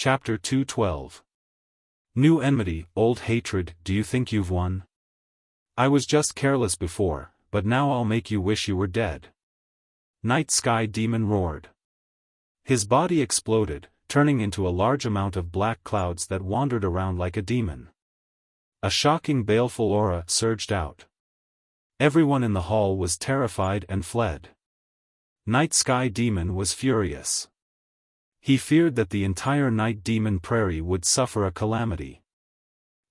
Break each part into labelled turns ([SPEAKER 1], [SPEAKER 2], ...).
[SPEAKER 1] Chapter 212. New enmity, old hatred, do you think you've won? I was just careless before, but now I'll make you wish you were dead. Night Sky Demon roared. His body exploded, turning into a large amount of black clouds that wandered around like a demon. A shocking baleful aura surged out. Everyone in the hall was terrified and fled. Night Sky Demon was furious. He feared that the entire Night Demon Prairie would suffer a calamity.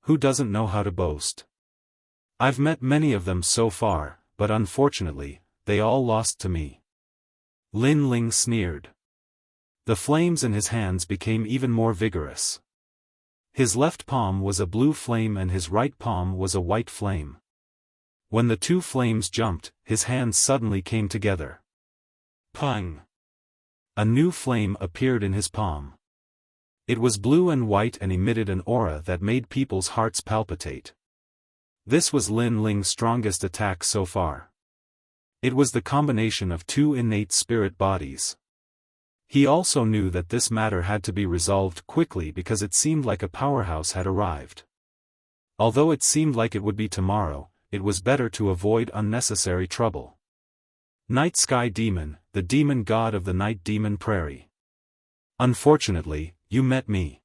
[SPEAKER 1] Who doesn't know how to boast? I've met many of them so far, but unfortunately, they all lost to me. Lin Ling sneered. The flames in his hands became even more vigorous. His left palm was a blue flame and his right palm was a white flame. When the two flames jumped, his hands suddenly came together. Pang! A new flame appeared in his palm. It was blue and white and emitted an aura that made people's hearts palpitate. This was Lin Ling's strongest attack so far. It was the combination of two innate spirit bodies. He also knew that this matter had to be resolved quickly because it seemed like a powerhouse had arrived. Although it seemed like it would be tomorrow, it was better to avoid unnecessary trouble. Night Sky Demon, the demon god of the Night Demon Prairie. Unfortunately, you met me.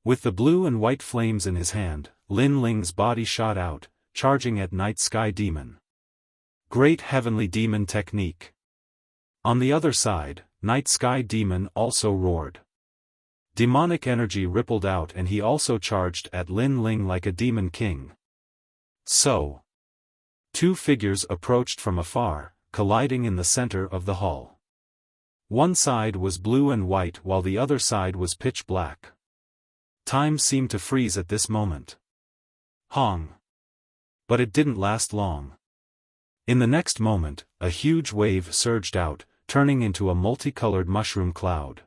[SPEAKER 1] With the blue and white flames in his hand, Lin Ling's body shot out, charging at Night Sky Demon. Great Heavenly Demon technique. On the other side, Night Sky Demon also roared. Demonic energy rippled out and he also charged at Lin Ling like a demon king. So, two figures approached from afar, colliding in the center of the hall. One side was blue and white while the other side was pitch black. Time seemed to freeze at this moment. Hong! But it didn't last long. In the next moment, a huge wave surged out, turning into a multicolored mushroom cloud.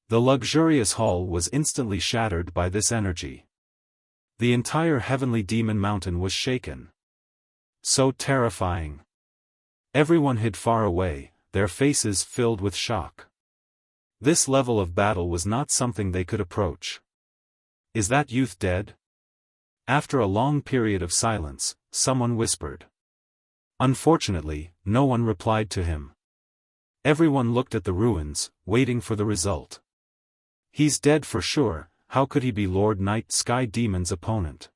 [SPEAKER 1] The luxurious hall was instantly shattered by this energy. The entire Heavenly Demon Mountain was shaken. So terrifying. Everyone hid far away, their faces filled with shock. This level of battle was not something they could approach. Is that youth dead? After a long period of silence, someone whispered. Unfortunately, no one replied to him. Everyone looked at the ruins, waiting for the result. He's dead for sure, how could he be Lord Night Sky Demon's opponent?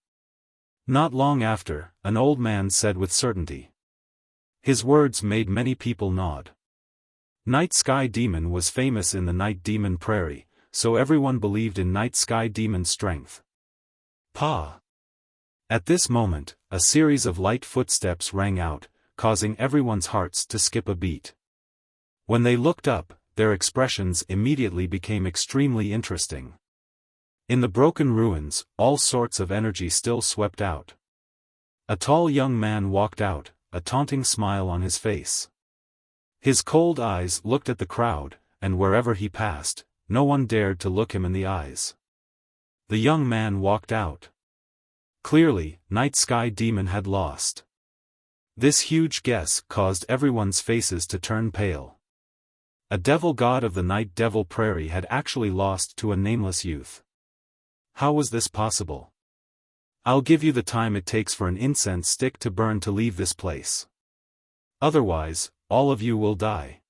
[SPEAKER 1] Not long after, an old man said with certainty. His words made many people nod. Night Sky Demon was famous in the Night Demon Prairie, so everyone believed in Night Sky Demon's strength. Pa! At this moment, a series of light footsteps rang out, causing everyone's hearts to skip a beat. When they looked up, their expressions immediately became extremely interesting. In the broken ruins, all sorts of energy still swept out. A tall young man walked out, a taunting smile on his face. His cold eyes looked at the crowd, and wherever he passed, no one dared to look him in the eyes. The young man walked out. Clearly, Night Sky Demon had lost. This huge guess caused everyone's faces to turn pale. A devil god of the Night Devil Prairie had actually lost to a nameless youth. How was this possible? I'll give you the time it takes for an incense stick to burn to leave this place. Otherwise, all of you will die.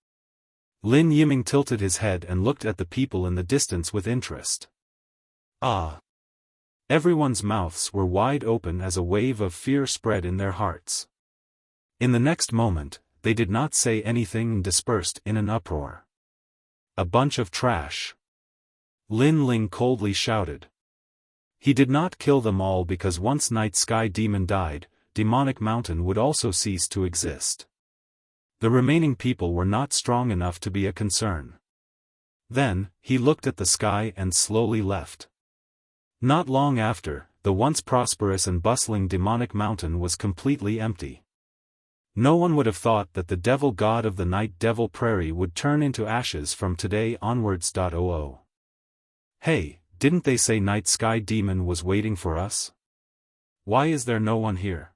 [SPEAKER 1] Lin Yiming tilted his head and looked at the people in the distance with interest. Ah! Everyone's mouths were wide open as a wave of fear spread in their hearts. In the next moment, they did not say anything and dispersed in an uproar. A bunch of trash. Lin Ling coldly shouted. He did not kill them all because once Night Sky Demon died, Demonic Mountain would also cease to exist. The remaining people were not strong enough to be a concern. Then, he looked at the sky and slowly left. Not long after, the once prosperous and bustling Demonic Mountain was completely empty. No one would have thought that the devil god of the Night Devil Prairie would turn into ashes from today onwards. Hey! Didn't they say Night Sky Demon was waiting for us? Why is there no one here?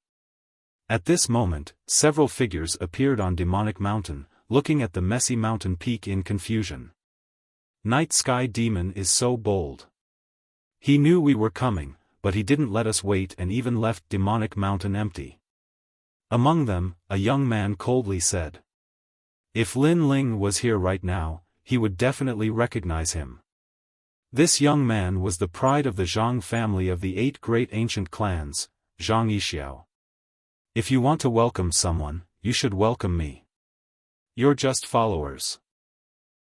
[SPEAKER 1] At this moment, several figures appeared on Demonic Mountain, looking at the messy mountain peak in confusion. Night Sky Demon is so bold. He knew we were coming, but he didn't let us wait and even left Demonic Mountain empty. Among them, a young man coldly said. If Lin Ling was here right now, he would definitely recognize him. This young man was the pride of the Zhang family of the 8 great ancient clans, Zhang Yixiao. If you want to welcome someone, you should welcome me. You're just followers.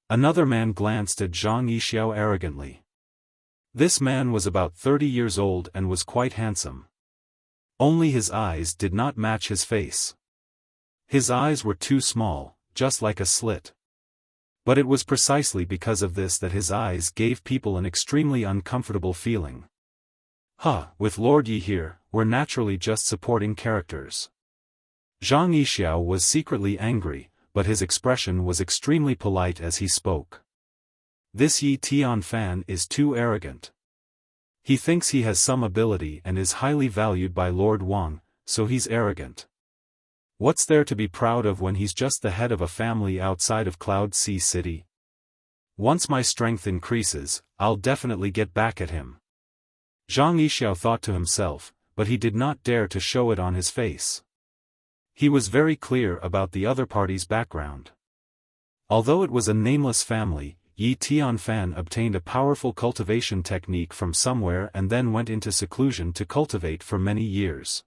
[SPEAKER 1] Another man glanced at Zhang Yixiao arrogantly. This man was about 30 years old and was quite handsome. Only his eyes did not match his face. His eyes were too small, just like a slit. But it was precisely because of this that his eyes gave people an extremely uncomfortable feeling. With Lord Yi here, we're naturally just supporting characters. Zhang Yixiao was secretly angry, but his expression was extremely polite as he spoke. This Yi Tianfan is too arrogant. He thinks he has some ability and is highly valued by Lord Wang, so he's arrogant. What's there to be proud of when he's just the head of a family outside of Cloud Sea City? Once my strength increases, I'll definitely get back at him. Zhang Yixiao thought to himself, but he did not dare to show it on his face. He was very clear about the other party's background. Although it was a nameless family, Yi Tianfan obtained a powerful cultivation technique from somewhere and then went into seclusion to cultivate for many years.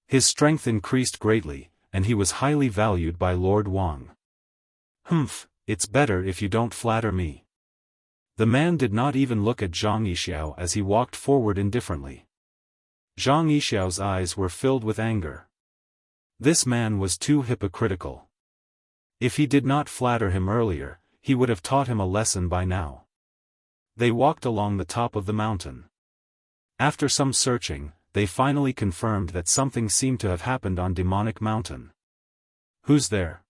[SPEAKER 1] His strength increased greatly, and he was highly valued by Lord Wang. It's better if you don't flatter me. The man did not even look at Zhang Yixiao as he walked forward indifferently. Zhang Yixiao's eyes were filled with anger. This man was too hypocritical. If he did not flatter him earlier, he would have taught him a lesson by now. They walked along the top of the mountain. After some searching, they finally confirmed that something seemed to have happened on Demonic Mountain. Who's there?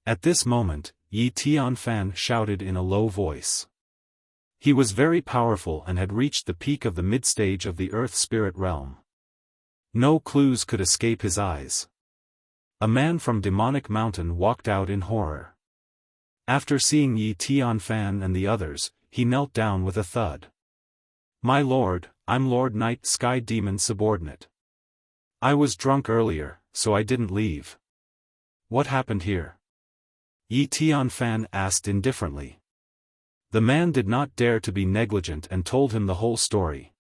[SPEAKER 1] At this moment, Yi Tianfan shouted in a low voice. He was very powerful and had reached the peak of the mid-stage of the Earth Spirit realm. No clues could escape his eyes. A man from Demonic Mountain walked out in horror. After seeing Yi Tianfan and the others, he knelt down with a thud. My lord, I'm Lord Night Sky Demon's subordinate. I was drunk earlier, so I didn't leave. What happened here? Yi Tianfan asked indifferently. The man did not dare to be negligent and told him the whole story.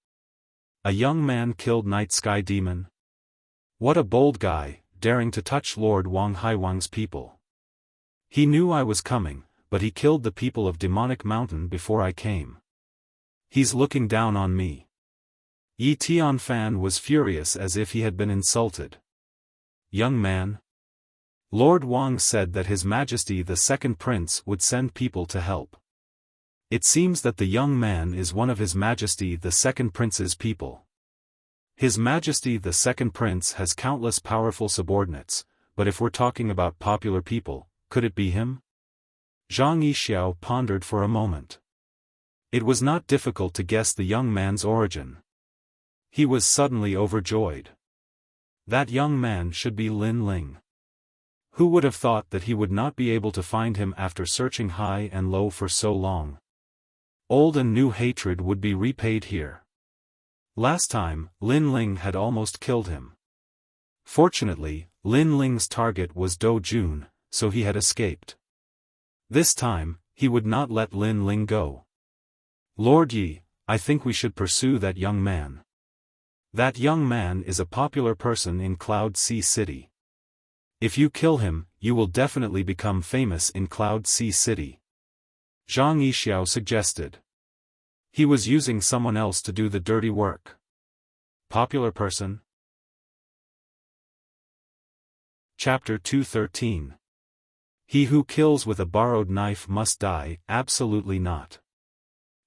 [SPEAKER 1] A young man killed Night Sky Demon? What a bold guy, daring to touch Lord Wang Haiwang's people. He knew I was coming, but he killed the people of Demonic Mountain before I came. He's looking down on me. Yi Tianfan was furious as if he had been insulted. Young man. Lord Wang said that His Majesty the Second Prince would send people to help. It seems that the young man is one of His Majesty the Second Prince's people. His Majesty the Second Prince has countless powerful subordinates, but if we're talking about popular people, could it be him? Zhang Yixiao pondered for a moment. It was not difficult to guess the young man's origin. He was suddenly overjoyed. That young man should be Lin Ling. Who would have thought that he would not be able to find him after searching high and low for so long? Old and new hatred would be repaid here. Last time, Lin Ling had almost killed him. Fortunately, Lin Ling's target was Do Jun, so he had escaped. This time, he would not let Lin Ling go. Lord Yi, I think we should pursue that young man. That young man is a popular person in Cloud Sea City. If you kill him, you will definitely become famous in Cloud Sea City. Zhang Yixiao suggested. He was using someone else to do the dirty work. Popular person? Chapter 213. He who kills with a borrowed knife must die, absolutely not.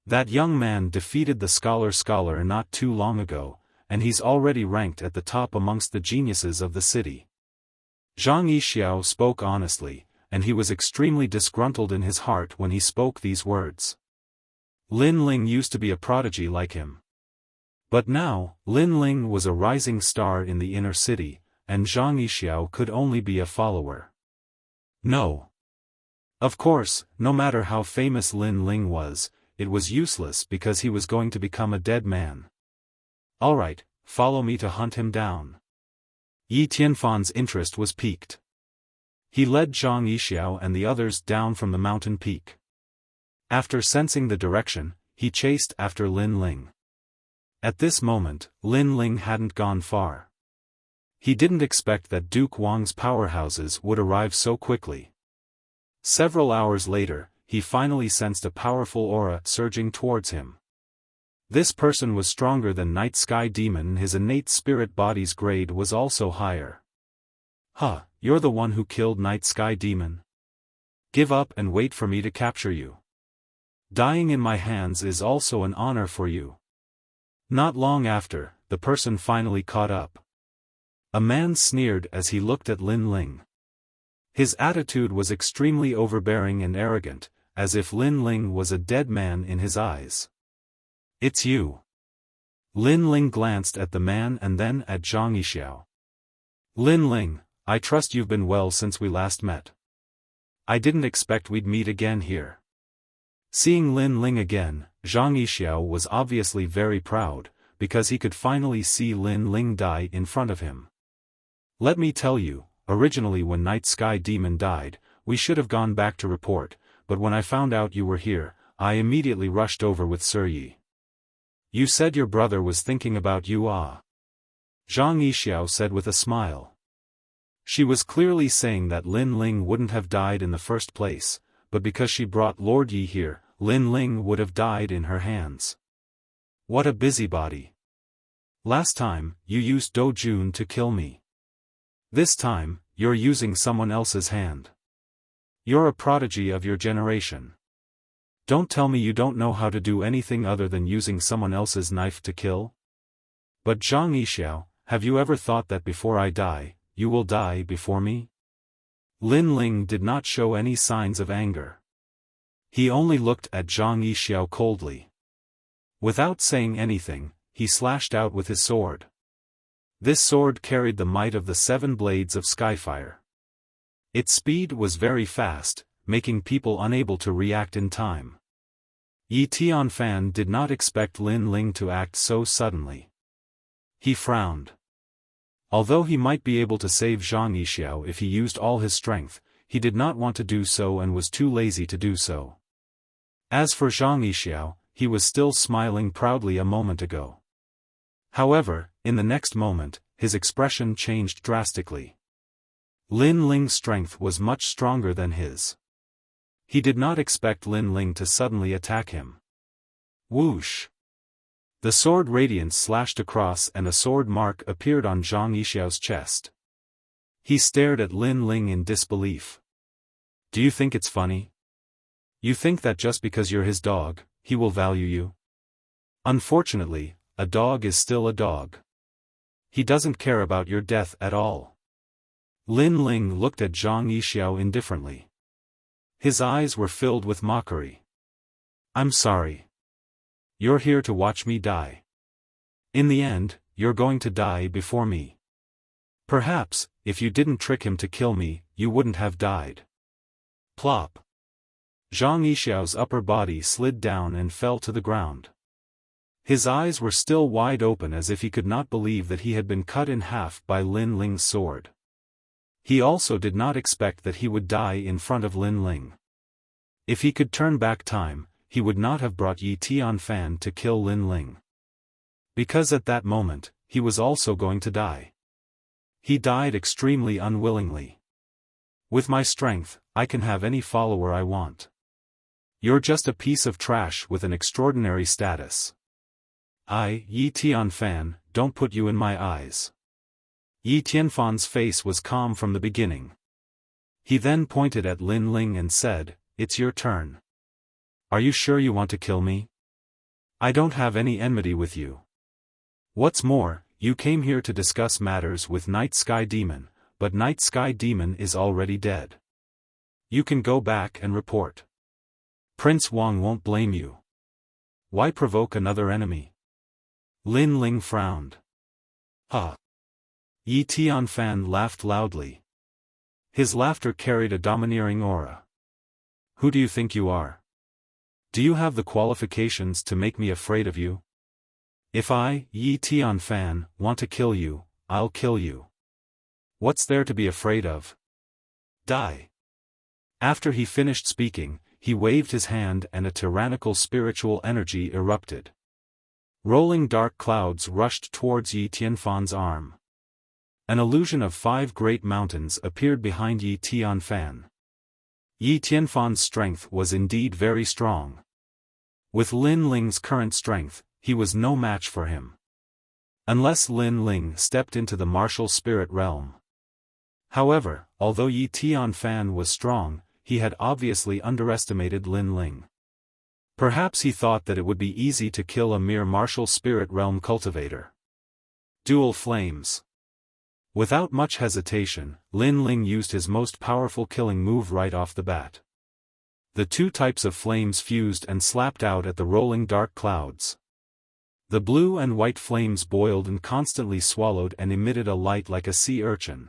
[SPEAKER 1] That young man defeated the scholar not too long ago, and he's already ranked at the top amongst the geniuses of the city. Zhang Yixiao spoke honestly, and he was extremely disgruntled in his heart when he spoke these words. Lin Ling used to be a prodigy like him. But now, Lin Ling was a rising star in the inner city, and Zhang Yixiao could only be a follower. No. Of course, no matter how famous Lin Ling was, it was useless because he was going to become a dead man. Alright, follow me to hunt him down. Yi Tianfan's interest was piqued. He led Zhang Yixiao and the others down from the mountain peak. After sensing the direction, he chased after Lin Ling. At this moment, Lin Ling hadn't gone far. He didn't expect that Duke Wang's powerhouses would arrive so quickly. Several hours later, he finally sensed a powerful aura surging towards him. This person was stronger than Night Sky Demon and his innate spirit body's grade was also higher. Huh, you're the one who killed Night Sky Demon? Give up and wait for me to capture you. Dying in my hands is also an honor for you. Not long after, the person finally caught up. A man sneered as he looked at Lin Ling. His attitude was extremely overbearing and arrogant, as if Lin Ling was a dead man in his eyes. It's you. Lin Ling glanced at the man and then at Zhang Yixiao. Lin Ling, I trust you've been well since we last met. I didn't expect we'd meet again here. Seeing Lin Ling again, Zhang Yixiao was obviously very proud, because he could finally see Lin Ling die in front of him. Let me tell you, originally when Night Sky Demon died, we should have gone back to report, but when I found out you were here, I immediately rushed over with Sir Yi. You said your brother was thinking about you Zhang Yixiao said with a smile. She was clearly saying that Lin Ling wouldn't have died in the first place, but because she brought Lord Yi here, Lin Ling would have died in her hands. What a busybody. Last time, you used Do Jun to kill me. This time, you're using someone else's hand. You're a prodigy of your generation. Don't tell me you don't know how to do anything other than using someone else's knife to kill? But Zhang Yixiao, have you ever thought that before I die, you will die before me? Lin Ling did not show any signs of anger. He only looked at Zhang Yixiao coldly. Without saying anything, he slashed out with his sword. This sword carried the might of the 7 blades of Skyfire. Its speed was very fast, making people unable to react in time. Yi Tianfan did not expect Lin Ling to act so suddenly. He frowned. Although he might be able to save Zhang Yixiao if he used all his strength, he did not want to do so and was too lazy to do so. As for Zhang Yixiao, he was still smiling proudly a moment ago. However, in the next moment, his expression changed drastically. Lin Ling's strength was much stronger than his. He did not expect Lin Ling to suddenly attack him. Whoosh! The sword radiance slashed across and a sword mark appeared on Zhang Yixiao's chest. He stared at Lin Ling in disbelief. Do you think it's funny? You think that just because you're his dog, he will value you? Unfortunately, a dog is still a dog. He doesn't care about your death at all. Lin Ling looked at Zhang Yixiao indifferently. His eyes were filled with mockery. I'm sorry. You're here to watch me die. In the end, you're going to die before me. Perhaps, if you didn't trick him to kill me, you wouldn't have died. Plop. Zhang Yixiao's upper body slid down and fell to the ground. His eyes were still wide open as if he could not believe that he had been cut in half by Lin Ling's sword. He also did not expect that he would die in front of Lin Ling. If he could turn back time, he would not have brought Yi Tianfan to kill Lin Ling. Because at that moment, he was also going to die. He died extremely unwillingly. With my strength, I can have any follower I want. You're just a piece of trash with an extraordinary status. Yi Tianfan, don't put you in my eyes. Yi Tianfan's face was calm from the beginning. He then pointed at Lin Ling and said, "It's your turn. Are you sure you want to kill me? I don't have any enmity with you. What's more, you came here to discuss matters with Night Sky Demon, but Night Sky Demon is already dead. You can go back and report. Prince Wang won't blame you. Why provoke another enemy?" Lin Ling frowned. Ha! Yi Tianfan laughed loudly. His laughter carried a domineering aura. Who do you think you are? Do you have the qualifications to make me afraid of you? If I, Yi Tianfan, want to kill you, I'll kill you. What's there to be afraid of? Die. After he finished speaking, he waved his hand and a tyrannical spiritual energy erupted. Rolling dark clouds rushed towards Yi Tianfan's arm. An illusion of 5 great mountains appeared behind Yi Tianfan. Yi Tianfan's strength was indeed very strong. With Lin Ling's current strength, he was no match for him. Unless Lin Ling stepped into the martial spirit realm. However, although Yi Tianfan was strong, he had obviously underestimated Lin Ling. Perhaps he thought that it would be easy to kill a mere martial spirit realm cultivator. Dual flames. Without much hesitation, Lin Ling used his most powerful killing move right off the bat. The 2 types of flames fused and slapped out at the rolling dark clouds. The blue and white flames boiled and constantly swallowed and emitted a light like a sea urchin.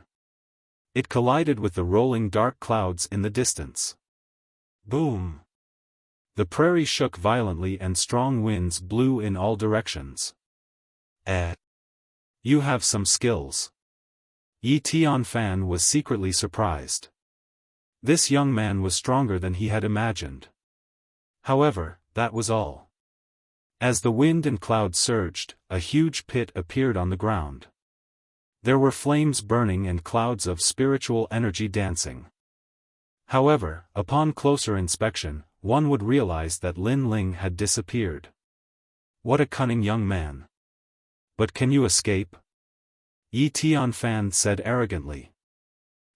[SPEAKER 1] It collided with the rolling dark clouds in the distance. Boom! The prairie shook violently and strong winds blew in all directions. You have some skills. Yi Tianfan was secretly surprised. This young man was stronger than he had imagined. However, that was all. As the wind and clouds surged, a huge pit appeared on the ground. There were flames burning and clouds of spiritual energy dancing. However, upon closer inspection, one would realize that Lin Ling had disappeared. What a cunning young man. But can you escape? Yi Tianfan said arrogantly.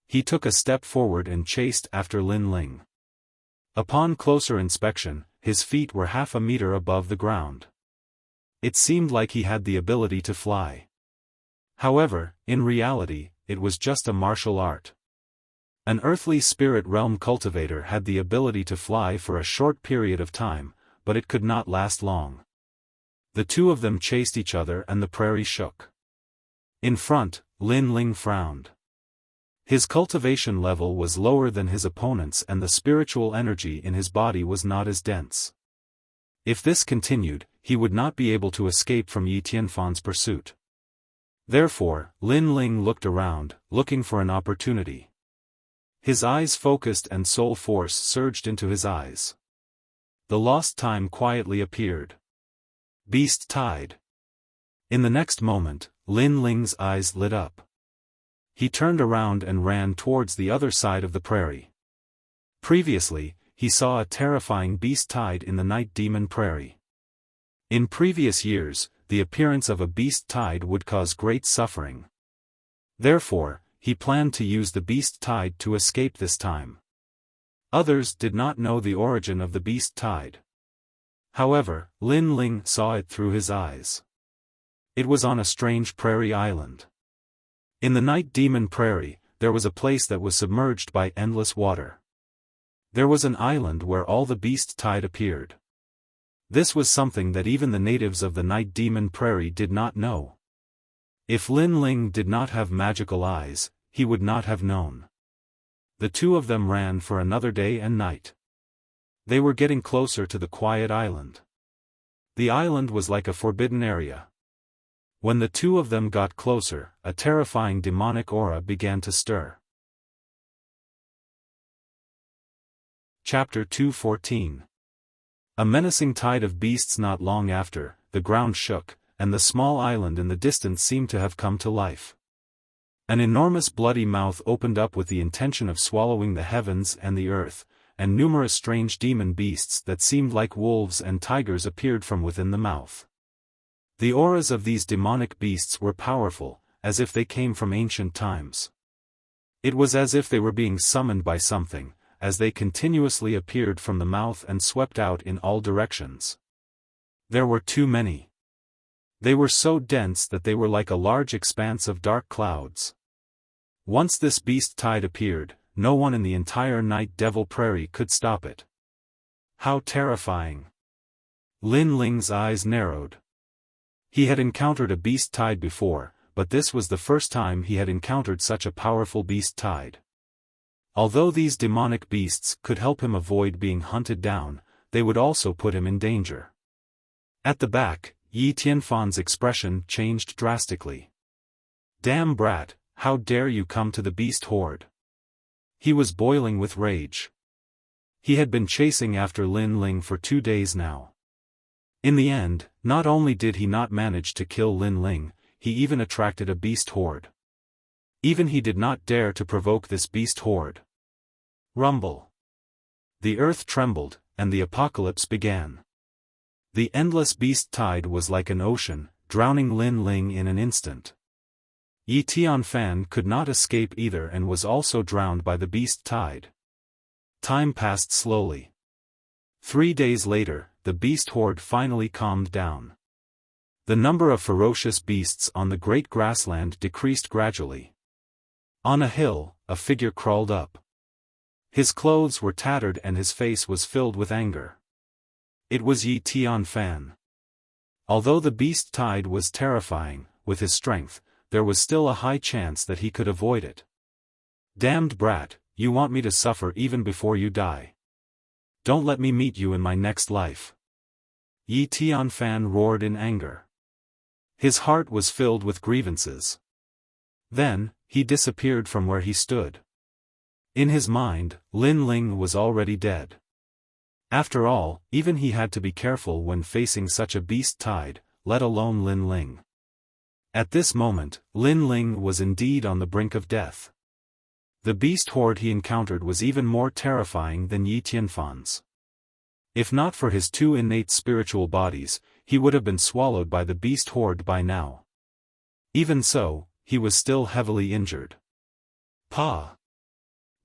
[SPEAKER 1] He took a step forward and chased after Lin Ling. Upon closer inspection, his feet were half a meter above the ground. It seemed like he had the ability to fly. However, in reality, it was just a martial art. An earthly spirit realm cultivator had the ability to fly for a short period of time, but it could not last long. The 2 of them chased each other and the prairie shook. In front, Lin Ling frowned. His cultivation level was lower than his opponent's and the spiritual energy in his body was not as dense. If this continued, he would not be able to escape from Yi Tianfan's pursuit. Therefore, Lin Ling looked around, looking for an opportunity. His eyes focused and soul force surged into his eyes. The lost time quietly appeared. Beast Tide. In the next moment, Lin Ling's eyes lit up. He turned around and ran towards the other side of the prairie. Previously, he saw a terrifying beast tide in the night demon prairie. In previous years, the appearance of a beast tide would cause great suffering. Therefore, he planned to use the beast tide to escape this time. Others did not know the origin of the beast tide. However, Lin Ling saw it through his eyes. It was on a strange prairie island. In the night demon prairie, there was a place that was submerged by endless water. There was an island where all the beast tide appeared. This was something that even the natives of the night demon prairie did not know. If Lin Ling did not have magical eyes, he would not have known. The 2 of them ran for another day and night. They were getting closer to the quiet island. The island was like a forbidden area. When the 2 of them got closer, a terrifying demonic aura began to stir. Chapter 214. A menacing tide of beasts. Not long after, the ground shook, and the small island in the distance seemed to have come to life. An enormous bloody mouth opened up with the intention of swallowing the heavens and the earth, and numerous strange demon beasts that seemed like wolves and tigers appeared from within the mouth. The auras of these demonic beasts were powerful, as if they came from ancient times. It was as if they were being summoned by something, as they continuously appeared from the mouth and swept out in all directions. There were too many. They were so dense that they were like a large expanse of dark clouds. Once this beast tide appeared, no one in the entire Night Devil Prairie could stop it. How terrifying! Lin Ling's eyes narrowed. He had encountered a beast tide before, but this was the first time he had encountered such a powerful beast tide. Although these demonic beasts could help him avoid being hunted down, they would also put him in danger. At the back, Yi Tianfan's expression changed drastically. "Damn brat, how dare you come to the beast horde?" He was boiling with rage. He had been chasing after Lin Ling for 2 days now. In the end, not only did he not manage to kill Lin Ling, he even attracted a beast horde. Even he did not dare to provoke this beast horde. Rumble. The earth trembled, and the apocalypse began. The endless beast tide was like an ocean, drowning Lin Ling in an instant. Yi Tianfan could not escape either and was also drowned by the beast tide. Time passed slowly. 3 days later, the beast horde finally calmed down. The number of ferocious beasts on the great grassland decreased gradually. On a hill, a figure crawled up. His clothes were tattered and his face was filled with anger. It was Yi Tianfan. Although the beast tide was terrifying, with his strength, there was still a high chance that he could avoid it. "Damned brat, you want me to suffer even before you die. Don't let me meet you in my next life." Yi Tianfan roared in anger. His heart was filled with grievances. Then, he disappeared from where he stood. In his mind, Lin Ling was already dead. After all, even he had to be careful when facing such a beast tide, let alone Lin Ling. At this moment, Lin Ling was indeed on the brink of death. The beast horde he encountered was even more terrifying than Yi Tianfan's. If not for his 2 innate spiritual bodies, he would have been swallowed by the beast horde by now. Even so, he was still heavily injured. Pa!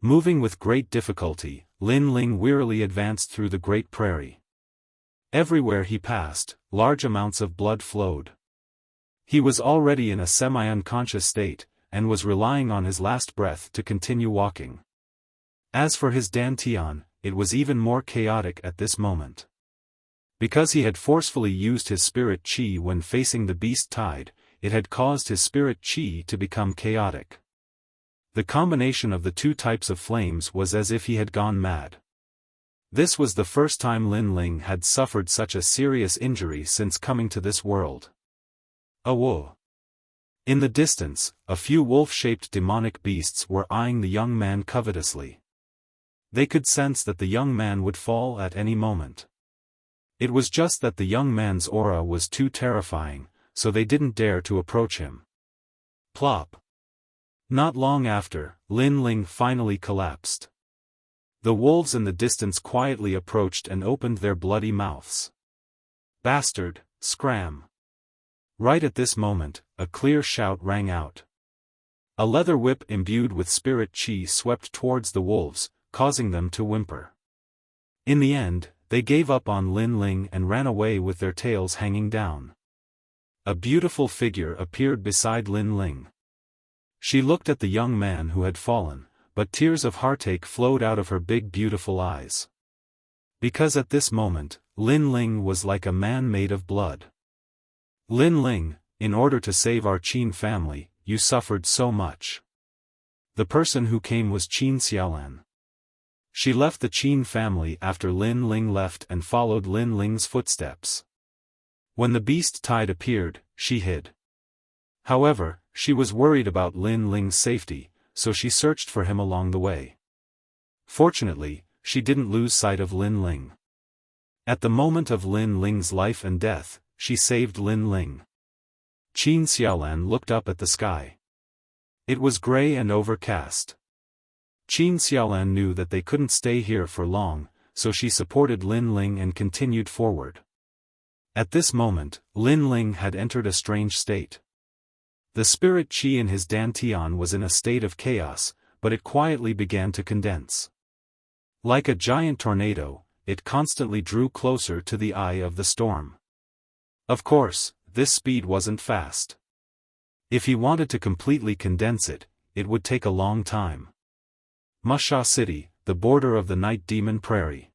[SPEAKER 1] Moving with great difficulty, Lin Ling wearily advanced through the great prairie. Everywhere he passed, large amounts of blood flowed. He was already in a semi-unconscious state, and was relying on his last breath to continue walking. As for his dantian, it was even more chaotic at this moment. Because he had forcefully used his spirit qi when facing the beast tide, it had caused his spirit qi to become chaotic. The combination of the 2 types of flames was as if he had gone mad. This was the first time Lin Ling had suffered such a serious injury since coming to this world. Whoa! In the distance, a few wolf-shaped demonic beasts were eyeing the young man covetously. They could sense that the young man would fall at any moment. It was just that the young man's aura was too terrifying, so they didn't dare to approach him. Plop! Not long after, Lin Ling finally collapsed. The wolves in the distance quietly approached and opened their bloody mouths. "Bastard, scram!" Right at this moment, a clear shout rang out. A leather whip imbued with spirit qi swept towards the wolves, causing them to whimper. In the end, they gave up on Lin Ling and ran away with their tails hanging down. A beautiful figure appeared beside Lin Ling. She looked at the young man who had fallen, but tears of heartache flowed out of her big beautiful eyes. Because at this moment, Lin Ling was like a man made of blood. "Lin Ling, in order to save our Qin family, you suffered so much." The person who came was Qin Xiaolan. She left the Qin family after Lin Ling left and followed Lin Ling's footsteps. When the beast tide appeared, she hid. However, she was worried about Lin Ling's safety, so she searched for him along the way. Fortunately, she didn't lose sight of Lin Ling. At the moment of Lin Ling's life and death, she saved Lin Ling. Qin Xiaolan looked up at the sky. It was gray and overcast. Qin Xiaolan knew that they couldn't stay here for long, so she supported Lin Ling and continued forward. At this moment, Lin Ling had entered a strange state. The spirit qi in his dantian was in a state of chaos, but it quietly began to condense. Like a giant tornado, it constantly drew closer to the eye of the storm. Of course, this speed wasn't fast. If he wanted to completely condense it, it would take a long time. Musha City, the border of the Night Demon Prairie.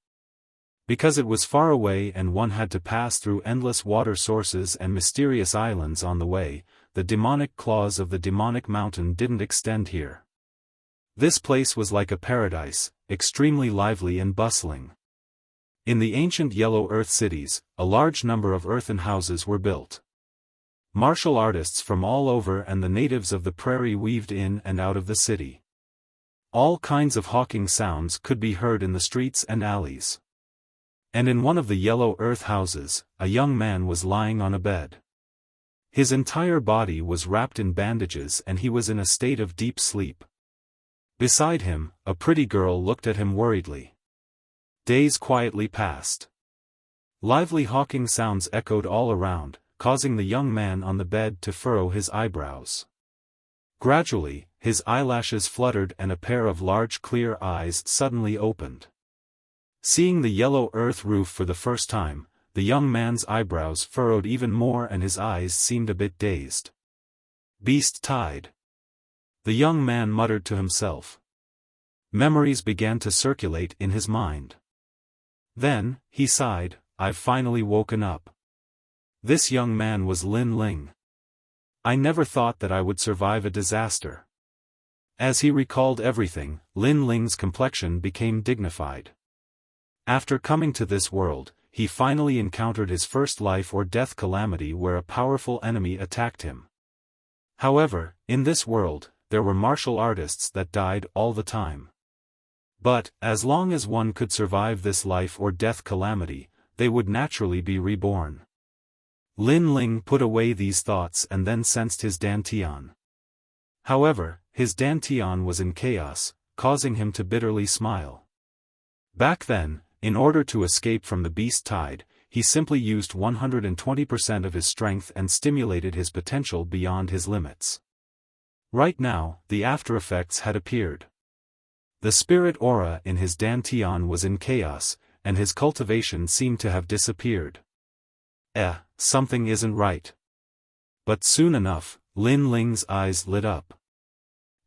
[SPEAKER 1] Because it was far away and one had to pass through endless water sources and mysterious islands on the way, the demonic claws of the demonic mountain didn't extend here. This place was like a paradise, extremely lively and bustling. In the ancient Yellow Earth cities, a large number of earthen houses were built. Martial artists from all over and the natives of the prairie weaved in and out of the city. All kinds of hawking sounds could be heard in the streets and alleys. And in one of the Yellow Earth houses, a young man was lying on a bed. His entire body was wrapped in bandages and he was in a state of deep sleep. Beside him, a pretty girl looked at him worriedly. Days quietly passed. Lively hawking sounds echoed all around, causing the young man on the bed to furrow his eyebrows. Gradually, his eyelashes fluttered and a pair of large clear eyes suddenly opened. Seeing the Yellow Earth roof for the first time, the young man's eyebrows furrowed even more and his eyes seemed a bit dazed. Beast tide. The young man muttered to himself. Memories began to circulate in his mind. Then, he sighed, I've finally woken up. This young man was Lin Ling. I never thought that I would survive a disaster. As he recalled everything, Lin Ling's complexion became dignified. After coming to this world, he finally encountered his first life or death calamity where a powerful enemy attacked him. However, in this world, there were martial artists that died all the time. But, as long as one could survive this life or death calamity, they would naturally be reborn. Lin Ling put away these thoughts and then sensed his dantian. However, his dantian was in chaos, causing him to bitterly smile. Back then, in order to escape from the beast tide, he simply used 120% of his strength and stimulated his potential beyond his limits. Right now, the aftereffects had appeared. The spirit aura in his dantian was in chaos, and his cultivation seemed to have disappeared. Something isn't right. But soon enough, Lin Ling's eyes lit up.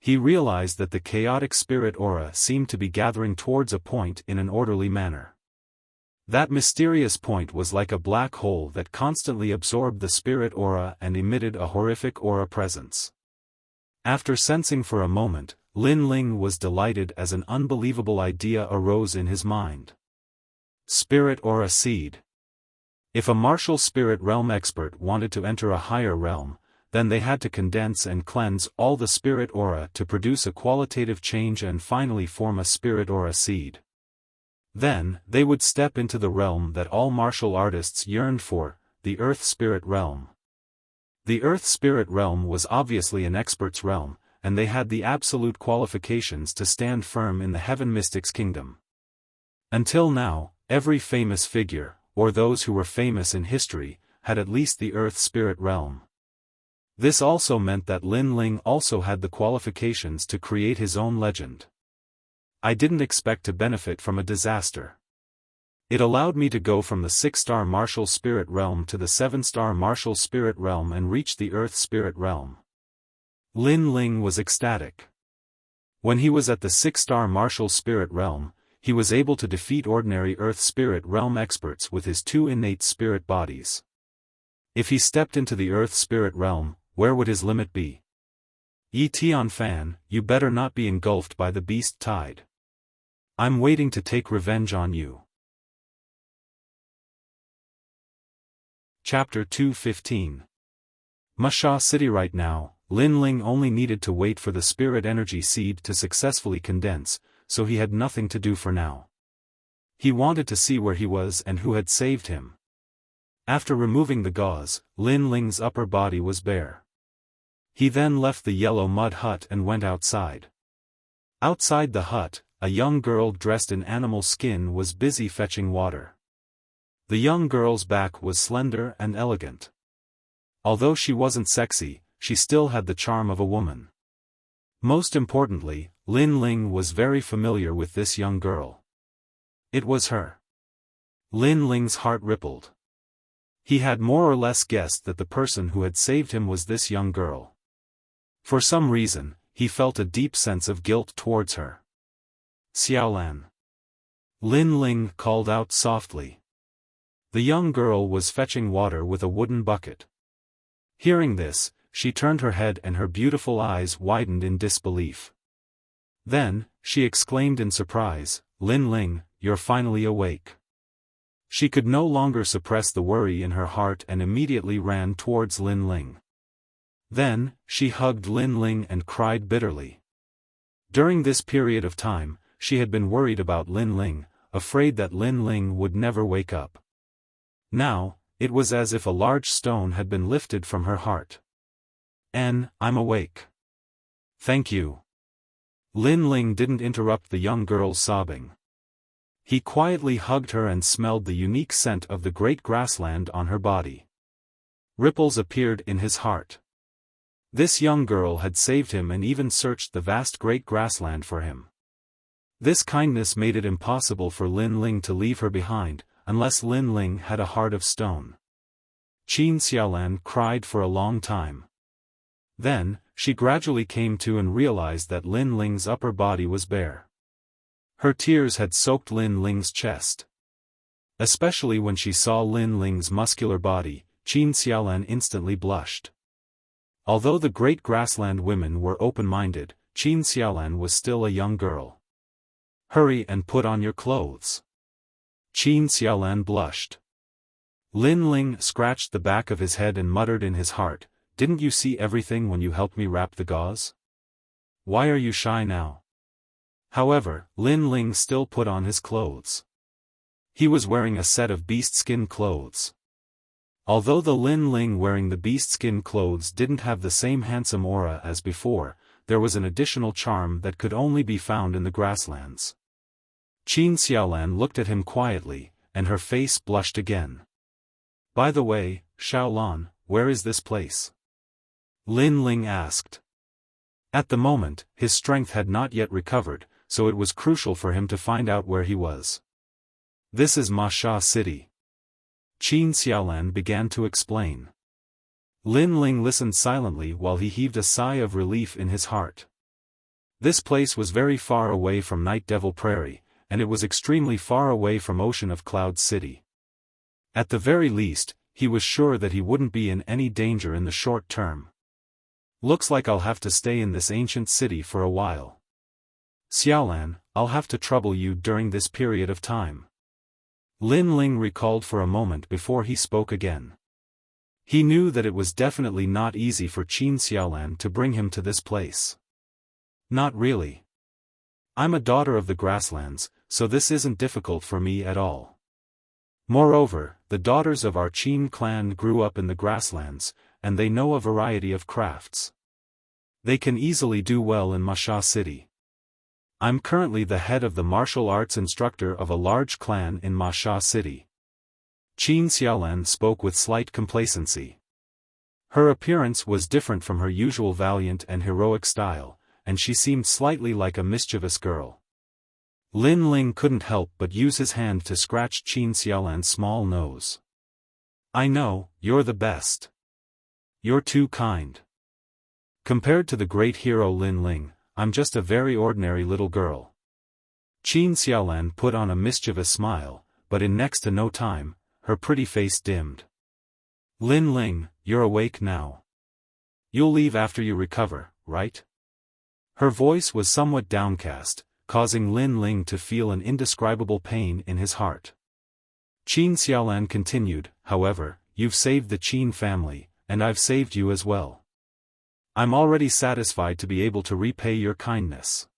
[SPEAKER 1] He realized that the chaotic spirit aura seemed to be gathering towards a point in an orderly manner. That mysterious point was like a black hole that constantly absorbed the spirit aura and emitted a horrific aura presence. After sensing for a moment, Lin Ling was delighted as an unbelievable idea arose in his mind. Spirit Aura Seed. If a martial spirit realm expert wanted to enter a higher realm, then they had to condense and cleanse all the spirit aura to produce a qualitative change and finally form a spirit aura seed. Then, they would step into the realm that all martial artists yearned for, the Earth Spirit Realm. The Earth Spirit Realm was obviously an expert's realm, and they had the absolute qualifications to stand firm in the Heaven Mystics Kingdom. Until now, every famous figure, or those who were famous in history, had at least the Earth Spirit Realm. This also meant that Lin Ling also had the qualifications to create his own legend. I didn't expect to benefit from a disaster. It allowed me to go from the 6-star Martial Spirit Realm to the 7-star Martial Spirit Realm and reach the Earth Spirit Realm. Lin Ling was ecstatic. When he was at the 6-star Martial Spirit Realm, he was able to defeat ordinary Earth Spirit Realm experts with his 2 innate spirit bodies. If he stepped into the Earth Spirit Realm, where would his limit be? Xiaofan, you better not be engulfed by the beast tide. I'm waiting to take revenge on you. Chapter 215. Masha City. Right now, Lin Ling only needed to wait for the spirit energy seed to successfully condense, so he had nothing to do for now. He wanted to see where he was and who had saved him. After removing the gauze, Lin Ling's upper body was bare. He then left the yellow mud hut and went outside. Outside the hut, a young girl dressed in animal skin was busy fetching water. The young girl's back was slender and elegant. Although she wasn't sexy, she still had the charm of a woman. Most importantly, Lin Ling was very familiar with this young girl. It was her. Lin Ling's heart rippled. He had more or less guessed that the person who had saved him was this young girl. For some reason, he felt a deep sense of guilt towards her. Xiaofan. Lin Ling called out softly. The young girl was fetching water with a wooden bucket. Hearing this, she turned her head and her beautiful eyes widened in disbelief. Then, she exclaimed in surprise, "Lin Ling, you're finally awake." She could no longer suppress the worry in her heart and immediately ran towards Lin Ling. Then, she hugged Lin Ling and cried bitterly. During this period of time, she had been worried about Lin Ling, afraid that Lin Ling would never wake up. Now, it was as if a large stone had been lifted from her heart. I'm awake. Thank you." Lin Ling didn't interrupt the young girl's sobbing. He quietly hugged her and smelled the unique scent of the great grassland on her body. Ripples appeared in his heart. This young girl had saved him and even searched the vast great grassland for him. This kindness made it impossible for Lin Ling to leave her behind, unless Lin Ling had a heart of stone. Qin Xiaolan cried for a long time. Then, she gradually came to and realized that Lin Ling's upper body was bare. Her tears had soaked Lin Ling's chest. Especially when she saw Lin Ling's muscular body, Qin Xiaolan instantly blushed. Although the great grassland women were open-minded, Qin Xiaolan was still a young girl. "Hurry and put on your clothes." Qin Xiaolan blushed. Lin Ling scratched the back of his head and muttered in his heart, "Didn't you see everything when you helped me wrap the gauze? Why are you shy now?" However, Lin Ling still put on his clothes. He was wearing a set of beast-skin clothes. Although the Lin Ling wearing the beast-skin clothes didn't have the same handsome aura as before, there was an additional charm that could only be found in the grasslands. Qin Xiaolan looked at him quietly, and her face blushed again. "By the way, Xiaolan, where is this place?" Lin Ling asked. At the moment, his strength had not yet recovered, so it was crucial for him to find out where he was. "This is Ma Sha City." Qin Xiaolan began to explain. Lin Ling listened silently while he heaved a sigh of relief in his heart. This place was very far away from Night Devil Prairie, and it was extremely far away from Ocean of Cloud City. At the very least, he was sure that he wouldn't be in any danger in the short term. "Looks like I'll have to stay in this ancient city for a while. Xiaolan, I'll have to trouble you during this period of time." Lin Ling recalled for a moment before he spoke again. He knew that it was definitely not easy for Qin Xiaolan to bring him to this place. "Not really. I'm a daughter of the grasslands, so this isn't difficult for me at all. Moreover, the daughters of our Qin clan grew up in the grasslands, and they know a variety of crafts. They can easily do well in Ma Sha City. I'm currently the head of the martial arts instructor of a large clan in Ma Sha City." Qin Xiaolan spoke with slight complacency. Her appearance was different from her usual valiant and heroic style, and she seemed slightly like a mischievous girl. Lin Ling couldn't help but use his hand to scratch Qin Xiaolan's small nose. "I know, you're the best. You're too kind. Compared to the great hero Lin Ling, I'm just a very ordinary little girl." Qin Xiaolan put on a mischievous smile, but in next to no time, her pretty face dimmed. "Lin Ling, you're awake now. You'll leave after you recover, right?" Her voice was somewhat downcast, causing Lin Ling to feel an indescribable pain in his heart. Qin Xiaolan continued, "However, you've saved the Qin family, and I've saved you as well. I'm already satisfied to be able to repay your kindness.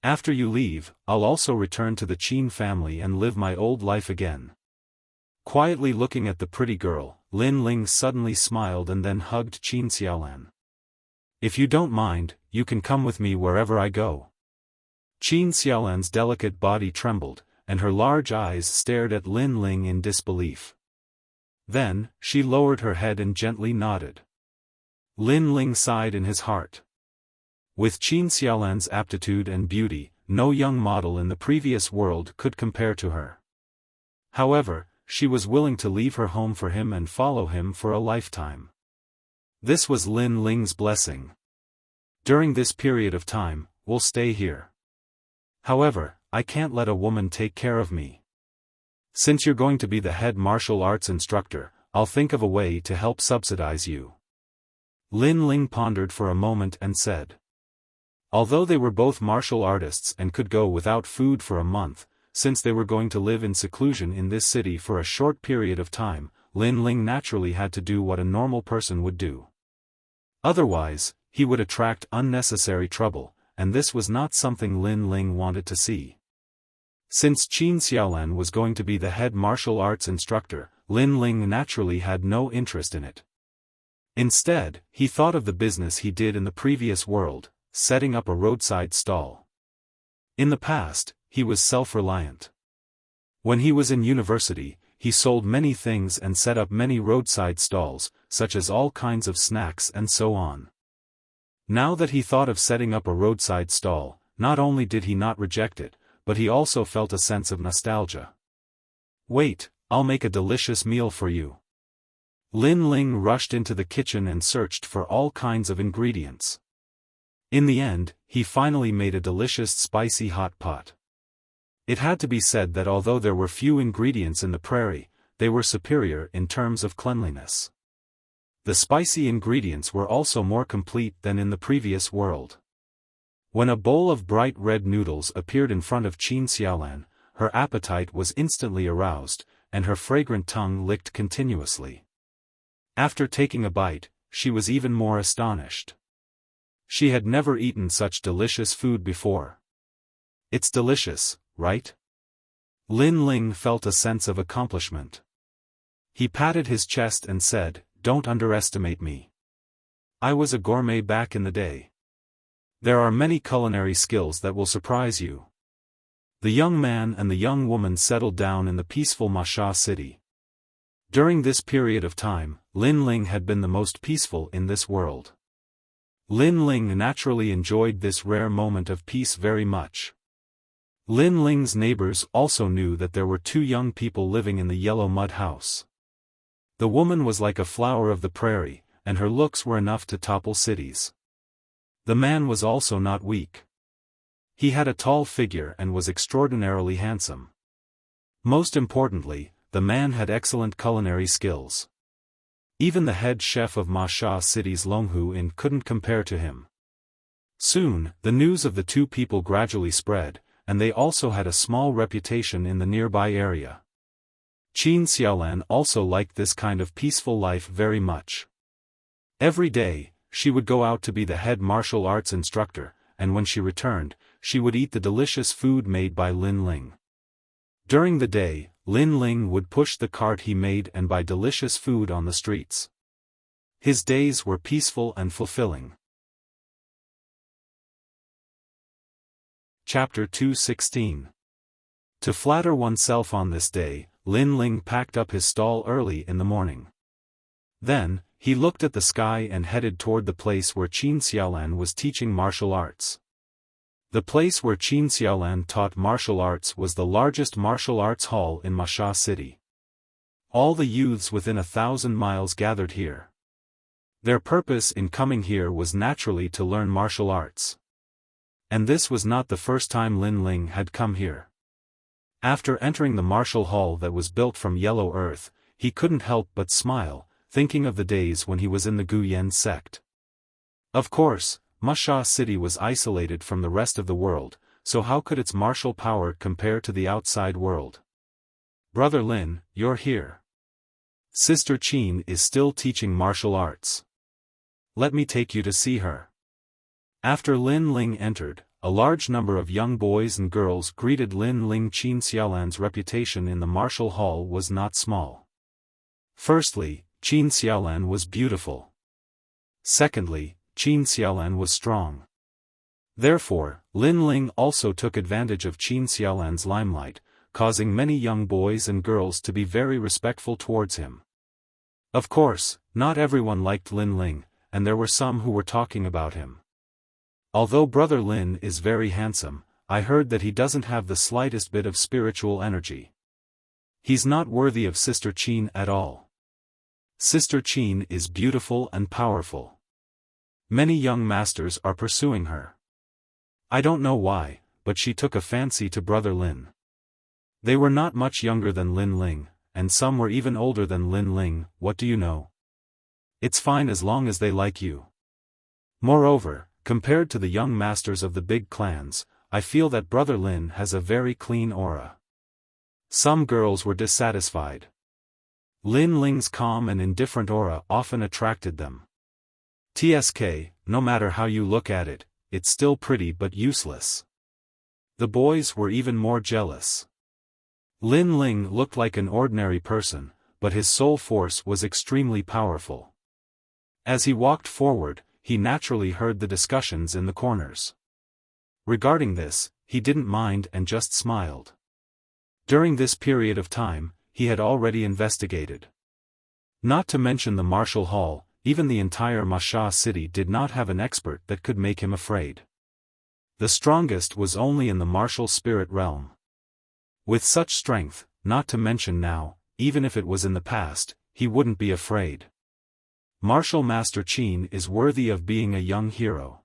[SPEAKER 1] After you leave, I'll also return to the Qin family and live my old life again." Quietly looking at the pretty girl, Lin Ling suddenly smiled and then hugged Qin Xiaolan. "If you don't mind, you can come with me wherever I go." Qin Xiaolan's delicate body trembled, and her large eyes stared at Lin Ling in disbelief. Then, she lowered her head and gently nodded. Lin Ling sighed in his heart. With Qin Xiaolan's aptitude and beauty, no young model in the previous world could compare to her. However, she was willing to leave her home for him and follow him for a lifetime. This was Lin Ling's blessing. "During this period of time, we'll stay here. However, I can't let a woman take care of me. Since you're going to be the head martial arts instructor, I'll think of a way to help subsidize you." Lin Ling pondered for a moment and said, Although they were both martial artists and could go without food for a month, since they were going to live in seclusion in this city for a short period of time, Lin Ling naturally had to do what a normal person would do. Otherwise, he would attract unnecessary trouble, and this was not something Lin Ling wanted to see. Since Qin Xiaolan was going to be the head martial arts instructor, Lin Ling naturally had no interest in it. Instead, he thought of the business he did in the previous world, setting up a roadside stall. In the past, he was self-reliant. When he was in university, he sold many things and set up many roadside stalls, such as all kinds of snacks and so on. Now that he thought of setting up a roadside stall, not only did he not reject it, but he also felt a sense of nostalgia. "Wait, I'll make a delicious meal for you." Lin Ling rushed into the kitchen and searched for all kinds of ingredients. In the end, he finally made a delicious spicy hot pot. It had to be said that although there were few ingredients in the prairie, they were superior in terms of cleanliness. The spicy ingredients were also more complete than in the previous world. When a bowl of bright red noodles appeared in front of Qin Xiaolan, her appetite was instantly aroused, and her fragrant tongue licked continuously. After taking a bite, she was even more astonished. She had never eaten such delicious food before. "It's delicious, right?" Lin Ling felt a sense of accomplishment. He patted his chest and said, "Don't underestimate me. I was a gourmet back in the day. There are many culinary skills that will surprise you." The young man and the young woman settled down in the peaceful Masha city. During this period of time, Lin Ling had been the most peaceful in this world. Lin Ling naturally enjoyed this rare moment of peace very much. Lin Ling's neighbors also knew that there were two young people living in the yellow mud house. The woman was like a flower of the prairie, and her looks were enough to topple cities. The man was also not weak. He had a tall figure and was extraordinarily handsome. Most importantly, the man had excellent culinary skills. Even the head chef of Masha City's Longhu Inn couldn't compare to him. Soon, the news of the two people gradually spread, and they also had a small reputation in the nearby area. Qin Xiaolan also liked this kind of peaceful life very much. Every day, she would go out to be the head martial arts instructor, and when she returned, she would eat the delicious food made by Lin Ling. During the day, Lin Ling would push the cart he made and buy delicious food on the streets. His days were peaceful and fulfilling. Chapter 216. To flatter oneself on this day, Lin Ling packed up his stall early in the morning. Then, he looked at the sky and headed toward the place where Qin Xiaolan was teaching martial arts. The place where Qin Xiaolan taught martial arts was the largest martial arts hall in Masha City. All the youths within 1,000 miles gathered here. Their purpose in coming here was naturally to learn martial arts. And this was not the first time Lin Ling had come here. After entering the martial hall that was built from yellow earth, he couldn't help but smile, thinking of the days when he was in the Guyan sect. Of course, Masha City was isolated from the rest of the world, so how could its martial power compare to the outside world? "Brother Lin, you're here. Sister Qin is still teaching martial arts. Let me take you to see her." After Lin Ling entered, a large number of young boys and girls greeted Lin Ling. Qin Xiaolan's reputation in the martial hall was not small. Firstly, Qin Xiaolan was beautiful. Secondly, Qin Xiaolan was strong. Therefore, Lin Ling also took advantage of Qin Xiaolan's limelight, causing many young boys and girls to be very respectful towards him. Of course, not everyone liked Lin Ling, and there were some who were talking about him. "Although Brother Lin is very handsome, I heard that he doesn't have the slightest bit of spiritual energy. He's not worthy of Sister Qin at all. Sister Qin is beautiful and powerful. Many young masters are pursuing her. I don't know why, but she took a fancy to Brother Lin." They were not much younger than Lin Ling, and some were even older than Lin Ling. "What do you know? It's fine as long as they like you. Moreover, compared to the young masters of the big clans, I feel that Brother Lin has a very clean aura. Some girls were dissatisfied. Lin Ling's calm and indifferent aura often attracted them. TSK, no matter how you look at it, it's still pretty but useless. The boys were even more jealous. Lin Ling looked like an ordinary person, but his soul force was extremely powerful. As he walked forward, he naturally heard the discussions in the corners. Regarding this, he didn't mind and just smiled. During this period of time, he had already investigated. Not to mention the martial hall, even the entire Masha city did not have an expert that could make him afraid. The strongest was only in the martial spirit realm. With such strength, not to mention now, even if it was in the past, he wouldn't be afraid. Martial Master Qin is worthy of being a young hero.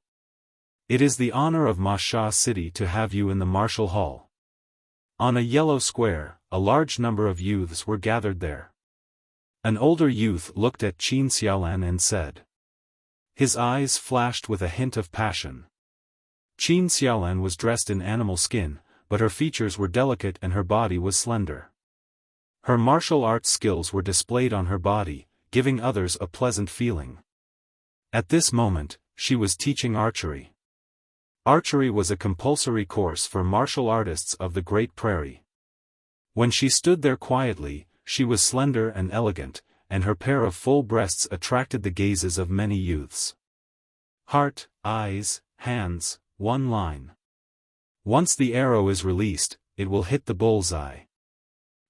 [SPEAKER 1] It is the honor of Masha city to have you in the martial hall. On a yellow square, a large number of youths were gathered there. An older youth looked at Qin Xiaolan and said. His eyes flashed with a hint of passion. Qin Xiaolan was dressed in animal skin, but her features were delicate and her body was slender. Her martial arts skills were displayed on her body, giving others a pleasant feeling. At this moment, she was teaching archery. Archery was a compulsory course for martial artists of the Great Prairie. When she stood there quietly, she was slender and elegant, and her pair of full breasts attracted the gazes of many youths. Heart, eyes, hands, one line. Once the arrow is released, it will hit the bullseye.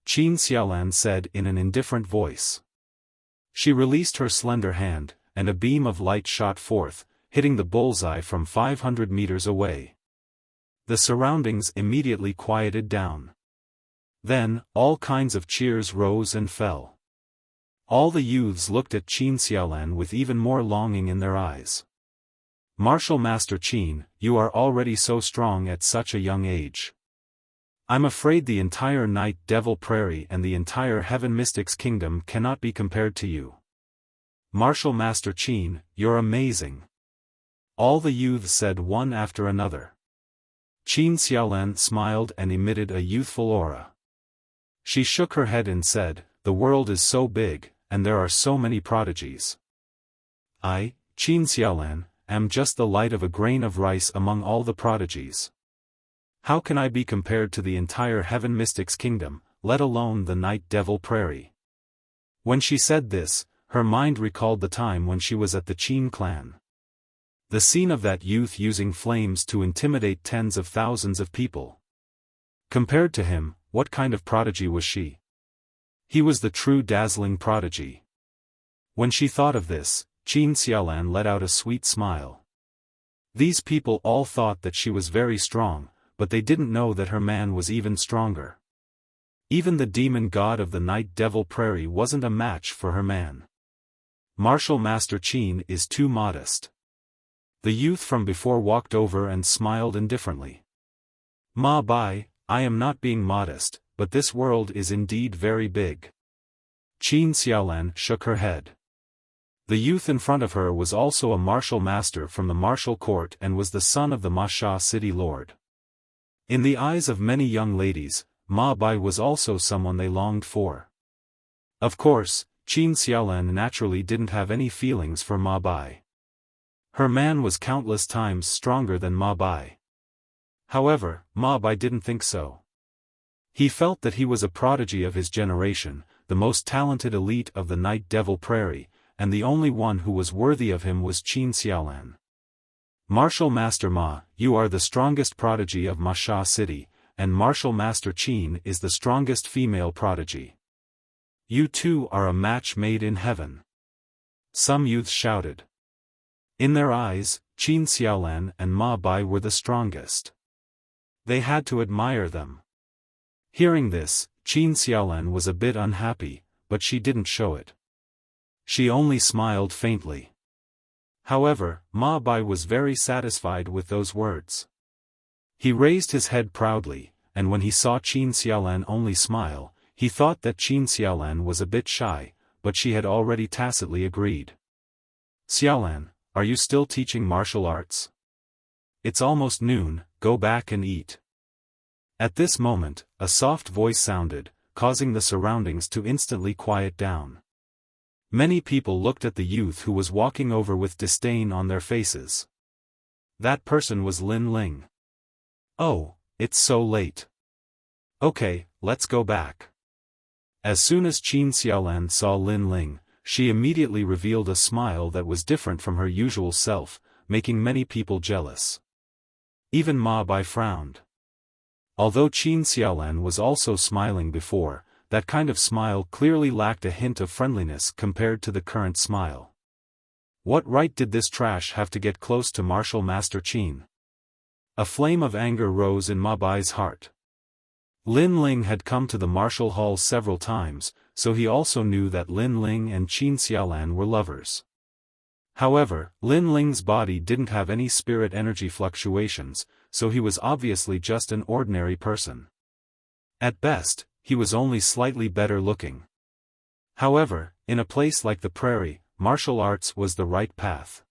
[SPEAKER 1] Qin Xiaolan said in an indifferent voice. She released her slender hand, and a beam of light shot forth, hitting the bullseye from 500 meters away. The surroundings immediately quieted down. Then, all kinds of cheers rose and fell. All the youths looked at Qin Xiaolan with even more longing in their eyes. Martial Master Qin, you are already so strong at such a young age. I'm afraid the entire Night Devil Prairie and the entire Heaven Mystics Kingdom cannot be compared to you. Martial Master Qin, you're amazing. All the youths said one after another. Qin Xiaolan smiled and emitted a youthful aura. She shook her head and said, the world is so big, and there are so many prodigies. I, Qin Xiaolan, am just the light of a grain of rice among all the prodigies. How can I be compared to the entire Heaven Mystics Kingdom, let alone the Night Devil Prairie? When she said this, her mind recalled the time when she was at the Qin clan. The scene of that youth using flames to intimidate tens of thousands of people. Compared to him, what kind of prodigy was she? He was the true dazzling prodigy. When she thought of this, Qin Xiaolan let out a sweet smile. These people all thought that she was very strong, but they didn't know that her man was even stronger. Even the demon god of the Night Devil Prairie wasn't a match for her man. Martial Master Qin is too modest. The youth from before walked over and smiled indifferently. Ma Bai, I am not being modest, but this world is indeed very big. Qin Xiaolan shook her head. The youth in front of her was also a martial master from the martial court and was the son of the Masha city lord. In the eyes of many young ladies, Ma Bai was also someone they longed for. Of course, Qin Xiaolan naturally didn't have any feelings for Ma Bai. Her man was countless times stronger than Ma Bai. However, Ma Bai didn't think so. He felt that he was a prodigy of his generation, the most talented elite of the Night Devil Prairie, and the only one who was worthy of him was Qin Xiaolan. Martial Master Ma, you are the strongest prodigy of Masha city, and Martial Master Qin is the strongest female prodigy. You two are a match made in heaven. Some youths shouted. In their eyes, Qin Xiaolan and Ma Bai were the strongest. They had to admire them. Hearing this, Qin Xiaolan was a bit unhappy, but she didn't show it. She only smiled faintly. However, Ma Bai was very satisfied with those words. He raised his head proudly, and when he saw Qin Xiaolan only smile, he thought that Qin Xiaolan was a bit shy, but she had already tacitly agreed. Xiaolan, are you still teaching martial arts? It's almost noon, go back and eat. At this moment, a soft voice sounded, causing the surroundings to instantly quiet down. Many people looked at the youth who was walking over with disdain on their faces. That person was Lin Ling. Oh, it's so late. Okay, let's go back. As soon as Qin Xiaolan saw Lin Ling, she immediately revealed a smile that was different from her usual self, making many people jealous. Even Ma Bai frowned. Although Qin Xiaolan was also smiling before, that kind of smile clearly lacked a hint of friendliness compared to the current smile. What right did this trash have to get close to Martial Master Qin? A flame of anger rose in Ma Bai's heart. Lin Ling had come to the martial hall several times, so he also knew that Lin Ling and Qin Xiaolan were lovers. However, Lin Ling's body didn't have any spirit energy fluctuations, so he was obviously just an ordinary person. At best, he was only slightly better looking. However, in a place like the prairie, martial arts was the right path.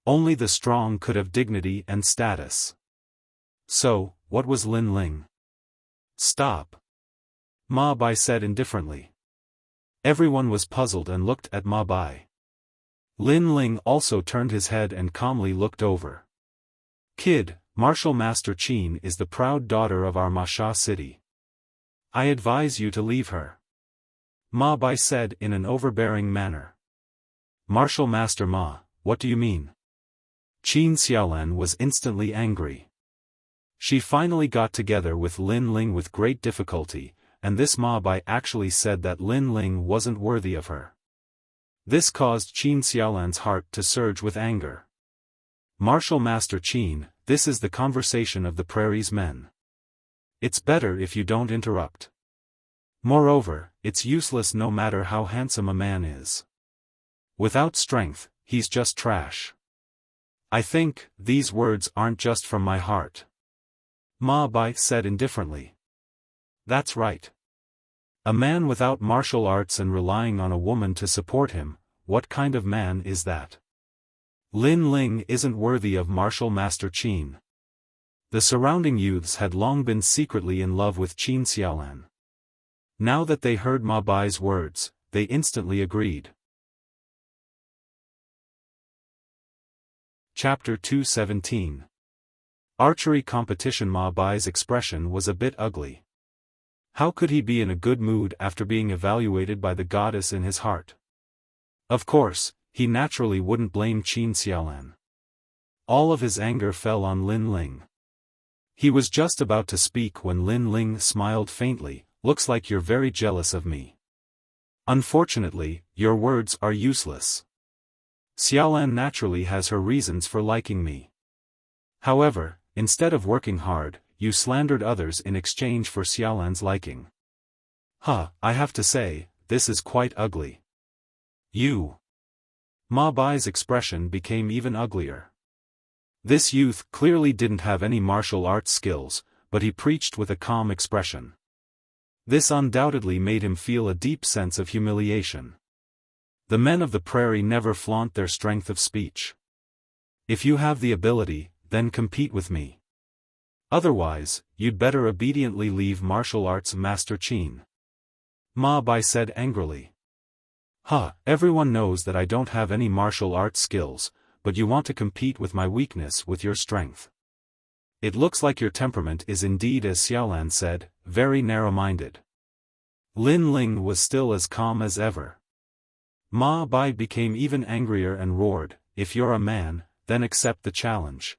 [SPEAKER 1] Only the strong could have dignity and status. So, what was Lin Ling? Stop. Ma Bai said indifferently. Everyone was puzzled and looked at Ma Bai. Lin Ling also turned his head and calmly looked over. Kid, Martial Master Qin is the proud daughter of our Masha city. I advise you to leave her. Ma Bai said in an overbearing manner. Martial Master Ma, what do you mean? Qin Xiaolan was instantly angry. She finally got together with Lin Ling with great difficulty, and this Ma Bai actually said that Lin Ling wasn't worthy of her. This caused Qin Xiaolan's heart to surge with anger. Martial Master Qin, this is the conversation of the prairie's men. It's better if you don't interrupt. Moreover, it's useless no matter how handsome a man is. Without strength, he's just trash. I think, these words aren't just from my heart. Ma Bai said indifferently. That's right. A man without martial arts and relying on a woman to support him, what kind of man is that? Lin Ling isn't worthy of Martial Master Qin. The surrounding youths had long been secretly in love with Qin Xiaolan. Now that they heard Ma Bai's words, they instantly agreed. Chapter 217. Archery competition. Ma Bai's expression was a bit ugly. How could he be in a good mood after being evaluated by the goddess in his heart? Of course, he naturally wouldn't blame Qin Xiaolan. All of his anger fell on Lin Ling. He was just about to speak when Lin Ling smiled faintly. Looks like you're very jealous of me. Unfortunately, your words are useless. Xiaolan naturally has her reasons for liking me. However, instead of working hard, you slandered others in exchange for Xiaolan's liking. I have to say, this is quite ugly. You. Ma Bai's expression became even uglier. This youth clearly didn't have any martial arts skills, but he preached with a calm expression. This undoubtedly made him feel a deep sense of humiliation. The men of the prairie never flaunt their strength of speech. If you have the ability, then compete with me. Otherwise, you'd better obediently leave martial arts Master Qin. Ma Bai said angrily. Everyone knows that I don't have any martial arts skills, but you want to compete with my weakness with your strength. It looks like your temperament is indeed, as Xiaolan said, very narrow-minded. Lin Ling was still as calm as ever. Ma Bai became even angrier and roared, if you're a man, then accept the challenge.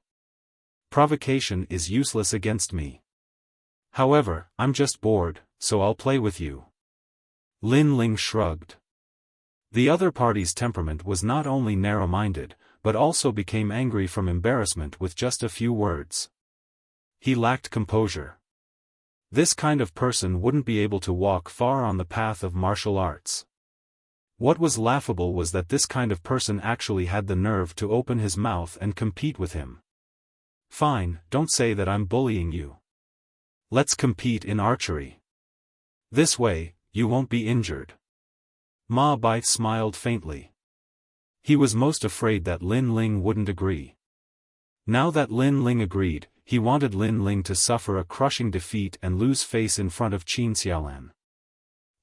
[SPEAKER 1] Provocation is useless against me. However, I'm just bored, so I'll play with you. Lin Ling shrugged. The other party's temperament was not only narrow-minded, but also became angry from embarrassment with just a few words. He lacked composure. This kind of person wouldn't be able to walk far on the path of martial arts. What was laughable was that this kind of person actually had the nerve to open his mouth and compete with him. Fine, don't say that I'm bullying you. Let's compete in archery. This way, you won't be injured. Ma Bai smiled faintly. He was most afraid that Lin Ling wouldn't agree. Now that Lin Ling agreed, he wanted Lin Ling to suffer a crushing defeat and lose face in front of Qin Xiaolan.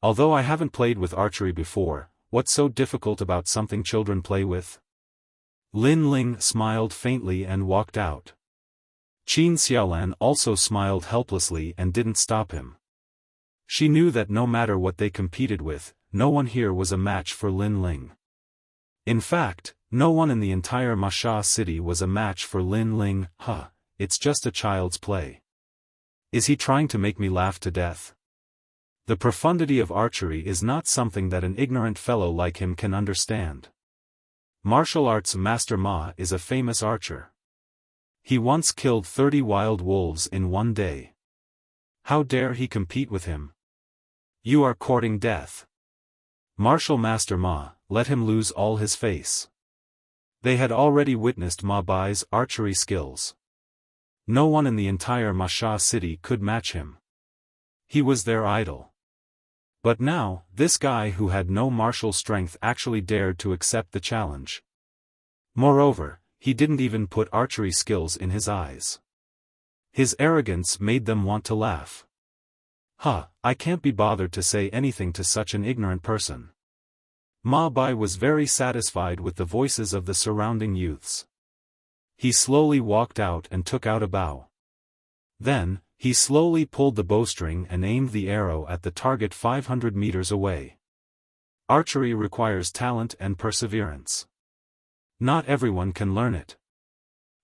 [SPEAKER 1] Although I haven't played with archery before, what's so difficult about something children play with? Lin Ling smiled faintly and walked out. Qin Xiaolan also smiled helplessly and didn't stop him. She knew that no matter what they competed with, no one here was a match for Lin Ling. In fact, no one in the entire Masha city was a match for Lin Ling. It's just a child's play. Is he trying to make me laugh to death? The profundity of archery is not something that an ignorant fellow like him can understand. Martial arts master Ma is a famous archer. He once killed 30 wild wolves in one day. How dare he compete with him? You are courting death. Martial master Ma, let him lose all his face. They had already witnessed Ma Bai's archery skills. No one in the entire Masha city could match him. He was their idol. But now, this guy who had no martial strength actually dared to accept the challenge. Moreover, he didn't even put archery skills in his eyes. His arrogance made them want to laugh. I can't be bothered to say anything to such an ignorant person. Ma Bai was very satisfied with the voices of the surrounding youths. He slowly walked out and took out a bow. Then, he slowly pulled the bowstring and aimed the arrow at the target 500 meters away. Archery requires talent and perseverance. Not everyone can learn it.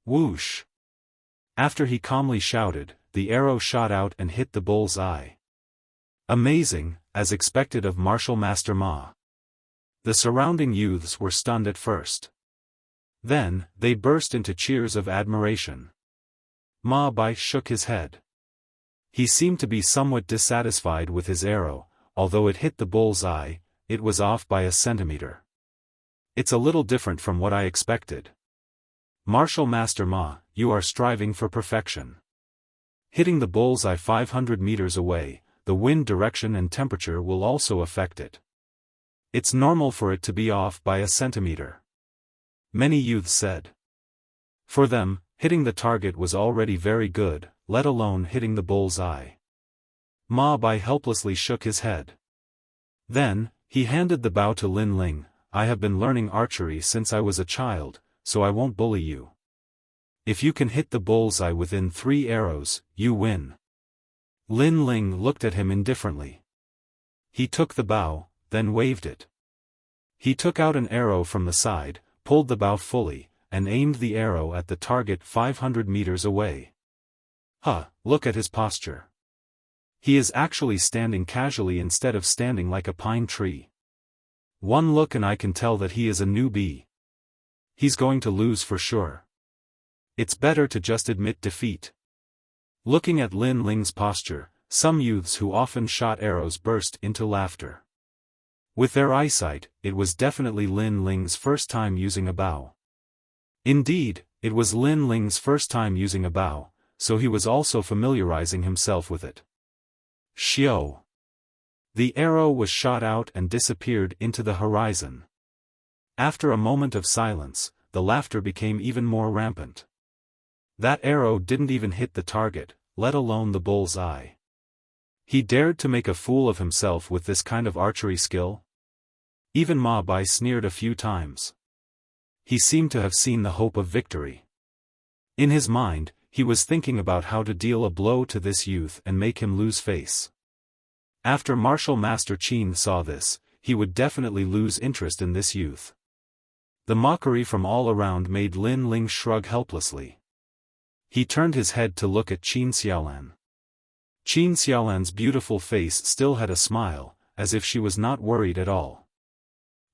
[SPEAKER 1] Whoosh! After he calmly shouted, the arrow shot out and hit the bull's eye. Amazing, as expected of martial master Ma. The surrounding youths were stunned at first. Then, they burst into cheers of admiration. Ma Bai shook his head. He seemed to be somewhat dissatisfied with his arrow. Although it hit the bull's eye, it was off by a centimeter. It's a little different from what I expected. Martial master Ma, you are striving for perfection. Hitting the bull's eye 500 meters away, the wind direction and temperature will also affect it. It's normal for it to be off by a centimeter. Many youths said. For them, hitting the target was already very good, let alone hitting the bull's eye. Ma Bai helplessly shook his head. Then, he handed the bow to Lin Ling. I have been learning archery since I was a child, so I won't bully you. If you can hit the bull's eye within 3 arrows, you win. Lin Ling looked at him indifferently. He took the bow, then waved it. He took out an arrow from the side, pulled the bow fully, and aimed the arrow at the target 500 meters away. Look at his posture. He is actually standing casually instead of standing like a pine tree. One look and I can tell that he is a newbie. He's going to lose for sure. It's better to just admit defeat. Looking at Lin Ling's posture, some youths who often shot arrows burst into laughter. With their eyesight, it was definitely Lin Ling's first time using a bow. Indeed, it was Lin Ling's first time using a bow, so he was also familiarizing himself with it. Xiao. The arrow was shot out and disappeared into the horizon. After a moment of silence, the laughter became even more rampant. That arrow didn't even hit the target, let alone the bull's eye. He dared to make a fool of himself with this kind of archery skill? Even Ma Bai sneered a few times. He seemed to have seen the hope of victory. In his mind, he was thinking about how to deal a blow to this youth and make him lose face. After Martial Master Qin saw this, he would definitely lose interest in this youth. The mockery from all around made Lin Ling shrug helplessly. He turned his head to look at Qin Xiaolan. Qin Xiaolan's beautiful face still had a smile, as if she was not worried at all.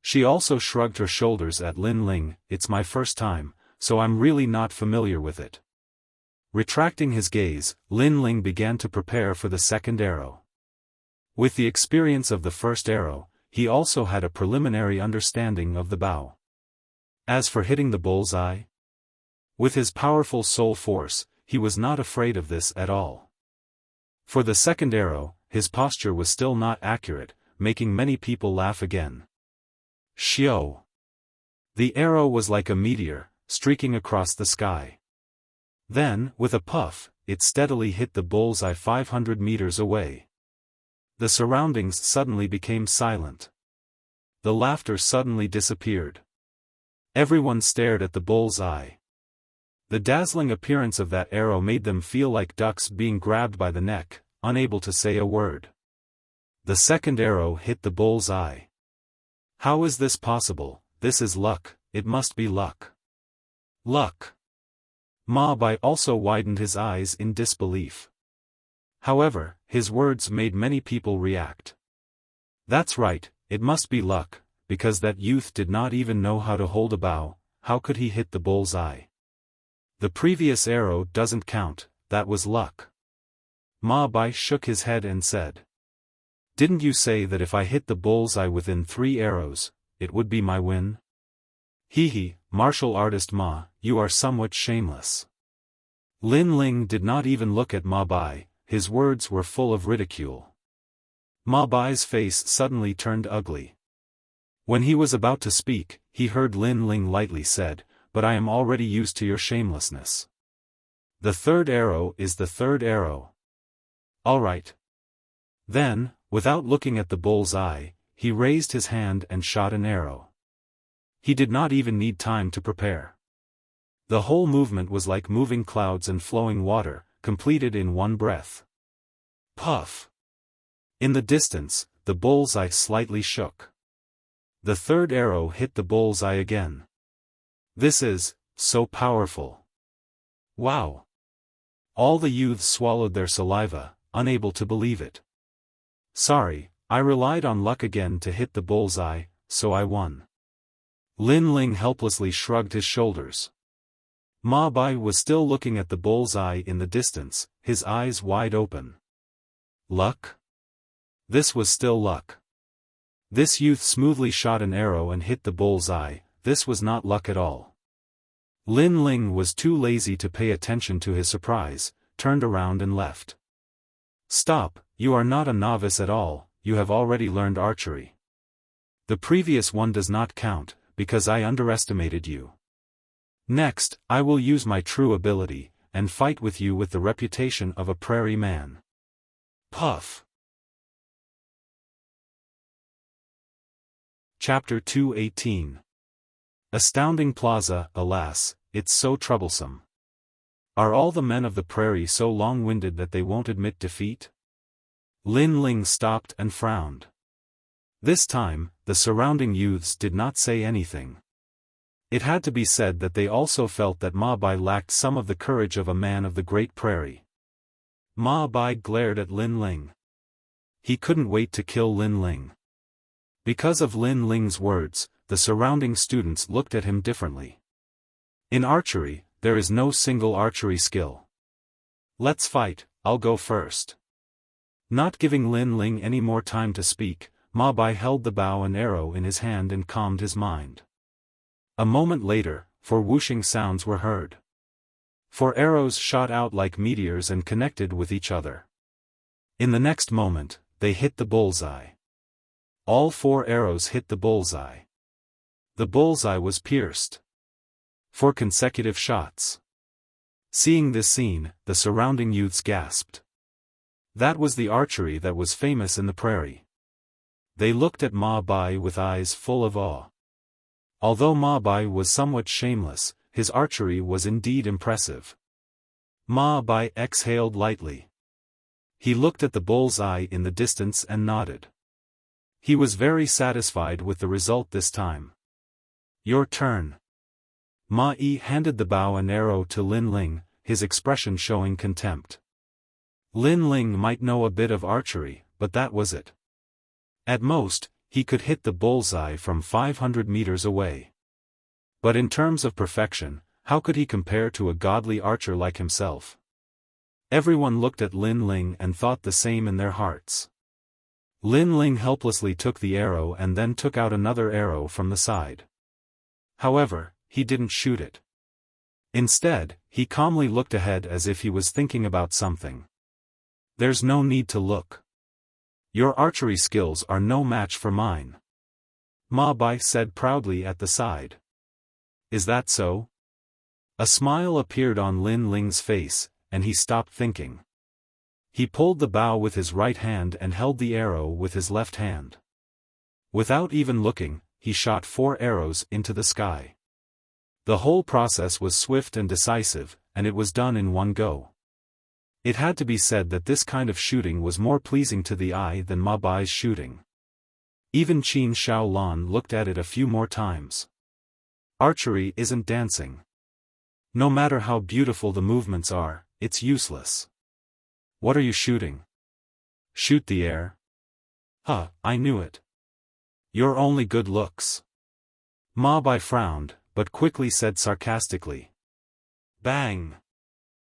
[SPEAKER 1] She also shrugged her shoulders at Lin Ling. It's my first time, so I'm really not familiar with it. Retracting his gaze, Lin Ling began to prepare for the second arrow. With the experience of the first arrow, he also had a preliminary understanding of the bow. As for hitting the bull's eye, with his powerful soul force, he was not afraid of this at all. For the second arrow, his posture was still not accurate, making many people laugh again. Xiao. The arrow was like a meteor, streaking across the sky. Then, with a puff, it steadily hit the bullseye 500 meters away. The surroundings suddenly became silent. The laughter suddenly disappeared. Everyone stared at the bullseye. The dazzling appearance of that arrow made them feel like ducks being grabbed by the neck, unable to say a word. The second arrow hit the bullseye. How is this possible? This is luck, it must be luck. Luck. Ma Bai also widened his eyes in disbelief. However, his words made many people react. That's right, it must be luck, because that youth did not even know how to hold a bow. How could he hit the bullseye? The previous arrow doesn't count, that was luck. Ma Bai shook his head and said. Didn't you say that if I hit the bullseye within 3 arrows, it would be my win? Hee, martial artist Ma, you are somewhat shameless. Lin Ling did not even look at Ma Bai, his words were full of ridicule. Ma Bai's face suddenly turned ugly. When he was about to speak, he heard Lin Ling lightly said, but I am already used to your shamelessness. The third arrow is the third arrow. All right. Then, without looking at the bull's eye, he raised his hand and shot an arrow. He did not even need time to prepare. The whole movement was like moving clouds and flowing water, completed in one breath. Puff! In the distance, the bull's eye slightly shook. The third arrow hit the bull's eye again. This is so powerful. Wow! All the youths swallowed their saliva, unable to believe it. Sorry, I relied on luck again to hit the bull's eye, so I won. Lin Ling helplessly shrugged his shoulders. Ma Bai was still looking at the bull's eye in the distance, his eyes wide open. Luck? This was still luck. This youth smoothly shot an arrow and hit the bull's eye, this was not luck at all. Lin Ling was too lazy to pay attention to his surprise, turned around and left. Stop, you are not a novice at all, you have already learned archery. The previous one does not count, because I underestimated you. Next, I will use my true ability, and fight with you with the reputation of a prairie man. Puff! Chapter 218. Astounding Plaza. Alas, it's so troublesome. Are all the men of the prairie so long-winded that they won't admit defeat? Lin Ling stopped and frowned. This time, the surrounding youths did not say anything. It had to be said that they also felt that Ma Bai lacked some of the courage of a man of the Great Prairie. Ma Bai glared at Lin Ling. He couldn't wait to kill Lin Ling. Because of Lin Ling's words, the surrounding students looked at him differently. In archery, there is no single archery skill. Let's fight, I'll go first. Not giving Lin Ling any more time to speak, Ma Bai held the bow and arrow in his hand and calmed his mind. A moment later, 4 whooshing sounds were heard. 4 arrows shot out like meteors and connected with each other. In the next moment, they hit the bullseye. All 4 arrows hit the bullseye. The bullseye was pierced. 4 consecutive shots. Seeing this scene, the surrounding youths gasped. That was the archery that was famous in the prairie. They looked at Ma Bai with eyes full of awe. Although Ma Bai was somewhat shameless, his archery was indeed impressive. Ma Bai exhaled lightly. He looked at the bull's eye in the distance and nodded. He was very satisfied with the result this time. Your turn. Ma Yi handed the bow and arrow to Lin Ling, his expression showing contempt. Lin Ling might know a bit of archery, but that was it. At most, he could hit the bullseye from 500 meters away. But in terms of perfection, how could he compare to a godly archer like himself? Everyone looked at Lin Ling and thought the same in their hearts. Lin Ling helplessly took the arrow and then took out another arrow from the side. However, he didn't shoot it. Instead, he calmly looked ahead as if he was thinking about something. There's no need to look. Your archery skills are no match for mine. Ma Bai said proudly at the side. Is that so? A smile appeared on Lin Ling's face, and he stopped thinking. He pulled the bow with his right hand and held the arrow with his left hand. Without even looking, he shot 4 arrows into the sky. The whole process was swift and decisive, and it was done in one go. It had to be said that this kind of shooting was more pleasing to the eye than Ma Bai's shooting. Even Qin Xiaolan looked at it a few more times. Archery isn't dancing. No matter how beautiful the movements are, it's useless. What are you shooting? Shoot the air? Huh, I knew it. You're only good looks. Ma Bai frowned, but quickly said sarcastically. Bang!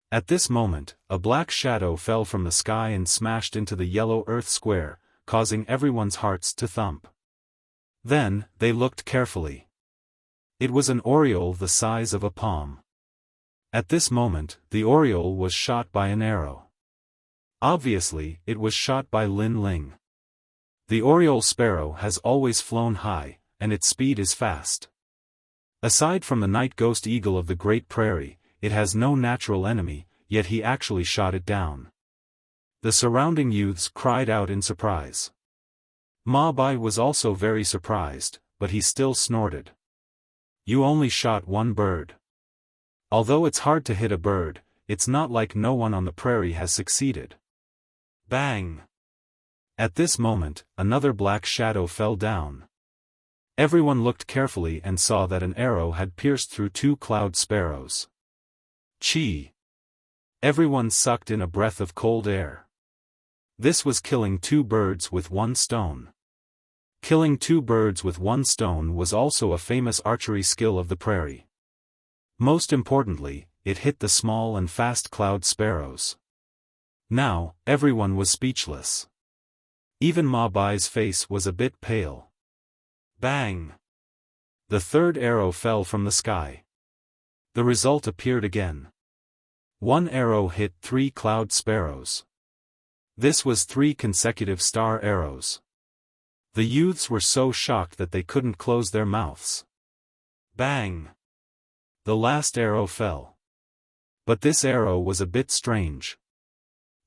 [SPEAKER 1] At this moment, a black shadow fell from the sky and smashed into the yellow earth square, causing everyone's hearts to thump. Then, they looked carefully. It was an oriole the size of a palm. At this moment, the oriole was shot by an arrow. Obviously, it was shot by Lin Ling. The oriole sparrow has always flown high, and its speed is fast. Aside from the night ghost eagle of the Great Prairie, it has no natural enemy, yet he actually shot it down. The surrounding youths cried out in surprise. Ma Bai was also very surprised, but he still snorted. You only shot 1 bird. Although it's hard to hit a bird, it's not like no one on the prairie has succeeded. Bang! At this moment, another black shadow fell down. Everyone looked carefully and saw that an arrow had pierced through 2 cloud sparrows. Chi! Everyone sucked in a breath of cold air. This was killing 2 birds with 1 stone. Killing 2 birds with 1 stone was also a famous archery skill of the prairie. Most importantly, it hit the small and fast cloud sparrows. Now, everyone was speechless. Even Ma Bai's face was a bit pale. Bang! The 3rd arrow fell from the sky. The result appeared again. 1 arrow hit 3 cloud sparrows. This was 3 consecutive star arrows. The youths were so shocked that they couldn't close their mouths. Bang! The last arrow fell. But this arrow was a bit strange.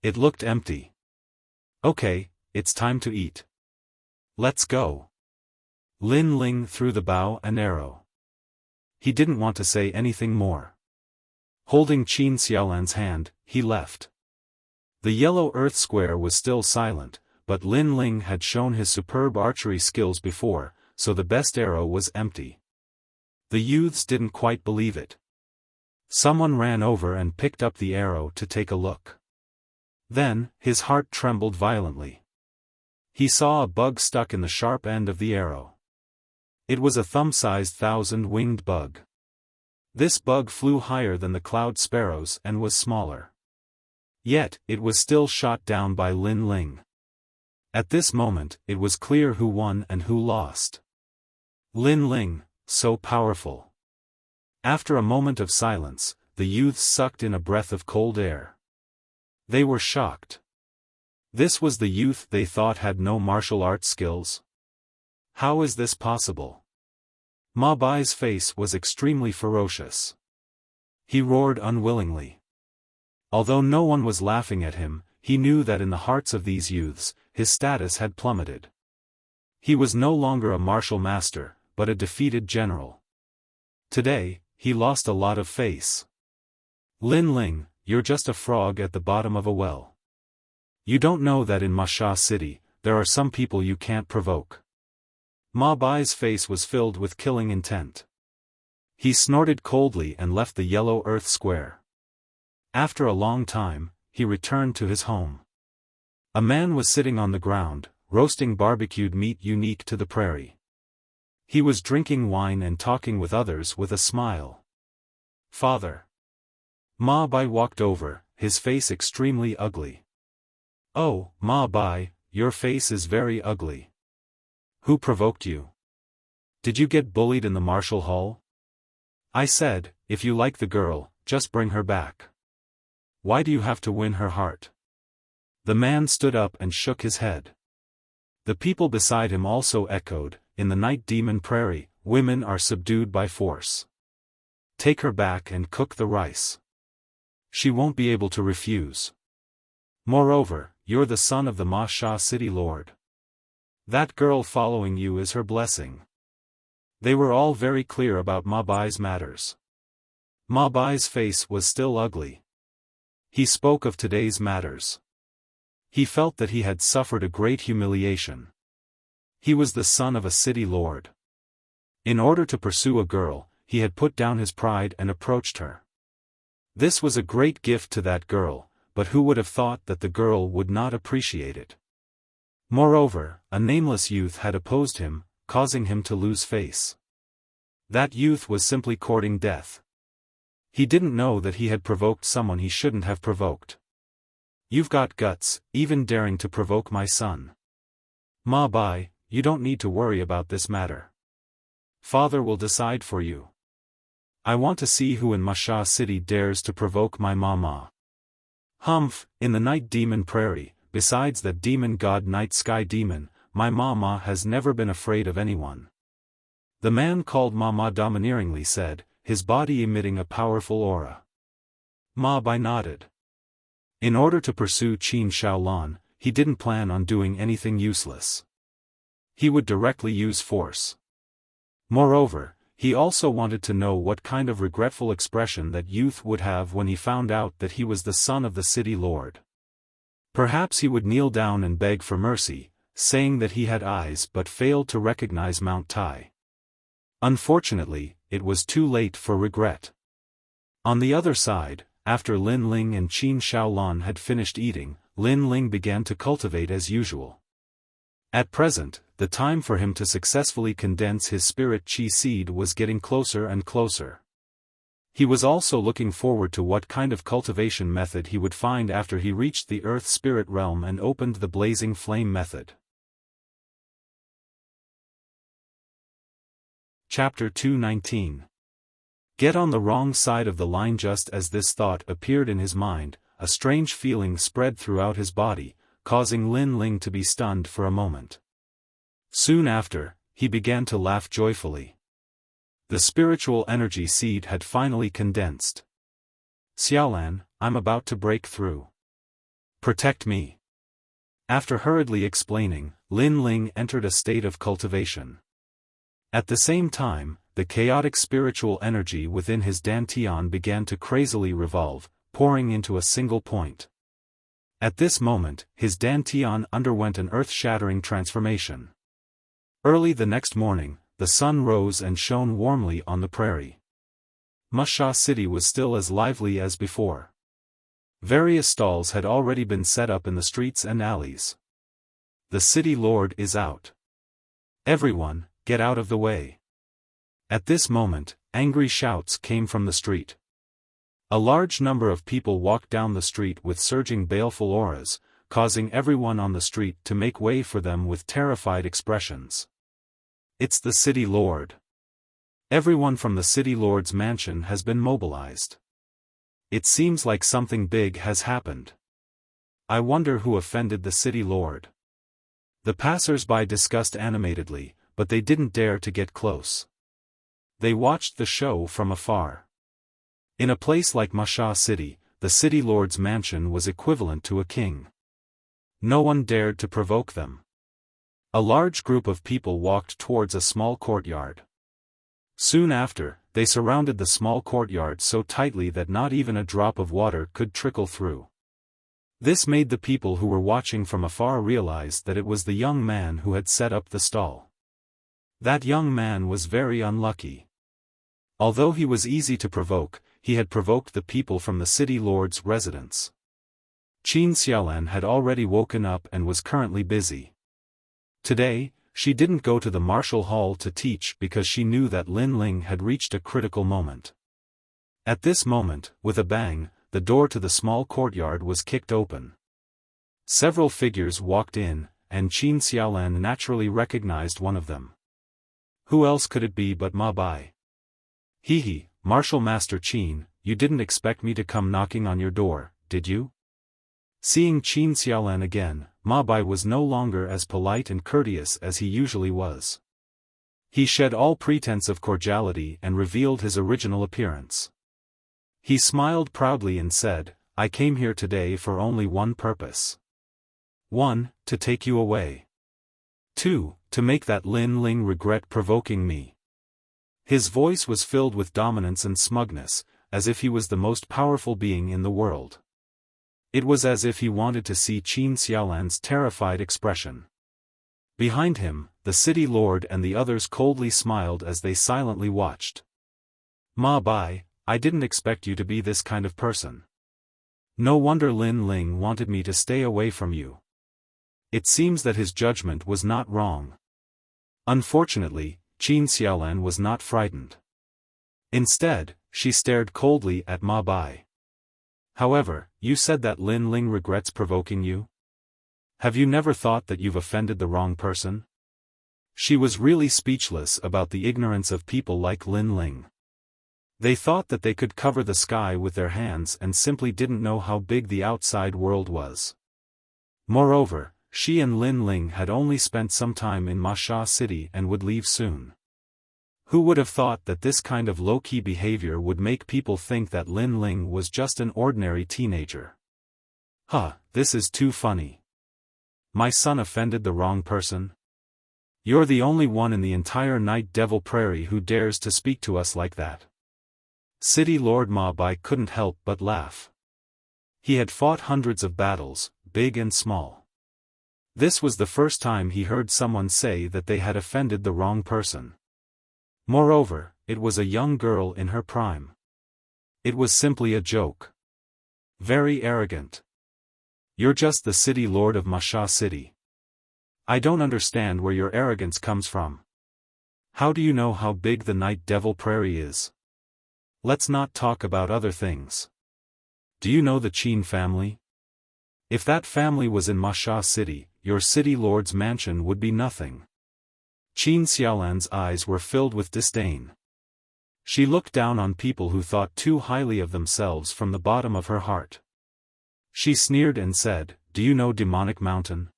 [SPEAKER 1] It looked empty. Okay, it's time to eat. Let's go. Lin Ling threw the bow and arrow. He didn't want to say anything more. Holding Qin Xiaolan's hand, he left. The yellow earth square was still silent, but Lin Ling had shown his superb archery skills before, so the best arrow was empty. The youths didn't quite believe it. Someone ran over and picked up the arrow to take a look. Then, his heart trembled violently. He saw a bug stuck in the sharp end of the arrow. It was a thumb-sized 1,000-winged bug. This bug flew higher than the cloud sparrows and was smaller. Yet, it was still shot down by Lin Ling. At this moment, it was clear who won and who lost. Lin Ling, so powerful. After a moment of silence, the youths sucked in a breath of cold air. They were shocked. This was the youth they thought had no martial arts skills. How is this possible? Ma Bai's face was extremely ferocious. He roared unwillingly. Although no one was laughing at him, he knew that in the hearts of these youths, his status had plummeted. He was no longer a martial master, but a defeated general. Today, he lost a lot of face. Lin Ling, you're just a frog at the bottom of a well. You don't know that in Masha City, there are some people you can't provoke. Ma Bai's face was filled with killing intent. He snorted coldly and left the yellow earth square. After a long time, he returned to his home. A man was sitting on the ground, roasting barbecued meat unique to the prairie. He was drinking wine and talking with others with a smile. Father. Ma Bai walked over, his face extremely ugly. Oh, Ma Bai, your face is very ugly. Who provoked you? Did you get bullied in the martial hall? I said, if you like the girl, just bring her back. Why do you have to win her heart? The man stood up and shook his head. The people beside him also echoed, in the night demon prairie, women are subdued by force. Take her back and cook the rice. She won't be able to refuse. Moreover, you're the son of the Ma Sha city lord. That girl following you is her blessing. They were all very clear about Ma Bai's matters. Ma Bai's face was still ugly. He spoke of today's matters. He felt that he had suffered a great humiliation. He was the son of a city lord. In order to pursue a girl, he had put down his pride and approached her. This was a great gift to that girl, but who would have thought that the girl would not appreciate it? Moreover, a nameless youth had opposed him, causing him to lose face. That youth was simply courting death. He didn't know that he had provoked someone he shouldn't have provoked. You've got guts, even daring to provoke my son. Ma Bai, you don't need to worry about this matter. Father will decide for you. I want to see who in Ma Sha city dares to provoke my mama. Humph, in the night demon prairie, besides that demon god night sky demon, my mama has never been afraid of anyone. The man called Mama domineeringly said, his body emitting a powerful aura. Ma Bai nodded. In order to pursue Qin Shaolan, he didn't plan on doing anything useless. He would directly use force. Moreover, he also wanted to know what kind of regretful expression that youth would have when he found out that he was the son of the city lord. Perhaps he would kneel down and beg for mercy, saying that he had eyes but failed to recognize Mount Tai. Unfortunately, it was too late for regret. On the other side, after Lin Ling and Qin Shaolan had finished eating, Lin Ling began to cultivate as usual. At present, the time for him to successfully condense his spirit chi seed was getting closer and closer. He was also looking forward to what kind of cultivation method he would find after he reached the earth spirit realm and opened the blazing flame method. Chapter 219. Get on the wrong side of the line. Just as this thought appeared in his mind, a strange feeling spread throughout his body, causing Lin Ling to be stunned for a moment. Soon after, he began to laugh joyfully. The spiritual energy seed had finally condensed. Xiaolan, I'm about to break through. Protect me. After hurriedly explaining, Lin Ling entered a state of cultivation. At the same time, the chaotic spiritual energy within his dantian began to crazily revolve, pouring into a single point. At this moment, his dantian underwent an earth-shattering transformation. Early the next morning, the sun rose and shone warmly on the prairie. Ma Sha city was still as lively as before. Various stalls had already been set up in the streets and alleys. The city lord is out. Everyone, get out of the way. At this moment, angry shouts came from the street. A large number of people walked down the street with surging baleful auras, causing everyone on the street to make way for them with terrified expressions. It's the city lord. Everyone from the city lord's mansion has been mobilized. It seems like something big has happened. I wonder who offended the city lord. The passers-by discussed animatedly, but they didn't dare to get close. They watched the show from afar. In a place like Ma Sha city, the city lord's mansion was equivalent to a king. No one dared to provoke them. A large group of people walked towards a small courtyard. Soon after, they surrounded the small courtyard so tightly that not even a drop of water could trickle through. This made the people who were watching from afar realize that it was the young man who had set up the stall. That young man was very unlucky. Although he was easy to provoke, he had provoked the people from the city lord's residence. Qin Xiaolan had already woken up and was currently busy. Today, she didn't go to the martial hall to teach because she knew that Lin Ling had reached a critical moment. At this moment, with a bang, the door to the small courtyard was kicked open. Several figures walked in, and Qin Xiaolan naturally recognized one of them. Who else could it be but Ma Bai? Hee, Martial Master Qin, you didn't expect me to come knocking on your door, did you? Seeing Qin Xiaolan again, Ma Bai was no longer as polite and courteous as he usually was. He shed all pretense of cordiality and revealed his original appearance. He smiled proudly and said, "I came here today for only one purpose. 1. To take you away. 2. To make that Lin Ling regret provoking me." His voice was filled with dominance and smugness, as if he was the most powerful being in the world. It was as if he wanted to see Qin Xiaolan's terrified expression. Behind him, the city lord and the others coldly smiled as they silently watched. "Ma Bai, I didn't expect you to be this kind of person. No wonder Lin Ling wanted me to stay away from you." It seems that his judgment was not wrong. Unfortunately, Qin Xiaolan was not frightened. Instead, she stared coldly at Ma Bai. "However, you said that Lin Ling regrets provoking you? Have you never thought that you've offended the wrong person?" She was really speechless about the ignorance of people like Lin Ling. They thought that they could cover the sky with their hands and simply didn't know how big the outside world was. Moreover, she and Lin Ling had only spent some time in Masha City and would leave soon. Who would have thought that this kind of low-key behavior would make people think that Lin Ling was just an ordinary teenager? This is too funny. My son offended the wrong person? You're the only one in the entire Night Devil Prairie who dares to speak to us like that. City Lord Ma Bai couldn't help but laugh. He had fought hundreds of battles, big and small. This was the first time he heard someone say that they had offended the wrong person. Moreover, it was a young girl in her prime. It was simply a joke. Very arrogant. You're just the city lord of Masha City. I don't understand where your arrogance comes from. How do you know how big the Night Devil Prairie is? Let's not talk about other things. Do you know the Qin family? If that family was in Masha City, your city lord's mansion would be nothing. Qin Xiaolan's eyes were filled with disdain. She looked down on people who thought too highly of themselves from the bottom of her heart. She sneered and said, "Do you know Demonic Mountain?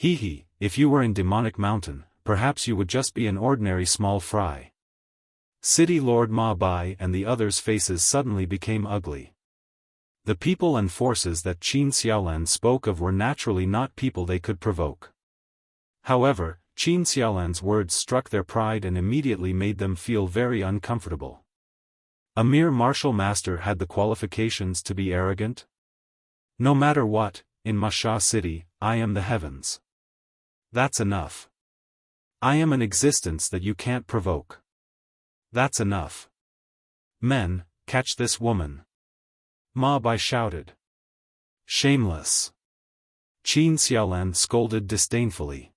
[SPEAKER 1] If you were in Demonic Mountain, perhaps you would just be an ordinary small fry." City Lord Ma Bai and the others' faces suddenly became ugly. The people and forces that Qin Xiaolan spoke of were naturally not people they could provoke. However, Qin Xiaolan's words struck their pride and immediately made them feel very uncomfortable. A mere martial master had the qualifications to be arrogant? No matter what, in Masha City, I am the heavens. That's enough. I am an existence that you can't provoke. That's enough. Men, catch this woman. Ma Bai shouted. Shameless. Qin Xiaolan scolded disdainfully.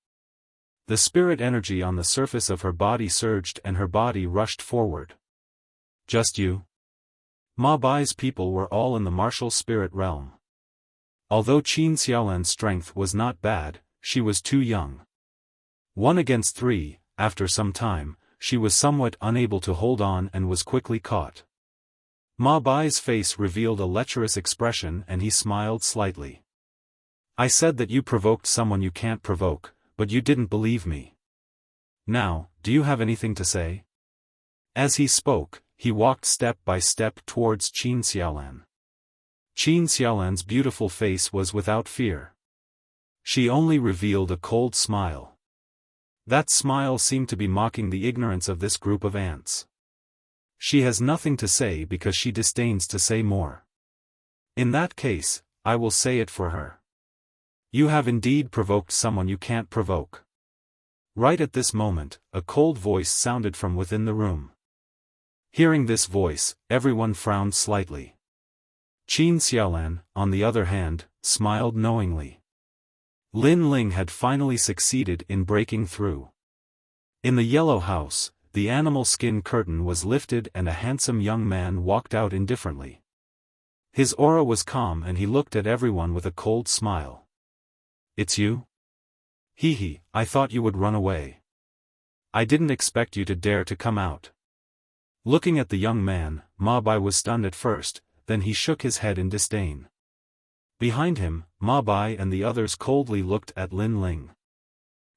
[SPEAKER 1] The spirit energy on the surface of her body surged and her body rushed forward. Just you? Ma Bai's people were all in the martial spirit realm. Although Qin Xiaolan's strength was not bad, she was too young. 1 against 3, after some time, she was somewhat unable to hold on and was quickly caught. Ma Bai's face revealed a lecherous expression and he smiled slightly. I said that you provoked someone you can't provoke, but you didn't believe me. Now, do you have anything to say? As he spoke, he walked step by step towards Qin Xiaolan. Qin Xiaolan's beautiful face was without fear. She only revealed a cold smile. That smile seemed to be mocking the ignorance of this group of ants. She has nothing to say because she disdains to say more. In that case, I will say it for her. You have indeed provoked someone you can't provoke. Right at this moment, a cold voice sounded from within the room. Hearing this voice, everyone frowned slightly. Qin Xiaolan, on the other hand, smiled knowingly. Lin Ling had finally succeeded in breaking through. In the yellow house, the animal skin curtain was lifted and a handsome young man walked out indifferently. His aura was calm and he looked at everyone with a cold smile. It's you? I thought you would run away. I didn't expect you to dare to come out. Looking at the young man, Ma Bai was stunned at first, then he shook his head in disdain. Behind him, Ma Bai and the others coldly looked at Lin Ling.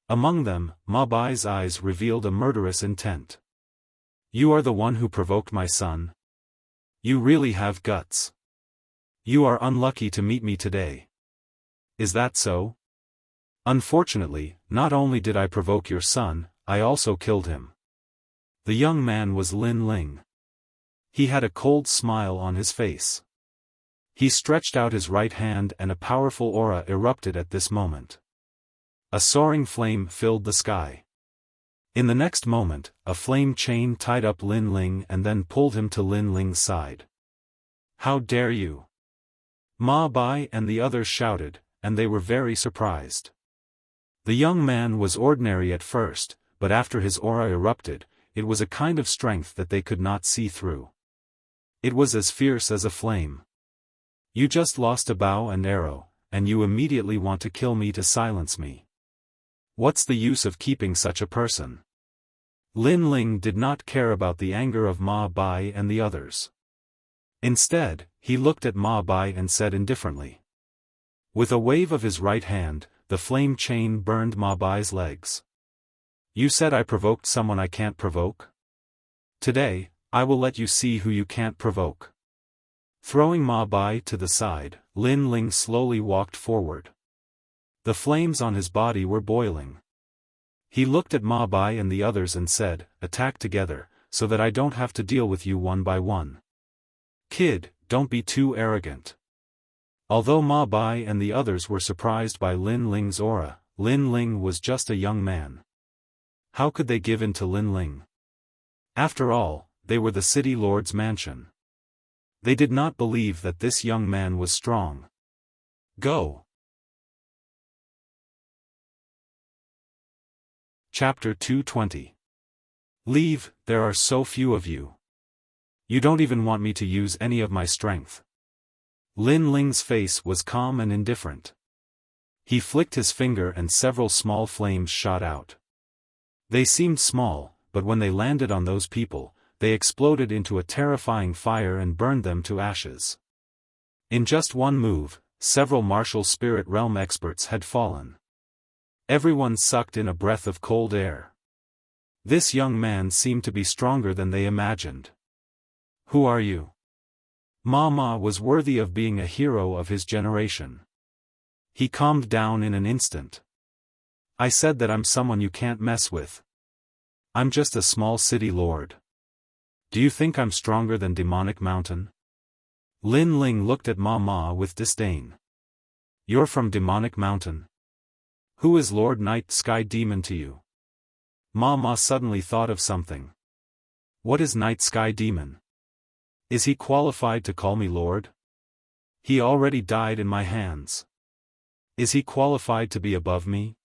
[SPEAKER 1] Among them, Ma Bai's eyes revealed a murderous intent. You are the one who provoked my son? You really have guts. You are unlucky to meet me today. Is that so? Unfortunately, not only did I provoke your son, I also killed him. The young man was Lin Ling. He had a cold smile on his face. He stretched out his right hand and a powerful aura erupted at this moment. A soaring flame filled the sky. In the next moment, a flame chain tied up Lin Ling and then pulled him to Lin Ling's side. How dare you? Ma Bai and the others shouted, and they were very surprised. The young man was ordinary at first, but after his aura erupted, it was a kind of strength that they could not see through. It was as fierce as a flame. You just lost a bow and arrow, and you immediately want to kill me to silence me. What's the use of keeping such a person? Lin Ling did not care about the anger of Ma Bai and the others. Instead, he looked at Ma Bai and said indifferently. With a wave of his right hand, the flame chain burned Ma Bai's legs. You said I provoked someone I can't provoke? Today, I will let you see who you can't provoke. Throwing Ma Bai to the side, Lin Ling slowly walked forward. The flames on his body were boiling. He looked at Ma Bai and the others and said, attack together, so that I don't have to deal with you one by one. Kid, don't be too arrogant. Although Ma Bai and the others were surprised by Lin Ling's aura, Lin Ling was just a young man. How could they give in to Lin Ling? After all, they were the city lord's mansion. They did not believe that this young man was strong. Go! Chapter 220. Leave, there are so few of you. You don't even want me to use any of my strength. Lin Ling's face was calm and indifferent. He flicked his finger and several small flames shot out. They seemed small, but when they landed on those people, they exploded into a terrifying fire and burned them to ashes. In just one move, several martial spirit realm experts had fallen. Everyone sucked in a breath of cold air. This young man seemed to be stronger than they imagined. Who are you? Ma was worthy of being a hero of his generation. He calmed down in an instant. I said that I'm someone you can't mess with. I'm just a small city lord. Do you think I'm stronger than Demonic Mountain? Lin Ling looked at Ma with disdain. You're from Demonic Mountain? Who is Lord Night Sky Demon to you? Ma suddenly thought of something. What is Night Sky Demon? Is he qualified to call me Lord? He already died in my hands. Is he qualified to be above me?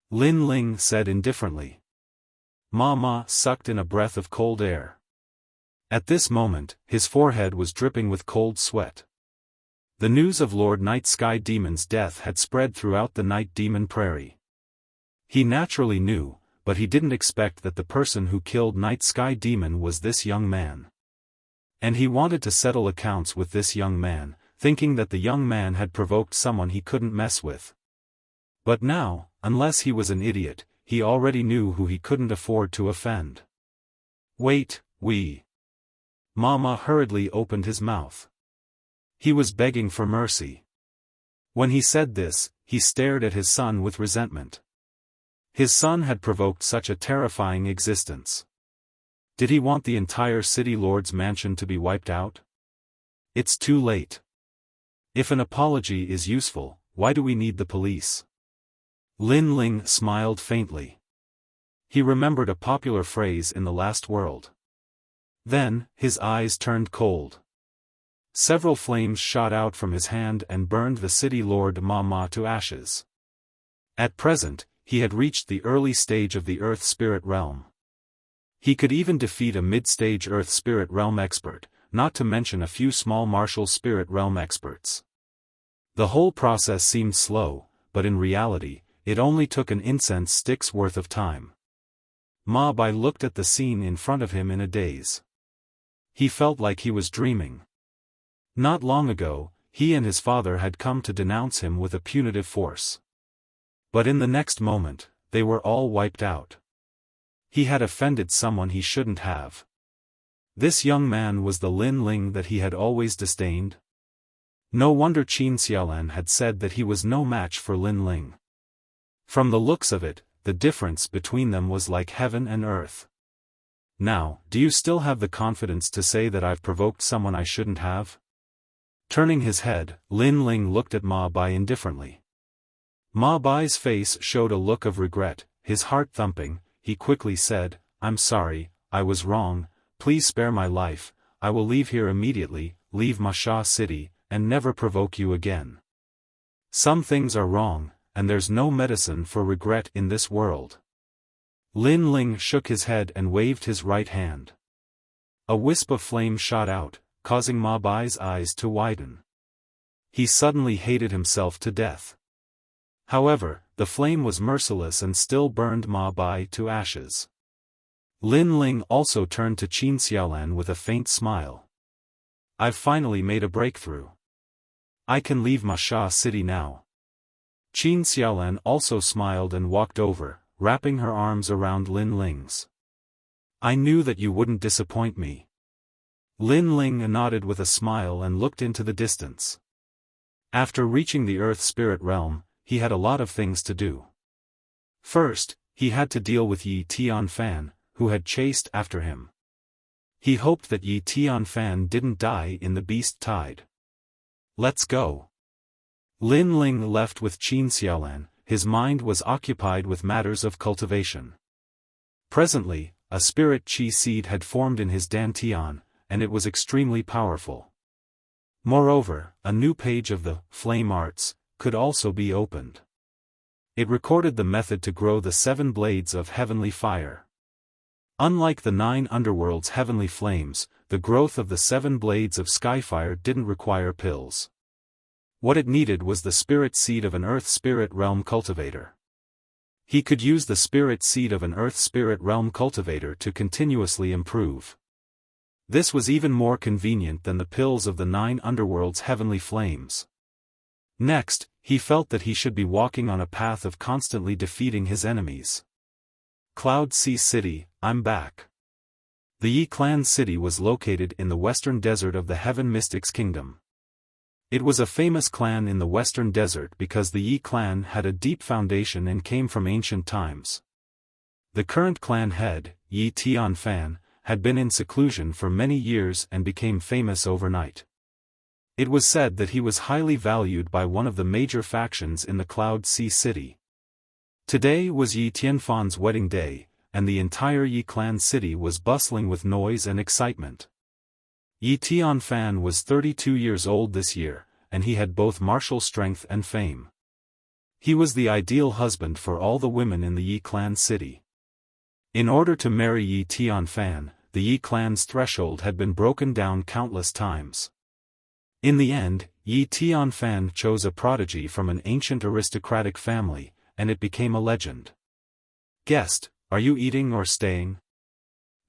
[SPEAKER 1] Lin Ling said indifferently. Ma sucked in a breath of cold air. At this moment, his forehead was dripping with cold sweat. The news of Lord Night Sky Demon's death had spread throughout the Night Demon Prairie. He naturally knew, but he didn't expect that the person who killed Night Sky Demon was this young man. And he wanted to settle accounts with this young man, thinking that the young man had provoked someone he couldn't mess with. But now, unless he was an idiot, he already knew who he couldn't afford to offend. Wait, Ma hurriedly opened his mouth. He was begging for mercy. When he said this, he stared at his son with resentment. His son had provoked such a terrifying existence. Did he want the entire city lord's mansion to be wiped out? It's too late. If an apology is useful, why do we need the police? Lin Ling smiled faintly. He remembered a popular phrase in the last world. Then, his eyes turned cold. Several flames shot out from his hand and burned the city lord Ma to ashes. At present, he had reached the early stage of the Earth Spirit Realm. He could even defeat a mid-stage Earth Spirit Realm expert, not to mention a few small martial Spirit Realm experts. The whole process seemed slow, but in reality, it only took an incense stick's worth of time. Ma Bai looked at the scene in front of him in a daze. He felt like he was dreaming. Not long ago, he and his father had come to denounce him with a punitive force. But in the next moment, they were all wiped out. He had offended someone he shouldn't have. This young man was the Lin Ling that he had always disdained. No wonder Qin Xiaolan had said that he was no match for Lin Ling. From the looks of it, the difference between them was like heaven and earth. Now, do you still have the confidence to say that I've provoked someone I shouldn't have? Turning his head, Lin Ling looked at Ma Bai indifferently. Ma Bai's face showed a look of regret, his heart thumping. He quickly said, "I'm sorry, I was wrong, please spare my life, I will leave here immediately, leave Masha City, and never provoke you again. Some things are wrong, and there's no medicine for regret in this world." Lin Ling shook his head and waved his right hand. A wisp of flame shot out, causing Ma Bai's eyes to widen. He suddenly hated himself to death. However, the flame was merciless and still burned Ma Bai to ashes. Lin Ling also turned to Qin Xiaolan with a faint smile. "I've finally made a breakthrough. I can leave Masha City now." Qin Xiaolan also smiled and walked over, wrapping her arms around Lin Ling's. "I knew that you wouldn't disappoint me." Lin Ling nodded with a smile and looked into the distance. After reaching the Earth Spirit Realm, he had a lot of things to do. First, he had to deal with Yi Tianfan, who had chased after him. He hoped that Yi Tianfan didn't die in the beast tide. "Let's go." Lin Ling left with Qin Xiaolan, his mind was occupied with matters of cultivation. Presently, a spirit qi seed had formed in his dantian, and it was extremely powerful. Moreover, a new page of the flame arts could also be opened. It recorded the method to grow the 7 blades of heavenly fire. Unlike the 9 underworld's heavenly flames, the growth of the 7 blades of skyfire didn't require pills. What it needed was the spirit seed of an earth spirit realm cultivator. He could use the spirit seed of an earth spirit realm cultivator to continuously improve. This was even more convenient than the pills of the 9 underworld's heavenly flames. Next, he felt that he should be walking on a path of constantly defeating his enemies. Cloud Sea City, I'm back. The Yi Clan city was located in the western desert of the Heaven Mystics Kingdom. It was a famous clan in the western desert because the Yi clan had a deep foundation and came from ancient times. The current clan head, Yi Tianfan, had been in seclusion for many years and became famous overnight. It was said that he was highly valued by one of the major factions in the Cloud Sea City. Today was Yi Tianfan's wedding day, and the entire Yi clan city was bustling with noise and excitement. Yi Tianfan was 32 years old this year, and he had both martial strength and fame. He was the ideal husband for all the women in the Yi clan city. In order to marry Yi Tianfan, the Yi clan's threshold had been broken down countless times. In the end, Yi Tianfan chose a prodigy from an ancient aristocratic family, and it became a legend. "Guest, are you eating or staying?"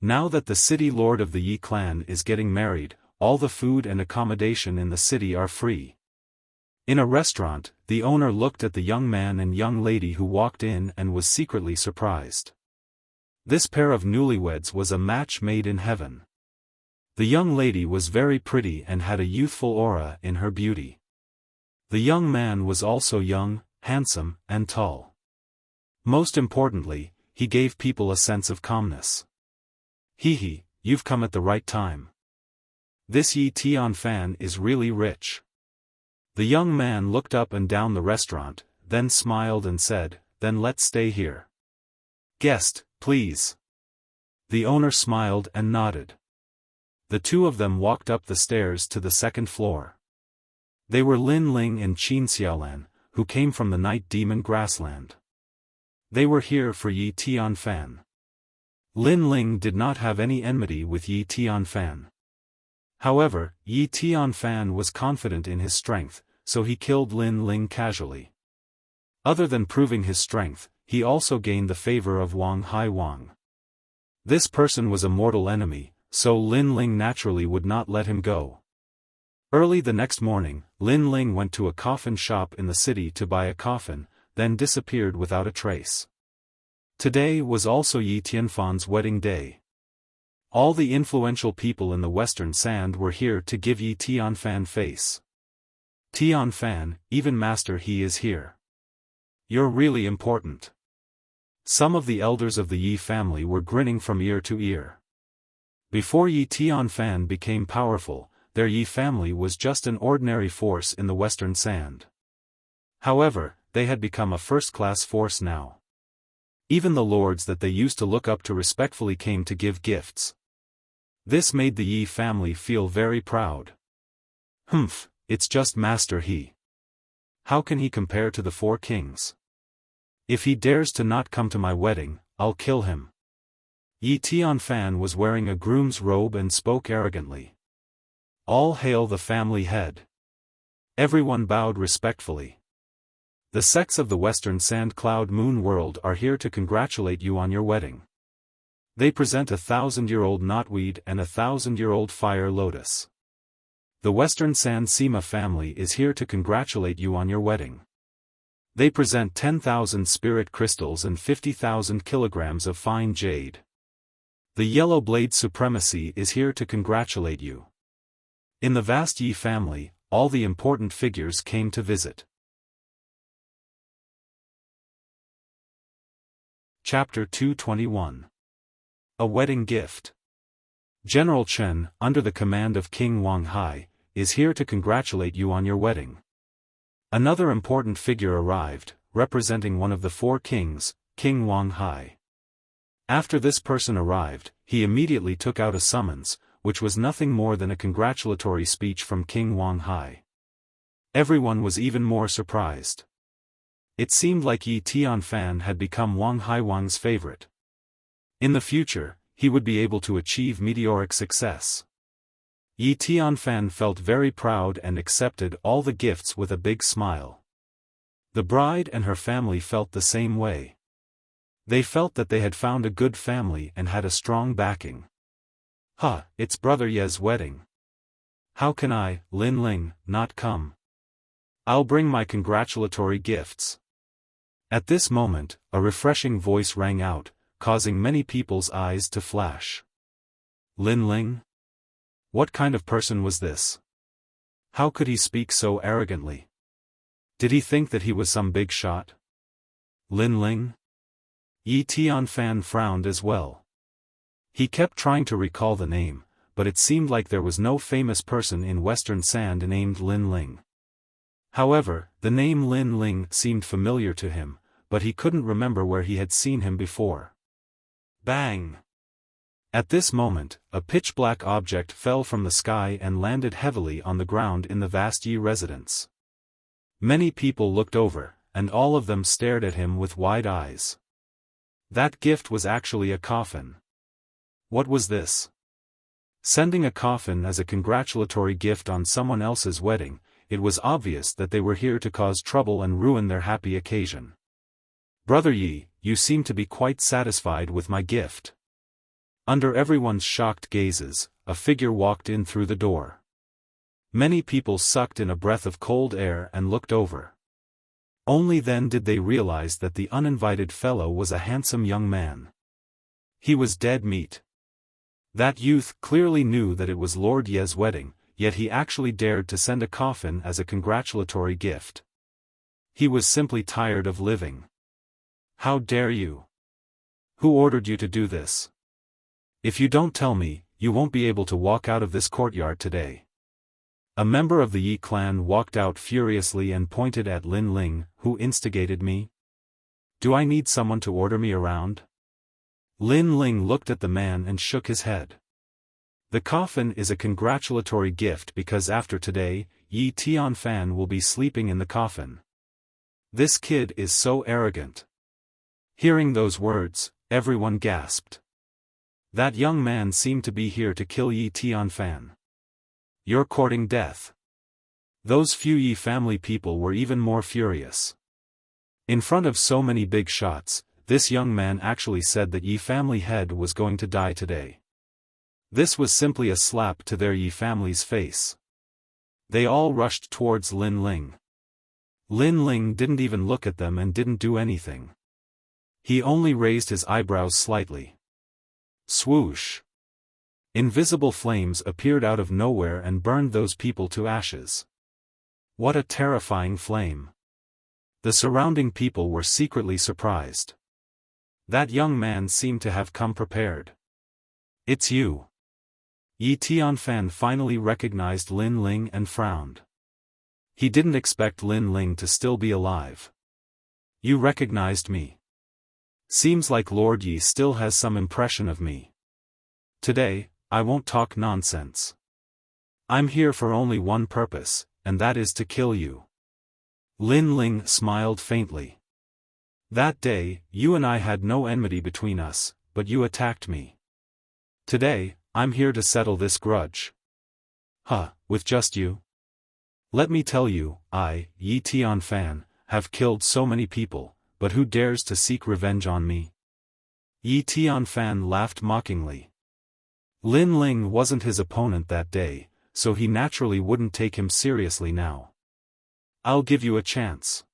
[SPEAKER 1] Now that the city lord of the Yi clan is getting married, all the food and accommodation in the city are free. In a restaurant, the owner looked at the young man and young lady who walked in and was secretly surprised. This pair of newlyweds was a match made in heaven. The young lady was very pretty and had a youthful aura in her beauty. The young man was also young, handsome, and tall. Most importantly, he gave people a sense of calmness. "Hee, you've come at the right time. This Yi Tianfan is really rich." The young man looked up and down the restaurant, then smiled and said, "Then let's stay here." "Guest, please." The owner smiled and nodded. The two of them walked up the stairs to the second floor. They were Lin Ling and Qin Xiaolan, who came from the Night Demon Grassland. They were here for Yi Tianfan. Lin Ling did not have any enmity with Yi Tianfan. However, Yi Tianfan was confident in his strength, so he killed Lin Ling casually. Other than proving his strength, he also gained the favor of Wang Hai Wang. This person was a mortal enemy, so Lin Ling naturally would not let him go. Early the next morning, Lin Ling went to a coffin shop in the city to buy a coffin, then disappeared without a trace. Today was also Yi Tianfan's wedding day. All the influential people in the Western Sand were here to give Yi Tianfan face. Tianfan, even Master He is here. You're really important. Some of the elders of the Yi family were grinning from ear to ear. Before Yi Tianfan became powerful, their Yi family was just an ordinary force in the Western Sand. However, they had become a first-class force now. Even the lords that they used to look up to respectfully came to give gifts. This made the Yi family feel very proud. Humph, it's just Master He. How can he compare to the four kings? If he dares to not come to my wedding, I'll kill him. Yi Tianfan was wearing a groom's robe and spoke arrogantly. All hail the family head. Everyone bowed respectfully. The sects of the Western Sand Cloud Moon World are here to congratulate you on your wedding. They present 1,000-year-old knotweed and 1,000-year-old fire lotus. The Western Sand Sima family is here to congratulate you on your wedding. They present 10,000 spirit crystals and 50,000 kilograms of fine jade. The Yellow Blade Supremacy is here to congratulate you. In the vast Yi family, all the important figures came to visit. Chapter 221. A Wedding Gift. General Chen, under the command of King Wang Hai, is here to congratulate you on your wedding. Another important figure arrived, representing one of the four kings, King Wang Hai. After this person arrived, he immediately took out a summons, which was nothing more than a congratulatory speech from King Wang Hai. Everyone was even more surprised. It seemed like Yi Tianfan had become Wang Haiwang's favorite. In the future, he would be able to achieve meteoric success. Yi Tianfan felt very proud and accepted all the gifts with a big smile. The bride and her family felt the same way. They felt that they had found a good family and had a strong backing. It's Brother Ye's wedding. How can I, Lin Ling, not come? I'll bring my congratulatory gifts. At this moment, a refreshing voice rang out, causing many people's eyes to flash. Lin Ling? What kind of person was this? How could he speak so arrogantly? Did he think that he was some big shot? Lin Ling? Yi Tianfan frowned as well. He kept trying to recall the name, but it seemed like there was no famous person in Western Sand named Lin Ling. However, the name Lin Ling seemed familiar to him, but he couldn't remember where he had seen him before. Bang! At this moment, a pitch-black object fell from the sky and landed heavily on the ground in the vast Yi residence. Many people looked over, and all of them stared at him with wide eyes. That gift was actually a coffin. What was this? Sending a coffin as a congratulatory gift on someone else's wedding, it was obvious that they were here to cause trouble and ruin their happy occasion. Brother Yi, you seem to be quite satisfied with my gift. Under everyone's shocked gazes, a figure walked in through the door. Many people sucked in a breath of cold air and looked over. Only then did they realize that the uninvited fellow was a handsome young man. He was dead meat. That youth clearly knew that it was Lord Ye's wedding, yet he actually dared to send a coffin as a congratulatory gift. He was simply tired of living. How dare you? Who ordered you to do this? If you don't tell me, you won't be able to walk out of this courtyard today. A member of the Yi clan walked out furiously and pointed at Lin Ling, who instigated me. Do I need someone to order me around? Lin Ling looked at the man and shook his head. The coffin is a congratulatory gift because after today, Yi Tianfan will be sleeping in the coffin. This kid is so arrogant. Hearing those words, everyone gasped. That young man seemed to be here to kill Yi Tianfan. You're courting death. Those few Yi family people were even more furious. In front of so many big shots, this young man actually said that Yi family head was going to die today. This was simply a slap to their Yi family's face. They all rushed towards Lin Ling. Lin Ling didn't even look at them and didn't do anything. He only raised his eyebrows slightly. Swoosh! Invisible flames appeared out of nowhere and burned those people to ashes. What a terrifying flame! The surrounding people were secretly surprised. That young man seemed to have come prepared. It's you. Yi Tianfan finally recognized Lin Ling and frowned. He didn't expect Lin Ling to still be alive. You recognized me. Seems like Lord Yi still has some impression of me. Today, I won't talk nonsense. I'm here for only one purpose, and that is to kill you. Lin Ling smiled faintly. That day, you and I had no enmity between us, but you attacked me. Today, I'm here to settle this grudge. With just you? Let me tell you, I, Yi Tianfan, have killed so many people, but who dares to seek revenge on me? Yi Tianfan laughed mockingly. Lin Ling wasn't his opponent that day, so he naturally wouldn't take him seriously now. I'll give you a chance.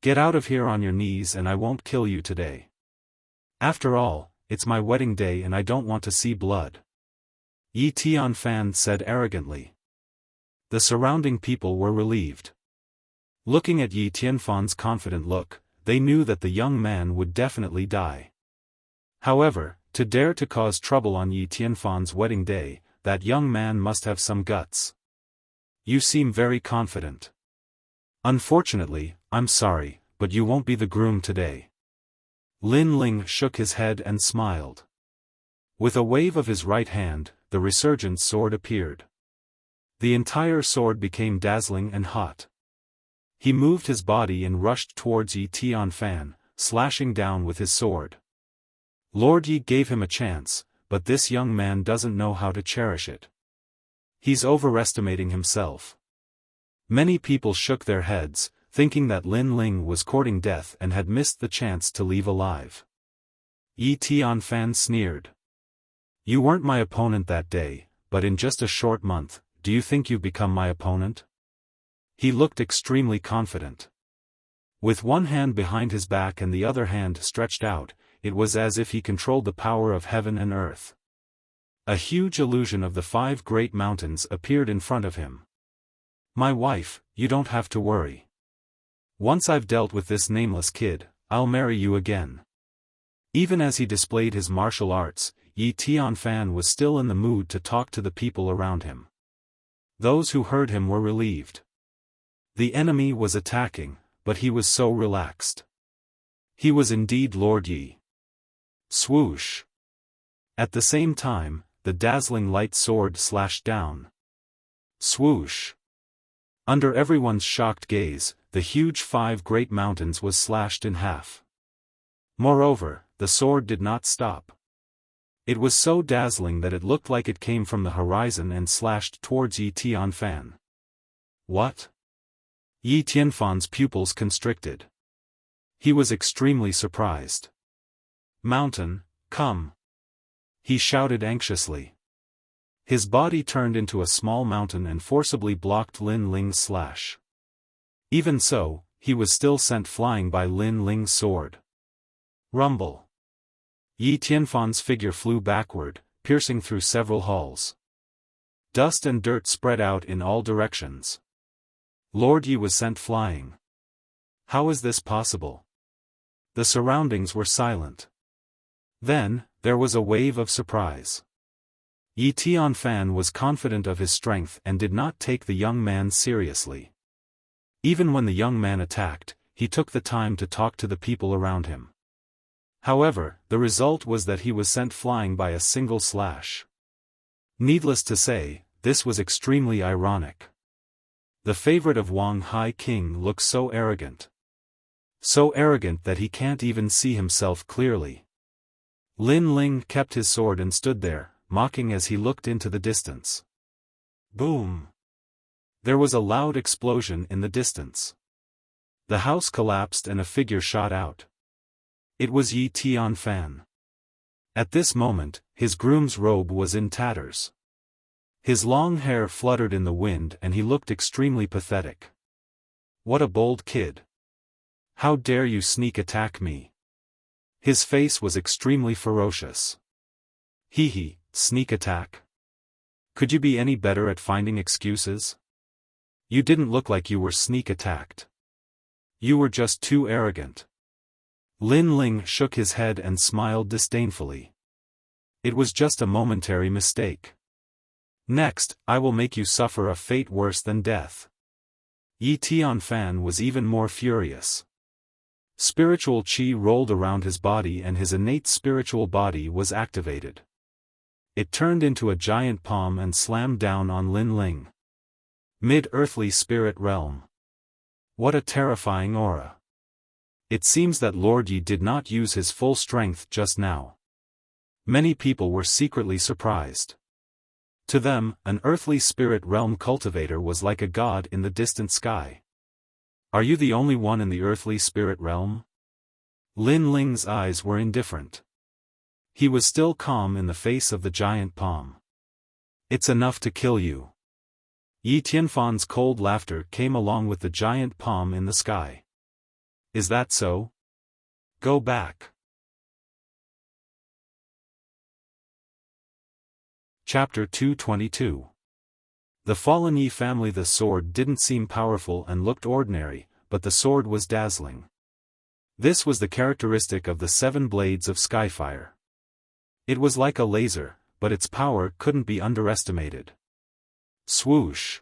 [SPEAKER 1] Get out of here on your knees and I won't kill you today. After all, it's my wedding day and I don't want to see blood. Yi Tianfan said arrogantly. The surrounding people were relieved. Looking at Yi Tianfan's confident look, they knew that the young man would definitely die. However, to dare to cause trouble on Yi Tianfan's wedding day, that young man must have some guts. You seem very confident. Unfortunately, I'm sorry, but you won't be the groom today. Lin Ling shook his head and smiled. With a wave of his right hand, the resurgent sword appeared. The entire sword became dazzling and hot. He moved his body and rushed towards Yi Tianfan, slashing down with his sword. Lord Yi gave him a chance, but this young man doesn't know how to cherish it. He's overestimating himself. Many people shook their heads, thinking that Lin Ling was courting death and had missed the chance to leave alive. Yi Tianfan sneered. You weren't my opponent that day, but in just a short month, do you think you've become my opponent? He looked extremely confident. With one hand behind his back and the other hand stretched out, it was as if he controlled the power of heaven and earth. A huge illusion of the 5 great mountains appeared in front of him. My wife, you don't have to worry. Once I've dealt with this nameless kid, I'll marry you again. Even as he displayed his martial arts, Yi Tianfan was still in the mood to talk to the people around him. Those who heard him were relieved. The enemy was attacking, but he was so relaxed. He was indeed Lord Yi. Swoosh! At the same time, the dazzling light sword slashed down. Swoosh! Under everyone's shocked gaze, the huge 5 great mountains was slashed in half. Moreover, the sword did not stop. It was so dazzling that it looked like it came from the horizon and slashed towards Yi Tianfan. What? Yi Tianfan's pupils constricted. He was extremely surprised. Mountain, come! He shouted anxiously. His body turned into a small mountain and forcibly blocked Lin Ling's slash. Even so, he was still sent flying by Lin Ling's sword. Rumble! Yi Tianfan's figure flew backward, piercing through several halls. Dust and dirt spread out in all directions. Lord Yi was sent flying. How is this possible? The surroundings were silent. Then, there was a wave of surprise. Yi Tianfan was confident of his strength and did not take the young man seriously. Even when the young man attacked, he took the time to talk to the people around him. However, the result was that he was sent flying by a single slash. Needless to say, this was extremely ironic. The favorite of Wang Hai King looks so arrogant. So arrogant that he can't even see himself clearly. Lin Ling kept his sword and stood there, mocking as he looked into the distance. Boom! There was a loud explosion in the distance. The house collapsed and a figure shot out. It was Yi Tianfan. At this moment, his groom's robe was in tatters. His long hair fluttered in the wind and he looked extremely pathetic. What a bold kid! How dare you sneak attack me? His face was extremely ferocious. Hee hee, sneak attack? Could you be any better at finding excuses? You didn't look like you were sneak attacked. You were just too arrogant. Lin Ling shook his head and smiled disdainfully. It was just a momentary mistake. Next, I will make you suffer a fate worse than death. Yi Tianfan was even more furious. Spiritual qi rolled around his body and his innate spiritual body was activated. It turned into a giant palm and slammed down on Lin Ling. Mid-earthly spirit realm. What a terrifying aura. It seems that Lord Yi did not use his full strength just now. Many people were secretly surprised. To them, an earthly spirit realm cultivator was like a god in the distant sky. Are you the only one in the earthly spirit realm? Lin Ling's eyes were indifferent. He was still calm in the face of the giant palm. It's enough to kill you. Yi Tianfan's cold laughter came along with the giant palm in the sky. Is that so? Go back. Chapter 222. The fallen Yi family. The sword didn't seem powerful and looked ordinary, but the sword was dazzling. This was the characteristic of the 7 blades of Skyfire. It was like a laser, but its power couldn't be underestimated. Swoosh!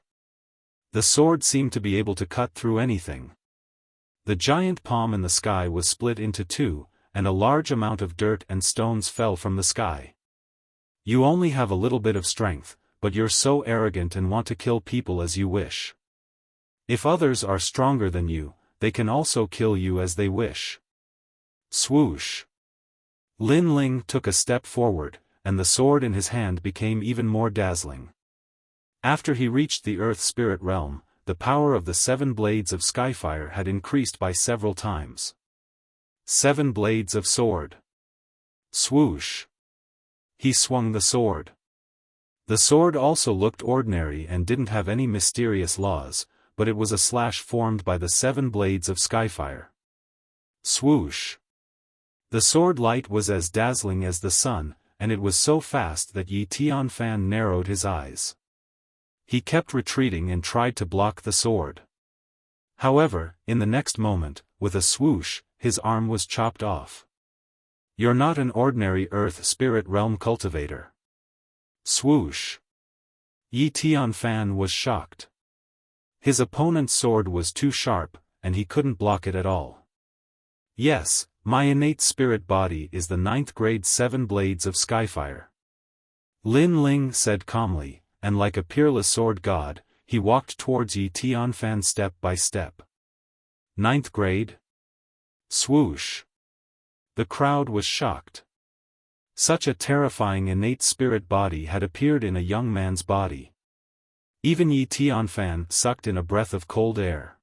[SPEAKER 1] The sword seemed to be able to cut through anything. The giant palm in the sky was split into 2, and a large amount of dirt and stones fell from the sky. You only have a little bit of strength, but you're so arrogant and want to kill people as you wish. If others are stronger than you, they can also kill you as they wish. Swoosh! Lin Ling took a step forward, and the sword in his hand became even more dazzling. After he reached the Earth Spirit Realm, the power of the 7 blades of Skyfire had increased by several times. 7 blades of sword. Swoosh! He swung the sword. The sword also looked ordinary and didn't have any mysterious laws, but it was a slash formed by the 7 blades of Skyfire. Swoosh! The sword light was as dazzling as the sun, and it was so fast that Yi Tianfan narrowed his eyes. He kept retreating and tried to block the sword. However, in the next moment, with a swoosh, his arm was chopped off. You're not an ordinary Earth Spirit Realm cultivator. Swoosh! Yi Tianfan was shocked. His opponent's sword was too sharp, and he couldn't block it at all. Yes, my innate spirit body is the 9th grade 7 blades of Skyfire. Lin Ling said calmly, and like a peerless sword god, he walked towards Yi Tianfan step by step. 9th grade? Swoosh! The crowd was shocked. Such a terrifying innate spirit body had appeared in a young man's body. Even Yi Tianfan sucked in a breath of cold air.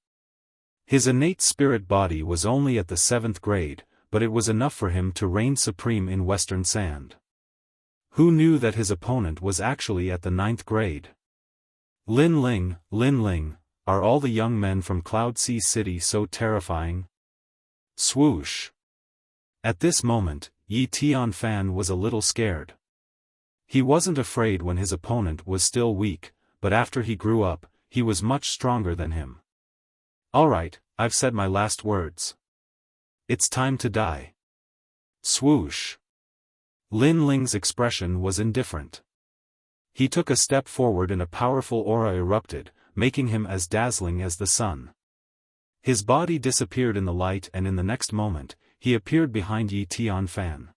[SPEAKER 1] His innate spirit body was only at the 7th grade, but it was enough for him to reign supreme in Western Sand. Who knew that his opponent was actually at the 9th grade? Lin Ling, are all the young men from Cloud Sea City so terrifying? Swoosh! At this moment, Yi Tianfan was a little scared. He wasn't afraid when his opponent was still weak, but after he grew up, he was much stronger than him. Alright, I've said my last words. It's time to die. Swoosh! Lin Ling's expression was indifferent. He took a step forward and a powerful aura erupted, making him as dazzling as the sun. His body disappeared in the light and in the next moment, he appeared behind Yi Tianfan.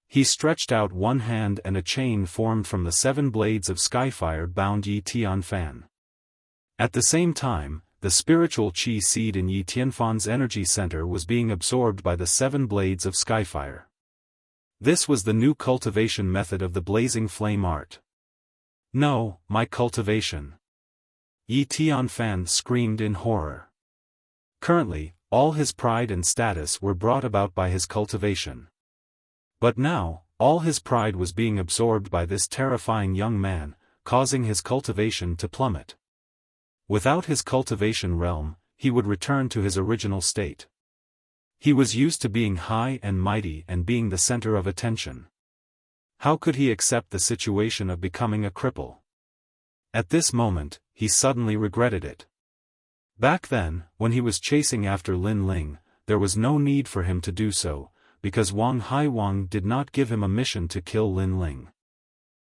[SPEAKER 1] He stretched out one hand and a chain formed from the 7 blades of Skyfire bound Yi Tianfan. At the same time, the spiritual qi seed in Yi Tianfan's energy center was being absorbed by the 7 blades of Skyfire. This was the new cultivation method of the blazing flame art. No, my cultivation! Yi Tianfan screamed in horror. Currently, all his pride and status were brought about by his cultivation. But now, all his pride was being absorbed by this terrifying young man, causing his cultivation to plummet. Without his cultivation realm, he would return to his original state. He was used to being high and mighty and being the center of attention. How could he accept the situation of becoming a cripple? At this moment, he suddenly regretted it. Back then, when he was chasing after Lin Ling, there was no need for him to do so, because Wang Haiwang did not give him a mission to kill Lin Ling.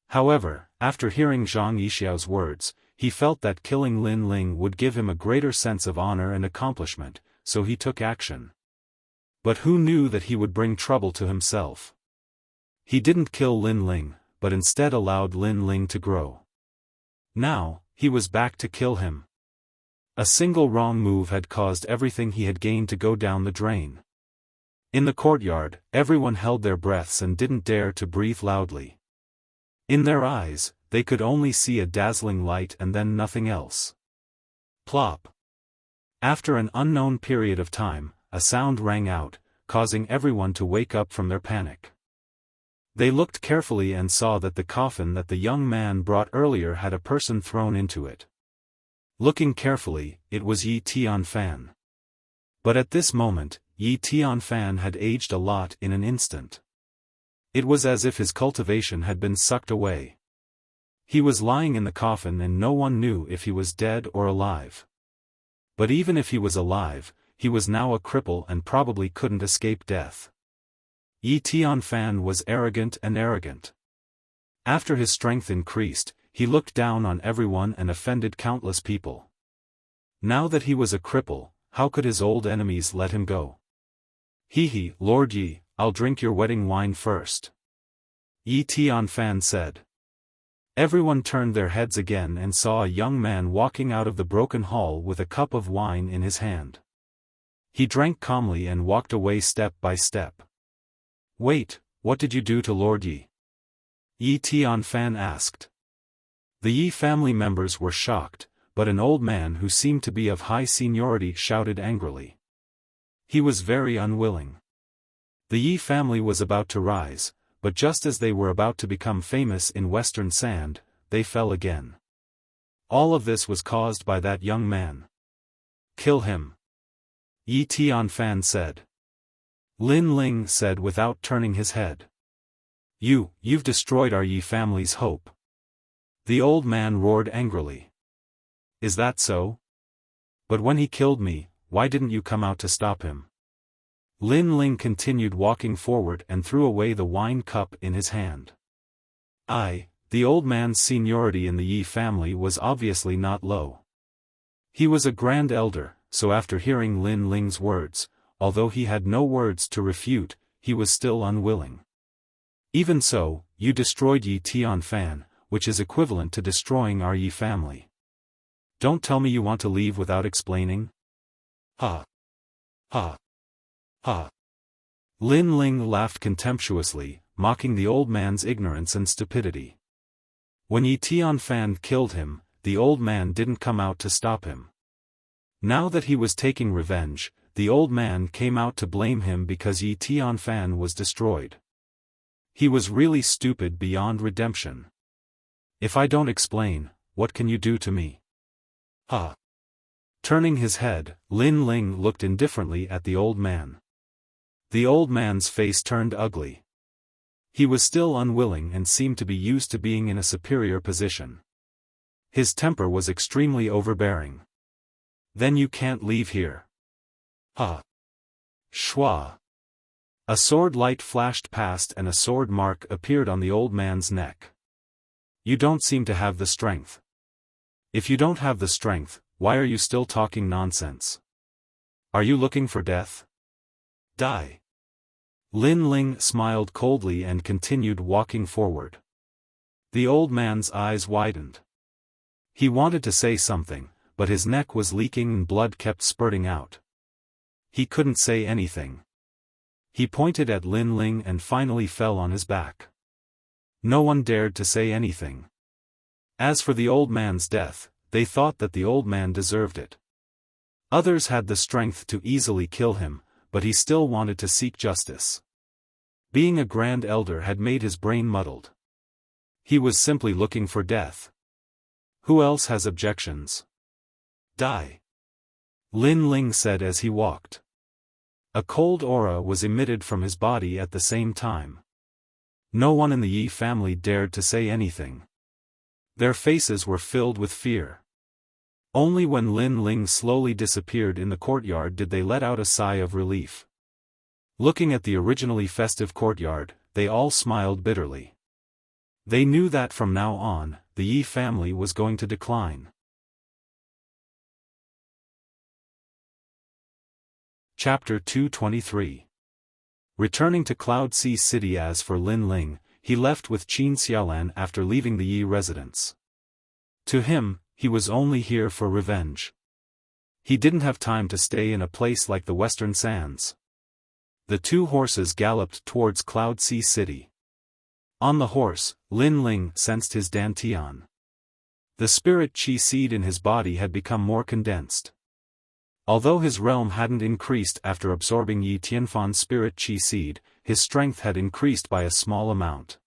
[SPEAKER 1] However, after hearing Zhang Yixiao's words, he felt that killing Lin Ling would give him a greater sense of honor and accomplishment, so he took action. But who knew that he would bring trouble to himself? He didn't kill Lin Ling, but instead allowed Lin Ling to grow. Now, he was back to kill him. A single wrong move had caused everything he had gained to go down the drain. In the courtyard, everyone held their breaths and didn't dare to breathe loudly. In their eyes, they could only see a dazzling light and then nothing else. Plop. After an unknown period of time, a sound rang out, causing everyone to wake up from their panic. They looked carefully and saw that the coffin that the young man brought earlier had a person thrown into it. Looking carefully, it was Yi Tianfan. But at this moment, Yi Tianfan had aged a lot in an instant. It was as if his cultivation had been sucked away. He was lying in the coffin and no one knew if he was dead or alive. But even if he was alive, he was now a cripple and probably couldn't escape death. Yi Tianfan was arrogant. After his strength increased, he looked down on everyone and offended countless people. Now that he was a cripple, how could his old enemies let him go? He, Lord Yi, I'll drink your wedding wine first. Yi Tianfan said. Everyone turned their heads again and saw a young man walking out of the broken hall with a cup of wine in his hand. He drank calmly and walked away step by step. Wait, what did you do to Lord Yi? Yi Tianfan asked. The Yi family members were shocked, but an old man who seemed to be of high seniority shouted angrily. He was very unwilling. The Yi family was about to rise, but just as they were about to become famous in Western Sand, they fell again. All of this was caused by that young man. Kill him. Yi Tianfan said. Lin Ling said without turning his head. You've destroyed our Yi family's hope. The old man roared angrily. Is that so? But when he killed me, why didn't you come out to stop him? Lin Ling continued walking forward and threw away the wine cup in his hand. The old man's seniority in the Yi family was obviously not low. He was a grand elder, so after hearing Lin Ling's words, although he had no words to refute, he was still unwilling. Even so, you destroyed Yi Tianfan, which is equivalent to destroying our Yi family. Don't tell me you want to leave without explaining? Ha! Ha! Ha! Lin Ling laughed contemptuously, mocking the old man's ignorance and stupidity. When Yi Tianfan killed him, the old man didn't come out to stop him. Now that he was taking revenge, the old man came out to blame him because Yi Tianfan was destroyed. He was really stupid beyond redemption. If I don't explain, what can you do to me? Ha! Turning his head, Lin Ling looked indifferently at the old man. The old man's face turned ugly. He was still unwilling and seemed to be used to being in a superior position. His temper was extremely overbearing. Then you can't leave here. Ha! Shua! A sword light flashed past and a sword mark appeared on the old man's neck. You don't seem to have the strength. If you don't have the strength, why are you still talking nonsense? Are you looking for death? Die. Lin Ling smiled coldly and continued walking forward. The old man's eyes widened. He wanted to say something, but his neck was leaking and blood kept spurting out. He couldn't say anything. He pointed at Lin Ling and finally fell on his back. No one dared to say anything. As for the old man's death, they thought that the old man deserved it. Others had the strength to easily kill him, but he still wanted to seek justice. Being a grand elder had made his brain muddled. He was simply looking for death. Who else has objections? Die. Lin Ling said as he walked. A cold aura was emitted from his body at the same time. No one in the Yi family dared to say anything. Their faces were filled with fear. Only when Lin Ling slowly disappeared in the courtyard did they let out a sigh of relief. Looking at the originally festive courtyard, they all smiled bitterly. They knew that from now on, the Yi family was going to decline. Chapter 223. Returning to Cloud Sea City. As for Lin Ling, he left with Qin Xiaolan after leaving the Yi residence. To him, he was only here for revenge. He didn't have time to stay in a place like the Western Sands. The two horses galloped towards Cloud Sea City. On the horse, Lin Ling sensed his dantian. The spirit qi seed in his body had become more condensed. Although his realm hadn't increased after absorbing Yi Tianfan's spirit qi seed, his strength had increased by a small amount.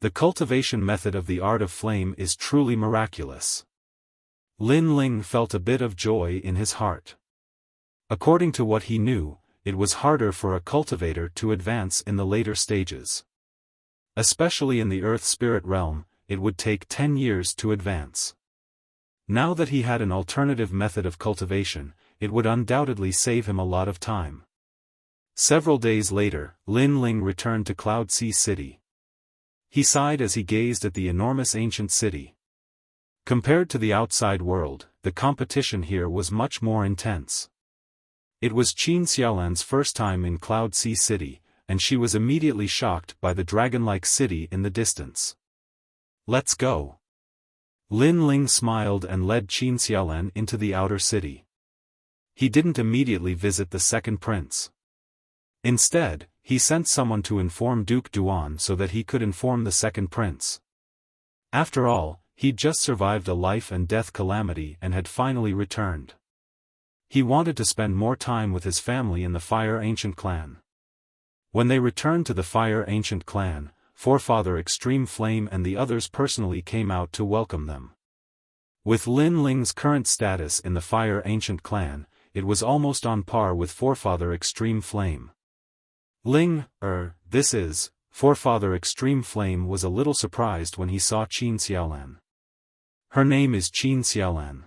[SPEAKER 1] The cultivation method of the art of flame is truly miraculous. Lin Ling felt a bit of joy in his heart. According to what he knew, it was harder for a cultivator to advance in the later stages. Especially in the earth spirit realm, it would take 10 years to advance. Now that he had an alternative method of cultivation, it would undoubtedly save him a lot of time. Several days later, Lin Ling returned to Cloud Sea City. He sighed as he gazed at the enormous ancient city. Compared to the outside world, the competition here was much more intense. It was Qin Xiaolan's first time in Cloud Sea City, and she was immediately shocked by the dragon-like city in the distance. Let's go. Lin Ling smiled and led Qin Xiaolan into the outer city. He didn't immediately visit the second prince. Instead, he sent someone to inform Duke Duan so that he could inform the second prince. After all, he'd just survived a life and death calamity and had finally returned. He wanted to spend more time with his family in the Fire Ancient clan. When they returned to the Fire Ancient clan, Forefather Extreme Flame and the others personally came out to welcome them. With Lin Ling's current status in the Fire Ancient clan, it was almost on par with Forefather Extreme Flame. Forefather Extreme Flame was a little surprised when he saw Qin Xiaolan. Her name is Qin Xiaolan.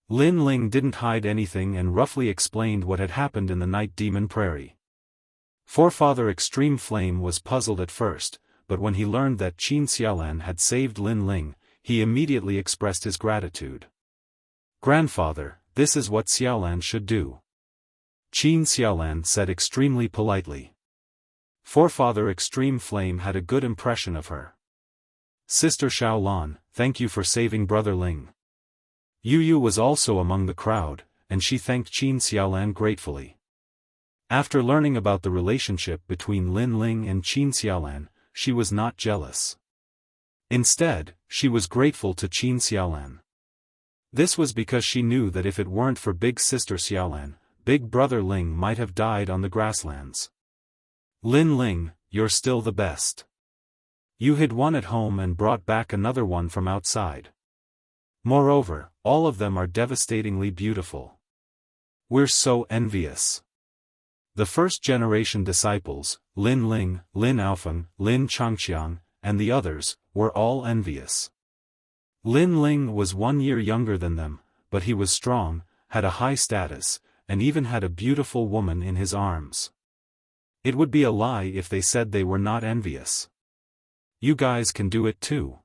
[SPEAKER 1] Lin Ling didn't hide anything and roughly explained what had happened in the Night Demon Prairie. Forefather Extreme Flame was puzzled at first, but when he learned that Qin Xiaolan had saved Lin Ling, he immediately expressed his gratitude. "Grandfather, this is what Xiaolan should do," Qin Xiaolan said extremely politely. Forefather Extreme Flame had a good impression of her. "Sister Xiaolan, thank you for saving Brother Ling." Yu Yu was also among the crowd, and she thanked Qin Xiaolan gratefully. After learning about the relationship between Lin Ling and Qin Xiaolan, she was not jealous. Instead, she was grateful to Qin Xiaolan. This was because she knew that if it weren't for Big Sister Xiaolan, Big Brother Ling might have died on the grasslands. "Lin Ling, you're still the best. You hid one at home and brought back another one from outside. Moreover, all of them are devastatingly beautiful. We're so envious." The first-generation disciples, Lin Ling, Lin Aofeng, Lin Changqiang, and the others, were all envious. Lin Ling was 1 year younger than them, but he was strong, had a high status, and even had a beautiful woman in his arms. It would be a lie if they said they were not envious. You guys can do it too.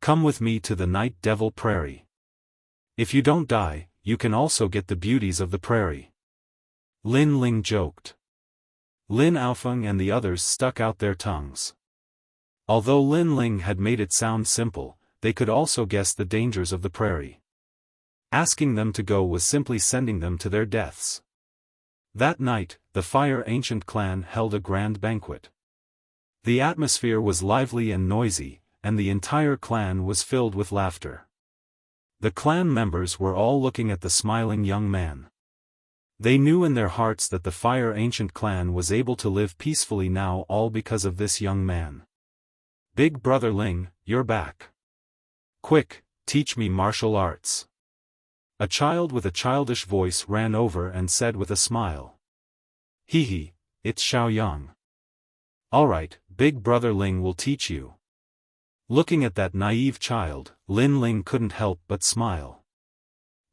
[SPEAKER 1] Come with me to the Night Devil Prairie. If you don't die, you can also get the beauties of the prairie. Lin Ling joked. Lin Aofeng and the others stuck out their tongues. Although Lin Ling had made it sound simple, they could also guess the dangers of the prairie. Asking them to go was simply sending them to their deaths. That night, the Fire Ancient clan held a grand banquet. The atmosphere was lively and noisy, and the entire clan was filled with laughter. The clan members were all looking at the smiling young man. They knew in their hearts that the Fire Ancient clan was able to live peacefully now, all because of this young man. "Big Brother Ling, you're back. Quick, teach me martial arts." A child with a childish voice ran over and said with a smile. Hee hee, it's Xiaoyang. Alright, Big Brother Ling will teach you. Looking at that naive child, Lin Ling couldn't help but smile.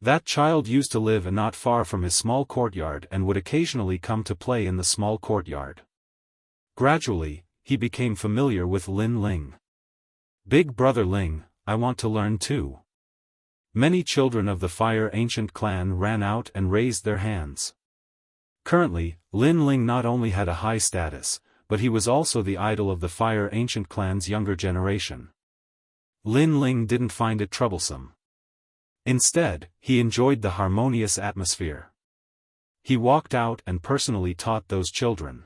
[SPEAKER 1] That child used to live not far from his small courtyard and would occasionally come to play in the small courtyard. Gradually, he became familiar with Lin Ling. Big Brother Ling, I want to learn too. Many children of the Fire Ancient clan ran out and raised their hands. Currently, Lin Ling not only had a high status, but he was also the idol of the Fire Ancient clan's younger generation. Lin Ling didn't find it troublesome. Instead, he enjoyed the harmonious atmosphere. He walked out and personally taught those children.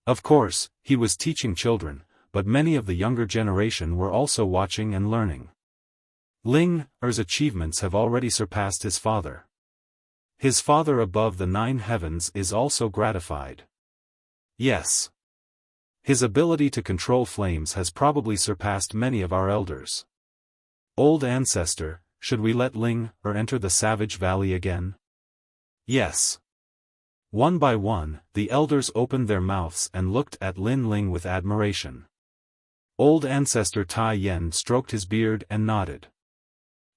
[SPEAKER 1] Of course, he was teaching children, but many of the younger generation were also watching and learning. Ling Er's achievements have already surpassed his father. His father above the 9 heavens is also gratified. Yes. His ability to control flames has probably surpassed many of our elders. Old ancestor, should we let Ling Er enter the Savage Valley again? Yes. One by one, the elders opened their mouths and looked at Lin Ling with admiration. Old ancestor Tai Yen stroked his beard and nodded.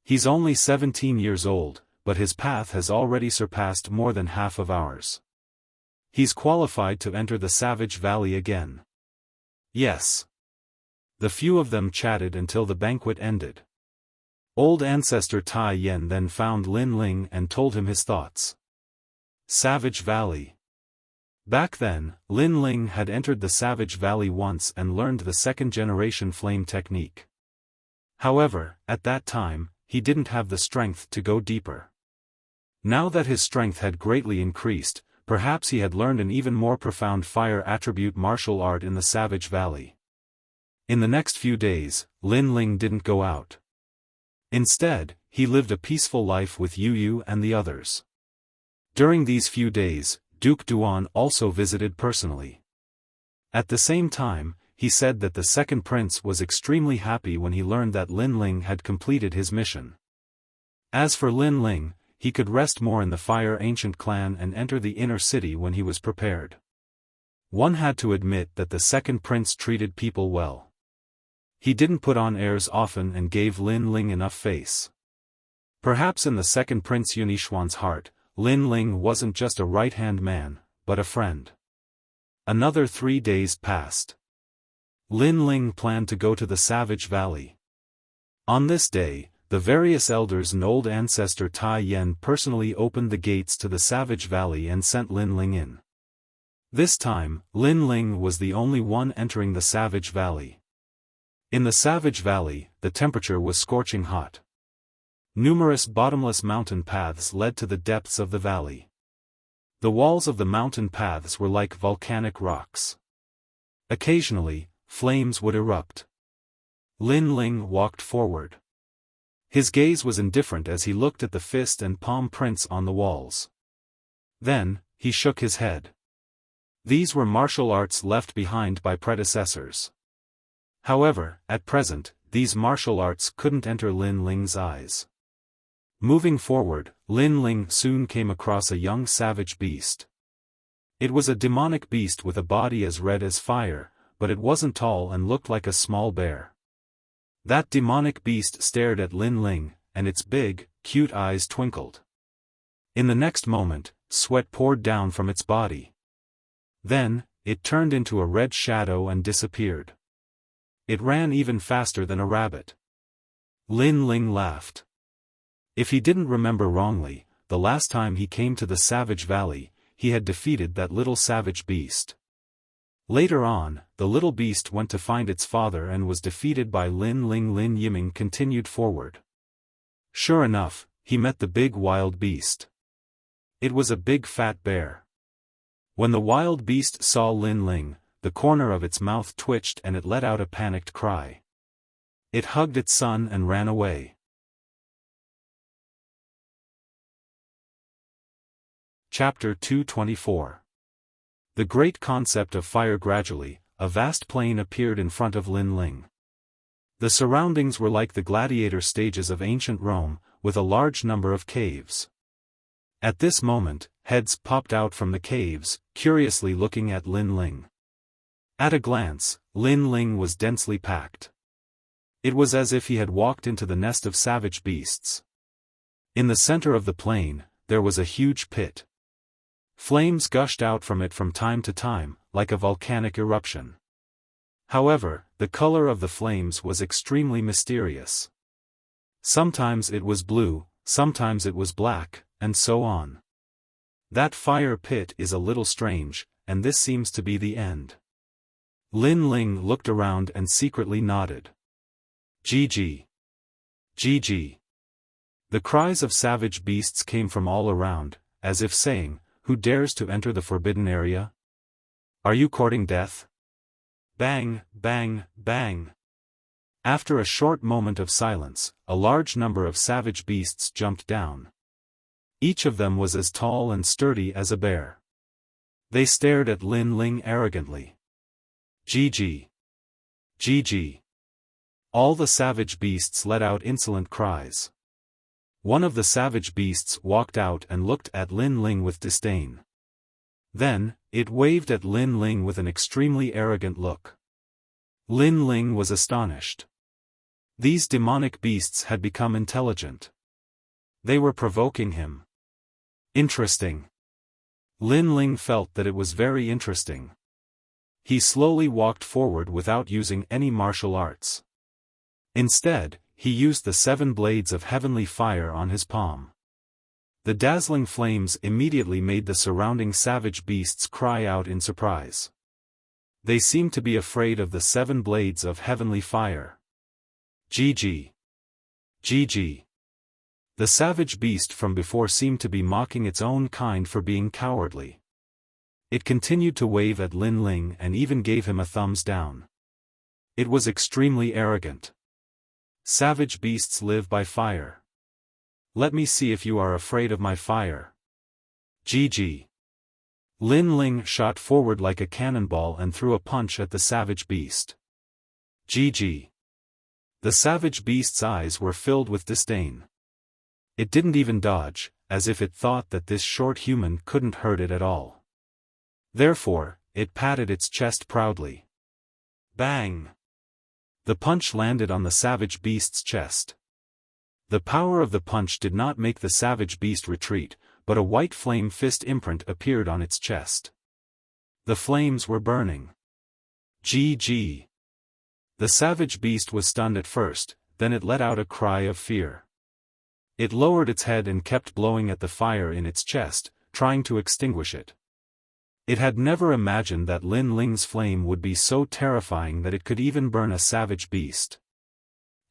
[SPEAKER 1] He's only 17 years old, but his path has already surpassed more than half of ours. He's qualified to enter the Savage Valley again. Yes. The few of them chatted until the banquet ended. Old ancestor Tai Yen then found Lin Ling and told him his thoughts. Savage Valley. Back then, Lin Ling had entered the Savage Valley once and learned the second-generation flame technique. However, at that time, he didn't have the strength to go deeper. Now that his strength had greatly increased, perhaps he had learned an even more profound fire attribute martial art in the Savage Valley. In the next few days, Lin Ling didn't go out. Instead, he lived a peaceful life with Yu Yu and the others. During these few days, Duke Duan also visited personally. At the same time, he said that the second prince was extremely happy when he learned that Lin Ling had completed his mission. As for Lin Ling, he could rest more in the Fire Ancient clan and enter the inner city when he was prepared. One had to admit that the second prince treated people well. He didn't put on airs often and gave Lin Ling enough face. Perhaps in the second prince Yunixuan's heart, Lin Ling wasn't just a right-hand man, but a friend. Another 3 days passed. Lin Ling planned to go to the Savage Valley. On this day, the various elders and old ancestor Tai Yen personally opened the gates to the Savage Valley and sent Lin Ling in. This time, Lin Ling was the only one entering the Savage Valley. In the Savage Valley, the temperature was scorching hot. Numerous bottomless mountain paths led to the depths of the valley. The walls of the mountain paths were like volcanic rocks. Occasionally, flames would erupt. Lin Ling walked forward. His gaze was indifferent as he looked at the fist and palm prints on the walls. Then, he shook his head. These were martial arts left behind by predecessors. However, at present, these martial arts couldn't enter Lin Ling's eyes. Moving forward, Lin Ling soon came across a young savage beast. It was a demonic beast with a body as red as fire, but it wasn't tall and looked like a small bear. That demonic beast stared at Lin Ling, and its big, cute eyes twinkled. In the next moment, sweat poured down from its body. Then, it turned into a red shadow and disappeared. It ran even faster than a rabbit. Lin Ling laughed. If he didn't remember wrongly, the last time he came to the Savage Valley, he had defeated that little savage beast. Later on, the little beast went to find its father and was defeated by Lin Ling. Lin Yiming continued forward. Sure enough, he met the big wild beast. It was a big fat bear. When the wild beast saw Lin Ling, the corner of its mouth twitched and it let out a panicked cry. It hugged its son and ran away. Chapter 224. The great concept of fire. Gradually, a vast plain appeared in front of Lin Ling. The surroundings were like the gladiator stages of ancient Rome, with a large number of caves. At this moment, heads popped out from the caves, curiously looking at Lin Ling. At a glance, Lin Ling was densely packed. It was as if he had walked into the nest of savage beasts. In the center of the plain, there was a huge pit. Flames gushed out from it from time to time, like a volcanic eruption. However, the color of the flames was extremely mysterious. Sometimes it was blue, sometimes it was black, and so on. That fire pit is a little strange, and this seems to be the end. Lin Ling looked around and secretly nodded. GG. GG. The cries of savage beasts came from all around, as if saying, "Who dares to enter the forbidden area? Are you courting death?" Bang, bang, bang. After a short moment of silence, a large number of savage beasts jumped down. Each of them was as tall and sturdy as a bear. They stared at Lin Ling arrogantly. GG. GG. All the savage beasts let out insolent cries. One of the savage beasts walked out and looked at Lin Ling with disdain. Then, it waved at Lin Ling with an extremely arrogant look. Lin Ling was astonished. These demonic beasts had become intelligent. They were provoking him. Interesting. Lin Ling felt that it was very interesting. He slowly walked forward without using any martial arts. Instead, he used the 7 blades of heavenly fire on his palm. The dazzling flames immediately made the surrounding savage beasts cry out in surprise. They seemed to be afraid of the 7 blades of heavenly fire. GG. GG. The savage beast from before seemed to be mocking its own kind for being cowardly. It continued to wave at Lin Ling and even gave him a thumbs down. It was extremely arrogant. Savage beasts live by fire. Let me see if you are afraid of my fire. GG. Lin Ling shot forward like a cannonball and threw a punch at the savage beast. GG. The savage beast's eyes were filled with disdain. It didn't even dodge, as if it thought that this short human couldn't hurt it at all. Therefore, it patted its chest proudly. Bang! The punch landed on the savage beast's chest. The power of the punch did not make the savage beast retreat, but a white flame fist imprint appeared on its chest. The flames were burning. GG. The savage beast was stunned at first, then it let out a cry of fear. It lowered its head and kept blowing at the fire in its chest, trying to extinguish it. It had never imagined that Lin Ling's flame would be so terrifying that it could even burn a savage beast.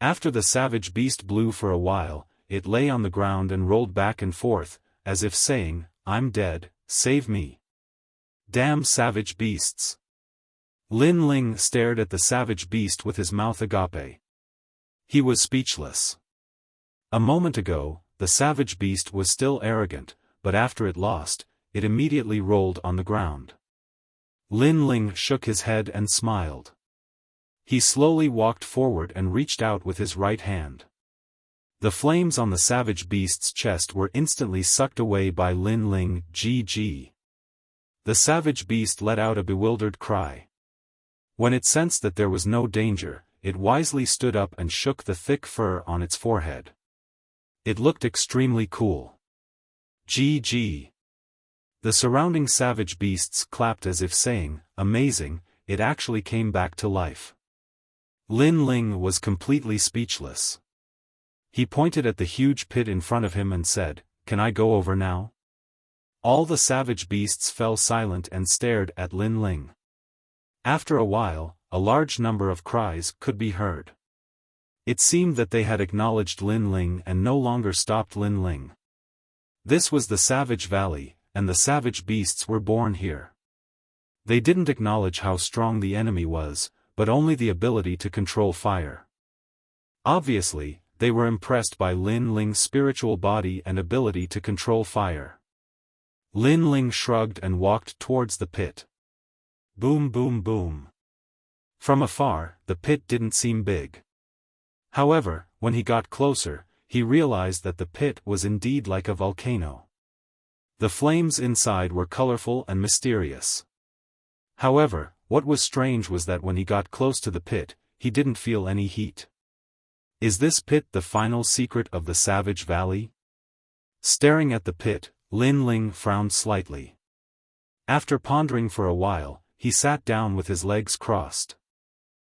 [SPEAKER 1] After the savage beast blew for a while, it lay on the ground and rolled back and forth, as if saying, "I'm dead, save me." Damn savage beasts. Lin Ling stared at the savage beast with his mouth agape. He was speechless. A moment ago, the savage beast was still arrogant, but after it lost, it immediately rolled on the ground. Lin Ling shook his head and smiled. He slowly walked forward and reached out with his right hand. The flames on the savage beast's chest were instantly sucked away by Lin Ling. GG. The savage beast let out a bewildered cry. When it sensed that there was no danger, it wisely stood up and shook the thick fur on its forehead. It looked extremely cool. GG. The surrounding savage beasts clapped as if saying, "Amazing, it actually came back to life." Lin Ling was completely speechless. He pointed at the huge pit in front of him and said, "Can I go over now?" All the savage beasts fell silent and stared at Lin Ling. After a while, a large number of cries could be heard. It seemed that they had acknowledged Lin Ling and no longer stopped Lin Ling. This was the Savage Valley, and the savage beasts were born here. They didn't acknowledge how strong the enemy was, but only the ability to control fire. Obviously, they were impressed by Lin Ling's spiritual body and ability to control fire. Lin Ling shrugged and walked towards the pit. Boom boom boom. From afar, the pit didn't seem big. However, when he got closer, he realized that the pit was indeed like a volcano. The flames inside were colorful and mysterious. However, what was strange was that when he got close to the pit, he didn't feel any heat. Is this pit the final secret of the Savage Valley? Staring at the pit, Lin Ling frowned slightly. After pondering for a while, he sat down with his legs crossed.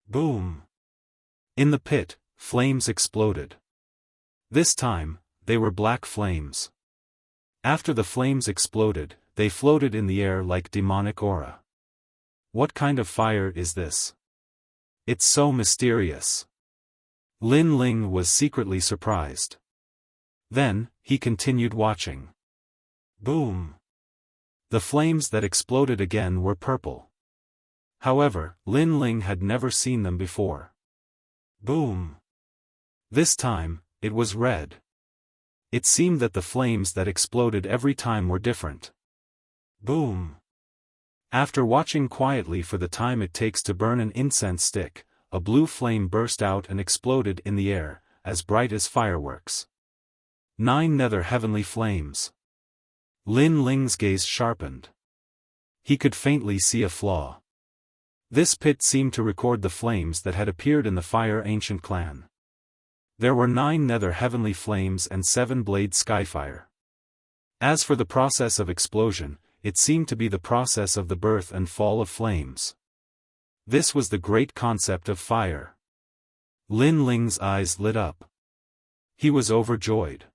[SPEAKER 1] Boom! In the pit, flames exploded. This time, they were black flames. After the flames exploded, they floated in the air like demonic aura. What kind of fire is this? It's so mysterious. Lin Ling was secretly surprised. Then, he continued watching. Boom! The flames that exploded again were purple. However, Lin Ling had never seen them before. Boom! This time, it was red. It seemed that the flames that exploded every time were different. Boom! After watching quietly for the time it takes to burn an incense stick, a blue flame burst out and exploded in the air, as bright as fireworks. 9 nether heavenly flames. Lin Ling's gaze sharpened. He could faintly see a flaw. This pit seemed to record the flames that had appeared in the Fire Ancient clan. There were 9 nether heavenly flames and 7 blade skyfire. As for the process of explosion, it seemed to be the process of the birth and fall of flames. This was the great concept of fire. Lin Ling's eyes lit up. He was overjoyed.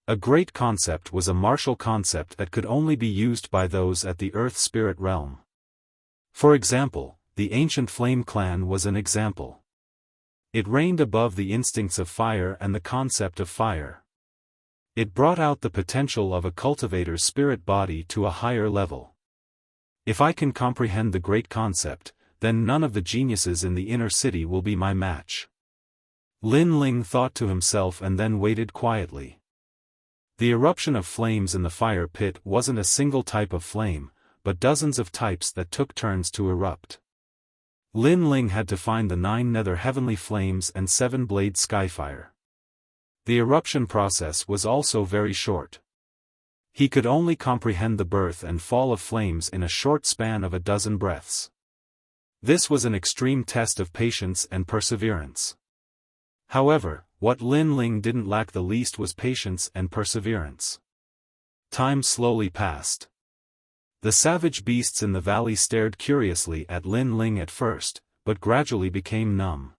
[SPEAKER 1] A great concept was a martial concept that could only be used by those at the Earth Spirit realm. For example, the Ancient Flame Clan was an example. It reigned above the instincts of fire and the concept of fire. It brought out the potential of a cultivator's spirit body to a higher level. If I can comprehend the great concept, then none of the geniuses in the inner city will be my match. Lin Ling thought to himself and then waited quietly. The eruption of flames in the fire pit wasn't a single type of flame, but dozens of types that took turns to erupt. Lin Ling had to find the 9 nether heavenly flames and 7 blade skyfire. The eruption process was also very short. He could only comprehend the birth and fall of flames in a short span of a dozen breaths. This was an extreme test of patience and perseverance. However, what Lin Ling didn't lack the least was patience and perseverance. Time slowly passed. The savage beasts in the valley stared curiously at Lin Ling at first, but gradually became numb.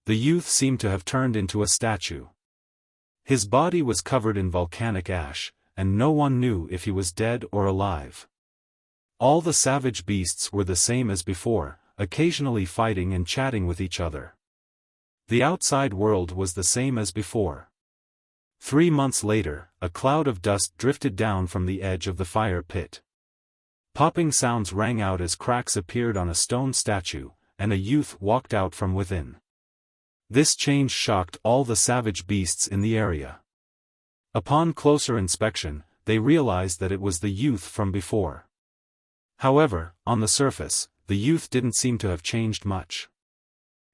[SPEAKER 1] The youth seemed to have turned into a statue. His body was covered in volcanic ash, and no one knew if he was dead or alive. All the savage beasts were the same as before, occasionally fighting and chatting with each other. The outside world was the same as before. 3 months later, a cloud of dust drifted down from the edge of the fire pit. Popping sounds rang out as cracks appeared on a stone statue, and a youth walked out from within. This change shocked all the savage beasts in the area. Upon closer inspection, they realized that it was the youth from before. However, on the surface, the youth didn't seem to have changed much.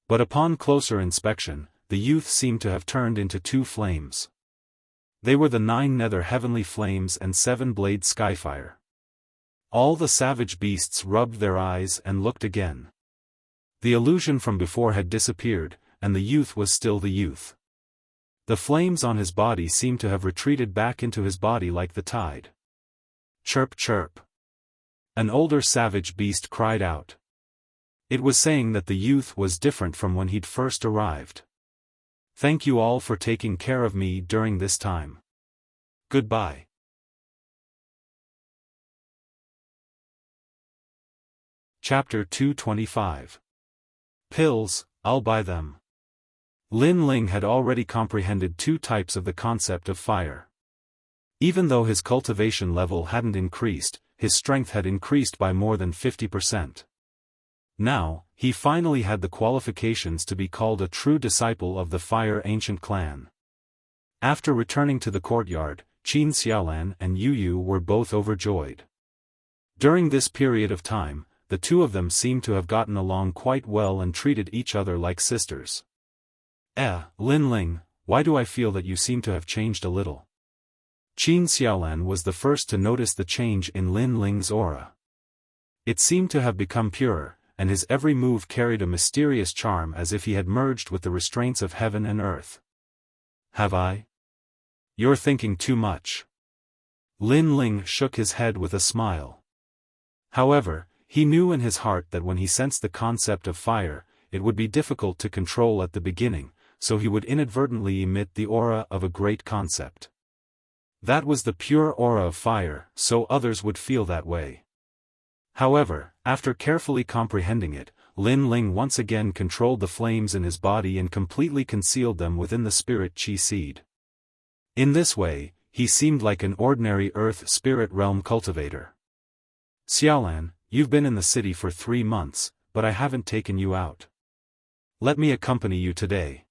[SPEAKER 1] But upon closer inspection, the youth seemed to have turned into 2 flames. They were the 9 nether heavenly flames and 7 blade skyfire. All the savage beasts rubbed their eyes and looked again. The illusion from before had disappeared, and the youth was still the youth. The flames on his body seemed to have retreated back into his body like the tide. Chirp chirp. An older savage beast cried out. It was saying that the youth was different from when he'd first arrived. Thank you all for taking care of me during this time. Goodbye. Chapter 225. Pills, I'll buy them. Lin Ling had already comprehended 2 types of the concept of fire. Even though his cultivation level hadn't increased, his strength had increased by more than 50%. Now, he finally had the qualifications to be called a true disciple of the Fire Ancient clan. After returning to the courtyard, Qin Xiaolan and Yu Yu were both overjoyed. During this period of time, the 2 of them seemed to have gotten along quite well and treated each other like sisters. Lin Ling, why do I feel that you seem to have changed a little? Qin Xiaolan was the first to notice the change in Lin Ling's aura. It seemed to have become purer, and his every move carried a mysterious charm as if he had merged with the restraints of heaven and earth. Have I? You're thinking too much. Lin Ling shook his head with a smile. However, he knew in his heart that when he sensed the concept of fire, it would be difficult to control at the beginning, so he would inadvertently emit the aura of a great concept. That was the pure aura of fire, so others would feel that way. However, after carefully comprehending it, Lin Ling once again controlled the flames in his body and completely concealed them within the spirit chi seed. In this way, he seemed like an ordinary earth spirit realm cultivator. Xiaolan, you've been in the city for 3 months, but I haven't taken you out. Let me accompany you today.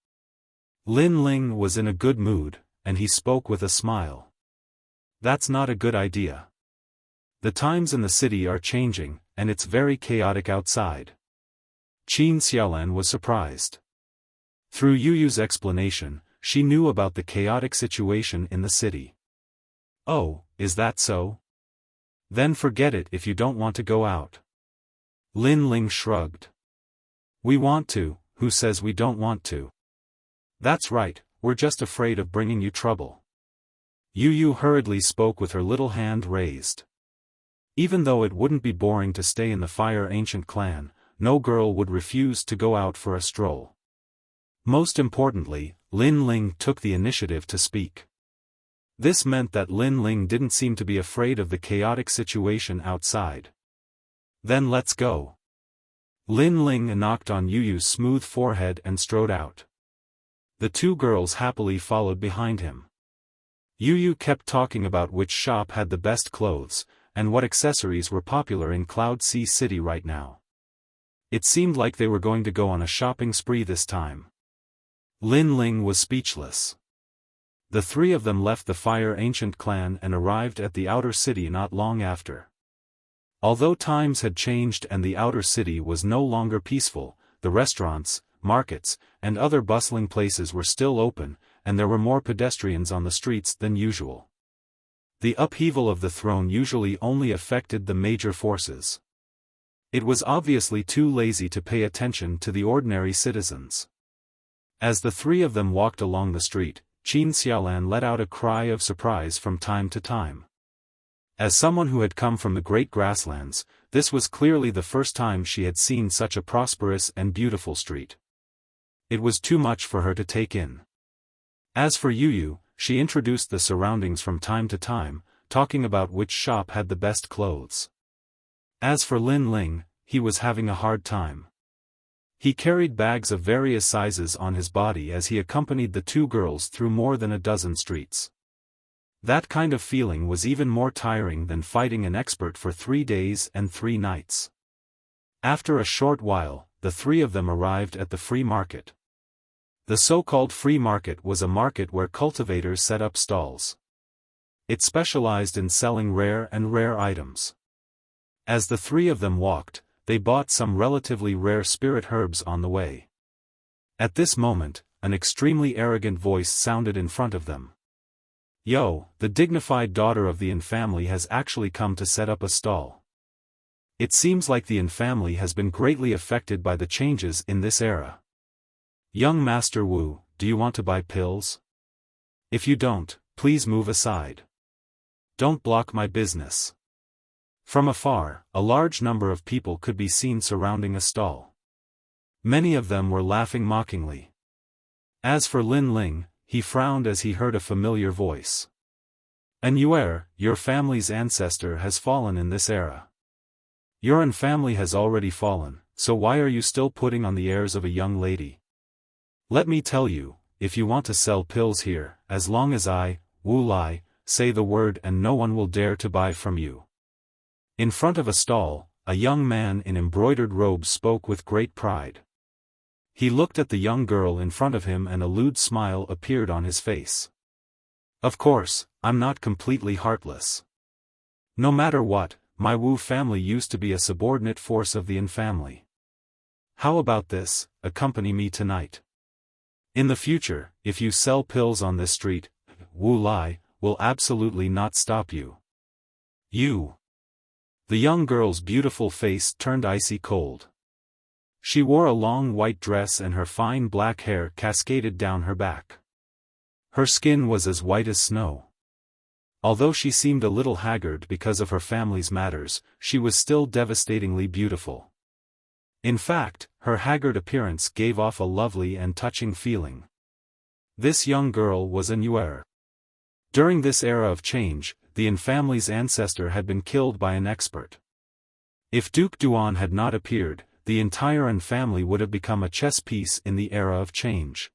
[SPEAKER 1] Lin Ling was in a good mood, and he spoke with a smile. That's not a good idea. The times in the city are changing, and it's very chaotic outside. Qin Xiaolan was surprised. Through Yuyu's explanation, she knew about the chaotic situation in the city. Oh, is that so? Then forget it if you don't want to go out. Lin Ling shrugged. We want to, who says we don't want to? That's right, we're just afraid of bringing you trouble. Yuyu hurriedly spoke with her little hand raised. Even though it wouldn't be boring to stay in the Fire Ancient clan, no girl would refuse to go out for a stroll. Most importantly, Lin Ling took the initiative to speak. This meant that Lin Ling didn't seem to be afraid of the chaotic situation outside. Then let's go. Lin Ling knocked on Yuyu's smooth forehead and strode out. The 2 girls happily followed behind him. Yuyu kept talking about which shop had the best clothes, and what accessories were popular in Cloud Sea City right now. It seemed like they were going to go on a shopping spree this time. Lin Ling was speechless. The 3 of them left the Fire Ancient clan and arrived at the outer city not long after. Although times had changed and the outer city was no longer peaceful, the restaurants, markets, and other bustling places were still open, and there were more pedestrians on the streets than usual. The upheaval of the throne usually only affected the major forces. It was obviously too lazy to pay attention to the ordinary citizens. As the 3 of them walked along the street, Qin Xiaolan let out a cry of surprise from time to time. As someone who had come from the Great Grasslands, this was clearly the first time she had seen such a prosperous and beautiful street. It was too much for her to take in. As for Yuyu, she introduced the surroundings from time to time, talking about which shop had the best clothes. As for Lin Ling, he was having a hard time. He carried bags of various sizes on his body as he accompanied the 2 girls through more than a dozen streets. That kind of feeling was even more tiring than fighting an expert for 3 days and 3 nights. After a short while, the 3 of them arrived at the free market. The so-called free market was a market where cultivators set up stalls. It specialized in selling rare items. As the 3 of them walked, they bought some relatively rare spirit herbs on the way. At this moment, an extremely arrogant voice sounded in front of them. Yo, the dignified daughter of the Yin family has actually come to set up a stall. It seems like the Yin family has been greatly affected by the changes in this era. Young Master Wu, do you want to buy pills? If you don't, please move aside. Don't block my business. From afar, a large number of people could be seen surrounding a stall. Many of them were laughing mockingly. As for Lin Ling, he frowned as he heard a familiar voice. And your family's ancestor has fallen in this era. Your own family has already fallen, so why are you still putting on the airs of a young lady? Let me tell you, if you want to sell pills here, as long as I, Wu Lai, say the word and no one will dare to buy from you. In front of a stall, a young man in embroidered robes spoke with great pride. He looked at the young girl in front of him and a lewd smile appeared on his face. Of course, I'm not completely heartless. No matter what, my Wu family used to be a subordinate force of the Yin family. How about this, accompany me tonight? In the future, if you sell pills on this street, Wu Lai, will absolutely not stop you. You. The young girl's beautiful face turned icy cold. She wore a long white dress and her fine black hair cascaded down her back. Her skin was as white as snow. Although she seemed a little haggard because of her family's matters, she was still devastatingly beautiful. In fact, her haggard appearance gave off a lovely and touching feeling. This young girl was an Yuer. During this era of change, the Yin family's ancestor had been killed by an expert. If Duke Duan had not appeared, the entire Yin family would have become a chess piece in the era of change.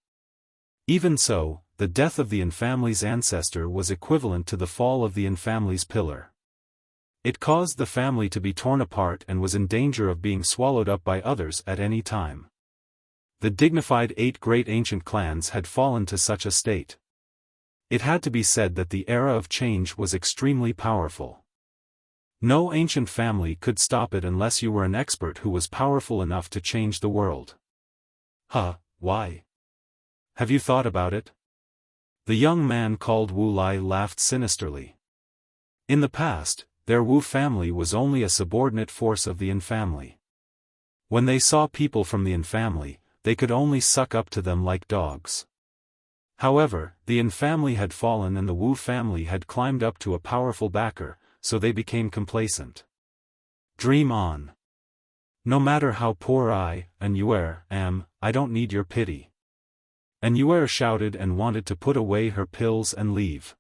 [SPEAKER 1] Even so, the death of the Yin family's ancestor was equivalent to the fall of the Yin family's pillar. It caused the family to be torn apart and was in danger of being swallowed up by others at any time. The dignified 8 great ancient clans had fallen to such a state. It had to be said that the era of change was extremely powerful. No ancient family could stop it unless you were an expert who was powerful enough to change the world. Why? Have you thought about it? The young man called Wu Lai laughed sinisterly. In the past, their Wu family was only a subordinate force of the Yin family. When they saw people from the Yin family, they could only suck up to them like dogs. However, the Yin family had fallen and the Wu family had climbed up to a powerful backer, so they became complacent. Dream on. No matter how poor I, an Yuer, am, I don't need your pity. An Yuer shouted and wanted to put away her pills and leave.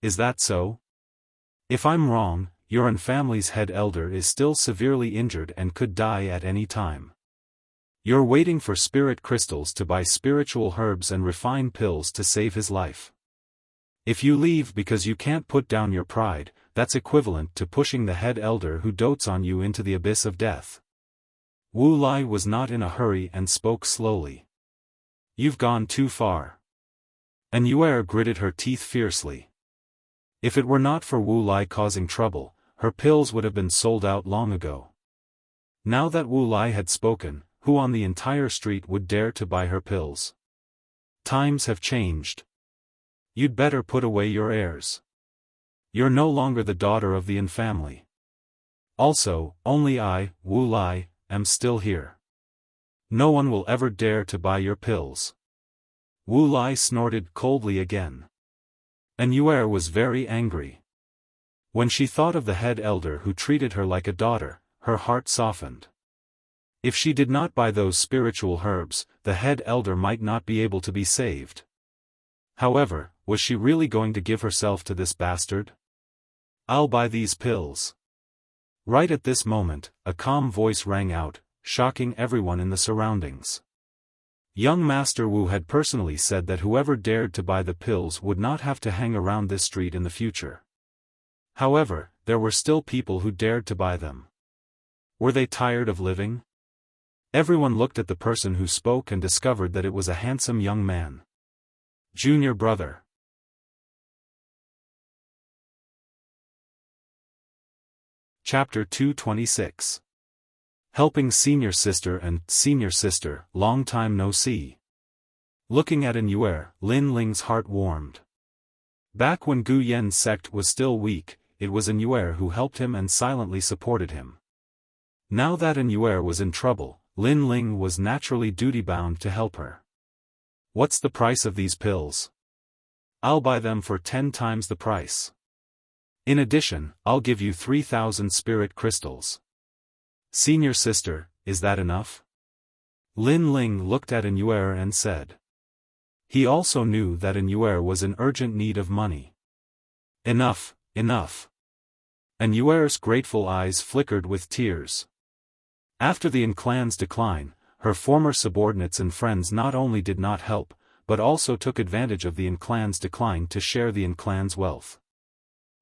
[SPEAKER 1] Is that so? If I'm wrong, your Yin family's head elder is still severely injured and could die at any time. You're waiting for spirit crystals to buy spiritual herbs and refine pills to save his life. If you leave because you can't put down your pride, that's equivalent to pushing the head elder who dotes on you into the abyss of death. Wu Lai was not in a hurry and spoke slowly. You've gone too far. An Yuer gritted her teeth fiercely. If it were not for Wu Lai causing trouble, her pills would have been sold out long ago. Now that Wu Lai had spoken, who on the entire street would dare to buy her pills? Times have changed. You'd better put away your airs. You're no longer the daughter of the Yin family. Also, only I, Wu Lai, am still here. No one will ever dare to buy your pills. Wu Lai snorted coldly again. An Yuer was very angry. When she thought of the head elder who treated her like a daughter, her heart softened. If she did not buy those spiritual herbs, the head elder might not be able to be saved. However, was she really going to give herself to this bastard? I'll buy these pills. Right at this moment, a calm voice rang out, shocking everyone in the surroundings. Young Master Wu had personally said that whoever dared to buy the pills would not have to hang around this street in the future. However, there were still people who dared to buy them. Were they tired of living? Everyone looked at the person who spoke and discovered that it was a handsome young man. Junior brother. Chapter 226. Helping senior sister and senior sister, long time no see. Looking at an Yuer, Lin Ling's heart warmed. Back when Gu Yen's sect was still weak, it was an Yuer who helped him and silently supported him. Now that an Yuer was in trouble, Lin Ling was naturally duty-bound to help her. What's the price of these pills? I'll buy them for 10 times the price. In addition, I'll give you 3,000 spirit crystals. Senior sister, is that enough? Lin Ling looked at an Yuer and said. He also knew that an Yuer was in urgent need of money. Enough, enough. An Yuer's grateful eyes flickered with tears. After the Yin clan's decline, her former subordinates and friends not only did not help, but also took advantage of the Yin clan's decline to share the Yin clan's wealth.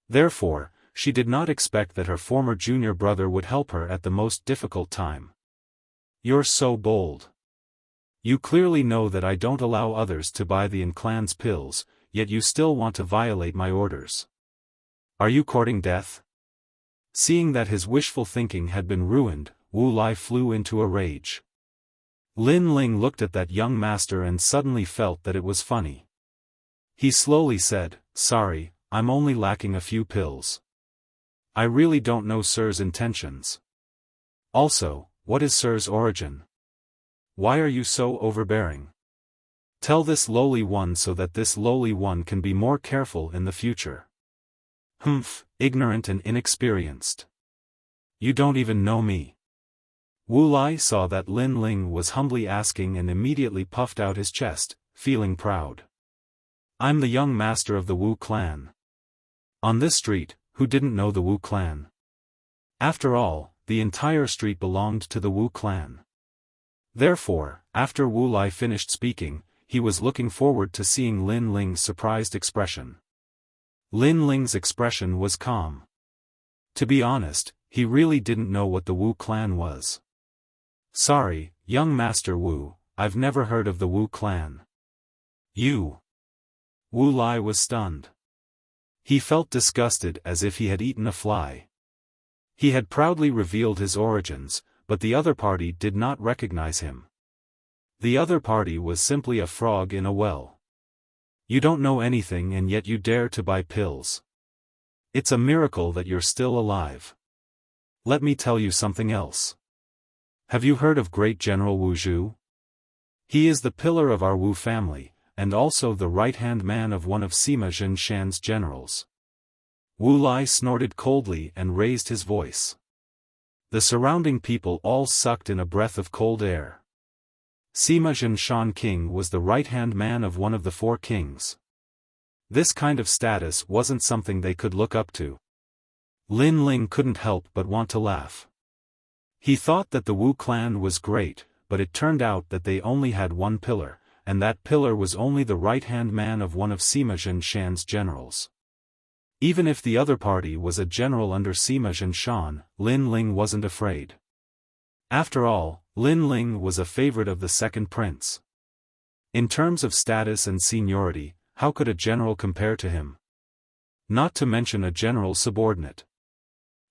[SPEAKER 1] Therefore, she did not expect that her former junior brother would help her at the most difficult time. You're so bold. You clearly know that I don't allow others to buy the Yin clan's pills, yet you still want to violate my orders. Are you courting death? Seeing that his wishful thinking had been ruined, Wu Lai flew into a rage. Lin Ling looked at that young master and suddenly felt that it was funny. He slowly said, sorry, I'm only lacking a few pills. I really don't know Sir's intentions. Also, what is Sir's origin? Why are you so overbearing? Tell this lowly one so that this lowly one can be more careful in the future. Humph, ignorant and inexperienced. You don't even know me. Wu Lai saw that Lin Ling was humbly asking and immediately puffed out his chest, feeling proud. I'm the young master of the Wu clan. On this street, who didn't know the Wu clan? After all, the entire street belonged to the Wu clan. Therefore, after Wu Lai finished speaking, he was looking forward to seeing Lin Ling's surprised expression. Lin Ling's expression was calm. To be honest, he really didn't know what the Wu clan was. Sorry, young Master Wu, I've never heard of the Wu clan. You. Wu Lai was stunned. He felt disgusted as if he had eaten a fly. He had proudly revealed his origins, but the other party did not recognize him. The other party was simply a frog in a well. You don't know anything and yet you dare to buy pills. It's a miracle that you're still alive. Let me tell you something else. Have you heard of great General Wu Zhu? He is the pillar of our Wu family, and also the right-hand man of one of Sima Zhenshan's generals. Wu Lai snorted coldly and raised his voice. The surrounding people all sucked in a breath of cold air. Sima Zhenshan King was the right-hand man of one of the four kings. This kind of status wasn't something they could look up to. Lin Ling couldn't help but want to laugh. He thought that the Wu clan was great, but it turned out that they only had one pillar, and that pillar was only the right-hand man of one of Sima Zhenshan's generals. Even if the other party was a general under Sima Zhenshan, Lin Ling wasn't afraid. After all, Lin Ling was a favorite of the second prince. In terms of status and seniority, how could a general compare to him? Not to mention a general subordinate.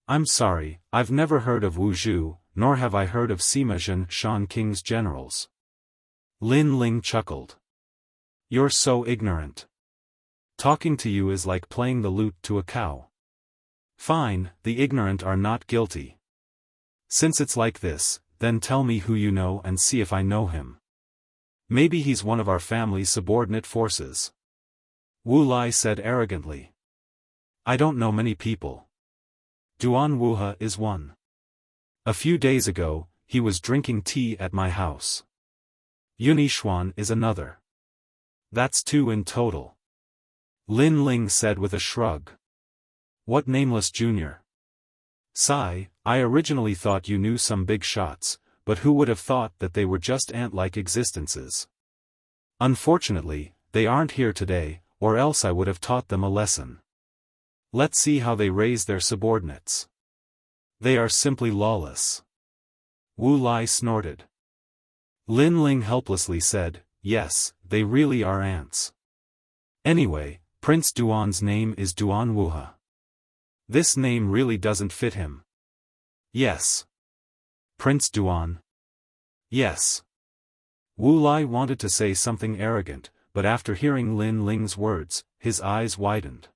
[SPEAKER 1] I'm sorry, I've never heard of Wu Zhu, nor have I heard of Sima Zhenshan King's generals. Lin Ling chuckled. You're so ignorant. Talking to you is like playing the lute to a cow. Fine, the ignorant are not guilty. Since it's like this, then tell me who you know and see if I know him. Maybe he's one of our family's subordinate forces. Wu Lai said arrogantly. I don't know many people. Duan Wuhe is one. A few days ago, he was drinking tea at my house. Yunixuan is another. That's two in total. Lin Ling said with a shrug. What nameless junior? Sigh, I originally thought you knew some big shots, but who would have thought that they were just ant-like existences? Unfortunately, they aren't here today, or else I would have taught them a lesson. Let's see how they raise their subordinates. They are simply lawless. Wu Lai snorted. Lin Ling helplessly said, yes, they really are ants. Anyway, Prince Duan's name is Duan Wuhe. This name really doesn't fit him. Yes. Prince Duan. Yes. Wu Lai wanted to say something arrogant, but after hearing Lin Ling's words, his eyes widened.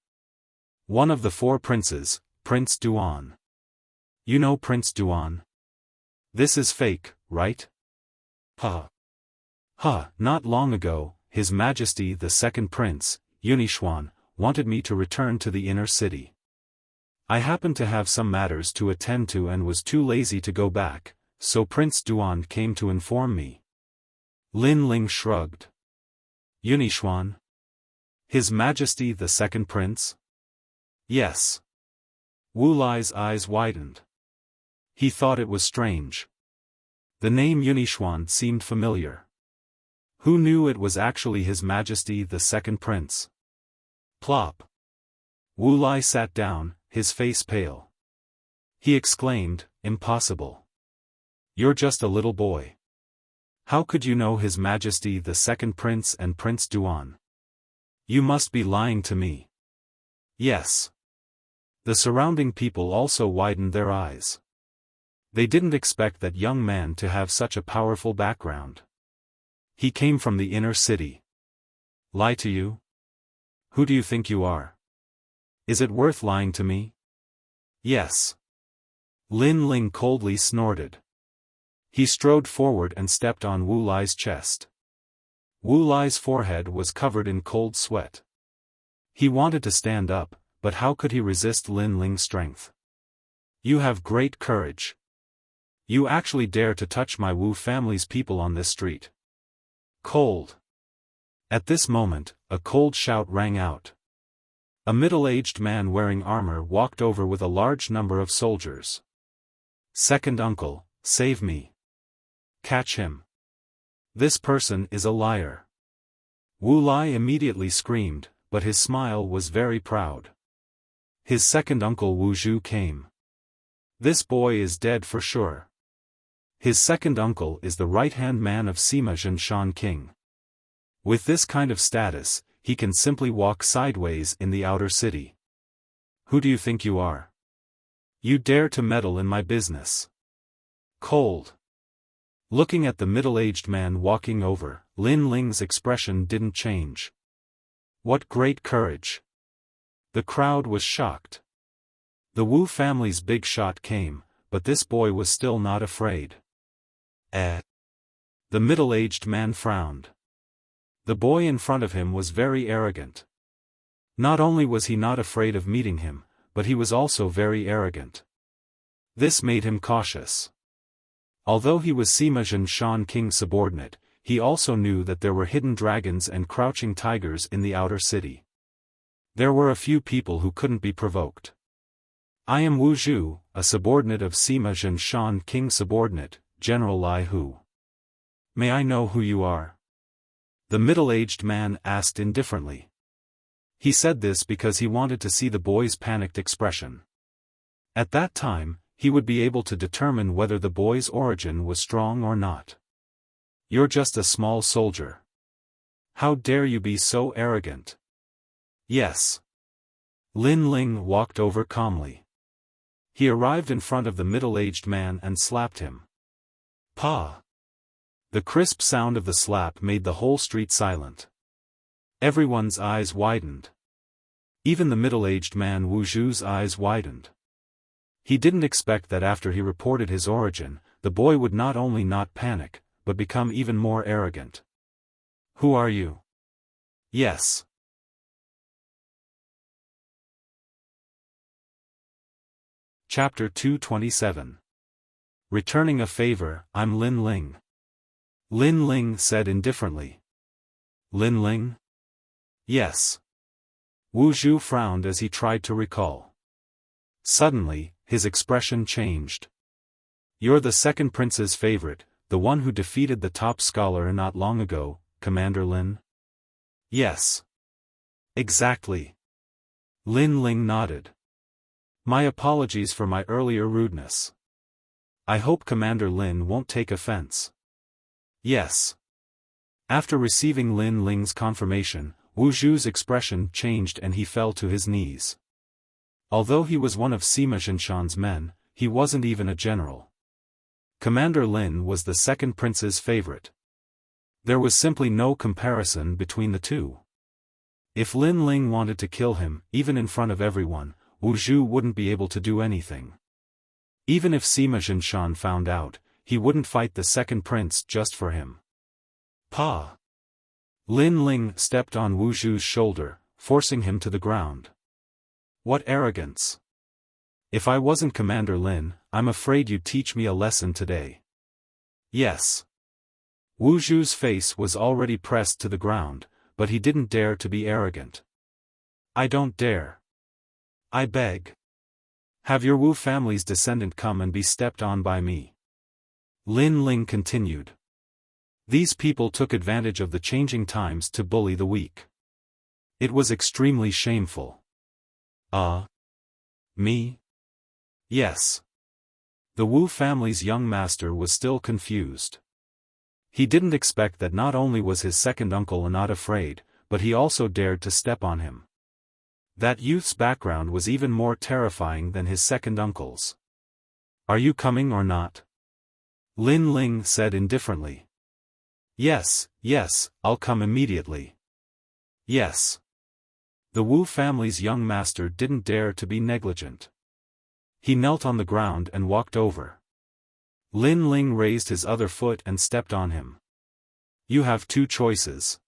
[SPEAKER 1] One of the four princes, Prince Duan. You know Prince Duan? This is fake, right? Not long ago, His Majesty the Second Prince, Yunixuan, wanted me to return to the inner city. I happened to have some matters to attend to and was too lazy to go back, so Prince Duan came to inform me. Lin Ling shrugged. Yunixuan? His Majesty the Second Prince? Yes. Wu Lai's eyes widened. He thought it was strange. The name Yunixuan seemed familiar. Who knew it was actually His Majesty the Second Prince? Plop. Wu Lai sat down, his face pale. He exclaimed, impossible. You're just a little boy. How could you know His Majesty the Second Prince and Prince Duan? You must be lying to me. Yes. The surrounding people also widened their eyes. They didn't expect that young man to have such a powerful background. He came from the inner city. Lie to you? Who do you think you are? Is it worth lying to me? Yes. Lin Ling coldly snorted. He strode forward and stepped on Wu Lai's chest. Wu Lai's forehead was covered in cold sweat. He wanted to stand up, but how could he resist Lin Ling's strength? You have great courage. You actually dare to touch my Wu family's people on this street. Cold. At this moment, a cold shout rang out. A middle-aged man wearing armor walked over with a large number of soldiers. Second uncle, save me. Catch him. This person is a liar. Wu Lai immediately screamed, but his smile was very proud. His second uncle Wu Zhu came. This boy is dead for sure. His second uncle is the right-hand man of Sima Zhenshan King. With this kind of status, he can simply walk sideways in the outer city. Who do you think you are? You dare to meddle in my business. Cold. Looking at the middle-aged man walking over, Lin Ling's expression didn't change. What great courage! The crowd was shocked. The Wu family's big shot came, but this boy was still not afraid. The middle-aged man frowned. The boy in front of him was very arrogant. Not only was he not afraid of meeting him, but he was also very arrogant. This made him cautious. Although he was Sima Zhenshan King's subordinate, he also knew that there were hidden dragons and crouching tigers in the outer city. There were a few people who couldn't be provoked. I am Wu Zhu, a subordinate of Sima Zhenshan King's subordinate, General Lai Hu. May I know who you are? The middle-aged man asked indifferently. He said this because he wanted to see the boy's panicked expression. At that time, he would be able to determine whether the boy's origin was strong or not. You're just a small soldier. How dare you be so arrogant? Yes. Lin Ling walked over calmly. He arrived in front of the middle-aged man and slapped him. Pa! The crisp sound of the slap made the whole street silent. Everyone's eyes widened. Even the middle-aged man Wu Zhu's eyes widened. He didn't expect that after he reported his origin, the boy would not only not panic, but become even more arrogant. Who are you? Yes. Chapter 227. Returning a favor, I'm Lin Ling. Lin Ling said indifferently. Lin Ling? Yes. Wu Zhu frowned as he tried to recall. Suddenly, his expression changed. You're the second prince's favorite, the one who defeated the top scholar not long ago, Commander Lin? Yes. Exactly. Lin Ling nodded. My apologies for my earlier rudeness. I hope Commander Lin won't take offense. Yes. After receiving Lin Ling's confirmation, Wu Zhu's expression changed and he fell to his knees. Although he was one of Sima Zhenshan's men, he wasn't even a general. Commander Lin was the second prince's favorite. There was simply no comparison between the two. If Lin Ling wanted to kill him, even in front of everyone, Wu Zhu wouldn't be able to do anything. Even if Sima Zhenshan found out, he wouldn't fight the second prince just for him. Pa! Lin Ling stepped on Wu Zhu's shoulder, forcing him to the ground. What arrogance! If I wasn't Commander Lin, I'm afraid you'd teach me a lesson today. Yes. Wu Zhu's face was already pressed to the ground, but he didn't dare to be arrogant. I don't dare. I beg. Have your Wu family's descendant come and be stepped on by me. Lin Ling continued. These people took advantage of the changing times to bully the weak. It was extremely shameful. Me? Yes. The Wu family's young master was still confused. He didn't expect that not only was his second uncle not afraid, but he also dared to step on him. That youth's background was even more terrifying than his second uncle's. Are you coming or not? Lin Ling said indifferently. Yes, I'll come immediately. Yes. The Wu family's young master didn't dare to be negligent. He knelt on the ground and walked over. Lin Ling raised his other foot and stepped on him. You have two choices.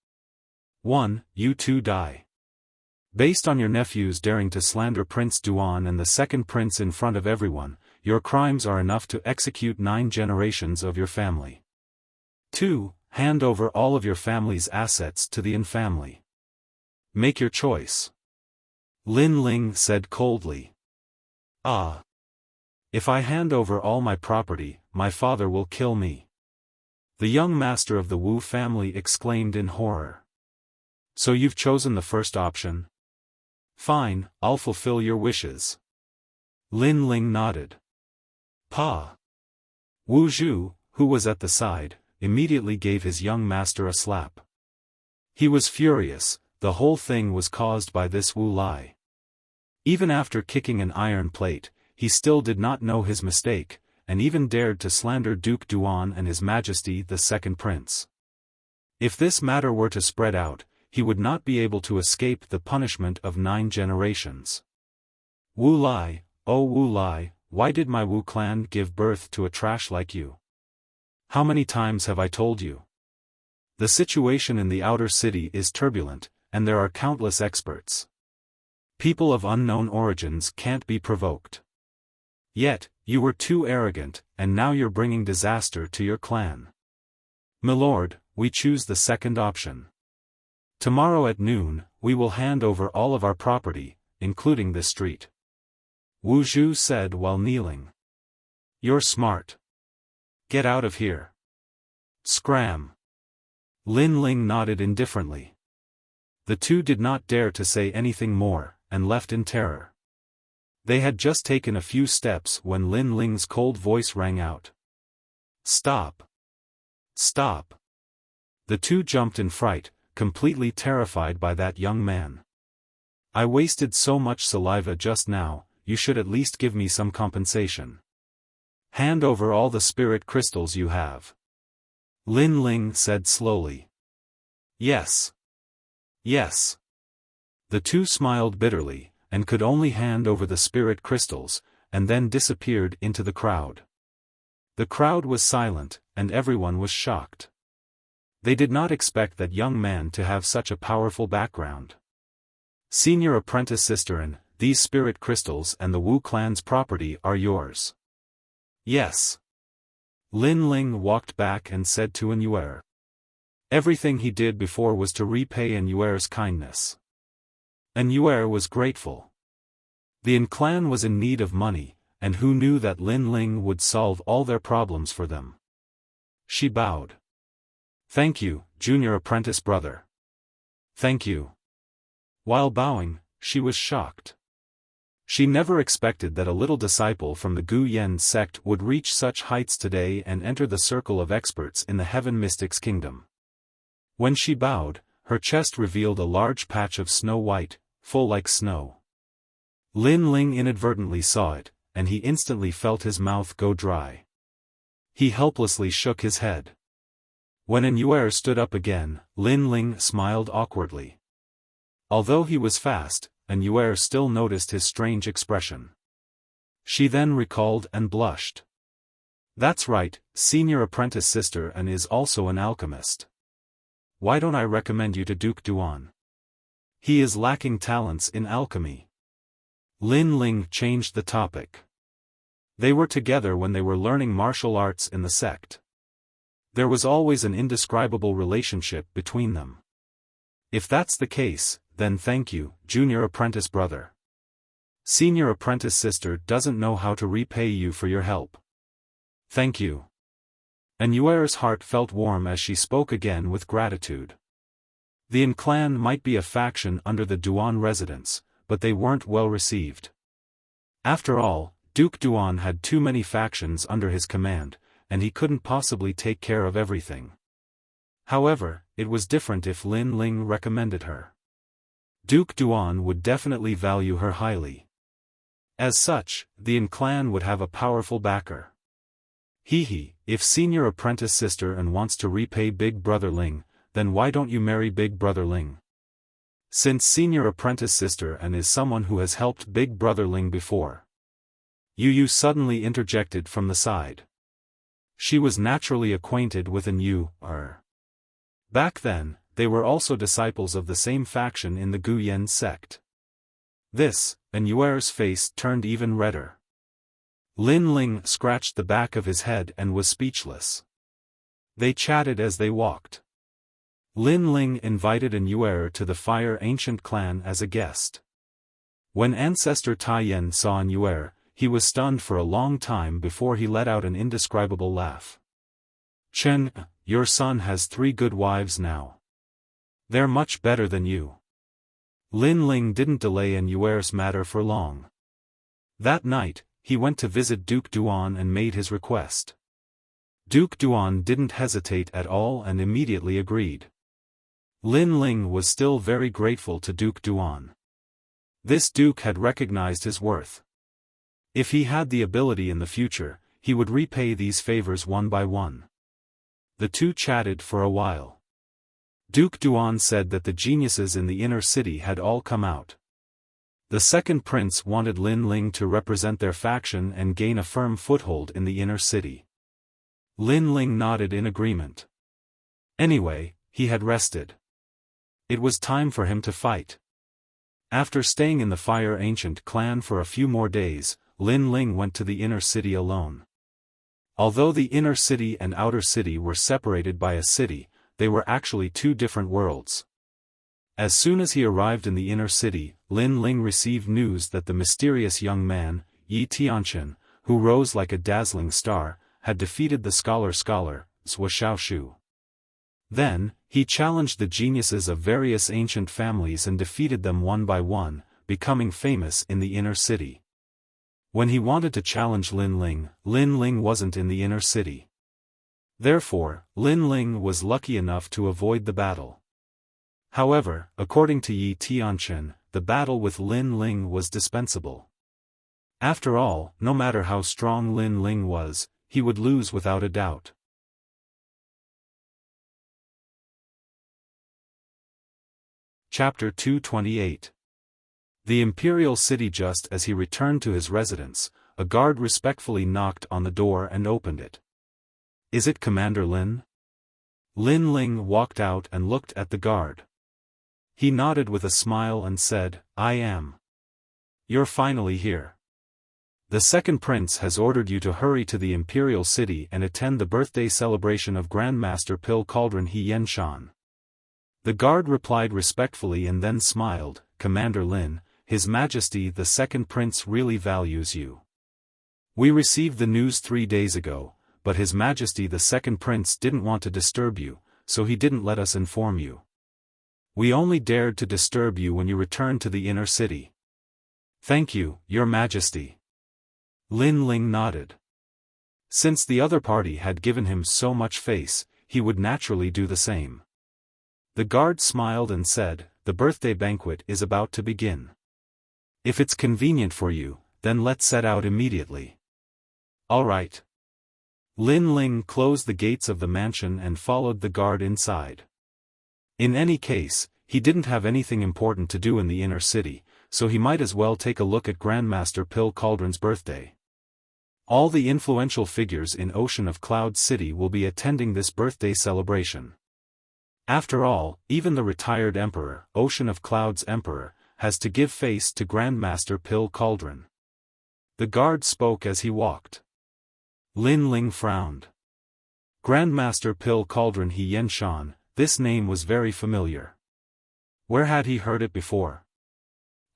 [SPEAKER 1] 1. You two die. Based on your nephew's daring to slander Prince Duan and the second prince in front of everyone, your crimes are enough to execute 9 generations of your family. 2. Hand over all of your family's assets to the Yin family. Make your choice. Lin Ling said coldly. Ah. If I hand over all my property, my father will kill me. The young master of the Wu family exclaimed in horror. So you've chosen the first option? Fine, I'll fulfill your wishes. Lin Ling nodded. Pa. Wu Zhu, who was at the side, immediately gave his young master a slap. He was furious. The whole thing was caused by this Wu Lai. Even after kicking an iron plate, he still did not know his mistake, and even dared to slander Duke Duan and His Majesty the Second Prince. If this matter were to spread out, he would not be able to escape the punishment of 9 generations. Wu Lai, oh Wu Lai, why did my Wu clan give birth to a trash like you? How many times have I told you? The situation in the outer city is turbulent, and there are countless experts. People of unknown origins can't be provoked. Yet, you were too arrogant, and now you're bringing disaster to your clan. Milord, we choose the second option. Tomorrow at noon, we will hand over all of our property, including this street. Wu Zhu said while kneeling. You're smart. Get out of here. Scram. Lin Ling nodded indifferently. The two did not dare to say anything more, and left in terror. They had just taken a few steps when Lin Ling's cold voice rang out. Stop. Stop. The two jumped in fright, completely terrified by that young man. I wasted so much saliva just now, you should at least give me some compensation. Hand over all the spirit crystals you have. Lin Ling said slowly. Yes. Yes. The two smiled bitterly, and could only hand over the spirit crystals, and then disappeared into the crowd. The crowd was silent, and everyone was shocked. They did not expect that young man to have such a powerful background. Senior apprentice sister, these spirit crystals and the Wu clan's property are yours. Yes. Lin Ling walked back and said to An. Everything he did before was to repay An-Yuer's kindness. An was grateful. The An clan was in need of money, and who knew that Lin Ling would solve all their problems for them. She bowed. Thank you, junior apprentice brother. Thank you. While bowing, she was shocked. She never expected that a little disciple from the Gu Yen sect would reach such heights today and enter the circle of experts in the Heaven Mystics Kingdom. When she bowed, her chest revealed a large patch of snow white, full like snow. Lin Ling inadvertently saw it, and he instantly felt his mouth go dry. He helplessly shook his head. When An stood up again, Lin Ling smiled awkwardly. Although he was fast, An still noticed his strange expression. She then recalled and blushed. That's right, senior apprentice sister and is also an alchemist. Why don't I recommend you to Duke Duan? He is lacking talents in alchemy. Lin Ling changed the topic. They were together when they were learning martial arts in the sect. There was always an indescribable relationship between them. If that's the case, then thank you, junior apprentice brother. Senior apprentice sister doesn't know how to repay you for your help. Thank you. An heart felt warm as she spoke again with gratitude. The An clan might be a faction under the Duan residents, but they weren't well received. After all, Duke Duan had too many factions under his command, and he couldn't possibly take care of everything. However, it was different if Lin Ling recommended her. Duke Duan would definitely value her highly. As such, the An clan would have a powerful backer. If senior apprentice sister An wants to repay Big Brother Ling, then why don't you marry Big Brother Ling? Since senior apprentice sister and is someone who has helped big brother Ling before. Yu suddenly interjected from the side. She was naturally acquainted with an Yu. Back then, they were also disciples of the same faction in the Guyan sect. This, and Yuer's face turned even redder. Lin Ling scratched the back of his head and was speechless. They chatted as they walked. Lin Ling invited an Yuer to the Fire Ancient clan as a guest. When Ancestor Taiyan saw an Yuer, he was stunned for a long time before he let out an indescribable laugh. Chen, your son has 3 good wives now. They're much better than you. Lin Ling didn't delay an Yuer's matter for long. That night, he went to visit Duke Duan and made his request. Duke Duan didn't hesitate at all and immediately agreed. Lin Ling was still very grateful to Duke Duan. This duke had recognized his worth. If he had the ability in the future, he would repay these favors one by one. The two chatted for a while. Duke Duan said that the geniuses in the inner city had all come out. The second prince wanted Lin Ling to represent their faction and gain a firm foothold in the inner city. Lin Ling nodded in agreement. Anyway, he had rested. It was time for him to fight. After staying in the Fire Ancient clan for a few more days, Lin Ling went to the inner city alone. Although the inner city and outer city were separated by a city, they were actually 2 different worlds. As soon as he arrived in the inner city, Lin Ling received news that the mysterious young man, Yi Tianchen, who rose like a dazzling star, had defeated the scholar Zhua Xiaoshu. Then, he challenged the geniuses of various ancient families and defeated them one by one, becoming famous in the inner city. When he wanted to challenge Lin Ling wasn't in the inner city. Therefore, Lin Ling was lucky enough to avoid the battle. However, according to Yi Tianchen, the battle with Lin Ling was dispensable. After all, no matter how strong Lin Ling was, he would lose without a doubt. Chapter 228. The imperial city. Just as he returned to his residence, a guard respectfully knocked on the door and opened it. Is it Commander Lin? Lin Ling walked out and looked at the guard. He nodded with a smile and said, I am. You're finally here. The second prince has ordered you to hurry to the imperial city and attend the birthday celebration of Grandmaster Pill Cauldron He Yenshan. The guard replied respectfully and then smiled, Commander Lin, His Majesty the second prince really values you. We received the news 3 days ago, but His Majesty the second prince didn't want to disturb you, so he didn't let us inform you. We only dared to disturb you when you returned to the inner city. Thank you, Your Majesty. Lin Ling nodded. Since the other party had given him so much face, he would naturally do the same. The guard smiled and said, the birthday banquet is about to begin. If it's convenient for you, then let's set out immediately. All right. Lin Ling closed the gates of the mansion and followed the guard inside. In any case, he didn't have anything important to do in the inner city, so he might as well take a look at Grandmaster Pill Cauldron's birthday. All the influential figures in Ocean of Cloud City will be attending this birthday celebration. After all, even the retired Emperor, Ocean of Cloud's Emperor, has to give face to Grandmaster Pill Cauldron. The guard spoke as he walked. Lin Ling frowned. Grandmaster Pill Cauldron He Yenshan, this name was very familiar. Where had he heard it before?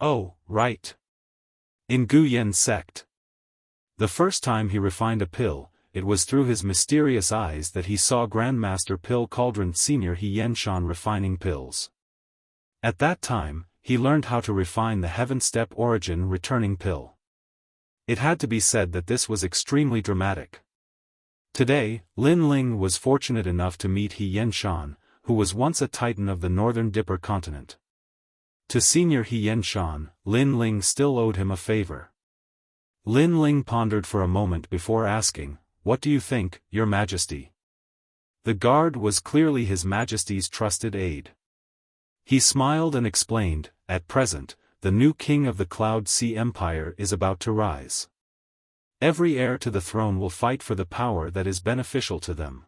[SPEAKER 1] Oh, right. In Guyan sect. The first time he refined a pill, it was through his mysterious eyes that he saw Grandmaster Pill Cauldron Senior He Yenshan refining pills. At that time, he learned how to refine the Heaven Step Origin returning pill. It had to be said that this was extremely dramatic. Today, Lin Ling was fortunate enough to meet He Yenshan, who was once a titan of the Northern Dipper continent. To Senior He Yenshan, Lin Ling still owed him a favor. Lin Ling pondered for a moment before asking, What do you think, Your Majesty? The guard was clearly His Majesty's trusted aide. He smiled and explained, "At present, the new king of the Cloud Sea Empire is about to rise. Every heir to the throne will fight for the power that is beneficial to them.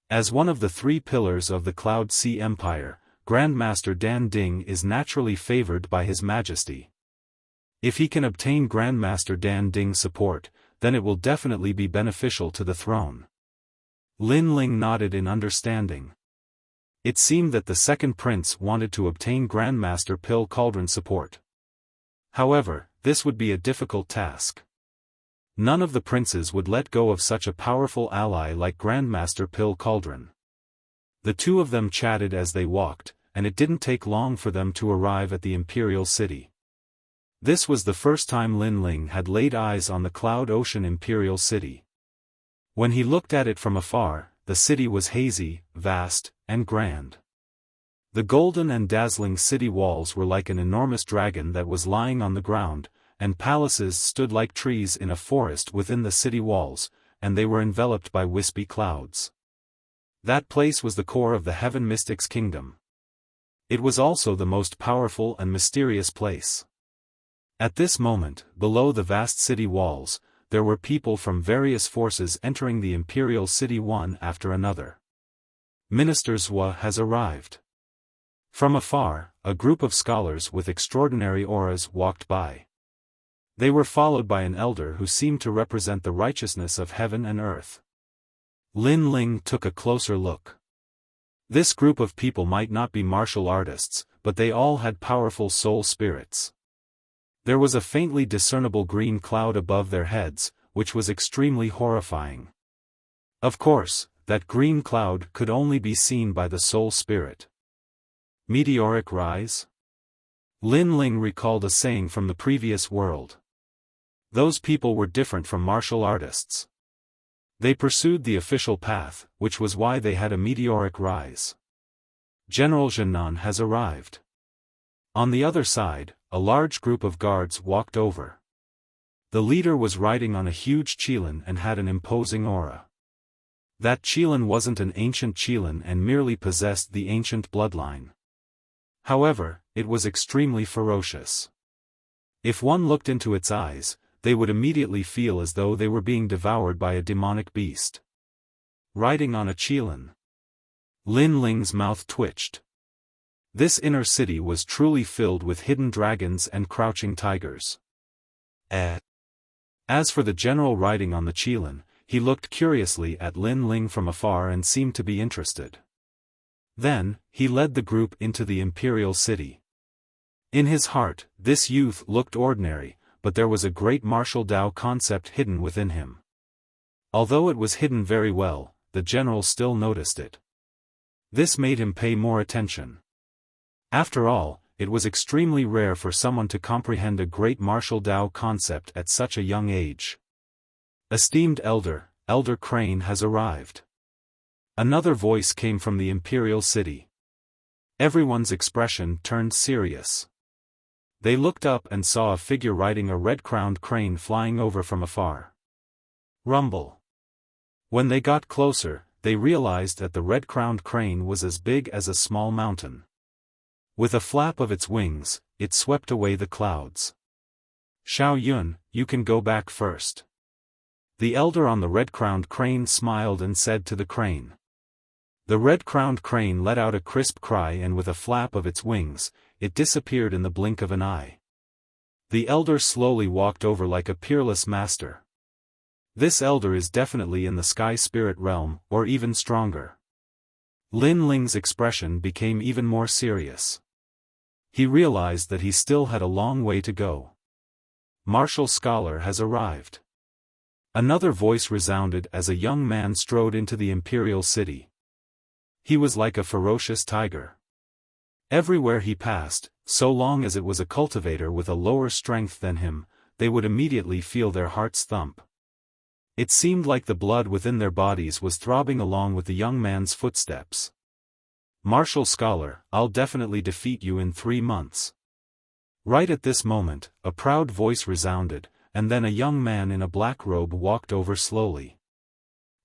[SPEAKER 1] As one of the three pillars of the Cloud Sea Empire, Grandmaster Dan Ding is naturally favored by His Majesty. If he can obtain Grandmaster Dan Ding's support, then it will definitely be beneficial to the throne." Lin Ling nodded in understanding. It seemed that the second prince wanted to obtain Grandmaster Pill Cauldron's support. However, this would be a difficult task. None of the princes would let go of such a powerful ally like Grandmaster Pill Cauldron. The two of them chatted as they walked, and it didn't take long for them to arrive at the Imperial City. This was the first time Lin Ling had laid eyes on the Cloud Ocean Imperial City. When he looked at it from afar, the city was hazy, vast, and grand. The golden and dazzling city walls were like an enormous dragon that was lying on the ground, and palaces stood like trees in a forest within the city walls, and they were enveloped by wispy clouds. That place was the core of the Heaven Mystic's kingdom. It was also the most powerful and mysterious place. At this moment, below the vast city walls, there were people from various forces entering the Imperial City one after another. Minister Zhua has arrived. From afar, a group of scholars with extraordinary auras walked by. They were followed by an elder who seemed to represent the righteousness of heaven and earth. Lin Ling took a closer look. This group of people might not be martial artists, but they all had powerful soul spirits. There was a faintly discernible green cloud above their heads, which was extremely horrifying. Of course, that green cloud could only be seen by the soul spirit. Meteoric rise? Lin Ling recalled a saying from the previous world. Those people were different from martial artists. They pursued the official path, which was why they had a meteoric rise. General Zhenan has arrived. On the other side, a large group of guards walked over. The leader was riding on a huge qilin and had an imposing aura. That qilin wasn't an ancient qilin and merely possessed the ancient bloodline. However, it was extremely ferocious. If one looked into its eyes, they would immediately feel as though they were being devoured by a demonic beast. Riding on a qilin. Lin Ling's mouth twitched. This inner city was truly filled with hidden dragons and crouching tigers. As for the general riding on the qilin, he looked curiously at Lin Ling from afar and seemed to be interested. Then, he led the group into the Imperial City. In his heart, this youth looked ordinary, but there was a great martial Tao concept hidden within him. Although it was hidden very well, the general still noticed it. This made him pay more attention. After all, it was extremely rare for someone to comprehend a great martial Tao concept at such a young age. Esteemed Elder, Elder Crane has arrived. Another voice came from the Imperial City. Everyone's expression turned serious. They looked up and saw a figure riding a red-crowned crane flying over from afar. Rumble. When they got closer, they realized that the red-crowned crane was as big as a small mountain. With a flap of its wings, it swept away the clouds. Xiao Yun, you can go back first. The elder on the red-crowned crane smiled and said to the crane. The red-crowned crane let out a crisp cry and with a flap of its wings, it disappeared in the blink of an eye. The elder slowly walked over like a peerless master. This elder is definitely in the sky spirit realm, or even stronger. Lin Ling's expression became even more serious. He realized that he still had a long way to go. Martial Scholar has arrived. Another voice resounded as a young man strode into the Imperial City. He was like a ferocious tiger. Everywhere he passed, so long as it was a cultivator with a lower strength than him, they would immediately feel their hearts thump. It seemed like the blood within their bodies was throbbing along with the young man's footsteps. Martial Scholar, I'll definitely defeat you in 3 months. Right at this moment, a proud voice resounded, and then a young man in a black robe walked over slowly.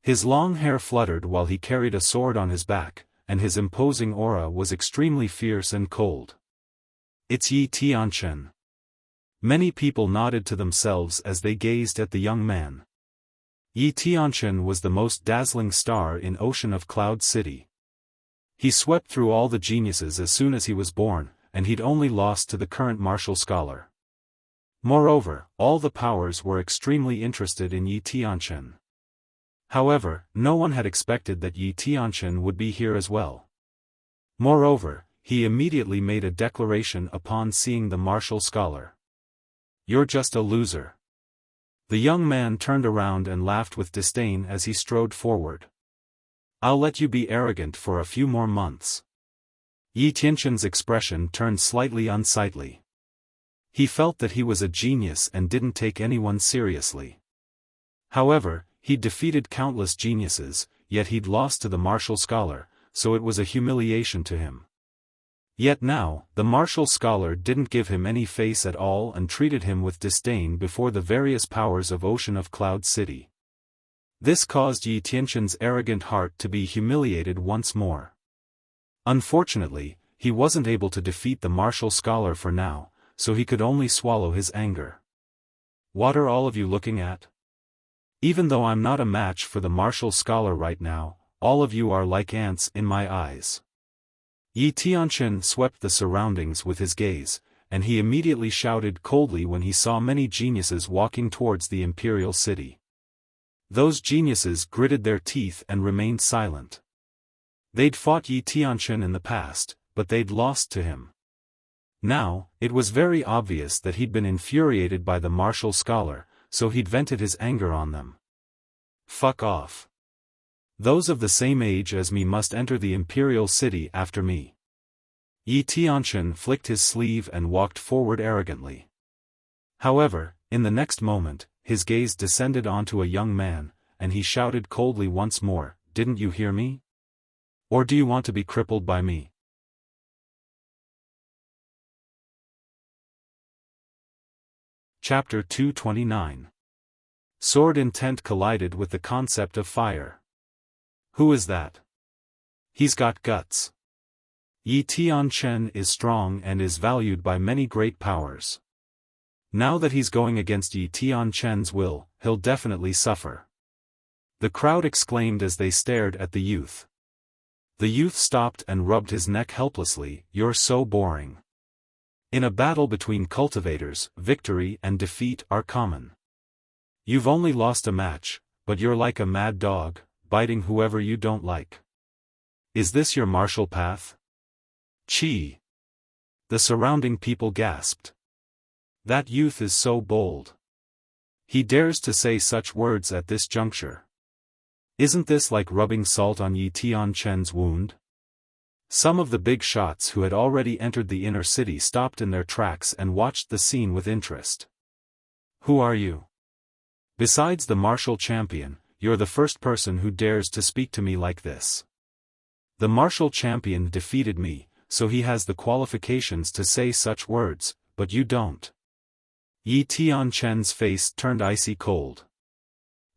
[SPEAKER 1] His long hair fluttered while he carried a sword on his back, and his imposing aura was extremely fierce and cold. It's Yi Tianchen. Many people nodded to themselves as they gazed at the young man. Yi Tianchen was the most dazzling star in Ocean of Cloud City. He swept through all the geniuses as soon as he was born, and he'd only lost to the current martial scholar. Moreover, all the powers were extremely interested in Yi Tianchen. However, no one had expected that Yi Tianchen would be here as well. Moreover, he immediately made a declaration upon seeing the martial scholar. "You're just a loser." The young man turned around and laughed with disdain as he strode forward. "I'll let you be arrogant for a few more months." Yi Tianchen's expression turned slightly unsightly. He felt that he was a genius and didn't take anyone seriously. However, he'd defeated countless geniuses, yet he'd lost to the martial scholar, so it was a humiliation to him. Yet now, the martial scholar didn't give him any face at all and treated him with disdain before the various powers of Ocean of Cloud City. This caused Yi Tianchen's arrogant heart to be humiliated once more. Unfortunately, he wasn't able to defeat the martial scholar for now, so he could only swallow his anger. "What are all of you looking at? Even though I'm not a match for the martial scholar right now, all of you are like ants in my eyes." Yi Tianchen swept the surroundings with his gaze, and he immediately shouted coldly when he saw many geniuses walking towards the imperial city. Those geniuses gritted their teeth and remained silent. They'd fought Yi Tianchen in the past, but they'd lost to him. Now, it was very obvious that he'd been infuriated by the martial scholar, so he'd vented his anger on them. "Fuck off. Those of the same age as me must enter the imperial city after me." Yi Tianchen flicked his sleeve and walked forward arrogantly. However, in the next moment, his gaze descended onto a young man, and he shouted coldly once more, "Didn't you hear me? Or do you want to be crippled by me?" Chapter 229. Sword intent collided with the concept of fire. "Who is that? He's got guts. Yi Tianchen is strong and is valued by many great powers. Now that he's going against Yi Tianchen's will, he'll definitely suffer." The crowd exclaimed as they stared at the youth. The youth stopped and rubbed his neck helplessly. "You're so boring. In a battle between cultivators, victory and defeat are common. You've only lost a match, but you're like a mad dog, biting whoever you don't like. Is this your martial path?" "Chi!" The surrounding people gasped. "That youth is so bold. He dares to say such words at this juncture. Isn't this like rubbing salt on Yi Tianchen's wound?" Some of the big shots who had already entered the inner city stopped in their tracks and watched the scene with interest. "Who are you? Besides the martial champion, you're the first person who dares to speak to me like this. The martial champion defeated me, so he has the qualifications to say such words, but you don't." Yi Tianchen's face turned icy cold.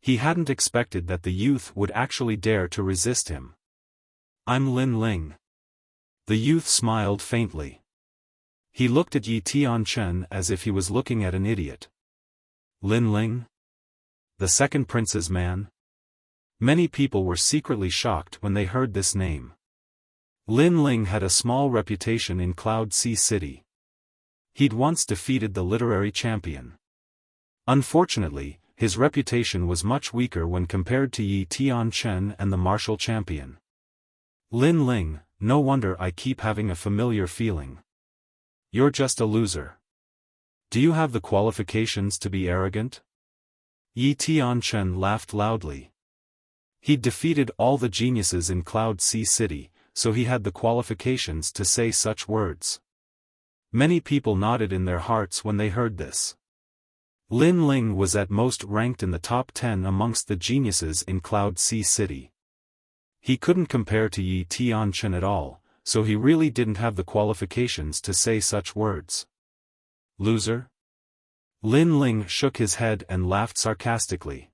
[SPEAKER 1] He hadn't expected that the youth would actually dare to resist him. "I'm Lin Ling." The youth smiled faintly. He looked at Yi Tianchen as if he was looking at an idiot. "Lin Ling? The second prince's man?" Many people were secretly shocked when they heard this name. Lin Ling had a small reputation in Cloud Sea City. He'd once defeated the literary champion. Unfortunately, his reputation was much weaker when compared to Yi Tianchen and the martial champion. "Lin Ling, no wonder I keep having a familiar feeling. You're just a loser. Do you have the qualifications to be arrogant?" Yi Tianchen laughed loudly. He'd defeated all the geniuses in Cloud Sea City, so he had the qualifications to say such words. Many people nodded in their hearts when they heard this. Lin Ling was at most ranked in the top 10 amongst the geniuses in Cloud Sea City. He couldn't compare to Yi Tianchen at all, so he really didn't have the qualifications to say such words. "Loser?" Lin Ling shook his head and laughed sarcastically.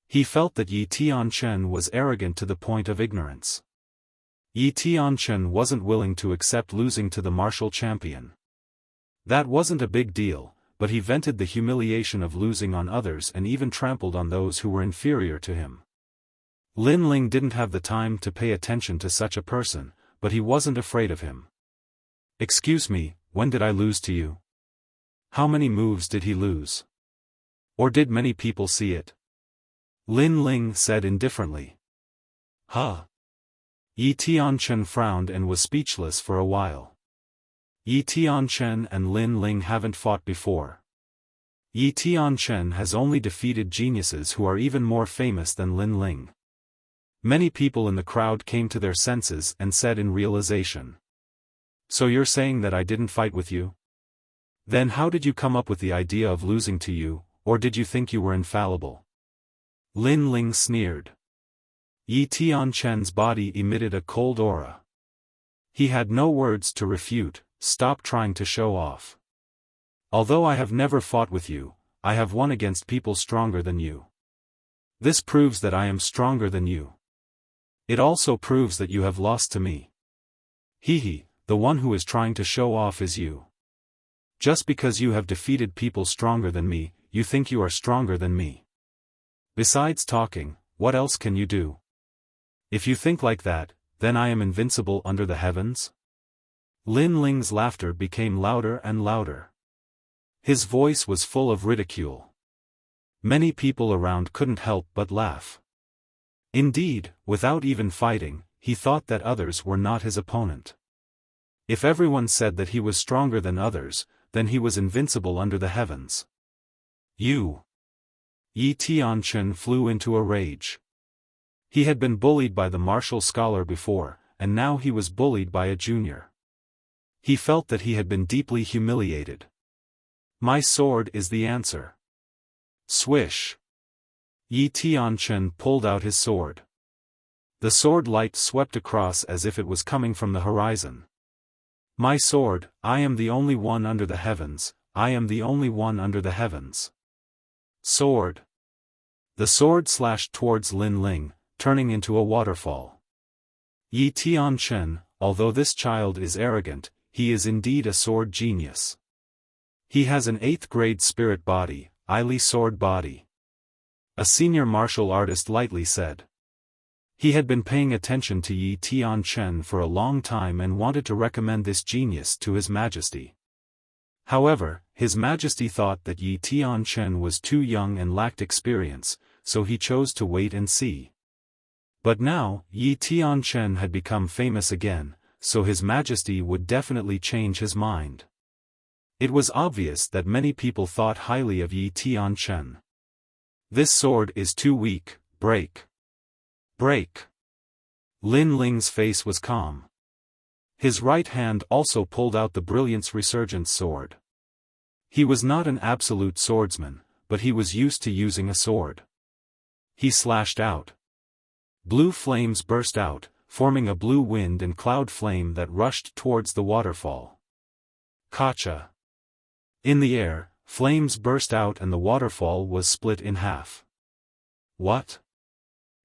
[SPEAKER 1] He felt that Yi Tianchen was arrogant to the point of ignorance. Yi Tianchen wasn't willing to accept losing to the martial champion. That wasn't a big deal, but he vented the humiliation of losing on others and even trampled on those who were inferior to him. Lin Ling didn't have the time to pay attention to such a person, but he wasn't afraid of him. Excuse me, when did I lose to you? How many moves did he lose? Or did many people see it? Lin Ling said indifferently. Huh? Yi Tianchen frowned and was speechless for a while. Yi Tianchen and Lin Ling haven't fought before. Yi Tianchen has only defeated geniuses who are even more famous than Lin Ling. Many people in the crowd came to their senses and said in realization. So you're saying that I didn't fight with you? Then how did you come up with the idea of losing to you, or did you think you were infallible? Lin Ling sneered. Yi Tianchen's body emitted a cold aura. He had no words to refute. Stop trying to show off. Although I have never fought with you, I have won against people stronger than you. This proves that I am stronger than you. It also proves that you have lost to me. Hee, the one who is trying to show off is you. Just because you have defeated people stronger than me, you think you are stronger than me. Besides talking, what else can you do? If you think like that, then I am invincible under the heavens? Lin Ling's laughter became louder and louder. His voice was full of ridicule. Many people around couldn't help but laugh. Indeed, without even fighting, he thought that others were not his opponent. If everyone said that he was stronger than others, then he was invincible under the heavens. You! Yi Tianchen flew into a rage. He had been bullied by the martial scholar before, and now he was bullied by a junior. He felt that he had been deeply humiliated. My sword is the answer. Swish! Yi Tianchen pulled out his sword. The sword light swept across as if it was coming from the horizon. My sword, I am the only one under the heavens, I am the only one under the heavens. Sword! The sword slashed towards Lin Ling, turning into a waterfall. Yi Tianchen, although this child is arrogant, he is indeed a sword genius. He has an 8th grade spirit body, Ili sword body. A senior martial artist lightly said. He had been paying attention to Yi Tianchen for a long time and wanted to recommend this genius to His Majesty. However, His Majesty thought that Yi Tianchen was too young and lacked experience, so he chose to wait and see. But now, Yi Tianchen had become famous again, so His Majesty would definitely change his mind. It was obvious that many people thought highly of Yi Tianchen. This sword is too weak, break. Break. Lin Ling's face was calm. His right hand also pulled out the Brilliance Resurgence sword. He was not an absolute swordsman, but he was used to using a sword. He slashed out. Blue flames burst out, forming a blue wind and cloud flame that rushed towards the waterfall. Kacha! In the air, flames burst out and the waterfall was split in half. What?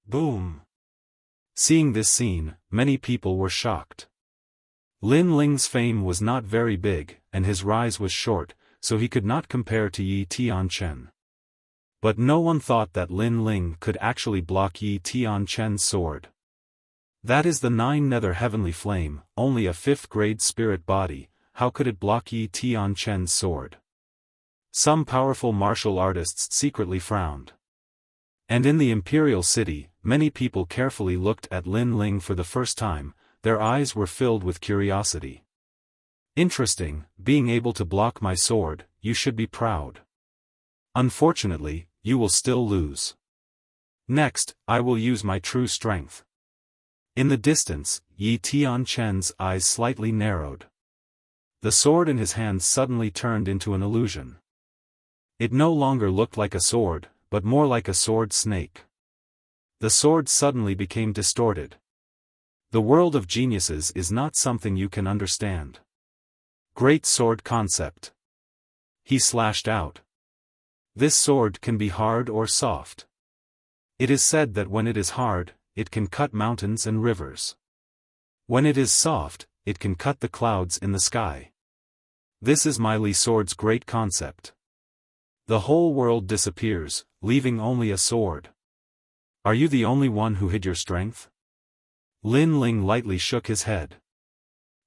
[SPEAKER 1] Boom! Seeing this scene, many people were shocked. Lin Ling's fame was not very big, and his rise was short, so he could not compare to Yi Tianchen. But no one thought that Lin Ling could actually block Yi Tianchen's sword. That is the 9 nether heavenly flame, only a 5th grade spirit body, how could it block Yi Tianchen's sword? Some powerful martial artists secretly frowned. And in the imperial city, many people carefully looked at Lin Ling for the first time, their eyes were filled with curiosity. Interesting, being able to block my sword, you should be proud. Unfortunately, you will still lose. Next, I will use my true strength. In the distance, Yi Tianchen's eyes slightly narrowed. The sword in his hand suddenly turned into an illusion. It no longer looked like a sword, but more like a sword snake. The sword suddenly became distorted. The world of geniuses is not something you can understand. Great sword concept. He slashed out. This sword can be hard or soft. It is said that when it is hard, it can cut mountains and rivers. When it is soft, it can cut the clouds in the sky. This is my Li sword's great concept. The whole world disappears, leaving only a sword. Are you the only one who hid your strength? Lin Ling lightly shook his head.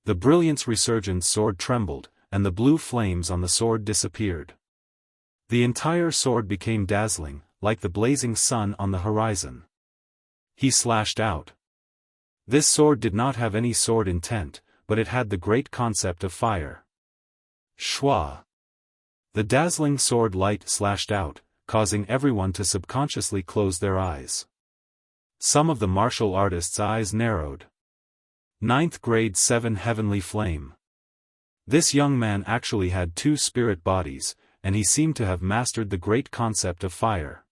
[SPEAKER 1] The brilliance resurgent sword trembled, and the blue flames on the sword disappeared. The entire sword became dazzling, like the blazing sun on the horizon. He slashed out. This sword did not have any sword intent, but it had the great concept of fire. Shwa! The dazzling sword light slashed out, causing everyone to subconsciously close their eyes. Some of the martial artists' eyes narrowed. 9th grade 7 Heavenly Flame. This young man actually had 2 spirit bodies, and he seemed to have mastered the great concept of fire.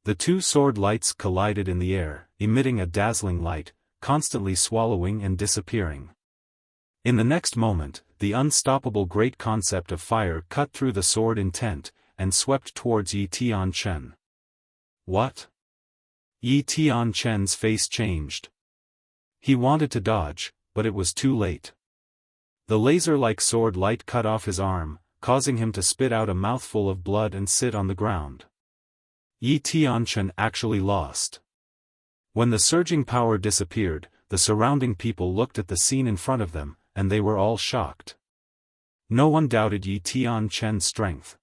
[SPEAKER 1] The 2 sword lights collided in the air, emitting a dazzling light, constantly swallowing and disappearing. In the next moment, the unstoppable great concept of fire cut through the sword intent, and swept towards Yi Tianchen. What? Yi Tianchen's face changed. He wanted to dodge, but it was too late. The laser-like sword light cut off his arm, causing him to spit out a mouthful of blood and sit on the ground. Yi Tianchen actually lost. When the surging power disappeared, the surrounding people looked at the scene in front of them, and they were all shocked. No one doubted Yi Tianchen's strength.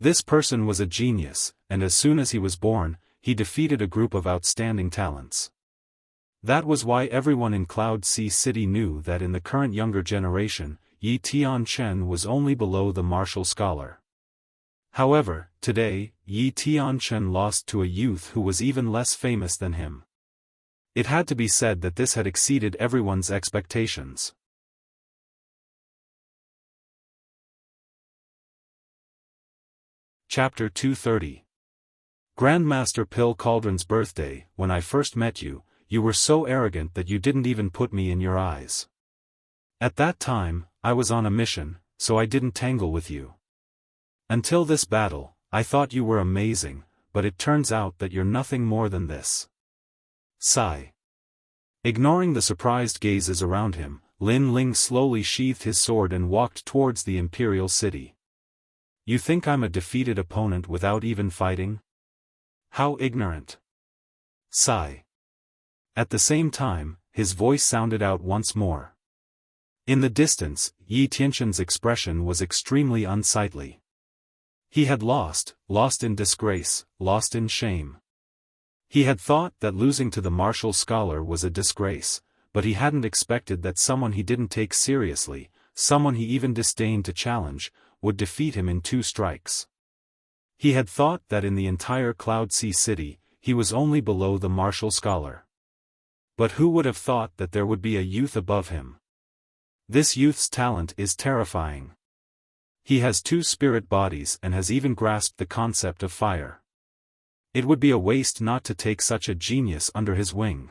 [SPEAKER 1] This person was a genius, and as soon as he was born, he defeated a group of outstanding talents. That was why everyone in Cloud Sea City knew that in the current younger generation, Yi Tianchen was only below the martial scholar. However, today, Yi Tianchen lost to a youth who was even less famous than him. It had to be said that this had exceeded everyone's expectations. Chapter 230. Grandmaster Pill Cauldron's birthday. When I first met you, you were so arrogant that you didn't even put me in your eyes. At that time, I was on a mission, so I didn't tangle with you. Until this battle, I thought you were amazing, but it turns out that you're nothing more than this. Sigh. Ignoring the surprised gazes around him, Lin Ling slowly sheathed his sword and walked towards the Imperial City. You think I'm a defeated opponent without even fighting? How ignorant. Sigh. At the same time, his voice sounded out once more. In the distance, Yi Tianchen's expression was extremely unsightly. He had lost in disgrace, lost in shame. He had thought that losing to the martial scholar was a disgrace, but he hadn't expected that someone he didn't take seriously, someone he even disdained to challenge, would defeat him in 2 strikes. He had thought that in the entire Cloud Sea City, he was only below the martial scholar. But who would have thought that there would be a youth above him? This youth's talent is terrifying. He has 2 spirit bodies and has even grasped the concept of fire. It would be a waste not to take such a genius under his wing.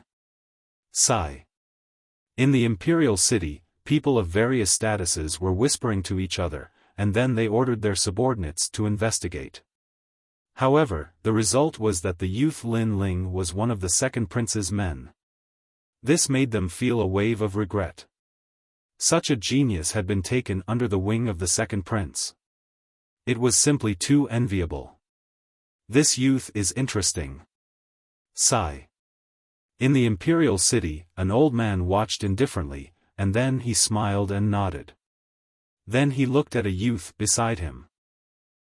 [SPEAKER 1] Sigh. In the Imperial City, people of various statuses were whispering to each other, and then they ordered their subordinates to investigate. However, the result was that the youth Lin Ling was one of the second prince's men. This made them feel a wave of regret. Such a genius had been taken under the wing of the second prince. It was simply too enviable. This youth is interesting. Sigh. In the Imperial City, an old man watched indifferently, and then he smiled and nodded. Then he looked at a youth beside him.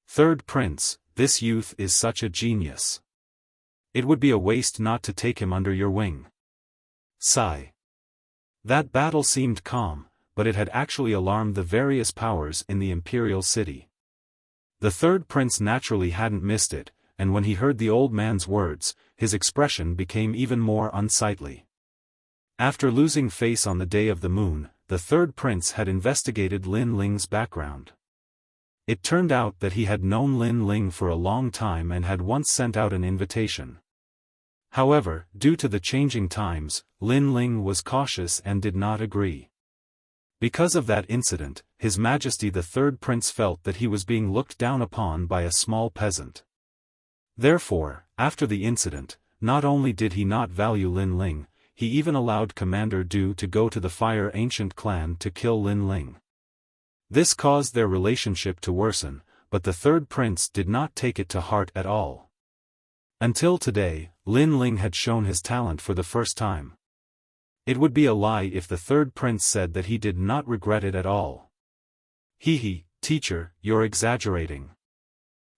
[SPEAKER 1] Third prince, this youth is such a genius. It would be a waste not to take him under your wing. Sigh. That battle seemed calm, but it had actually alarmed the various powers in the Imperial City. The third prince naturally hadn't missed it, and when he heard the old man's words, his expression became even more unsightly. After losing face on the day of the moon, the third prince had investigated Lin Ling's background. It turned out that he had known Lin Ling for a long time and had once sent out an invitation. However, due to the changing times, Lin Ling was cautious and did not agree. Because of that incident, His Majesty the Third Prince felt that he was being looked down upon by a small peasant. Therefore, after the incident, not only did he not value Lin Ling, he even allowed Commander Du to go to the Fire Ancient clan to kill Lin Ling. This caused their relationship to worsen, but the third prince did not take it to heart at all. Until today, Lin Ling had shown his talent for the first time. It would be a lie if the third prince said that he did not regret it at all. Hee, teacher, you're exaggerating.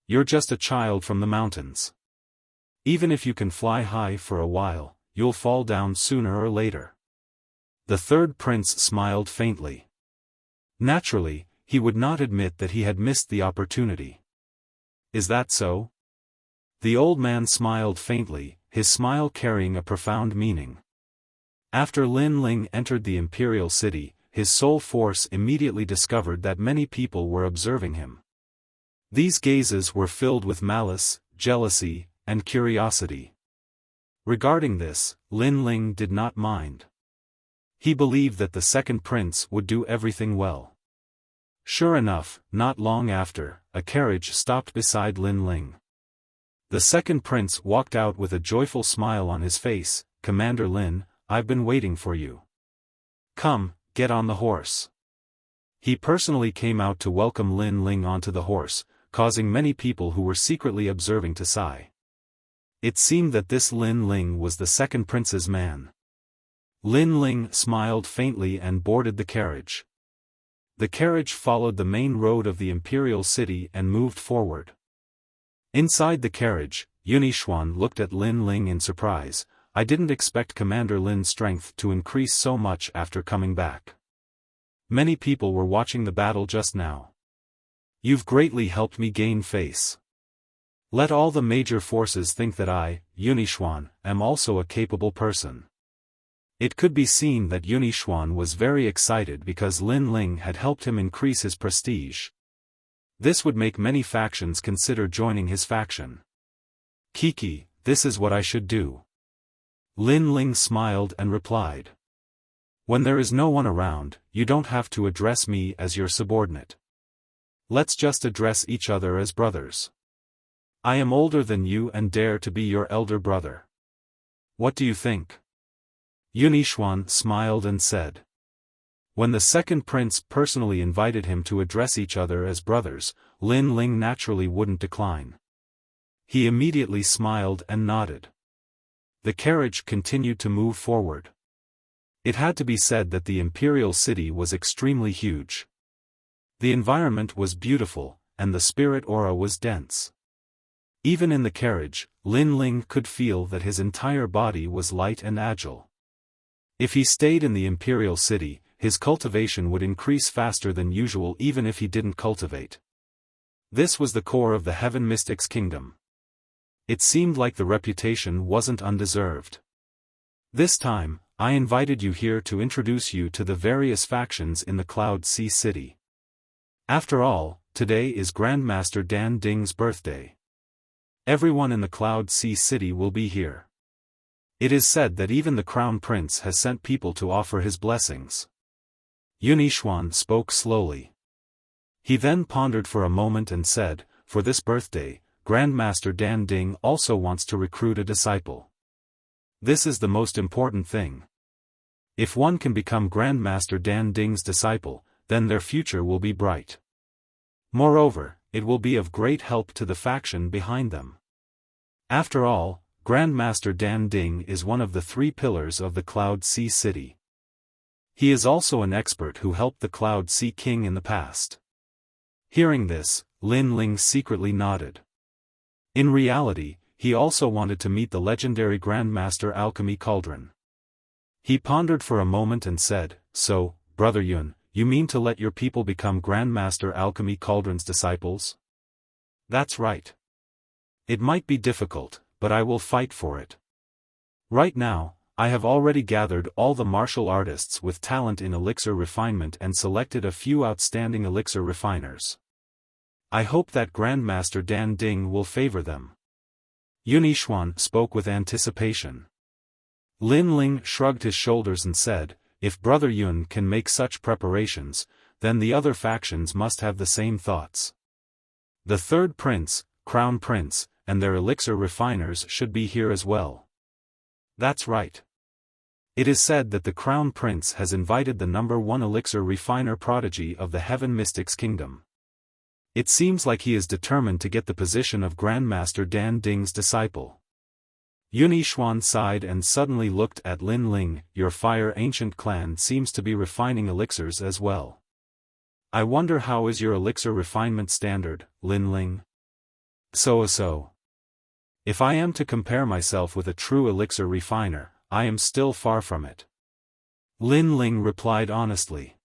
[SPEAKER 1] You're just a child from the mountains. Even if you can fly high for a while, you'll fall down sooner or later. The third prince smiled faintly. Naturally, he would not admit that he had missed the opportunity. Is that so? The old man smiled faintly, his smile carrying a profound meaning. After Lin Ling entered the imperial city, his soul force immediately discovered that many people were observing him. These gazes were filled with malice, jealousy, and curiosity. Regarding this, Lin Ling did not mind. He believed that the second prince would do everything well. Sure enough, not long after, a carriage stopped beside Lin Ling. The second prince walked out with a joyful smile on his face. "Commander Lin, I've been waiting for you. Come, get on the horse." He personally came out to welcome Lin Ling onto the horse, causing many people who were secretly observing to sigh. It seemed that this Lin Ling was the second prince's man. Lin Ling smiled faintly and boarded the carriage. The carriage followed the main road of the imperial city and moved forward. Inside the carriage, Xiaofan looked at Lin Ling in surprise. "I didn't expect Commander Lin's strength to increase so much after coming back. Many people were watching the battle just now. You've greatly helped me gain face. Let all the major forces think that I, Xiaofan, am also a capable person." It could be seen that Xiaofan was very excited because Lin Ling had helped him increase his prestige. This would make many factions consider joining his faction. "Kiki, this is what I should do." Lin Ling smiled and replied. "When there is no one around, you don't have to address me as your subordinate. Let's just address each other as brothers. I am older than you and dare to be your elder brother. What do you think?" Xiaofan smiled and said. When the second prince personally invited him to address each other as brothers, Lin Ling naturally wouldn't decline. He immediately smiled and nodded. The carriage continued to move forward. It had to be said that the imperial city was extremely huge. The environment was beautiful, and the spirit aura was dense. Even in the carriage, Lin Ling could feel that his entire body was light and agile. If he stayed in the imperial city, his cultivation would increase faster than usual even if he didn't cultivate. This was the core of the Heaven Mystics Kingdom. It seemed like the reputation wasn't undeserved. This time, I invited you here to introduce you to the various factions in the Cloud Sea City. After all, today is Grandmaster Dan Ding's birthday. Everyone in the Cloud Sea City will be here. It is said that even the Crown Prince has sent people to offer his blessings. Xiaofan spoke slowly. He then pondered for a moment and said, "For this birthday, Grandmaster Dan Ding also wants to recruit a disciple. This is the most important thing. If one can become Grandmaster Dan Ding's disciple, then their future will be bright. Moreover, it will be of great help to the faction behind them. After all, Grandmaster Dan Ding is one of the 3 pillars of the Cloud Sea City. He is also an expert who helped the Cloud Sea King in the past." Hearing this, Lin Ling secretly nodded. In reality, he also wanted to meet the legendary Grandmaster Alchemy Cauldron. He pondered for a moment and said, "So, Brother Yun, you mean to let your people become Grandmaster Alchemy Cauldron's disciples?" "That's right. It might be difficult, but I will fight for it. Right now, I have already gathered all the martial artists with talent in elixir refinement and selected a few outstanding elixir refiners. I hope that Grandmaster Dan Ding will favor them." Xiaofan spoke with anticipation. Lin Ling shrugged his shoulders and said, "If Brother Yun can make such preparations, then the other factions must have the same thoughts. The third prince, Crown Prince, and their elixir refiners should be here as well." "That's right. It is said that the Crown Prince has invited the #1 elixir refiner prodigy of the Heaven Mystics Kingdom. It seems like he is determined to get the position of Grandmaster Dan Ding's disciple. Yun Yixuan sighed and suddenly looked at Lin Ling. Your Fire Ancient clan seems to be refining elixirs as well. I wonder how is your elixir refinement standard, Lin Ling? So-so. If I am to compare myself with a true elixir refiner, I am still far from it. Lin Ling replied honestly.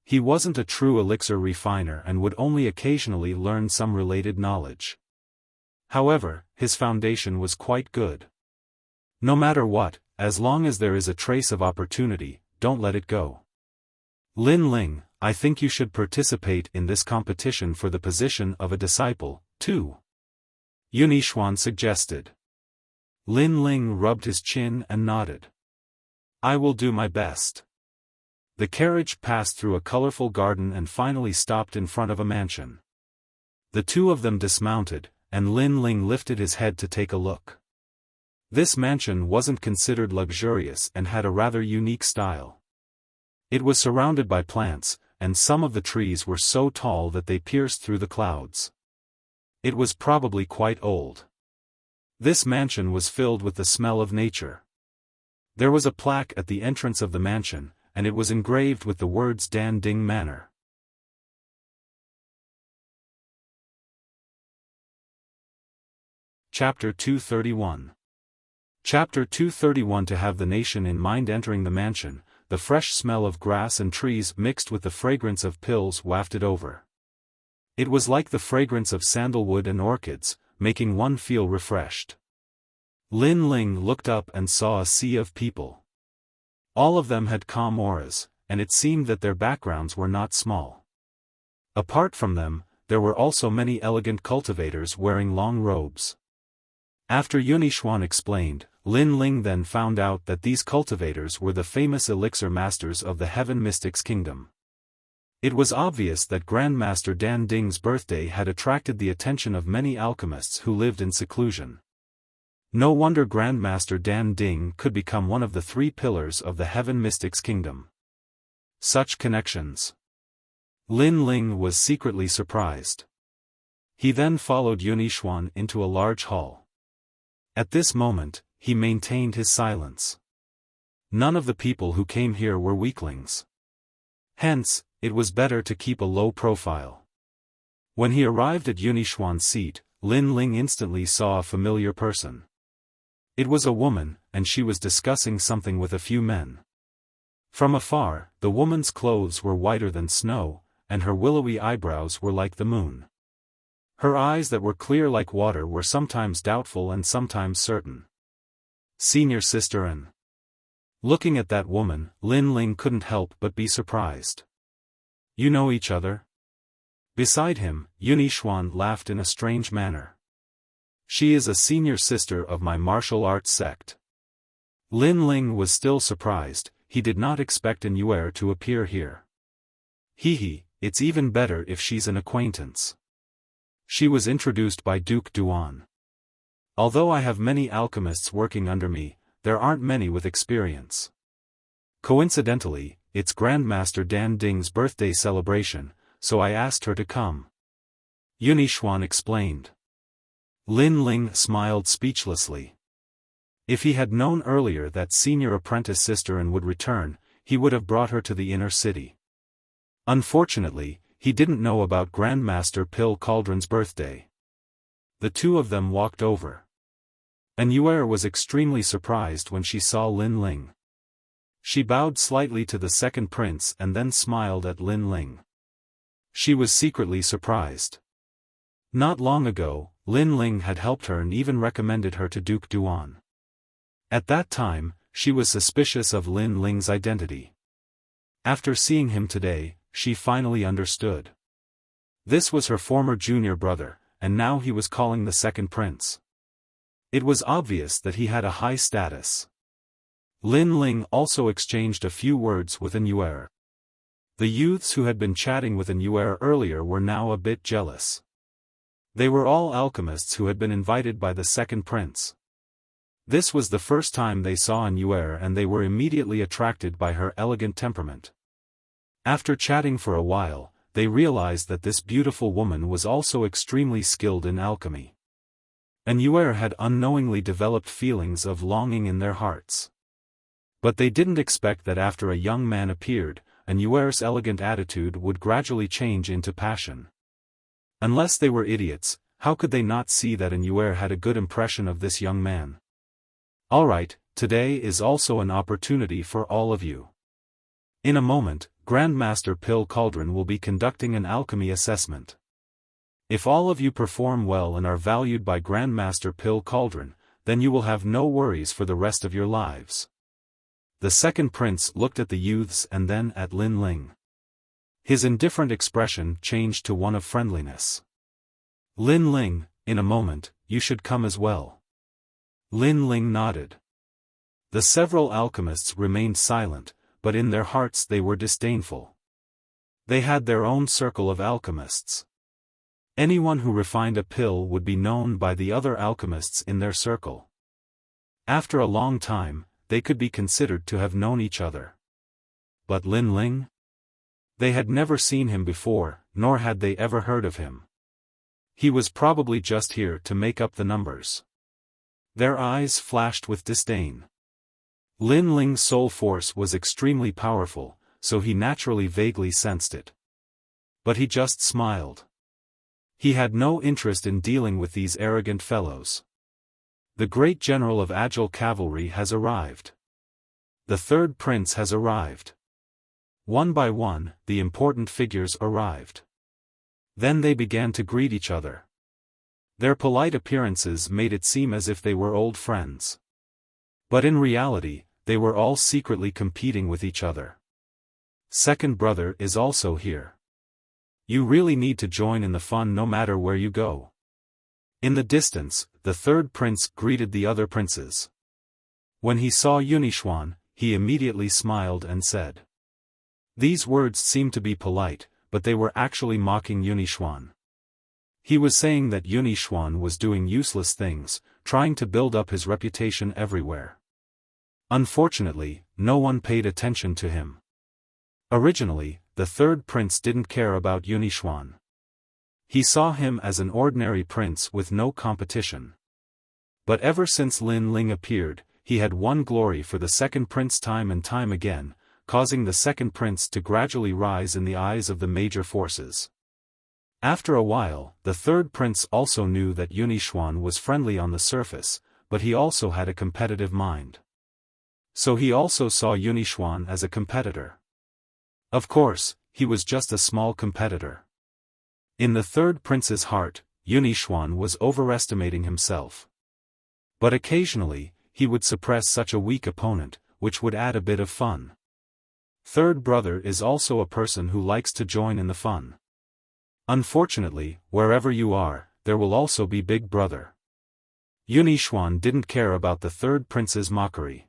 [SPEAKER 1] He wasn't a true elixir refiner and would only occasionally learn some related knowledge. However, his foundation was quite good. No matter what, as long as there is a trace of opportunity, don't let it go. Lin Ling, I think you should participate in this competition for the position of a disciple, too. Yun Yixuan suggested. Lin Ling rubbed his chin and nodded. I will do my best. The carriage passed through a colorful garden and finally stopped in front of a mansion. The two of them dismounted, and Lin Ling lifted his head to take a look. This mansion wasn't considered luxurious and had a rather unique style. It was surrounded by plants, and some of the trees were so tall that they pierced through the clouds. It was probably quite old. This mansion was filled with the smell of nature. There was a plaque at the entrance of the mansion, and it was engraved with the words Dan Ding Manor. Chapter 231. Chapter 231. To have the nation in mind. Entering the mansion, the fresh smell of grass and trees mixed with the fragrance of pills wafted over. It was like the fragrance of sandalwood and orchids, making one feel refreshed. Lin Ling looked up and saw a sea of people. All of them had calm auras, and it seemed that their backgrounds were not small. Apart from them, there were also many elegant cultivators wearing long robes. After Yun Yixuan explained, Lin Ling then found out that these cultivators were the famous elixir masters of the Heaven Mystics Kingdom. It was obvious that Grandmaster Dan Ding's birthday had attracted the attention of many alchemists who lived in seclusion. No wonder Grandmaster Dan Ding could become one of the 3 pillars of the Heaven Mystics Kingdom. Such connections. Lin Ling was secretly surprised. He then followed Yun Yixuan into a large hall. At this moment, he maintained his silence. None of the people who came here were weaklings. Hence, it was better to keep a low profile. When he arrived at Yun Yixuan's seat, Lin Ling instantly saw a familiar person. It was a woman, and she was discussing something with a few men. From afar, the woman's clothes were whiter than snow, and her willowy eyebrows were like the moon. Her eyes that were clear like water were sometimes doubtful and sometimes certain. Senior Sister An. Looking at that woman, Lin Ling couldn't help but be surprised. You know each other? Beside him, Yun Yixuan laughed in a strange manner. She is a senior sister of my martial arts sect. Lin Ling was still surprised. He did not expect an Yuer to appear here. Hee, it's even better if she's an acquaintance. She was introduced by Duke Duan. Although I have many alchemists working under me, there aren't many with experience. Coincidentally, it's Grandmaster Dan Ding's birthday celebration, so I asked her to come. Yun Yixuan explained. Lin Ling smiled speechlessly. If he had known earlier that senior apprentice Sister An would return, he would have brought her to the inner city. Unfortunately, he didn't know about Grandmaster Pill Cauldron's birthday. The two of them walked over. An Yuer was extremely surprised when she saw Lin Ling. She bowed slightly to the second prince and then smiled at Lin Ling. She was secretly surprised. Not long ago, Lin Ling had helped her and even recommended her to Duke Duan. At that time, she was suspicious of Lin Ling's identity. After seeing him today, she finally understood. This was her former junior brother, and now he was calling the second prince. It was obvious that he had a high status. Lin Ling also exchanged a few words with an Yuer. The youths who had been chatting with an Yuer earlier were now a bit jealous. They were all alchemists who had been invited by the second prince. This was the first time they saw An Yuer, and they were immediately attracted by her elegant temperament. After chatting for a while, they realized that this beautiful woman was also extremely skilled in alchemy. An Yuer had unknowingly developed feelings of longing in their hearts. But they didn't expect that after a young man appeared, An Yuer's elegant attitude would gradually change into passion. Unless they were idiots, how could they not see that An Yuer had a good impression of this young man? Alright, today is also an opportunity for all of you. In a moment, Grandmaster Pill Cauldron will be conducting an alchemy assessment. If all of you perform well and are valued by Grandmaster Pill Cauldron, then you will have no worries for the rest of your lives. The second prince looked at the youths and then at Lin Ling. His indifferent expression changed to one of friendliness. Lin Ling, in a moment, you should come as well. Lin Ling nodded. The several alchemists remained silent, but in their hearts they were disdainful. They had their own circle of alchemists. Anyone who refined a pill would be known by the other alchemists in their circle. After a long time, they could be considered to have known each other. But Lin Ling? They had never seen him before, nor had they ever heard of him. He was probably just here to make up the numbers. Their eyes flashed with disdain. Lin Ling's soul force was extremely powerful, so he naturally vaguely sensed it. But he just smiled. He had no interest in dealing with these arrogant fellows. The great general of agile cavalry has arrived. The third prince has arrived. One by one, the important figures arrived. Then they began to greet each other. Their polite appearances made it seem as if they were old friends. But in reality, they were all secretly competing with each other. Second brother is also here. You really need to join in the fun no matter where you go. In the distance, the third prince greeted the other princes. When he saw Yunixuan, he immediately smiled and said. These words seemed to be polite, but they were actually mocking Yunixuan. He was saying that Yunixuan was doing useless things, trying to build up his reputation everywhere. Unfortunately, no one paid attention to him. Originally, the third prince didn't care about Yunixuan. He saw him as an ordinary prince with no competition. But ever since Lin Ling appeared, he had won glory for the second prince time and time again, causing the second prince to gradually rise in the eyes of the major forces. After a while, the third prince also knew that Yunixuan was friendly on the surface, but he also had a competitive mind. So he also saw Yunixuan as a competitor. Of course, he was just a small competitor. In the third prince's heart, Yunixuan was overestimating himself. But occasionally, he would suppress such a weak opponent, which would add a bit of fun. Third brother is also a person who likes to join in the fun. Unfortunately, wherever you are, there will also be Big Brother. Yunixuan didn't care about the third prince's mockery.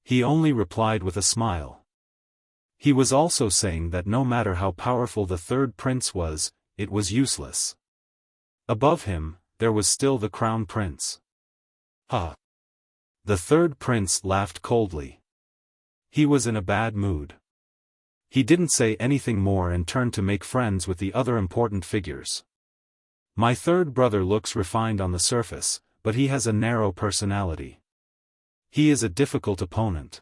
[SPEAKER 1] He only replied with a smile. He was also saying that no matter how powerful the third prince was, it was useless. Above him, there was still the crown prince. Ha! The third prince laughed coldly. He was in a bad mood. He didn't say anything more and turned to make friends with the other important figures. My third brother looks refined on the surface, but he has a narrow personality. He is a difficult opponent.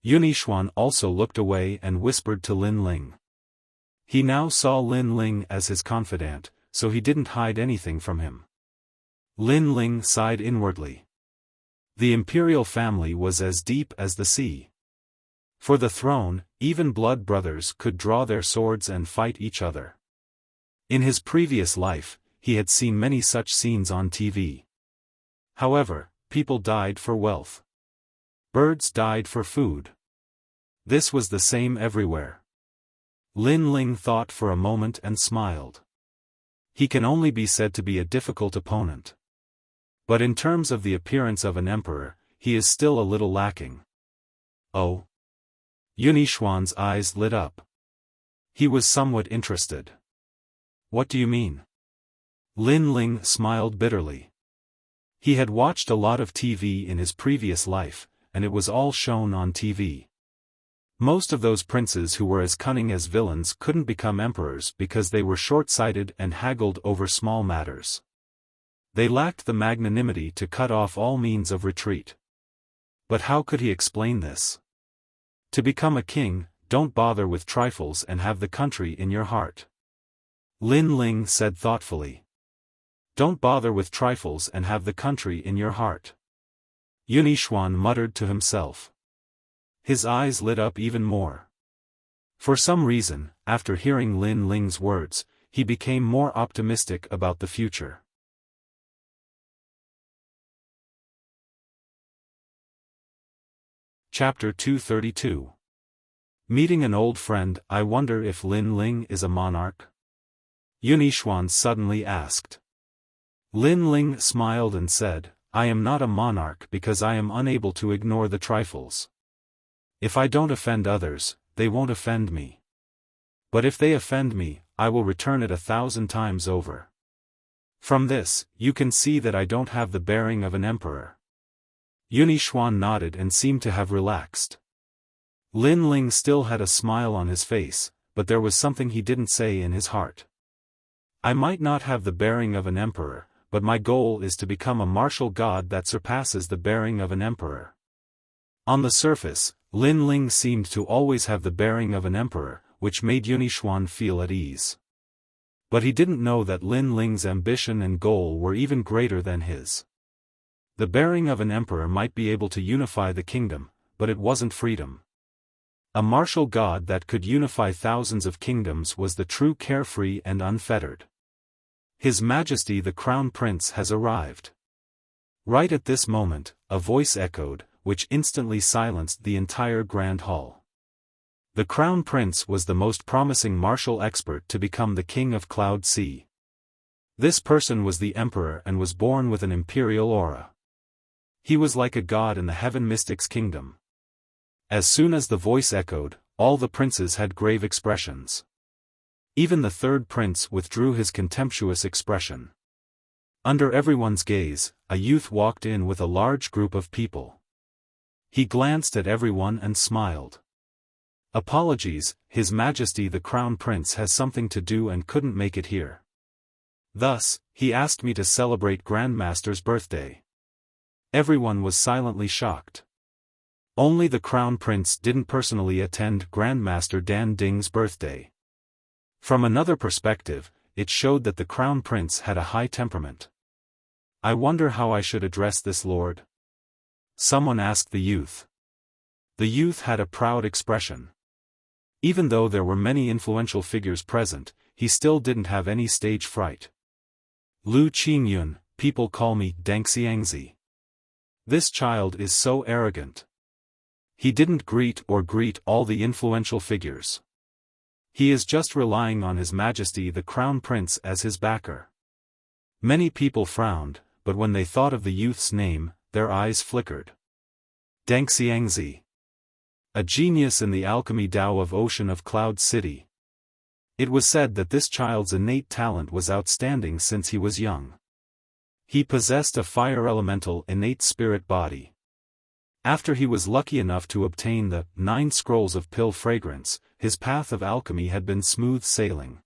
[SPEAKER 1] Yunixuan also looked away and whispered to Lin Ling. He now saw Lin Ling as his confidant, so he didn't hide anything from him. Lin Ling sighed inwardly. The imperial family was as deep as the sea. For the throne, even blood brothers could draw their swords and fight each other. In his previous life, he had seen many such scenes on TV. However, people died for wealth. Birds died for food. This was the same everywhere. Lin Ling thought for a moment and smiled. He can only be said to be a difficult opponent. But in terms of the appearance of an emperor, he is still a little lacking. Oh. Yunixuan's eyes lit up. He was somewhat interested. What do you mean? Lin Ling smiled bitterly. He had watched a lot of TV in his previous life, and it was all shown on TV. Most of those princes who were as cunning as villains couldn't become emperors because they were short-sighted and haggled over small matters. They lacked the magnanimity to cut off all means of retreat. But how could he explain this? To become a king, don't bother with trifles and have the country in your heart. Lin Ling said thoughtfully. Don't bother with trifles and have the country in your heart. Yunixuan muttered to himself. His eyes lit up even more. For some reason, after hearing Lin Ling's words, he became more optimistic about the future. Chapter 232. Meeting an old friend. I wonder if Lin Ling is a monarch? Yunixuan suddenly asked. Lin Ling smiled and said, I am not a monarch because I am unable to ignore the trifles. If I don't offend others, they won't offend me. But if they offend me, I will return it 1,000 times over. From this, you can see that I don't have the bearing of an emperor. Yunixuan nodded and seemed to have relaxed. Lin Ling still had a smile on his face, but there was something he didn't say in his heart. I might not have the bearing of an emperor, but my goal is to become a martial god that surpasses the bearing of an emperor. On the surface, Lin Ling seemed to always have the bearing of an emperor, which made Yunixuan feel at ease. But he didn't know that Lin Ling's ambition and goal were even greater than his. The bearing of an emperor might be able to unify the kingdom, but it wasn't freedom. A martial god that could unify thousands of kingdoms was the true carefree and unfettered. His Majesty the Crown Prince has arrived. Right at this moment, a voice echoed, which instantly silenced the entire grand hall. The Crown Prince was the most promising martial expert to become the King of Cloud Sea. This person was the Emperor and was born with an imperial aura. He was like a god in the Heaven Mystics Kingdom. As soon as the voice echoed, all the princes had grave expressions. Even the third prince withdrew his contemptuous expression. Under everyone's gaze, a youth walked in with a large group of people. He glanced at everyone and smiled. Apologies, His Majesty the Crown Prince has something to do and couldn't make it here. Thus, he asked me to celebrate Grandmaster's birthday. Everyone was silently shocked. Only the Crown Prince didn't personally attend Grandmaster Dan Ding's birthday. From another perspective, it showed that the Crown Prince had a high temperament. I wonder how I should address this lord? Someone asked the youth. The youth had a proud expression. Even though there were many influential figures present, he still didn't have any stage fright. Lu Qingyun, people call me Deng Xiangzi. This child is so arrogant. He didn't greet all the influential figures. He is just relying on His Majesty the Crown Prince as his backer. Many people frowned, but when they thought of the youth's name, their eyes flickered. Deng Xiangzi. A genius in the alchemy Tao of Ocean of Cloud City. It was said that this child's innate talent was outstanding since he was young. He possessed a fire elemental innate spirit body. After he was lucky enough to obtain the 9 scrolls of pill fragrance, his path of alchemy had been smooth sailing.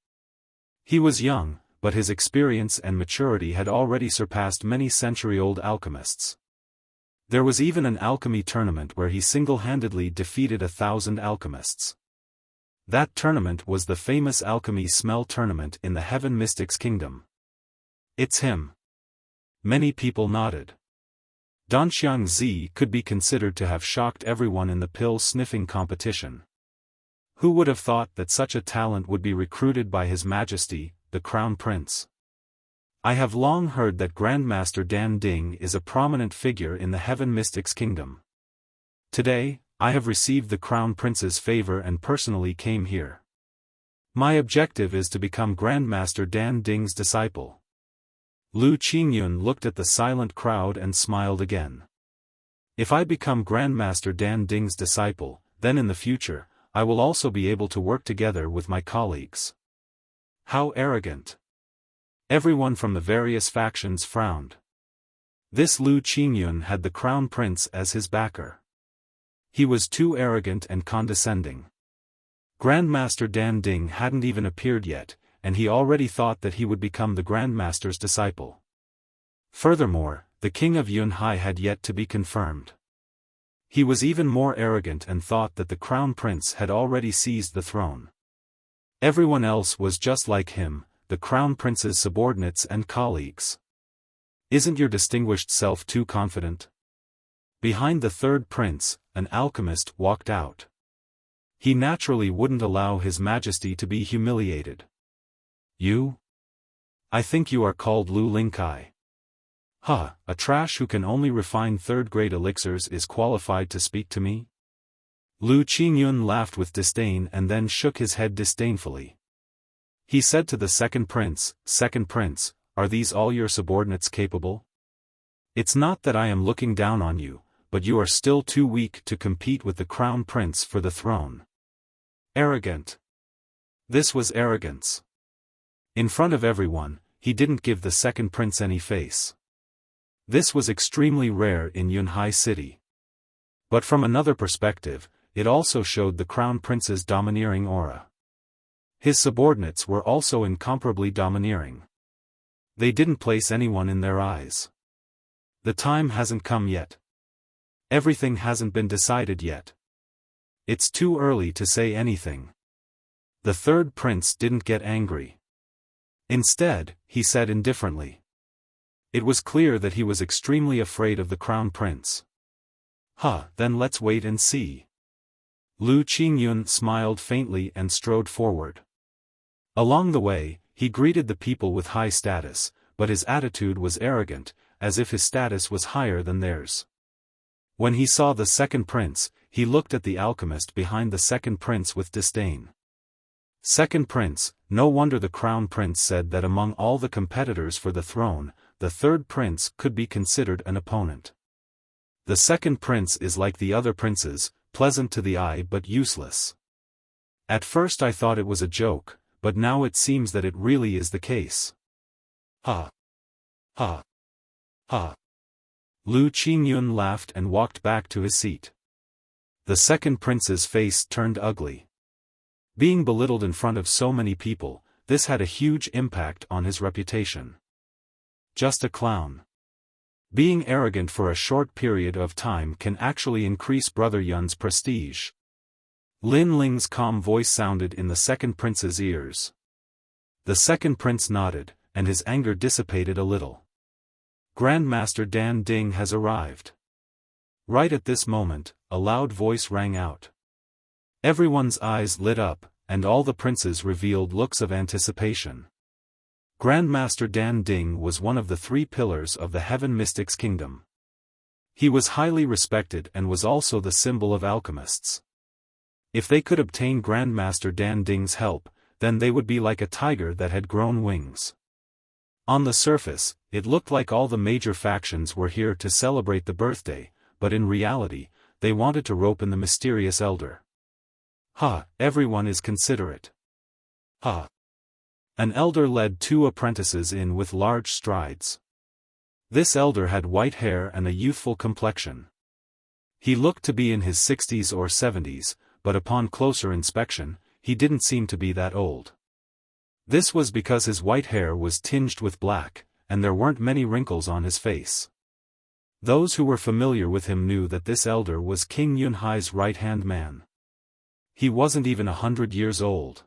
[SPEAKER 1] He was young, but his experience and maturity had already surpassed many century-old alchemists. There was even an alchemy tournament where he single-handedly defeated 1,000 alchemists. That tournament was the famous Alchemy Smell Tournament in the Heaven Mystics Kingdom. It's him. Many people nodded. Danxiang Zi could be considered to have shocked everyone in the pill-sniffing competition. Who would have thought that such a talent would be recruited by His Majesty, the Crown Prince? I have long heard that Grandmaster Dan Ding is a prominent figure in the Heaven Mystics Kingdom. Today, I have received the Crown Prince's favor and personally came here. My objective is to become Grandmaster Dan Ding's disciple. Lu Qingyun looked at the silent crowd and smiled again. If I become Grandmaster Dan Ding's disciple, then in the future, I will also be able to work together with my colleagues. How arrogant! Everyone from the various factions frowned. This Lu Qingyun had the crown prince as his backer. He was too arrogant and condescending. Grandmaster Dan Ding hadn't even appeared yet, and he already thought that he would become the Grandmaster's disciple. Furthermore, the king of Yunhai had yet to be confirmed. He was even more arrogant and thought that the crown prince had already seized the throne. Everyone else was just like him, the crown prince's subordinates and colleagues. Isn't your distinguished self too confident? Behind the third prince, an alchemist walked out. He naturally wouldn't allow His Majesty to be humiliated. You? I think you are called Lu Lingkai. Huh, a trash who can only refine third-grade elixirs is qualified to speak to me? Lu Qingyun laughed with disdain and then shook his head disdainfully. He said to the second prince, are these all your subordinates capable? It's not that I am looking down on you, but you are still too weak to compete with the crown prince for the throne. Arrogant. This was arrogance. In front of everyone, he didn't give the second prince any face. This was extremely rare in Yunhai City. But from another perspective, it also showed the crown prince's domineering aura. His subordinates were also incomparably domineering. They didn't place anyone in their eyes. The time hasn't come yet. Everything hasn't been decided yet. It's too early to say anything. The third prince didn't get angry. Instead, he said indifferently. It was clear that he was extremely afraid of the crown prince. Then let's wait and see. Lu Qingyun smiled faintly and strode forward. Along the way, he greeted the people with high status, but his attitude was arrogant, as if his status was higher than theirs. When he saw the second prince, he looked at the alchemist behind the second prince with disdain. Second prince, no wonder the crown prince said that among all the competitors for the throne, the third prince could be considered an opponent. The second prince is like the other princes, pleasant to the eye but useless. At first I thought it was a joke, but now it seems that it really is the case. Ha! Ha! Ha! Lu Qingyun laughed and walked back to his seat. The second prince's face turned ugly. Being belittled in front of so many people, this had a huge impact on his reputation. Just a clown. Being arrogant for a short period of time can actually increase Brother Yun's prestige. Lin Ling's calm voice sounded in the second prince's ears. The second prince nodded, and his anger dissipated a little. Grandmaster Dan Ding has arrived. Right at this moment, a loud voice rang out. Everyone's eyes lit up, and all the princes revealed looks of anticipation. Grandmaster Dan Ding was one of the 3 pillars of the Heaven Mystics Kingdom. He was highly respected and was also the symbol of alchemists. If they could obtain Grandmaster Dan Ding's help, then they would be like a tiger that had grown wings. On the surface, it looked like all the major factions were here to celebrate the birthday, but in reality, they wanted to rope in the mysterious elder. Everyone is considerate. An elder led 2 apprentices in with large strides. This elder had white hair and a youthful complexion. He looked to be in his 60s or 70s, but upon closer inspection, he didn't seem to be that old. This was because his white hair was tinged with black, and there weren't many wrinkles on his face. Those who were familiar with him knew that this elder was King Yunhai's right-hand man. He wasn't even 100 years old.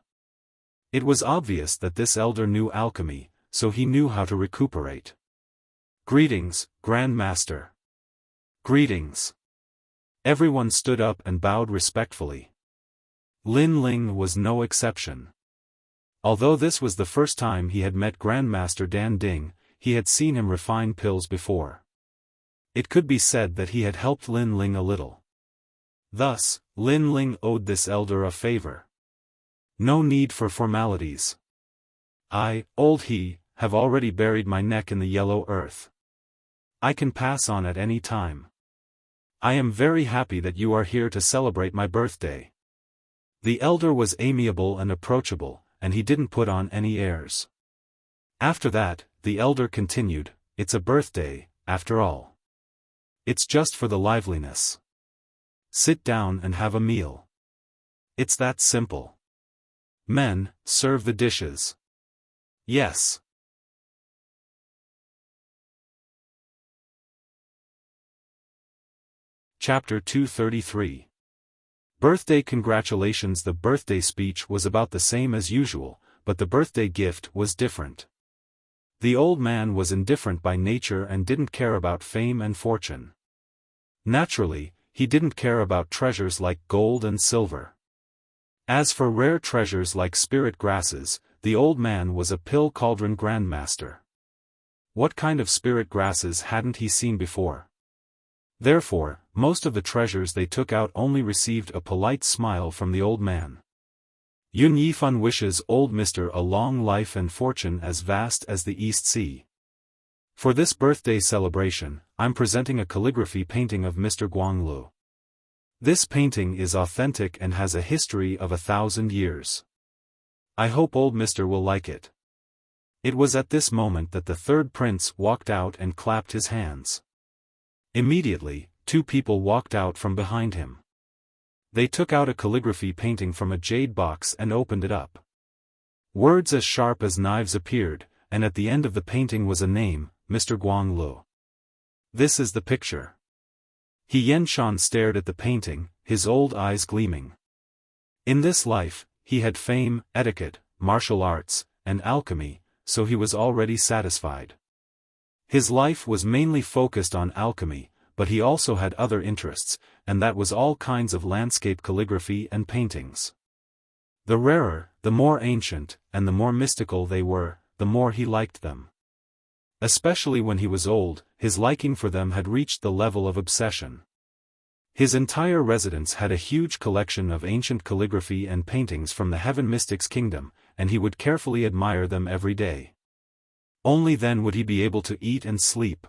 [SPEAKER 1] It was obvious that this elder knew alchemy, so he knew how to recuperate. Greetings, Grand Master. Greetings. Everyone stood up and bowed respectfully. Lin Ling was no exception. Although this was the first time he had met Grandmaster Dan Ding, he had seen him refine pills before. It could be said that he had helped Lin Ling a little. Thus, Lin Ling owed this elder a favor. No need for formalities. I, old he, have already buried my neck in the yellow earth. I can pass on at any time. I am very happy that you are here to celebrate my birthday. The elder was amiable and approachable, and he didn't put on any airs. After that, the elder continued, it's a birthday, after all. It's just for the liveliness. Sit down and have a meal. It's that simple. Men, serve the dishes. Yes. Chapter 233. Birthday congratulations. The birthday speech was about the same as usual, but the birthday gift was different. The old man was indifferent by nature and didn't care about fame and fortune. Naturally, he didn't care about treasures like gold and silver. As for rare treasures like spirit grasses, the old man was a pill cauldron grandmaster. What kind of spirit grasses hadn't he seen before? Therefore, most of the treasures they took out only received a polite smile from the old man. Yun Yifan wishes old Mr. a long life and fortune as vast as the East Sea. For this birthday celebration, I'm presenting a calligraphy painting of Mr. Guanglu. This painting is authentic and has a history of 1,000 years. I hope old Mr. will like it. It was at this moment that the third prince walked out and clapped his hands. Immediately, two people walked out from behind him. They took out a calligraphy painting from a jade box and opened it up. Words as sharp as knives appeared, and at the end of the painting was a name, Mr. Guanglu. This is the picture. He Yenshan stared at the painting, his old eyes gleaming. In this life, he had fame, etiquette, martial arts, and alchemy, so he was already satisfied. His life was mainly focused on alchemy, but he also had other interests, and that was all kinds of landscape calligraphy and paintings. The rarer, the more ancient, and the more mystical they were, the more he liked them. Especially when he was old, his liking for them had reached the level of obsession. His entire residence had a huge collection of ancient calligraphy and paintings from the Heaven Mystics Kingdom, and he would carefully admire them every day. Only then would he be able to eat and sleep.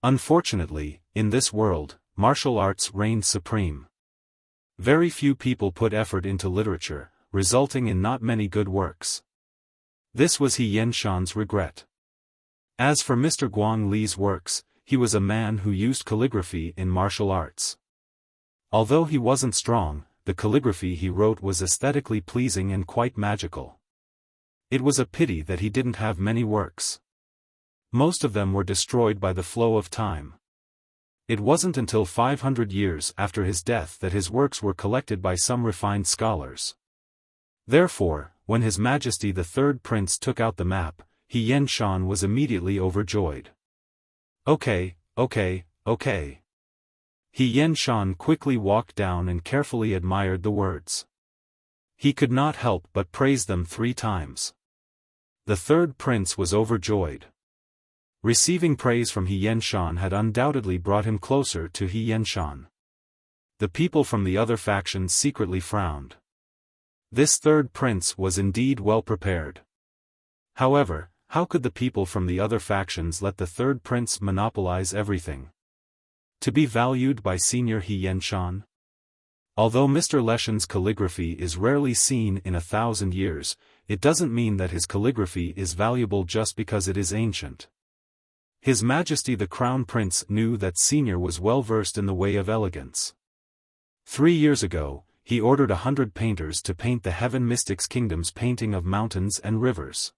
[SPEAKER 1] Unfortunately, in this world, martial arts reigned supreme. Very few people put effort into literature, resulting in not many good works. This was He Yenshan's regret. As for Mr. Guang Li's works, he was a man who used calligraphy in martial arts. Although he wasn't strong, the calligraphy he wrote was aesthetically pleasing and quite magical. It was a pity that he didn't have many works. Most of them were destroyed by the flow of time. It wasn't until 500 years after his death that his works were collected by some refined scholars. Therefore, when His Majesty the Third Prince took out the map, He Yenshan was immediately overjoyed. Okay. He Yenshan quickly walked down and carefully admired the words. He could not help but praise them 3 times. The third prince was overjoyed. Receiving praise from He Yenshan had undoubtedly brought him closer to He Yenshan. The people from the other factions secretly frowned. This third prince was indeed well prepared. However, how could the people from the other factions let the third prince monopolize everything? To be valued by Senior He Yenshan? Although Mr. Leshen's calligraphy is rarely seen in 1,000 years, it doesn't mean that his calligraphy is valuable just because it is ancient. His Majesty the Crown Prince knew that Senior was well versed in the way of elegance. 3 years ago, he ordered 100 painters to paint the Heaven Mystics Kingdom's painting of mountains and rivers.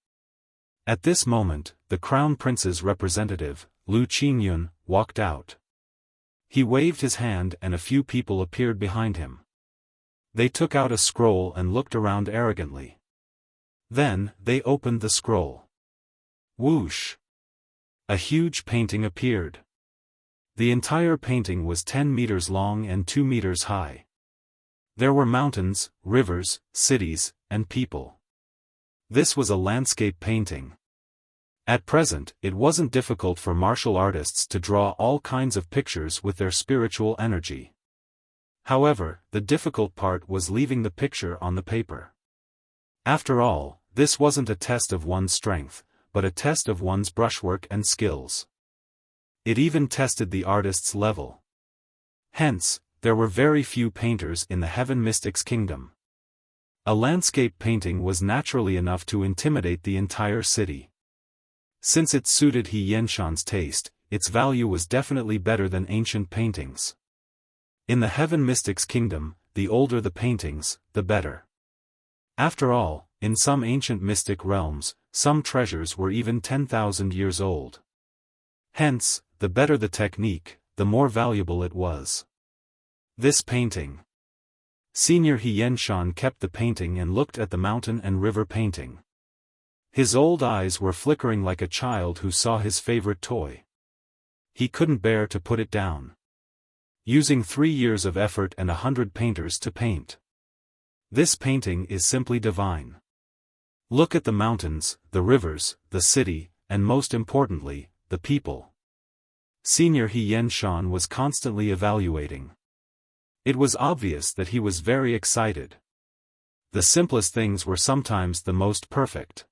[SPEAKER 1] At this moment, the Crown Prince's representative, Lu Qingyun, walked out. He waved his hand and a few people appeared behind him. They took out a scroll and looked around arrogantly. Then, they opened the scroll. Whoosh! A huge painting appeared. The entire painting was 10 meters long and 2 meters high. There were mountains, rivers, cities, and people. This was a landscape painting. At present, it wasn't difficult for martial artists to draw all kinds of pictures with their spiritual energy. However, the difficult part was leaving the picture on the paper. After all, this wasn't a test of one's strength, but a test of one's brushwork and skills. It even tested the artist's level. Hence, there were very few painters in the Heaven Mystics Kingdom. A landscape painting was naturally enough to intimidate the entire city. Since it suited He Yenshan's taste, its value was definitely better than ancient paintings. In the Heaven Mystics Kingdom, the older the paintings, the better. After all, in some ancient mystic realms, some treasures were even 10,000 years old. Hence, the better the technique, the more valuable it was. This painting. Senior Xiaofan kept the painting and looked at the mountain and river painting. His old eyes were flickering like a child who saw his favorite toy. He couldn't bear to put it down. Using 3 years of effort and 100 painters to paint. This painting is simply divine. Look at the mountains, the rivers, the city, and most importantly, the people. Senior Xiaofan was constantly evaluating. It was obvious that he was very excited. The simplest things were sometimes the most perfect.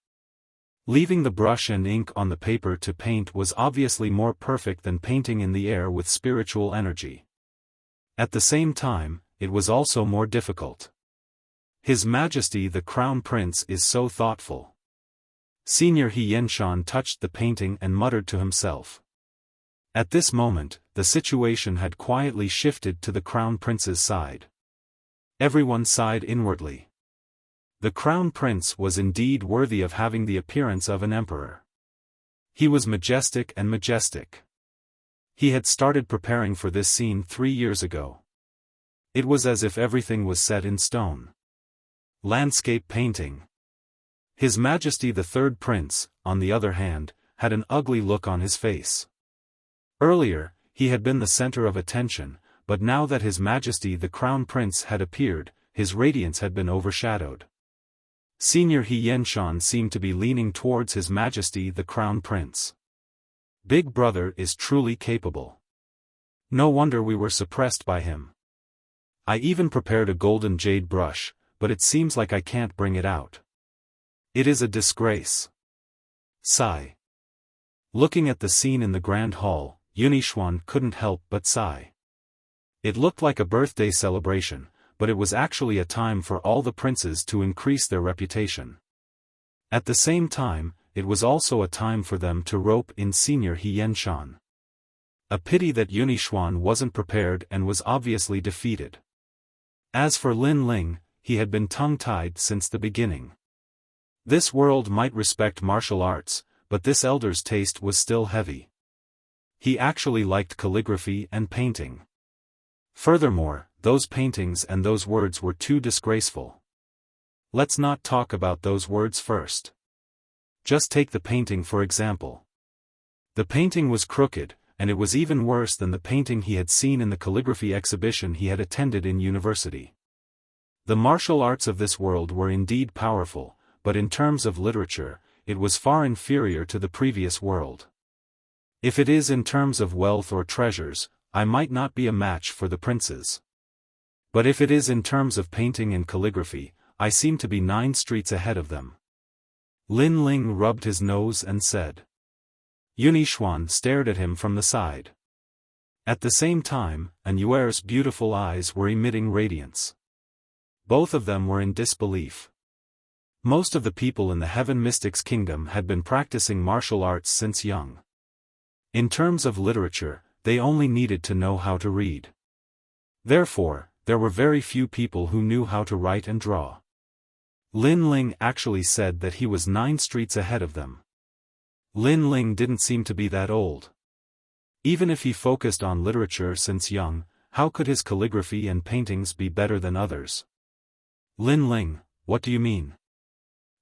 [SPEAKER 1] Leaving the brush and ink on the paper to paint was obviously more perfect than painting in the air with spiritual energy. At the same time, it was also more difficult. His Majesty the Crown Prince is so thoughtful. Senior Xiaofan touched the painting and muttered to himself. At this moment, the situation had quietly shifted to the Crown Prince's side. Everyone sighed inwardly. The Crown Prince was indeed worthy of having the appearance of an emperor. He was majestic and majestic. He had started preparing for this scene 3 years ago. It was as if everything was set in stone. Landscape painting. His Majesty the Third Prince, on the other hand, had an ugly look on his face. Earlier, he had been the center of attention, but now that His Majesty the Crown Prince had appeared, his radiance had been overshadowed. Senior Xiaofan seemed to be leaning towards His Majesty the Crown Prince. Big Brother is truly capable. No wonder we were suppressed by him. I even prepared a golden jade brush, but it seems like I can't bring it out. It is a disgrace. Sigh. Looking at the scene in the Grand Hall, Xiaofan couldn't help but sigh. It looked like a birthday celebration, but it was actually a time for all the princes to increase their reputation. At the same time, it was also a time for them to rope in Senior Xiaofan. A pity that Xiaofan wasn't prepared and was obviously defeated. As for Lin Ling, he had been tongue-tied since the beginning. This world might respect martial arts, but this elder's taste was still heavy. He actually liked calligraphy and painting. Furthermore, those paintings and those words were too disgraceful. Let's not talk about those words first. Just take the painting for example. The painting was crooked, and it was even worse than the painting he had seen in the calligraphy exhibition he had attended in university. The martial arts of this world were indeed powerful, but in terms of literature, it was far inferior to the previous world. If it is in terms of wealth or treasures, I might not be a match for the princes. But if it is in terms of painting and calligraphy, I seem to be 9 streets ahead of them. Lin Ling rubbed his nose and said. Xiaofan stared at him from the side. At the same time, Anuer's beautiful eyes were emitting radiance. Both of them were in disbelief. Most of the people in the Heaven Mystics Kingdom had been practicing martial arts since young. In terms of literature, they only needed to know how to read. Therefore, there were very few people who knew how to write and draw. Lin Ling actually said that he was 9 streets ahead of them. Lin Ling didn't seem to be that old. Even if he focused on literature since young, how could his calligraphy and paintings be better than others? Lin Ling, what do you mean?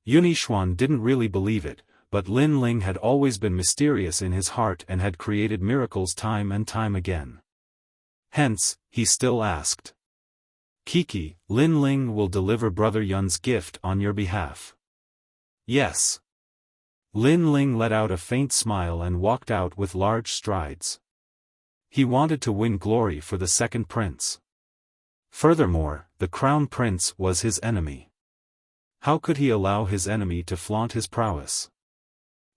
[SPEAKER 1] Xiaofan didn't really believe it, but Lin Ling had always been mysterious in his heart and had created miracles time and time again. Hence, he still asked. Kiki, Lin Ling will deliver Brother Yun's gift on your behalf. Yes. Lin Ling let out a faint smile and walked out with large strides. He wanted to win glory for the second prince. Furthermore, the Crown Prince was his enemy. How could he allow his enemy to flaunt his prowess?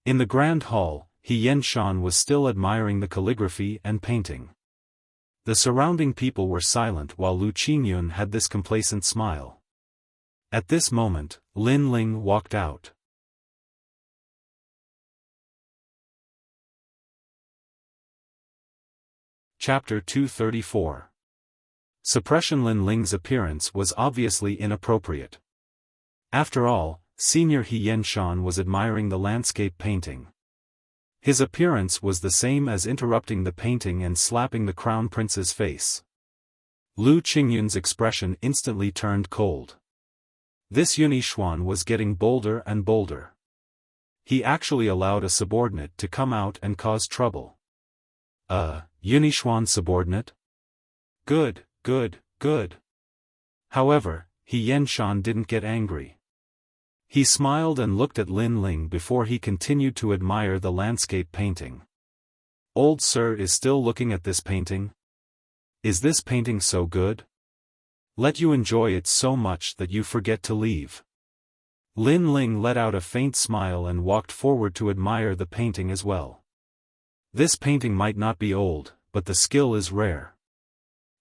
[SPEAKER 1] In the Grand Hall, Xiaofan was still admiring the calligraphy and painting. The surrounding people were silent while Lu Qingyun had this complacent smile. At this moment, Lin Ling walked out. Chapter 234. Suppression. Lin Ling's appearance was obviously inappropriate. After all, Senior He Yenshan was admiring the landscape painting. His appearance was the same as interrupting the painting and slapping the crown prince's face. Lu Qingyun's expression instantly turned cold. This Yunixuan was getting bolder and bolder. He actually allowed a subordinate to come out and cause trouble. Yunixuan subordinate? Good, good, good. However, He Yenshan didn't get angry. He smiled and looked at Lin Ling before he continued to admire the landscape painting. Old Sir is still looking at this painting? Is this painting so good? Let you enjoy it so much that you forget to leave. Lin Ling let out a faint smile and walked forward to admire the painting as well. This painting might not be old, but the skill is rare.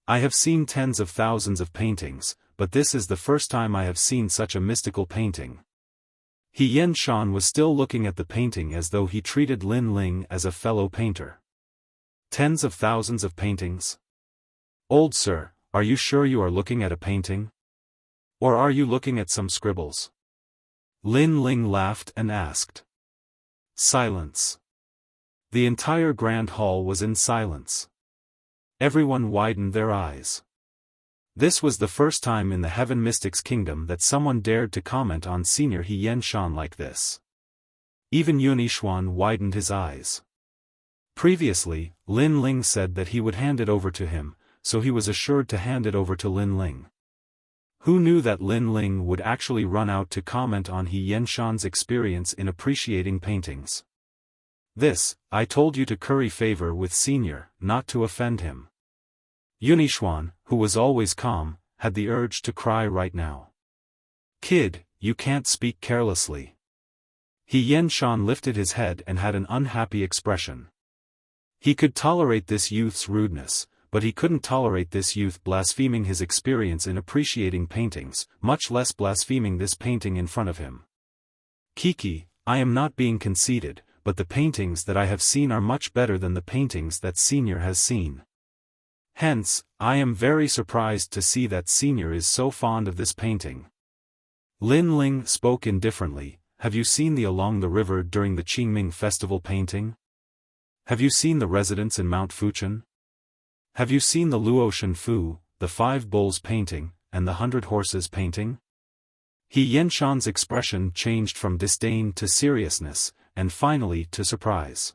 [SPEAKER 1] I have seen tens of thousands of paintings, but this is the first time I have seen such a mystical painting. He Yenshan was still looking at the painting as though he treated Lin Ling as a fellow painter. Tens of thousands of paintings? Old Sir, are you sure you are looking at a painting? Or are you looking at some scribbles? Lin Ling laughed and asked. Silence. The entire grand hall was in silence. Everyone widened their eyes. This was the first time in the Heaven Mystics Kingdom that someone dared to comment on Senior He Yenshan like this. Even Yunixuan widened his eyes. Previously, Lin Ling said that he would hand it over to him, so he was assured to hand it over to Lin Ling. Who knew that Lin Ling would actually run out to comment on He Yenshan's experience in appreciating paintings? I told you to curry favor with Senior, not to offend him. Yunixuan, who was always calm, had the urge to cry right now. Kid, you can't speak carelessly. He Yenshan lifted his head and had an unhappy expression. He could tolerate this youth's rudeness, but he couldn't tolerate this youth blaspheming his experience in appreciating paintings, much less blaspheming this painting in front of him. Kiki, I am not being conceited, but the paintings that I have seen are much better than the paintings that Senior has seen. Hence, I am very surprised to see that Senior is so fond of this painting. Lin Ling spoke indifferently. Have you seen the Along the River during the Qingming Festival painting? Have you seen the residence in Mount Fuchen? Have you seen the Luotian Fu, the 5 Bulls painting, and the 100 Horses painting? He Yenshan's expression changed from disdain to seriousness, and finally to surprise.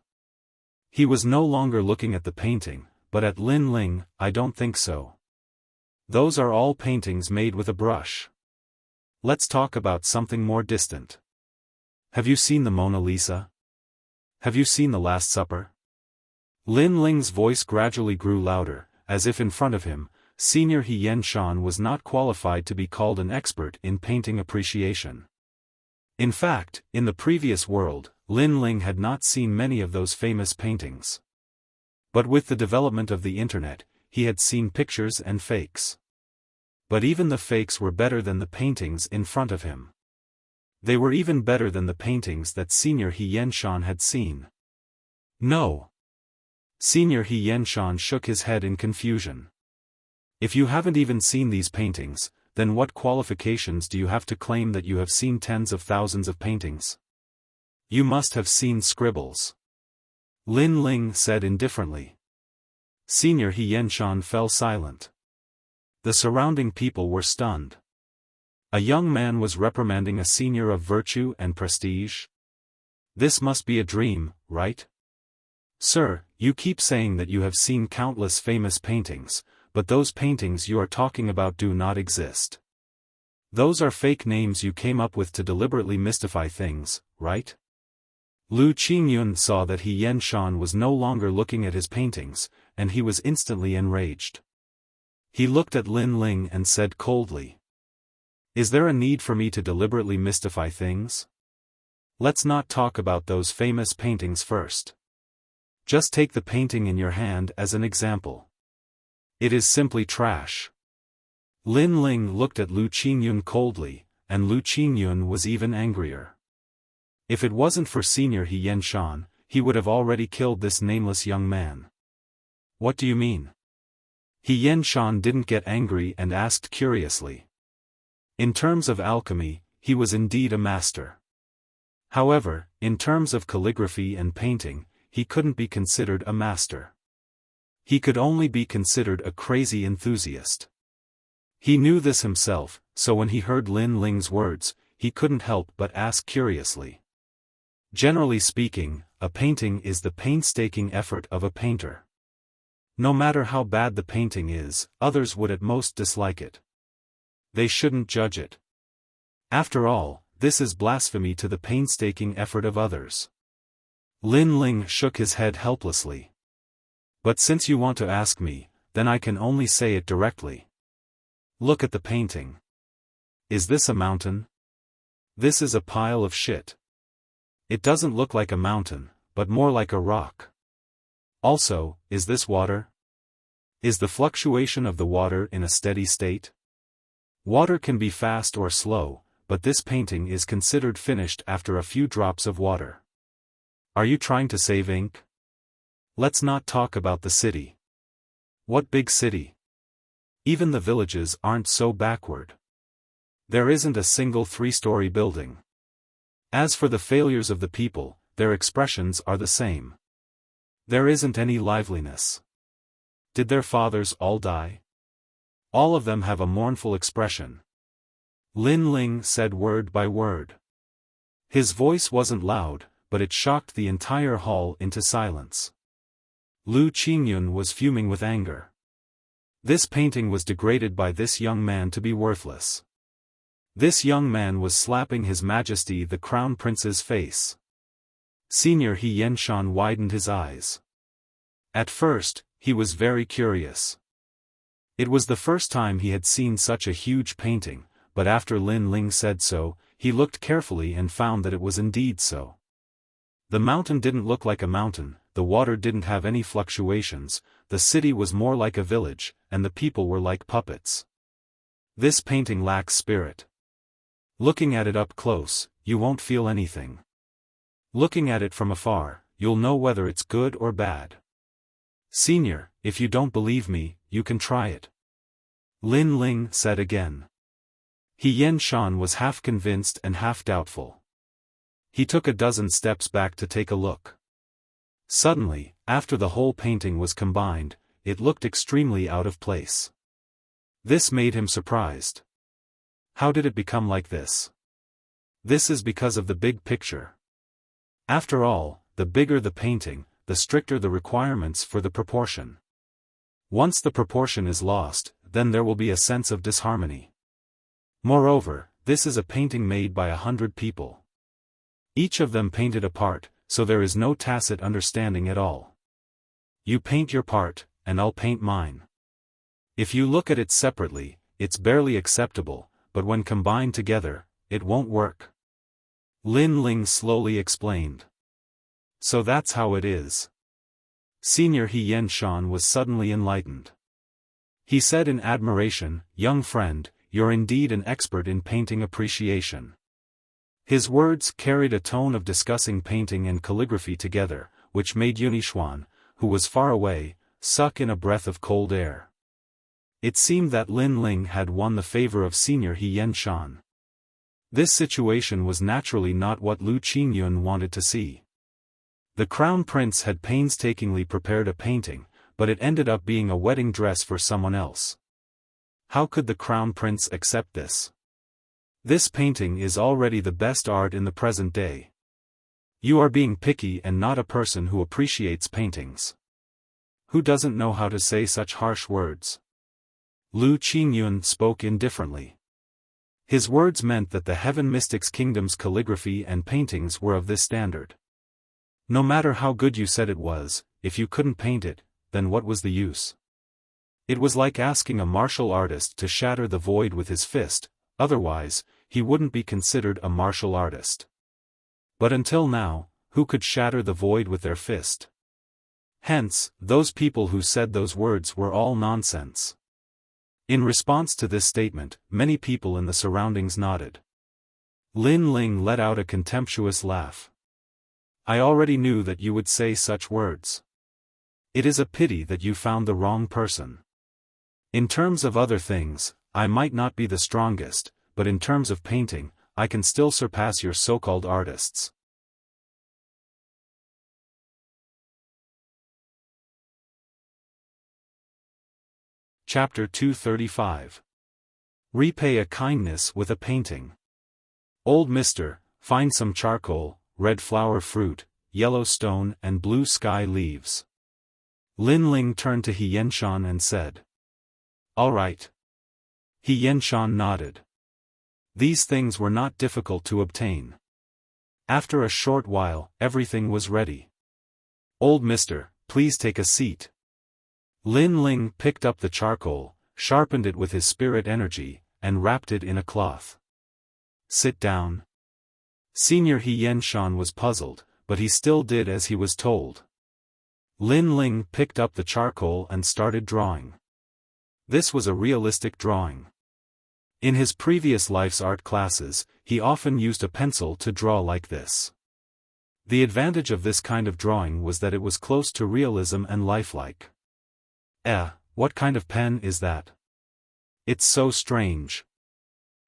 [SPEAKER 1] He was no longer looking at the painting, but at Lin Ling. I don't think so. Those are all paintings made with a brush. Let's talk about something more distant. Have you seen the Mona Lisa? Have you seen the Last Supper? Lin Ling's voice gradually grew louder, as if in front of him, Senior He Yenshan was not qualified to be called an expert in painting appreciation. In fact, in the previous world, Lin Ling had not seen many of those famous paintings. But with the development of the internet, he had seen pictures and fakes. But even the fakes were better than the paintings in front of him. They were even better than the paintings that Senior He Yenshan had seen. No. Senior He Yenshan shook his head in confusion. If you haven't even seen these paintings, then what qualifications do you have to claim that you have seen tens of thousands of paintings? You must have seen scribbles. Lin Ling said indifferently. Senior He Yenshan fell silent. The surrounding people were stunned. A young man was reprimanding a senior of virtue and prestige? This must be a dream, right? Sir, you keep saying that you have seen countless famous paintings, but those paintings you are talking about do not exist. Those are fake names you came up with to deliberately mystify things, right? Lu Qingyun saw that He Yenshan was no longer looking at his paintings, and he was instantly enraged. He looked at Lin Ling and said coldly. Is there a need for me to deliberately mystify things? Let's not talk about those famous paintings first. Just take the painting in your hand as an example. It is simply trash. Lin Ling looked at Lu Qingyun coldly, and Lu Qingyun was even angrier. If it wasn't for Senior He Yenshan, he would have already killed this nameless young man. What do you mean? He Yen-shan didn't get angry and asked curiously. In terms of alchemy, he was indeed a master. However, in terms of calligraphy and painting, he couldn't be considered a master. He could only be considered a crazy enthusiast. He knew this himself, so when he heard Lin Ling's words, he couldn't help but ask curiously. Generally speaking, a painting is the painstaking effort of a painter. No matter how bad the painting is, others would at most dislike it. They shouldn't judge it. After all, this is blasphemy to the painstaking effort of others. Lin Ling shook his head helplessly. But since you want to ask me, then I can only say it directly. Look at the painting. Is this a mountain? This is a pile of shit. It doesn't look like a mountain, but more like a rock. Also, is this water? Is the fluctuation of the water in a steady state? Water can be fast or slow, but this painting is considered finished after a few drops of water. Are you trying to save ink? Let's not talk about the city. What big city? Even the villages aren't so backward. There isn't a single 3-story building. As for the failures of the people, their expressions are the same. There isn't any liveliness. Did their fathers all die? All of them have a mournful expression. Lin Ling said word by word. His voice wasn't loud, but it shocked the entire hall into silence. Lu Qingyun was fuming with anger. This painting was degraded by this young man to be worthless. This young man was slapping His Majesty the Crown Prince's face. Senior He Yen-shan widened his eyes. At first, he was very curious. It was the first time he had seen such a huge painting, but after Lin Ling said so, he looked carefully and found that it was indeed so. The mountain didn't look like a mountain, the water didn't have any fluctuations, the city was more like a village, and the people were like puppets. This painting lacks spirit. Looking at it up close, you won't feel anything. Looking at it from afar, you'll know whether it's good or bad. Senior, if you don't believe me, you can try it. Lin Ling said again. He Yen-shan was half convinced and half doubtful. He took a dozen steps back to take a look. Suddenly, after the whole painting was combined, it looked extremely out of place. This made him surprised. How did it become like this? This is because of the big picture. After all, the bigger the painting, the stricter the requirements for the proportion. Once the proportion is lost, then there will be a sense of disharmony. Moreover, this is a painting made by 100 people. Each of them painted a part, so there is no tacit understanding at all. You paint your part, and I'll paint mine. If you look at it separately, it's barely acceptable, but when combined together, it won't work. Lin Ling slowly explained. So that's how it is. Senior He Yen-shan was suddenly enlightened. He said in admiration, "Young friend, you're indeed an expert in painting appreciation." His words carried a tone of discussing painting and calligraphy together, which made Yunixuan, who was far away, suck in a breath of cold air. It seemed that Lin Ling had won the favor of Senior He Yen-shan. This situation was naturally not what Lu Qingyun wanted to see. The Crown Prince had painstakingly prepared a painting, but it ended up being a wedding dress for someone else. How could the Crown Prince accept this? This painting is already the best art in the present day. You are being picky and not a person who appreciates paintings. Who doesn't know how to say such harsh words? Lu Qingyun spoke indifferently. His words meant that the Heaven Mystics Kingdom's calligraphy and paintings were of this standard. No matter how good you said it was, if you couldn't paint it, then what was the use? It was like asking a martial artist to shatter the void with his fist, otherwise, he wouldn't be considered a martial artist. But until now, who could shatter the void with their fist? Hence, those people who said those words were all nonsense. In response to this statement, many people in the surroundings nodded. Lin Ling let out a contemptuous laugh. I already knew that you would say such words. It is a pity that you found the wrong person. In terms of other things, I might not be the strongest, but in terms of painting, I can still surpass your so-called artists. Chapter 235. Repay a kindness with a painting. Old Mister, find some charcoal, red flower fruit, yellow stone and blue sky leaves. Lin Ling turned to He Yenshan and said. All right. He Yenshan nodded. These things were not difficult to obtain. After a short while, everything was ready. Old Mister, please take a seat. Lin Ling picked up the charcoal, sharpened it with his spirit energy, and wrapped it in a cloth. Sit down. Senior He Yenshan was puzzled, but he still did as he was told. Lin Ling picked up the charcoal and started drawing. This was a realistic drawing. In his previous life's art classes, he often used a pencil to draw like this. The advantage of this kind of drawing was that it was close to realism and lifelike. What kind of pen is that? It's so strange.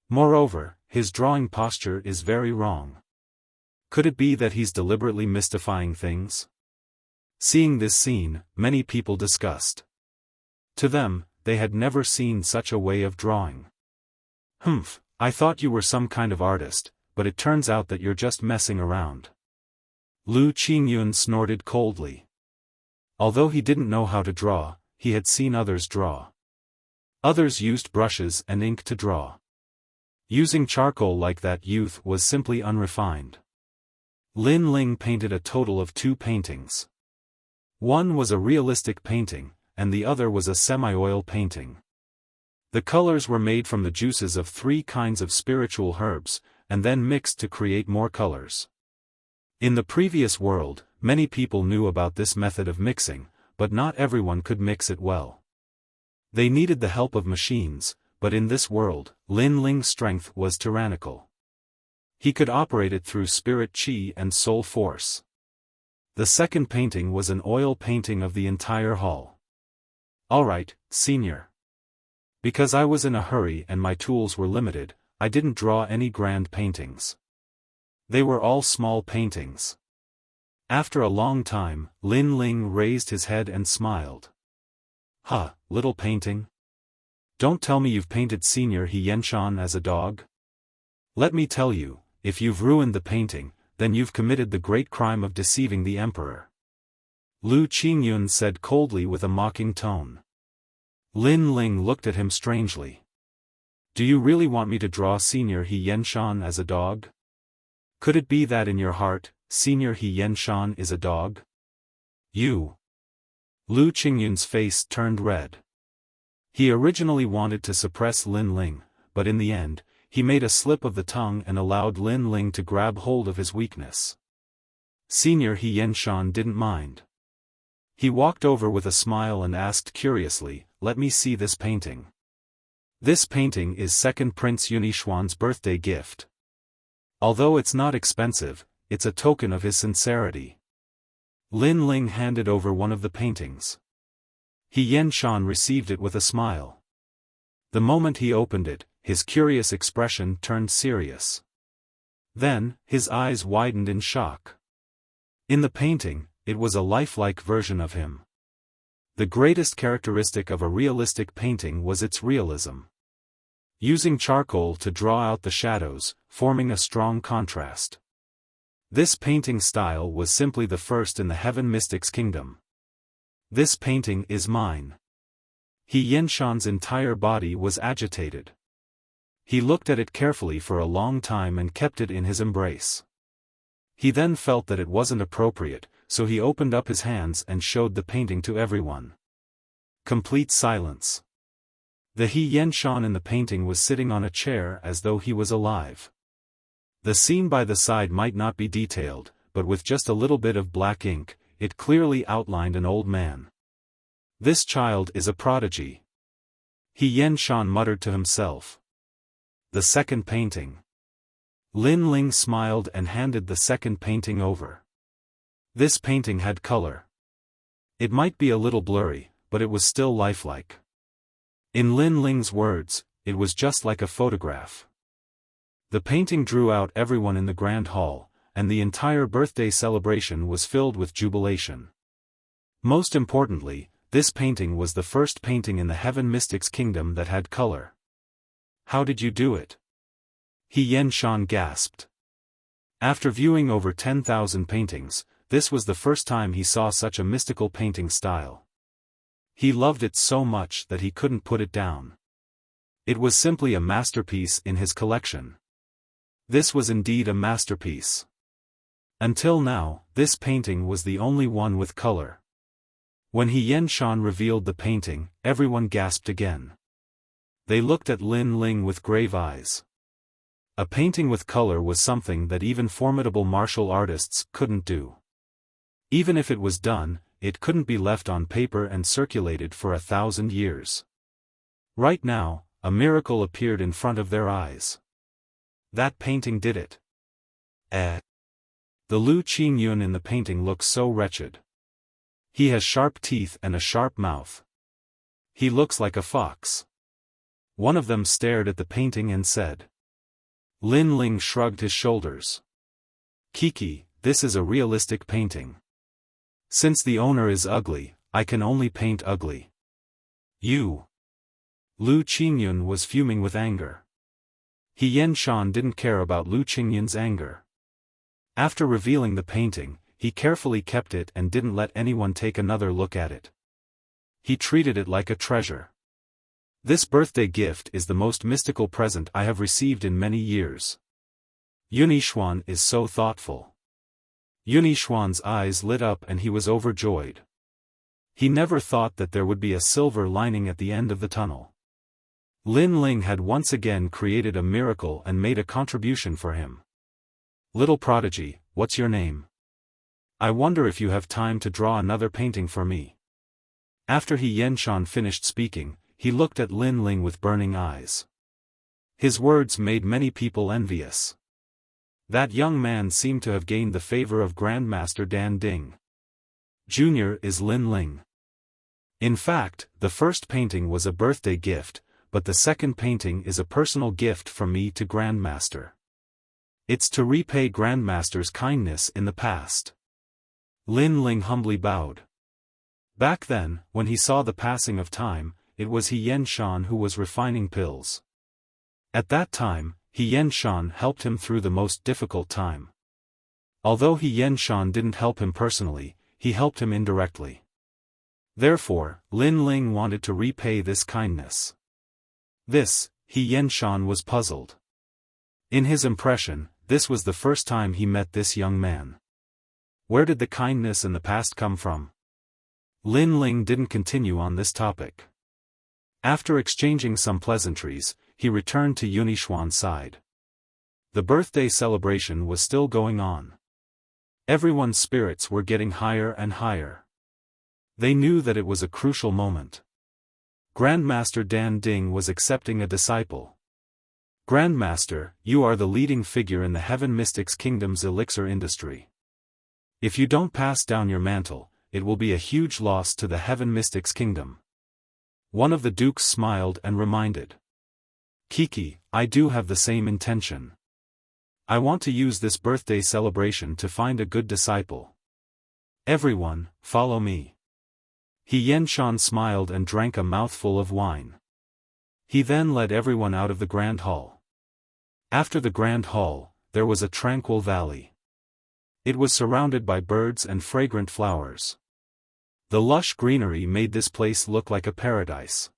[SPEAKER 1] Moreover, his drawing posture is very wrong. Could it be that he's deliberately mystifying things? Seeing this scene, many people discussed. To them, they had never seen such a way of drawing. Humph, I thought you were some kind of artist, but it turns out that you're just messing around. Lu Qingyun snorted coldly. Although he didn't know how to draw, he had seen others draw. Others used brushes and ink to draw. Using charcoal like that youth was simply unrefined. Lin Ling painted a total of 2 paintings. One was a realistic painting, and the other was a semi-oil painting. The colors were made from the juices of 3 kinds of spiritual herbs, and then mixed to create more colors. In the previous world, many people knew about this method of mixing, but not everyone could mix it well. They needed the help of machines, but in this world, Lin Ling's strength was tyrannical. He could operate it through spirit qi and soul force. The second painting was an oil painting of the entire hall. All right, senior. Because I was in a hurry and my tools were limited, I didn't draw any grand paintings. They were all small paintings. After a long time, Lin Ling raised his head and smiled. Little painting? Don't tell me you've painted Senior He Yenshan as a dog? Let me tell you, if you've ruined the painting, then you've committed the great crime of deceiving the emperor. Lu Qingyun said coldly with a mocking tone. Lin Ling looked at him strangely. Do you really want me to draw Senior He Yenshan as a dog? Could it be that in your heart, Senior He Yenshan is a dog? You. Lu Qingyun's face turned red. He originally wanted to suppress Lin Ling, but in the end, he made a slip of the tongue and allowed Lin Ling to grab hold of his weakness. Senior He Yenshan didn't mind. He walked over with a smile and asked curiously, let me see this painting. This painting is second Prince Yunixuan's birthday gift. Although it's not expensive, it's a token of his sincerity. Lin Ling handed over one of the paintings. He Yenshan received it with a smile. The moment he opened it, his curious expression turned serious. Then, his eyes widened in shock. In the painting, it was a lifelike version of him. The greatest characteristic of a realistic painting was its realism. Using charcoal to draw out the shadows, forming a strong contrast. This painting style was simply the first in the Heaven Mystics Kingdom. This painting is mine. He Yenshan's entire body was agitated. He looked at it carefully for a long time and kept it in his embrace. He then felt that it wasn't appropriate, so he opened up his hands and showed the painting to everyone. Complete silence. The He Yenshan in the painting was sitting on a chair as though he was alive. The scene by the side might not be detailed, but with just a little bit of black ink, it clearly outlined an old man. This child is a prodigy. He Yenshan muttered to himself. The second painting. Lin Ling smiled and handed the second painting over. This painting had color. It might be a little blurry, but it was still lifelike. In Lin Ling's words, it was just like a photograph. The painting drew out everyone in the grand hall, and the entire birthday celebration was filled with jubilation. Most importantly, this painting was the first painting in the Heaven Mystics Kingdom that had color. "How did you do it?" He Yen-shan gasped. After viewing over 10,000 paintings, this was the first time he saw such a mystical painting style. He loved it so much that he couldn't put it down. It was simply a masterpiece in his collection. This was indeed a masterpiece. Until now, this painting was the only one with color. When He Yen-shan revealed the painting, everyone gasped again. They looked at Lin Ling with grave eyes. A painting with color was something that even formidable martial artists couldn't do. Even if it was done, it couldn't be left on paper and circulated for 1,000 years. Right now, a miracle appeared in front of their eyes. That painting did it. The Lu Qingyun in the painting looks so wretched. He has sharp teeth and a sharp mouth. He looks like a fox. One of them stared at the painting and said. Lin Ling shrugged his shoulders. "Kiki, this is a realistic painting. Since the owner is ugly, I can only paint ugly." "You." Lu Qingyun was fuming with anger. He Yen-shan didn't care about Lu Qingyun's anger. After revealing the painting, he carefully kept it and didn't let anyone take another look at it. He treated it like a treasure. "This birthday gift is the most mystical present I have received in many years. Yunixuan is so thoughtful." Yunixuan's eyes lit up and he was overjoyed. He never thought that there would be a silver lining at the end of the tunnel. Lin Ling had once again created a miracle and made a contribution for him. "Little prodigy, what's your name? I wonder if you have time to draw another painting for me." After He Yen-shan finished speaking, he looked at Lin Ling with burning eyes. His words made many people envious. That young man seemed to have gained the favor of Grandmaster Dan Ding. Jr. is Lin Ling. In fact, the first painting was a birthday gift, but the second painting is a personal gift from me to Grandmaster. It's to repay Grandmaster's kindness in the past. Lin Ling humbly bowed. Back then, when he saw the passing of time, it was He Yen-shan who was refining pills. At that time, He Yen-shan helped him through the most difficult time. Although He Yen-shan didn't help him personally, he helped him indirectly. Therefore, Lin Ling wanted to repay this kindness. This, He Yen-shan was puzzled. In his impression, this was the first time he met this young man. Where did the kindness in the past come from? Lin Ling didn't continue on this topic. After exchanging some pleasantries, he returned to Yunixuan's side. The birthday celebration was still going on. Everyone's spirits were getting higher and higher. They knew that it was a crucial moment. Grandmaster Dan Ding was accepting a disciple. "Grandmaster, you are the leading figure in the Heaven Mystics Kingdom's elixir industry. If you don't pass down your mantle, it will be a huge loss to the Heaven Mystics Kingdom." One of the dukes smiled and reminded. "Kiki, I do have the same intention. I want to use this birthday celebration to find a good disciple. Everyone, follow me." He Yen-shan smiled and drank a mouthful of wine. He then led everyone out of the grand hall. After the grand hall, there was a tranquil valley. It was surrounded by birds and fragrant flowers. The lush greenery made this place look like a paradise.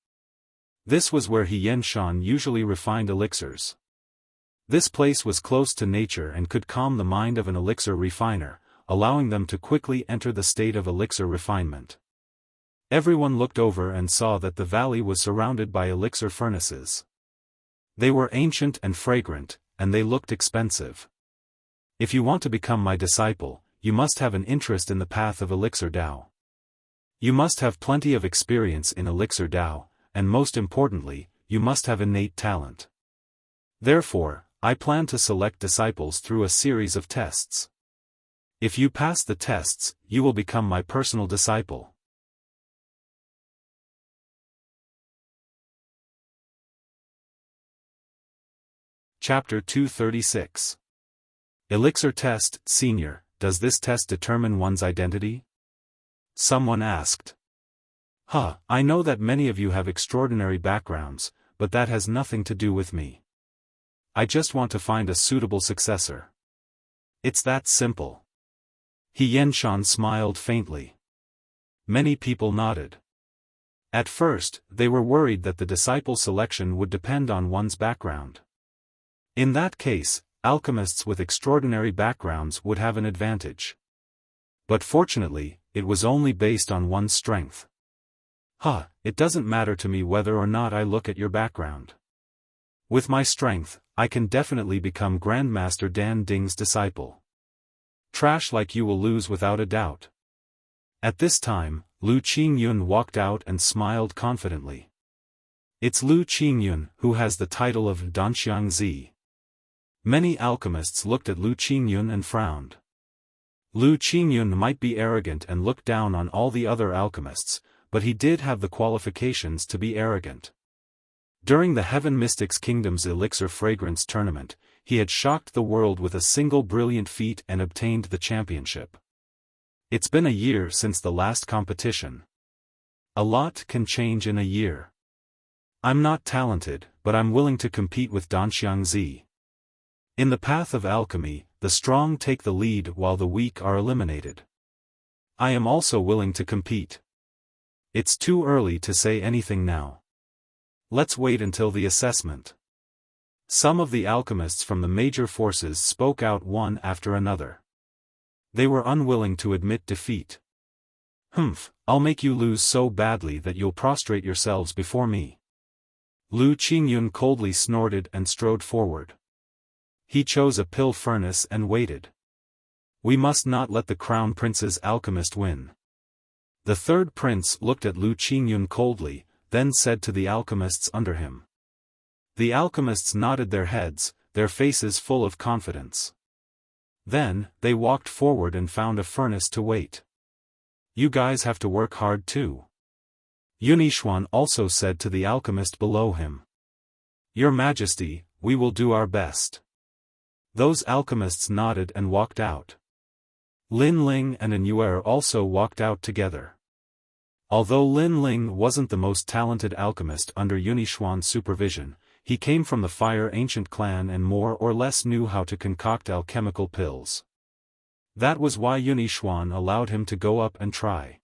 [SPEAKER 1] This was where He Yen-shan usually refined elixirs. This place was close to nature and could calm the mind of an elixir refiner, allowing them to quickly enter the state of elixir refinement. Everyone looked over and saw that the valley was surrounded by elixir furnaces. They were ancient and fragrant, and they looked expensive. If you want to become my disciple, you must have an interest in the path of elixir Dao. You must have plenty of experience in elixir Dao, and most importantly, you must have innate talent. Therefore, I plan to select disciples through a series of tests. If you pass the tests, you will become my personal disciple. Chapter 236. Elixir Test, Senior, does this test determine one's identity? Someone asked. I know that many of you have extraordinary backgrounds, but that has nothing to do with me. I just want to find a suitable successor. It's that simple. He Yenshan smiled faintly. Many people nodded. At first, they were worried that the disciple selection would depend on one's background. In that case, alchemists with extraordinary backgrounds would have an advantage. But fortunately, it was only based on one's strength. It doesn't matter to me whether or not I look at your background. With my strength, I can definitely become Grandmaster Dan Ding's disciple. Trash like you will lose without a doubt. At this time, Lu Qingyun walked out and smiled confidently. It's Lu Qingyun who has the title of Danxiangzi. Many alchemists looked at Lu Qingyun and frowned. Lu Qingyun might be arrogant and look down on all the other alchemists, but he did have the qualifications to be arrogant. During the Heaven Mystics Kingdom's Elixir Fragrance Tournament, he had shocked the world with a single brilliant feat and obtained the championship. It's been a year since the last competition. A lot can change in a year. I'm not talented, but I'm willing to compete with Danxiangzi. In the path of alchemy, the strong take the lead while the weak are eliminated. I am also willing to compete. It's too early to say anything now. Let's wait until the assessment. Some of the alchemists from the major forces spoke out one after another. They were unwilling to admit defeat. I'll make you lose so badly that you'll prostrate yourselves before me. Lu Qingyun coldly snorted and strode forward. He chose a pill furnace and waited. We must not let the Crown Prince's alchemist win. The third prince looked at Lu Qingyun coldly, then said to the alchemists under him. The alchemists nodded their heads, their faces full of confidence. Then, they walked forward and found a furnace to wait. You guys have to work hard too. Yunixuan also said to the alchemist below him. Your Majesty, we will do our best. Those alchemists nodded and walked out. Lin Ling and Anuer also walked out together. Although Lin Ling wasn't the most talented alchemist under Yunixuan's supervision, he came from the Fire Ancient clan and more or less knew how to concoct alchemical pills. That was why Yunixuan allowed him to go up and try.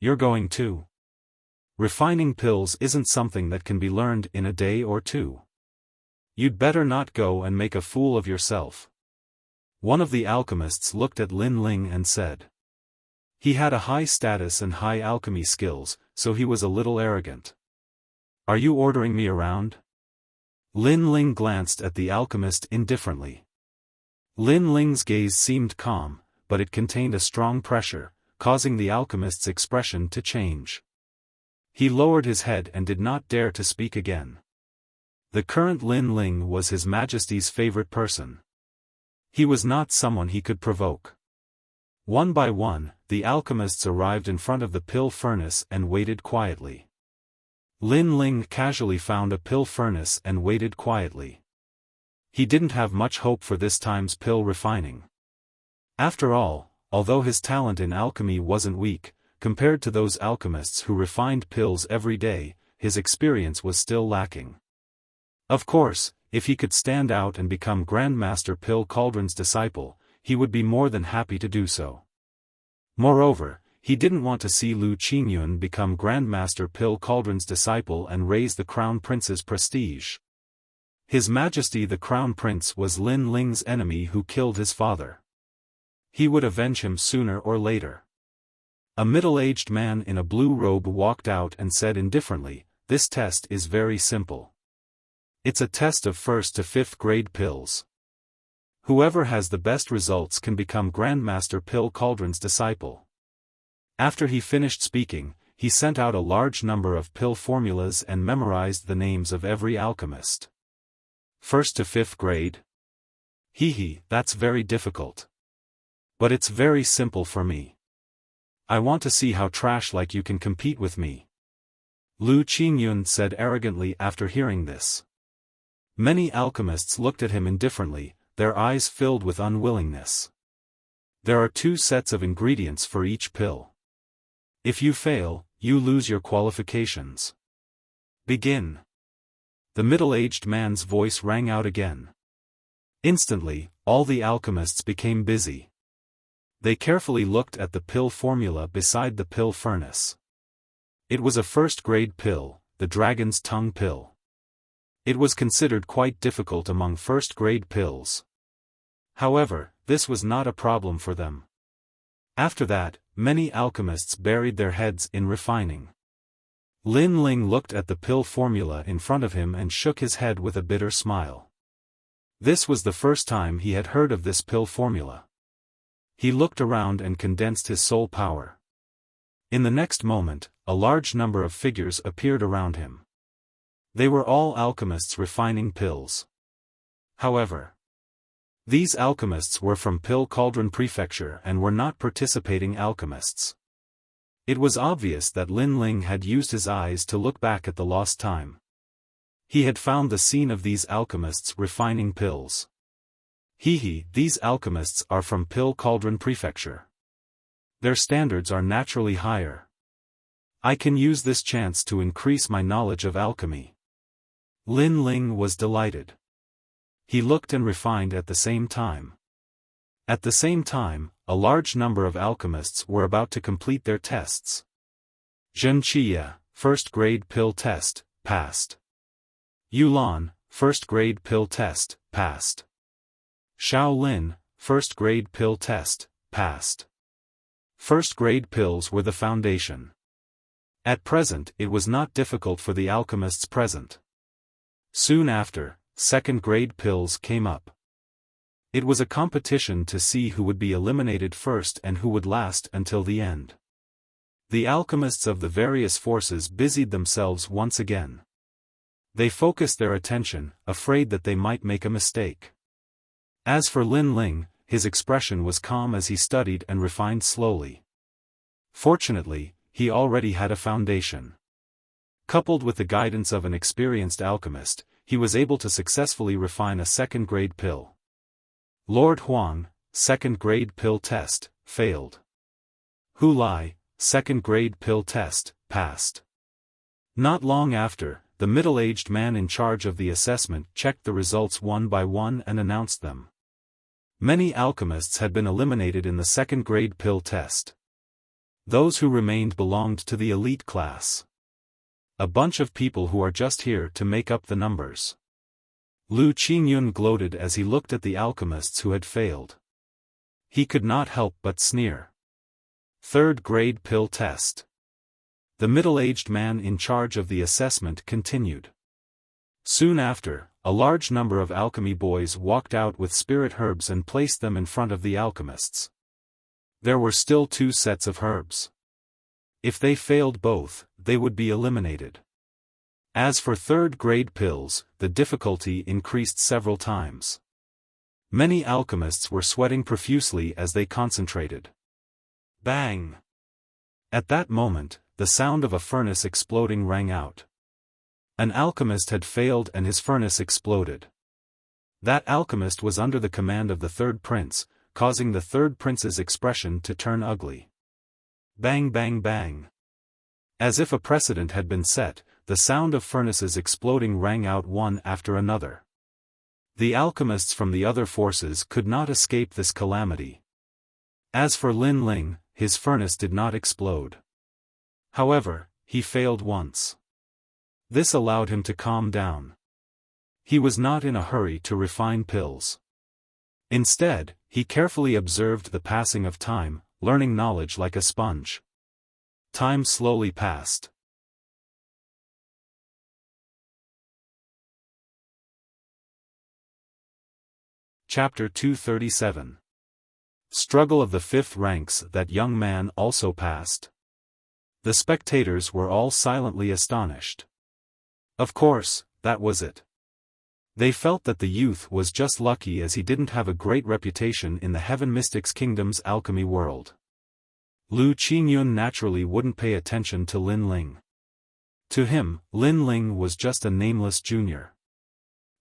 [SPEAKER 1] You're going to. Refining pills isn't something that can be learned in a day or two. You'd better not go and make a fool of yourself. One of the alchemists looked at Lin Ling and said. He had a high status and high alchemy skills, so he was a little arrogant. Are you ordering me around? Lin Ling glanced at the alchemist indifferently. Lin Ling's gaze seemed calm, but it contained a strong pressure, causing the alchemist's expression to change. He lowered his head and did not dare to speak again. The current Lin Ling was His Majesty's favorite person. He was not someone he could provoke. One by one, the alchemists arrived in front of the pill furnace and waited quietly. Lin Ling casually found a pill furnace and waited quietly. He didn't have much hope for this time's pill refining. After all, although his talent in alchemy wasn't weak, compared to those alchemists who refined pills every day, his experience was still lacking. Of course, if he could stand out and become Grandmaster Pill Cauldron's disciple, he would be more than happy to do so. Moreover, he didn't want to see Lu Qingyun become Grandmaster Pill Cauldron's disciple and raise the Crown Prince's prestige. His Majesty the Crown Prince was Lin Ling's enemy who killed his father. He would avenge him sooner or later. A middle-aged man in a blue robe walked out and said indifferently, "This test is very simple. It's a test of 1st to 5th grade pills. Whoever has the best results can become Grandmaster Pill Cauldron's disciple." After he finished speaking, he sent out a large number of pill formulas and memorized the names of every alchemist. 1st to 5th grade? That's very difficult. But it's very simple for me. I want to see how trash like you can compete with me. Lu Qingyun said arrogantly after hearing this. Many alchemists looked at him indifferently, their eyes filled with unwillingness. There are 2 sets of ingredients for each pill. If you fail, you lose your qualifications. Begin. The middle-aged man's voice rang out again. Instantly, all the alchemists became busy. They carefully looked at the pill formula beside the pill furnace. It was a first-grade pill, the dragon's tongue pill. It was considered quite difficult among first-grade pills. However, this was not a problem for them. After that, many alchemists buried their heads in refining. Lin Ling looked at the pill formula in front of him and shook his head with a bitter smile. This was the first time he had heard of this pill formula. He looked around and condensed his soul power. In the next moment, a large number of figures appeared around him. They were all alchemists refining pills. However, these alchemists were from Pill Cauldron Prefecture and were not participating alchemists. It was obvious that Lin Ling had used his eyes to look back at the lost time. He had found the scene of these alchemists refining pills. These alchemists are from Pill Cauldron Prefecture. Their standards are naturally higher. I can use this chance to increase my knowledge of alchemy. Lin Ling was delighted. He looked and refined at the same time. At the same time, a large number of alchemists were about to complete their tests. Zhenqiya, first-grade pill test, passed. Yulan, first-grade pill test, passed. Shaolin, first-grade pill test, passed. First-grade pills were the foundation. At present it was not difficult for the alchemists present. Soon after, second-grade pills came up. It was a competition to see who would be eliminated first and who would last until the end. The alchemists of the various forces busied themselves once again. They focused their attention, afraid that they might make a mistake. As for Lin Ling, his expression was calm as he studied and refined slowly. Fortunately, he already had a foundation. Coupled with the guidance of an experienced alchemist, he was able to successfully refine a second-grade pill. Lord Huang, second-grade pill test, failed. Hu Lai, second-grade pill test, passed. Not long after, the middle-aged man in charge of the assessment checked the results one by one and announced them. Many alchemists had been eliminated in the second-grade pill test. Those who remained belonged to the elite class. A bunch of people who are just here to make up the numbers. Lu Qingyun gloated as he looked at the alchemists who had failed. He could not help but sneer. Third-grade pill test. The middle-aged man in charge of the assessment continued. Soon after, a large number of alchemy boys walked out with spirit herbs and placed them in front of the alchemists. There were still 2 sets of herbs. If they failed both, they would be eliminated. As for third-grade pills, the difficulty increased several times. Many alchemists were sweating profusely as they concentrated. Bang! At that moment, the sound of a furnace exploding rang out. An alchemist had failed and his furnace exploded. That alchemist was under the command of the third prince, causing the third prince's expression to turn ugly. Bang bang bang. As if a precedent had been set, the sound of furnaces exploding rang out one after another. The alchemists from the other forces could not escape this calamity. As for Lin Ling, his furnace did not explode. However, he failed once. This allowed him to calm down. He was not in a hurry to refine pills. Instead, he carefully observed the passing of time, learning knowledge like a sponge. Time slowly passed. Chapter 237. Struggle of the fifth ranks. That young man also passed. The spectators were all silently astonished. Of course, that was it. They felt that the youth was just lucky as he didn't have a great reputation in the Heaven Mystics Kingdom's alchemy world. Lu Qingyun naturally wouldn't pay attention to Lin Ling. To him, Lin Ling was just a nameless junior.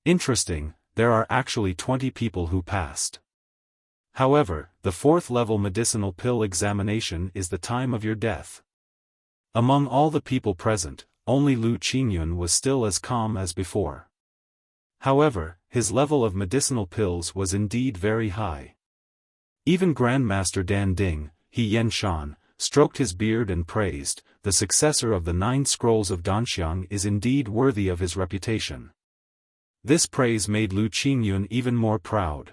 [SPEAKER 1] Interesting, there are actually 20 people who passed. However, the 4th level medicinal pill examination is the time of your death. Among all the people present, only Lu Qingyun was still as calm as before. However, his level of medicinal pills was indeed very high. Even Grandmaster Dan Ding, He Yen Shan, stroked his beard and praised, the successor of the 9 scrolls of Danxiang is indeed worthy of his reputation. This praise made Lu Qingyun even more proud.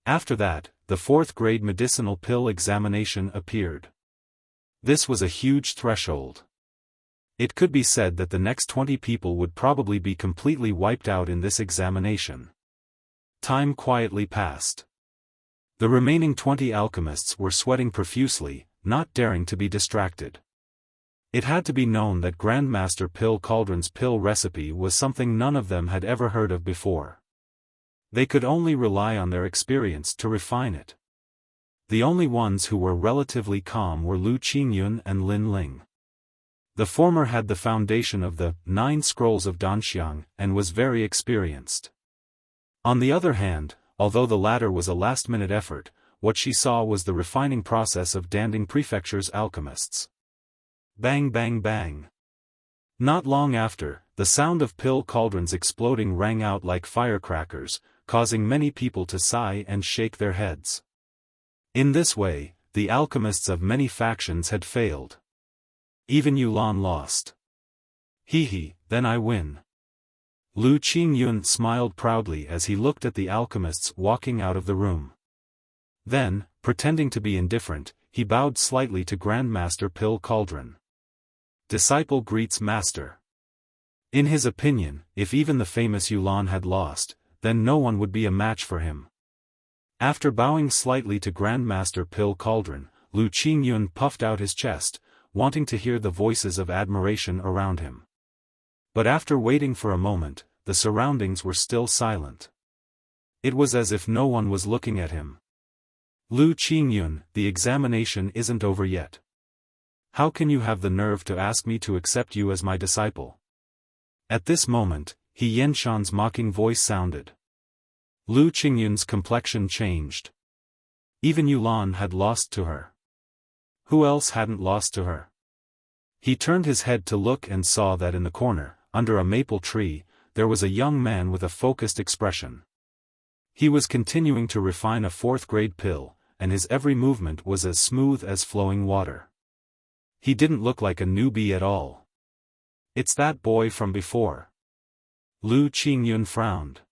[SPEAKER 1] After that, the 4th grade medicinal pill examination appeared. This was a huge threshold. It could be said that the next 20 people would probably be completely wiped out in this examination. Time quietly passed. The remaining 20 alchemists were sweating profusely, not daring to be distracted. It had to be known that Grandmaster Pill Cauldron's pill recipe was something none of them had ever heard of before. They could only rely on their experience to refine it. The only ones who were relatively calm were Lu Qingyun and Lin Ling. The former had the foundation of the 9 scrolls of Danxiang and was very experienced. On the other hand, although the latter was a last-minute effort, what she saw was the refining process of Danding Prefecture's alchemists. Bang bang bang. Not long after, the sound of pill cauldrons exploding rang out like firecrackers, causing many people to sigh and shake their heads. In this way, the alchemists of many factions had failed. Even Yulan lost. Hee, then I win. Lu Qingyun smiled proudly as he looked at the alchemists walking out of the room. Then, pretending to be indifferent, he bowed slightly to Grandmaster Pill Cauldron. Disciple greets master. In his opinion, if even the famous Yulan had lost, then no one would be a match for him. After bowing slightly to Grandmaster Pill Cauldron, Lu Qingyun puffed out his chest, wanting to hear the voices of admiration around him. But after waiting for a moment, the surroundings were still silent. It was as if no one was looking at him. Lu Qingyun, the examination isn't over yet. How can you have the nerve to ask me to accept you as my disciple? At this moment, He Yenshan's mocking voice sounded. Lu Qingyun's complexion changed. Even Yulan had lost to her. Who else hadn't lost to her? He turned his head to look and saw that in the corner, under a maple tree, there was a young man with a focused expression. He was continuing to refine a 4th grade pill, and his every movement was as smooth as flowing water. He didn't look like a newbie at all. It's that boy from before. Lu Qingyun frowned.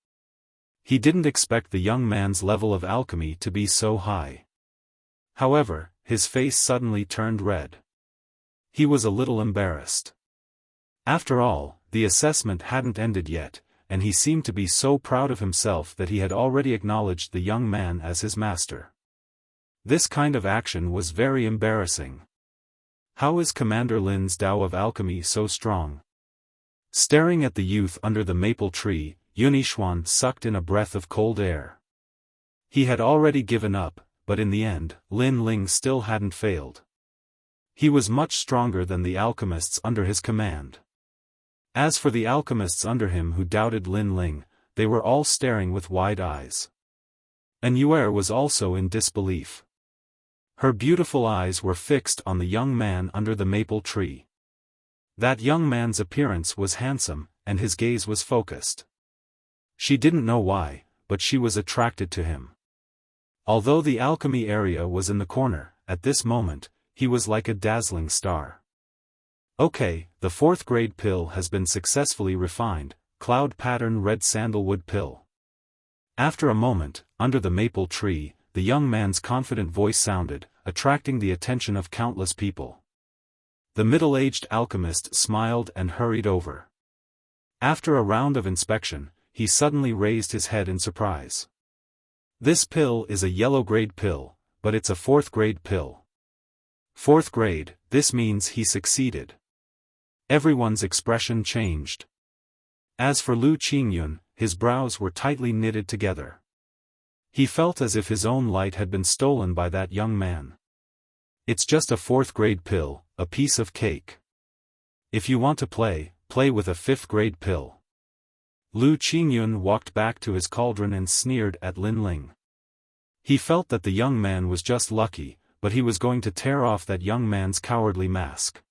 [SPEAKER 1] He didn't expect the young man's level of alchemy to be so high. However, his face suddenly turned red. He was a little embarrassed. After all, the assessment hadn't ended yet, and he seemed to be so proud of himself that he had already acknowledged the young man as his master. This kind of action was very embarrassing. How is Commander Lin's Tao of alchemy so strong? Staring at the youth under the maple tree, Yunixuan sucked in a breath of cold air. He had already given up, but in the end, Lin Ling still hadn't failed. He was much stronger than the alchemists under his command. As for the alchemists under him who doubted Lin Ling, they were all staring with wide eyes. And Yuer was also in disbelief. Her beautiful eyes were fixed on the young man under the maple tree. That young man's appearance was handsome, and his gaze was focused. She didn't know why, but she was attracted to him. Although the alchemy area was in the corner, at this moment, he was like a dazzling star. Okay, the 4th grade pill has been successfully refined, cloud pattern red sandalwood pill. After a moment, under the maple tree, the young man's confident voice sounded, attracting the attention of countless people. The middle-aged alchemist smiled and hurried over. After a round of inspection, he suddenly raised his head in surprise. This pill is a yellow grade pill, but it's a 4th grade pill. 4th grade, this means he succeeded. Everyone's expression changed. As for Lu Qingyun, his brows were tightly knitted together. He felt as if his own light had been stolen by that young man. It's just a 4th grade pill, a piece of cake. If you want to play, play with a 5th grade pill. Lu Qingyun walked back to his cauldron and sneered at Lin Ling. He felt that the young man was just lucky, but he was going to tear off that young man's cowardly mask.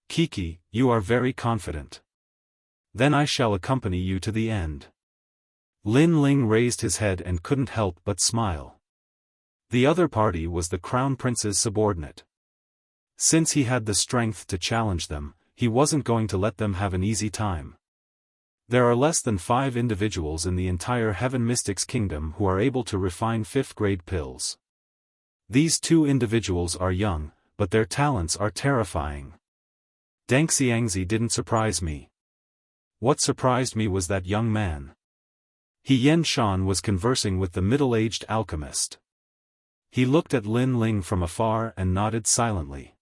[SPEAKER 1] Kiki, you are very confident. Then I shall accompany you to the end. Lin Ling raised his head and couldn't help but smile. The other party was the Crown Prince's subordinate. Since he had the strength to challenge them, he wasn't going to let them have an easy time. There are less than 5 individuals in the entire Heaven Mystics Kingdom who are able to refine 5th-grade pills. These 2 individuals are young, but their talents are terrifying. Deng Xiangzi didn't surprise me. What surprised me was that young man. He Yan-shan was conversing with the middle-aged alchemist. He looked at Lin Ling from afar and nodded silently.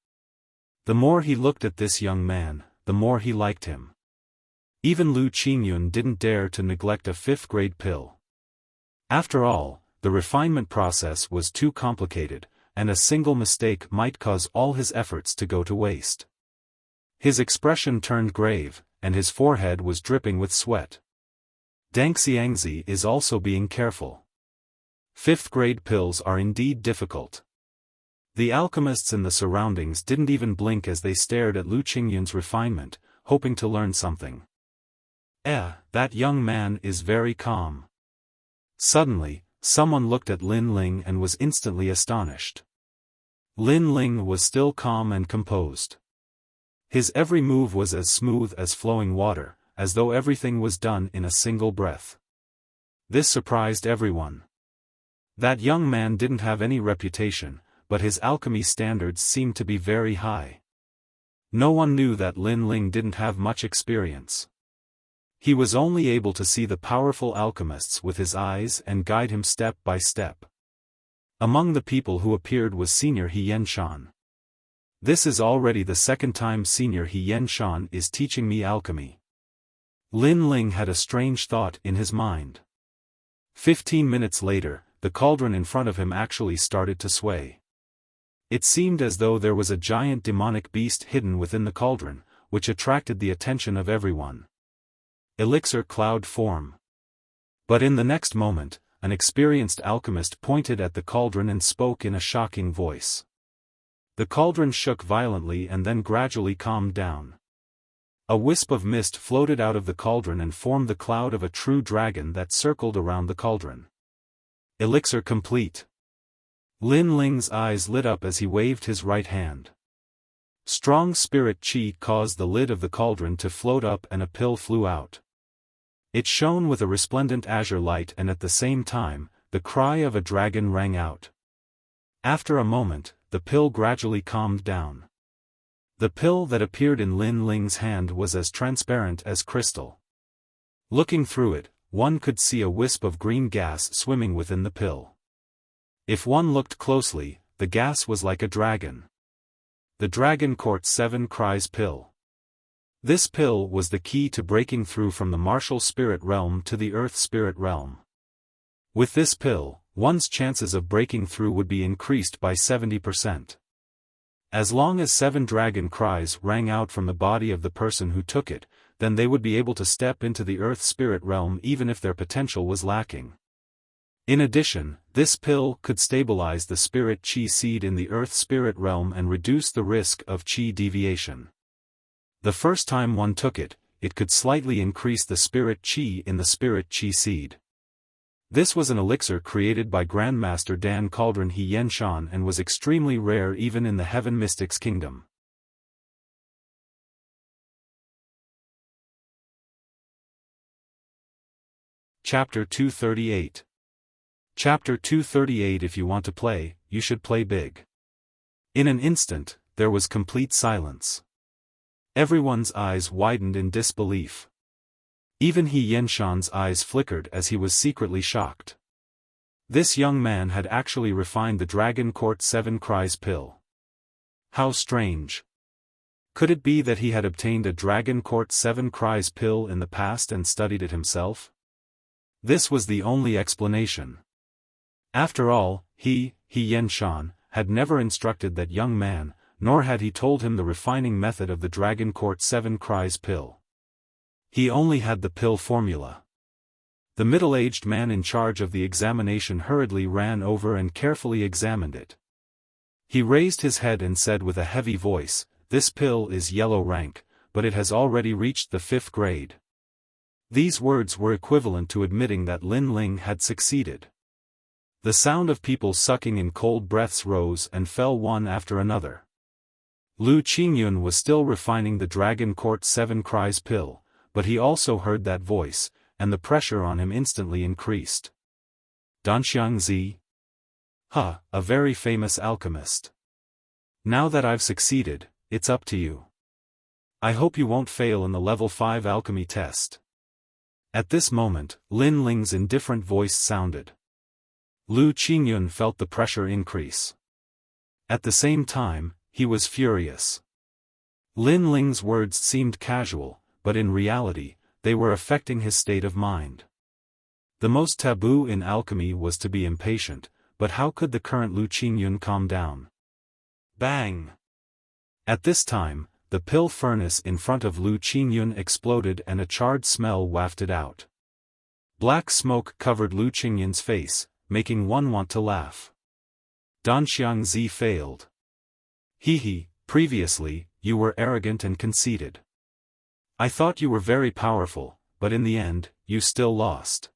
[SPEAKER 1] The more he looked at this young man, the more he liked him. Even Lu Qingyun didn't dare to neglect a 5th-grade pill. After all, the refinement process was too complicated, and a single mistake might cause all his efforts to go to waste. His expression turned grave, and his forehead was dripping with sweat. Deng Xiangzi is also being careful. 5th-grade pills are indeed difficult. The alchemists in the surroundings didn't even blink as they stared at Lu Qingyun's refinement, hoping to learn something. That young man is very calm. Suddenly, someone looked at Lin Ling and was instantly astonished. Lin Ling was still calm and composed. His every move was as smooth as flowing water, as though everything was done in a single breath. This surprised everyone. That young man didn't have any reputation, but his alchemy standards seemed to be very high. No one knew that Lin Ling didn't have much experience. He was only able to see the powerful alchemists with his eyes and guide him step by step. Among the people who appeared was Senior He Yan-shan. This is already the 2nd time Senior He Yan-shan is teaching me alchemy. Lin Ling had a strange thought in his mind. 15 minutes later, the cauldron in front of him actually started to sway. It seemed as though there was a giant demonic beast hidden within the cauldron, which attracted the attention of everyone. Elixir cloud form. But in the next moment, an experienced alchemist pointed at the cauldron and spoke in a shocking voice. The cauldron shook violently and then gradually calmed down. A wisp of mist floated out of the cauldron and formed the cloud of a true dragon that circled around the cauldron. Elixir complete. Lin Ling's eyes lit up as he waved his right hand. Strong spirit chi caused the lid of the cauldron to float up and a pill flew out. It shone with a resplendent azure light, and at the same time, the cry of a dragon rang out. After a moment, the pill gradually calmed down. The pill that appeared in Lin Ling's hand was as transparent as crystal. Looking through it, one could see a wisp of green gas swimming within the pill. If one looked closely, the gas was like a dragon. The Dragon Court 7 Cries pill. This pill was the key to breaking through from the martial spirit realm to the earth spirit realm. With this pill, one's chances of breaking through would be increased by 70%. As long as 7 dragon cries rang out from the body of the person who took it, then they would be able to step into the earth spirit realm even if their potential was lacking. In addition, this pill could stabilize the spirit chi seed in the earth spirit realm and reduce the risk of chi deviation. The first time one took it, it could slightly increase the spirit chi in the spirit chi seed. This was an elixir created by Grandmaster Dan Cauldron He Yan-shan and was extremely rare even in the Heaven Mystics Kingdom. Chapter 238. Chapter 238. If you want to play, you should play big. In an instant, there was complete silence. Everyone's eyes widened in disbelief. Even He Yan-shan's eyes flickered as he was secretly shocked. This young man had actually refined the Dragon Court 7 Cries pill. How strange. Could it be that he had obtained a Dragon Court 7 Cries pill in the past and studied it himself? This was the only explanation. After all, He Yan-shan, had never instructed that young man, nor had he told him the refining method of the Dragon Court 7 Cries pill. He only had the pill formula. The middle-aged man in charge of the examination hurriedly ran over and carefully examined it. He raised his head and said with a heavy voice, "This pill is yellow rank, but it has already reached the 5th grade." These words were equivalent to admitting that Lin Ling had succeeded. The sound of people sucking in cold breaths rose and fell one after another. Lu Qingyun was still refining the Dragon Court 7 Cries pill, but he also heard that voice, and the pressure on him instantly increased. Danxiang Zi? A very famous alchemist. Now that I've succeeded, it's up to you. I hope you won't fail in the level 5 alchemy test. At this moment, Lin Ling's indifferent voice sounded. Lu Qingyun felt the pressure increase. At the same time, he was furious. Lin Ling's words seemed casual, but in reality, they were affecting his state of mind. The most taboo in alchemy was to be impatient, but how could the current Lu Qingyun calm down? Bang! At this time, the pill furnace in front of Lu Qingyun exploded and a charred smell wafted out. Black smoke covered Lu Qingyun's face, making one want to laugh. Danxiang Zi failed. Previously, you were arrogant and conceited. I thought you were very powerful, but in the end, you still lost.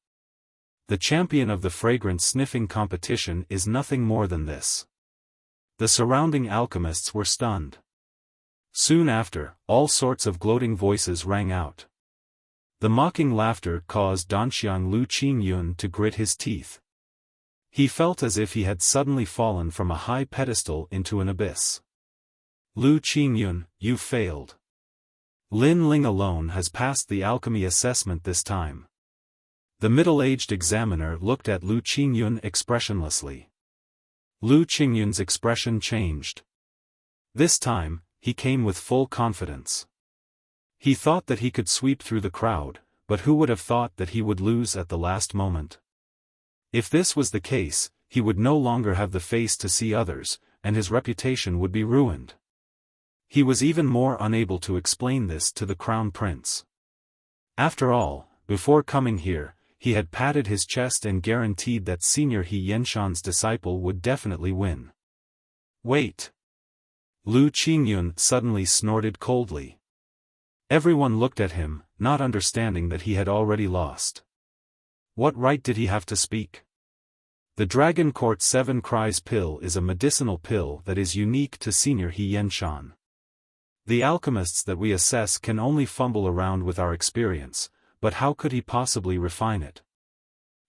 [SPEAKER 1] The champion of the fragrance sniffing competition is nothing more than this. The surrounding alchemists were stunned. Soon after, all sorts of gloating voices rang out. The mocking laughter caused Danxiang Lu Qingyun to grit his teeth. He felt as if he had suddenly fallen from a high pedestal into an abyss. Lu Qingyun, you failed. Lin Ling alone has passed the alchemy assessment this time. The middle-aged examiner looked at Lu Qingyun expressionlessly. Lu Qingyun's expression changed. This time, he came with full confidence. He thought that he could sweep through the crowd, but who would have thought that he would lose at the last moment? If this was the case, he would no longer have the face to see others, and his reputation would be ruined. He was even more unable to explain this to the crown prince. After all, before coming here, he had patted his chest and guaranteed that Senior He Yenshan's disciple would definitely win. Wait! Lu Qingyun suddenly snorted coldly. Everyone looked at him, not understanding that he had already lost. What right did he have to speak? The Dragon Court 7 Cries pill is a medicinal pill that is unique to Senior He Yenshan. The alchemists that we assess can only fumble around with our experience, but how could he possibly refine it?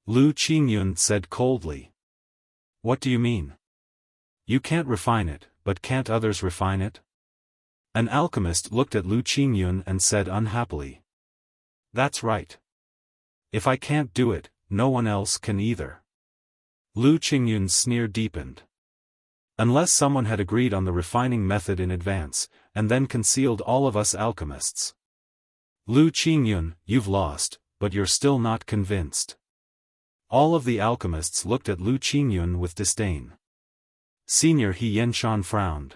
[SPEAKER 1] Lu Qingyun said coldly. What do you mean? You can't refine it, but can't others refine it? An alchemist looked at Lu Qingyun and said unhappily. That's right. If I can't do it, no one else can either. Lu Qingyun's sneer deepened. Unless someone had agreed on the refining method in advance, and then concealed all of us alchemists. Lu Qingyun, you've lost, but you're still not convinced. All of the alchemists looked at Lu Qingyun with disdain. Senior He Yenshan frowned.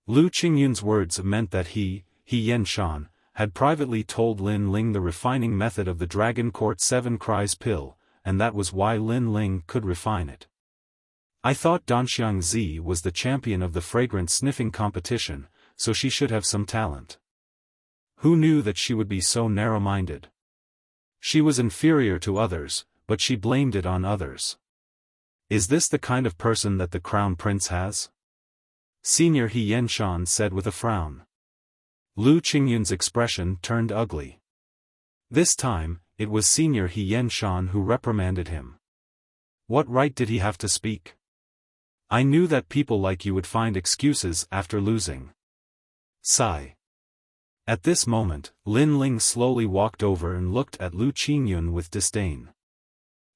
[SPEAKER 1] Lu Qingyun's words meant that He Yenshan, had privately told Lin Ling the refining method of the Dragon Court 7 Cries pill, and that was why Lin Ling could refine it. I thought Danxiang Zi was the champion of the fragrance sniffing competition, so she should have some talent. Who knew that she would be so narrow-minded? She was inferior to others, but she blamed it on others. Is this the kind of person that the crown prince has? Senior He Yenshan said with a frown. Lu Qingyun's expression turned ugly. This time, it was Senior He Yenshan who reprimanded him. What right did he have to speak? I knew that people like you would find excuses after losing. Sigh. At this moment, Lin Ling slowly walked over and looked at Lu Qingyun with disdain.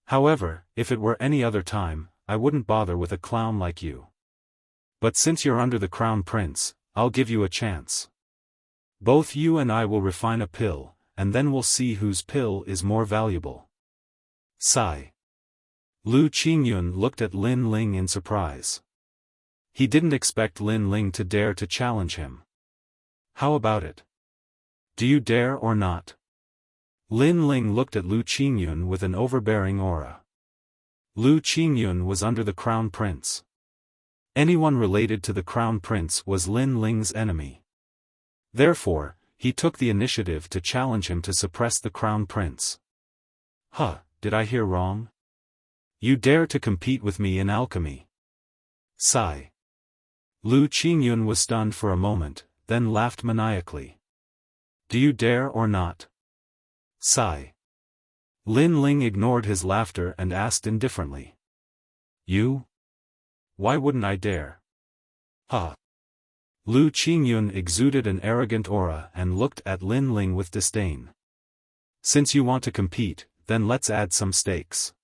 [SPEAKER 1] However, if it were any other time, I wouldn't bother with a clown like you. But since you're under the crown prince, I'll give you a chance. Both you and I will refine a pill, and then we'll see whose pill is more valuable. Sigh. Lu Qingyun looked at Lin Ling in surprise. He didn't expect Lin Ling to dare to challenge him. How about it? Do you dare or not? Lin Ling looked at Lu Qingyun with an overbearing aura. Lu Qingyun was under the Crown Prince. Anyone related to the Crown Prince was Lin Ling's enemy. Therefore, he took the initiative to challenge him to suppress the Crown Prince. Huh, did I hear wrong? You dare to compete with me in alchemy? Sigh. Lu Qingyun was stunned for a moment, then laughed maniacally. Do you dare or not? Sigh. Lin Ling ignored his laughter and asked indifferently. You? Why wouldn't I dare? Ha. Lu Qingyun exuded an arrogant aura and looked at Lin Ling with disdain. Since you want to compete, then let's add some stakes.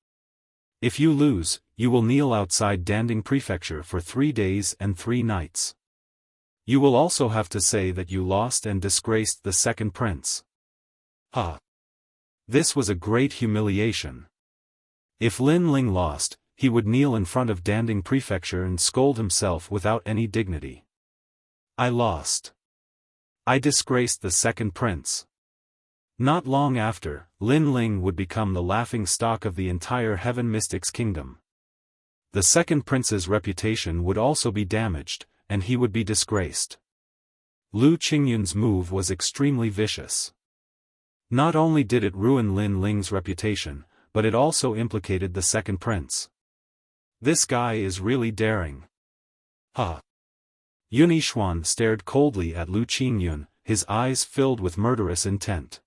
[SPEAKER 1] If you lose, you will kneel outside Danding Prefecture for 3 days and 3 nights. You will also have to say that you lost and disgraced the second prince. Ha. This was a great humiliation. If Lin Ling lost, he would kneel in front of Danding Prefecture and scold himself without any dignity. I lost. I disgraced the second prince. Not long after, Lin Ling would become the laughing stock of the entire Heaven Mystics Kingdom. The second prince's reputation would also be damaged, and he would be disgraced. Lu Qingyun's move was extremely vicious. Not only did it ruin Lin Ling's reputation, but it also implicated the second prince. This guy is really daring. Ha. Yunixuan stared coldly at Lu Qingyun, his eyes filled with murderous intent.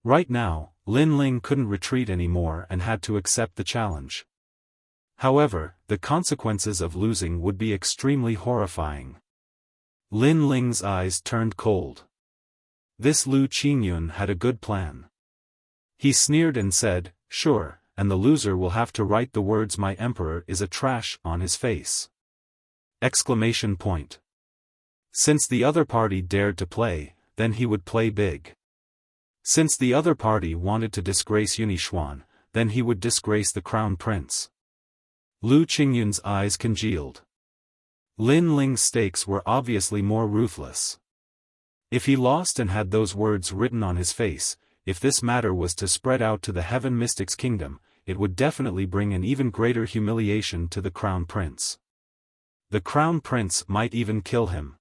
[SPEAKER 1] Right now, Lin Ling couldn't retreat anymore and had to accept the challenge. However, the consequences of losing would be extremely horrifying. Lin Ling's eyes turned cold. This Lu Qingyun had a good plan. He sneered and said, "Sure, and the loser will have to write the words 'My emperor is a trash' on his face." Exclamation point. Since the other party dared to play, then he would play big. Since the other party wanted to disgrace Yunixuan, then he would disgrace the Crown Prince. Lu Qingyun's eyes congealed. Lin Ling's stakes were obviously more ruthless. If he lost and had those words written on his face, if this matter was to spread out to the Heaven Mystics Kingdom, it would definitely bring an even greater humiliation to the Crown Prince. The Crown Prince might even kill him.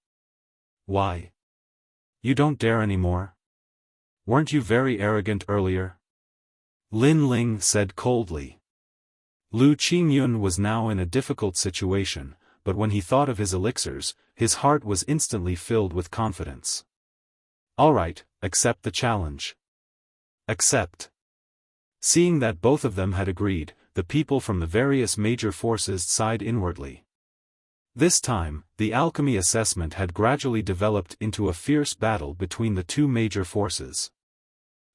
[SPEAKER 1] Why? You don't dare anymore? Weren't you very arrogant earlier? Lin Ling said coldly. Lu Qingyun was now in a difficult situation, but when he thought of his elixirs, his heart was instantly filled with confidence. All right, accept the challenge. Accept. Seeing that both of them had agreed, the people from the various major forces sighed inwardly. This time, the alchemy assessment had gradually developed into a fierce battle between the two major forces.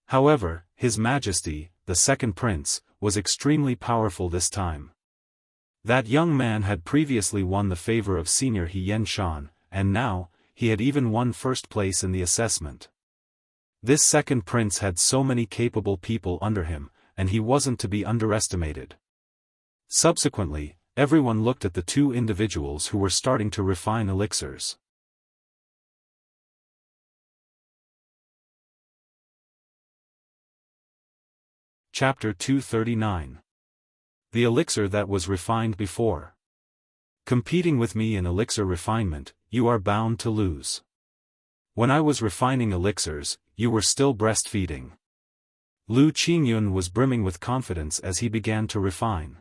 [SPEAKER 1] However, His Majesty, the second prince, was extremely powerful this time. That young man had previously won the favor of Senior He Shan, and now, he had even won first place in the assessment. This second prince had so many capable people under him, and he wasn't to be underestimated. Subsequently, everyone looked at the two individuals who were starting to refine elixirs. Chapter 239. The elixir that was refined before. Competing with me in elixir refinement, you are bound to lose. When I was refining elixirs, you were still breastfeeding. Lu Qingyun was brimming with confidence as he began to refine.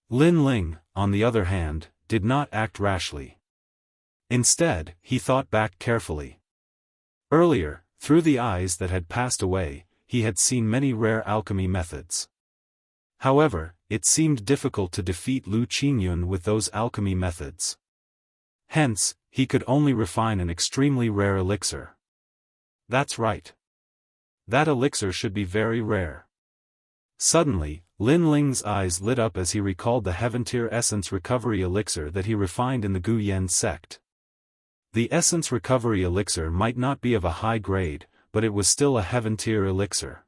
[SPEAKER 1] Lin Ling, on the other hand, did not act rashly. Instead, he thought back carefully. Earlier, through the eyes that had passed away, he had seen many rare alchemy methods. However, it seemed difficult to defeat Lu Qingyun with those alchemy methods. Hence, he could only refine an extremely rare elixir. That's right. That elixir should be very rare. Suddenly, Lin Ling's eyes lit up as he recalled the Heaven-tier essence recovery elixir that he refined in the Gu Yen sect. The essence recovery elixir might not be of a high grade, but it was still a Heaven-tier elixir.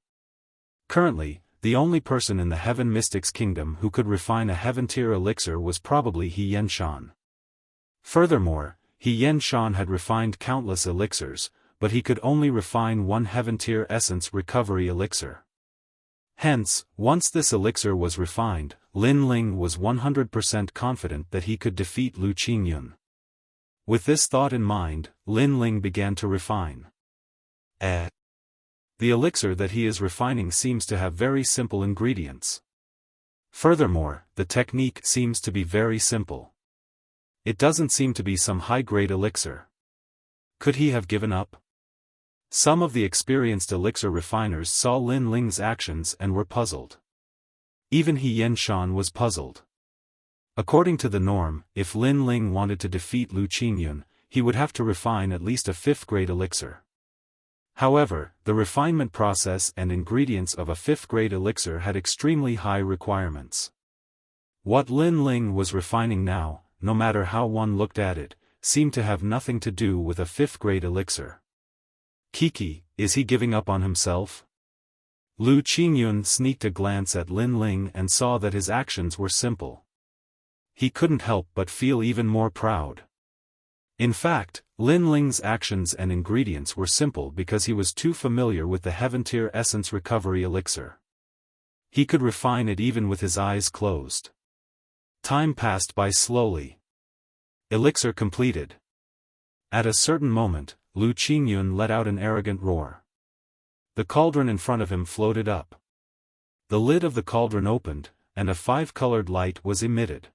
[SPEAKER 1] Currently, the only person in the Heaven Mystics Kingdom who could refine a Heaven-tier elixir was probably He Shan. Furthermore, He Shan had refined countless elixirs, but he could only refine one heaven-tier essence recovery elixir. Hence, once this elixir was refined, Lin Ling was 100% confident that he could defeat Lu Qingyun. With this thought in mind, Lin Ling began to refine. The elixir that he is refining seems to have very simple ingredients. Furthermore, the technique seems to be very simple. It doesn't seem to be some high-grade elixir. Could he have given up? Some of the experienced elixir refiners saw Lin Ling's actions and were puzzled. Even He Yanshan was puzzled. According to the norm, if Lin Ling wanted to defeat Lu Qingyun, he would have to refine at least a 5th-grade elixir. However, the refinement process and ingredients of a 5th-grade elixir had extremely high requirements. What Lin Ling was refining now, no matter how one looked at it, seemed to have nothing to do with a 5th-grade elixir. Kiki, is he giving up on himself? Lu Qingyun sneaked a glance at Lin Ling and saw that his actions were simple. He couldn't help but feel even more proud. In fact, Lin Ling's actions and ingredients were simple because he was too familiar with the heaven-tier essence recovery elixir. He could refine it even with his eyes closed. Time passed by slowly. Elixir completed. At a certain moment, Lu Qingyun let out an arrogant roar. The cauldron in front of him floated up. The lid of the cauldron opened, and a 5-colored light was emitted.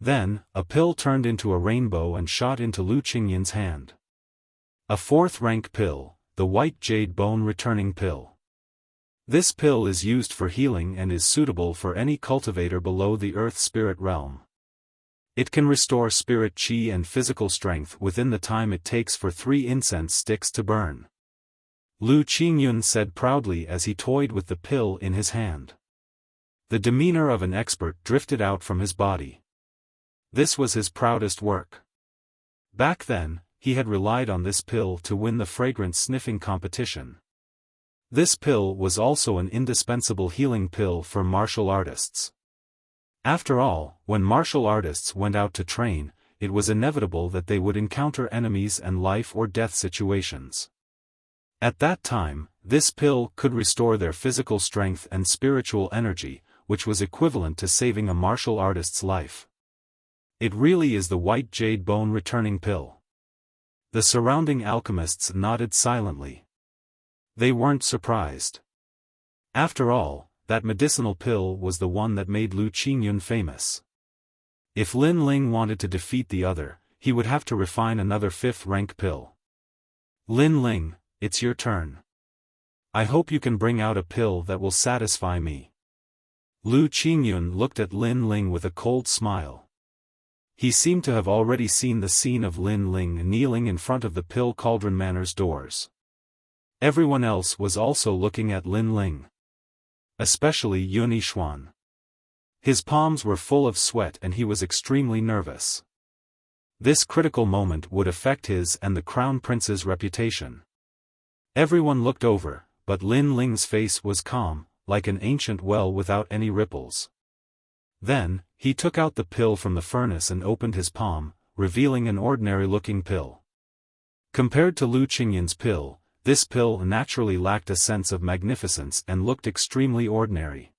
[SPEAKER 1] Then, a pill turned into a rainbow and shot into Lu Qingyun's hand. A 4th-rank pill, the white jade bone returning pill. This pill is used for healing and is suitable for any cultivator below the earth spirit realm. It can restore spirit chi and physical strength within the time it takes for 3 incense sticks to burn. Lu Qingyun said proudly as he toyed with the pill in his hand. The demeanor of an expert drifted out from his body. This was his proudest work. Back then, he had relied on this pill to win the fragrance sniffing competition. This pill was also an indispensable healing pill for martial artists. After all, when martial artists went out to train, it was inevitable that they would encounter enemies and life-or-death situations. At that time, this pill could restore their physical strength and spiritual energy, which was equivalent to saving a martial artist's life. It really is the white jade bone returning pill. The surrounding alchemists nodded silently. They weren't surprised. After all, that medicinal pill was the one that made Lu Qingyun famous. If Lin Ling wanted to defeat the other, he would have to refine another 5th-rank pill. Lin Ling, it's your turn. I hope you can bring out a pill that will satisfy me. Lu Qingyun looked at Lin Ling with a cold smile. He seemed to have already seen the scene of Lin Ling kneeling in front of the pill cauldron manor's doors. Everyone else was also looking at Lin Ling. Especially Yunixuan. His palms were full of sweat and he was extremely nervous. This critical moment would affect his and the crown prince's reputation. Everyone looked over, but Lin Ling's face was calm, like an ancient well without any ripples. Then, he took out the pill from the furnace and opened his palm, revealing an ordinary-looking pill. Compared to Lu Qingyun's pill, this pill naturally lacked a sense of magnificence and looked extremely ordinary.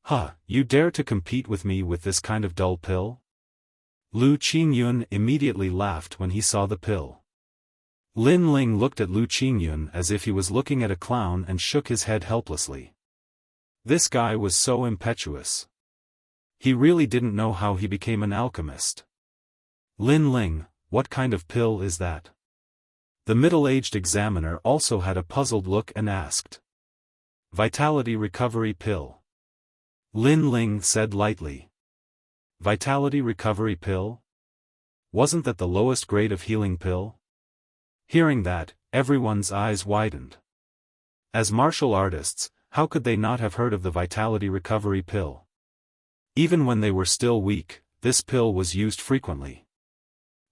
[SPEAKER 1] Huh, you dare to compete with me with this kind of dull pill? Lu Qingyun immediately laughed when he saw the pill. Lin Ling looked at Lu Qingyun as if he was looking at a clown and shook his head helplessly. This guy was so impetuous. He really didn't know how he became an alchemist. Lin Ling, what kind of pill is that? The middle-aged examiner also had a puzzled look and asked. Vitality recovery pill. Lin Ling said lightly. Vitality recovery pill? Wasn't that the lowest grade of healing pill? Hearing that, everyone's eyes widened. As martial artists, how could they not have heard of the vitality recovery pill? Even when they were still weak, this pill was used frequently.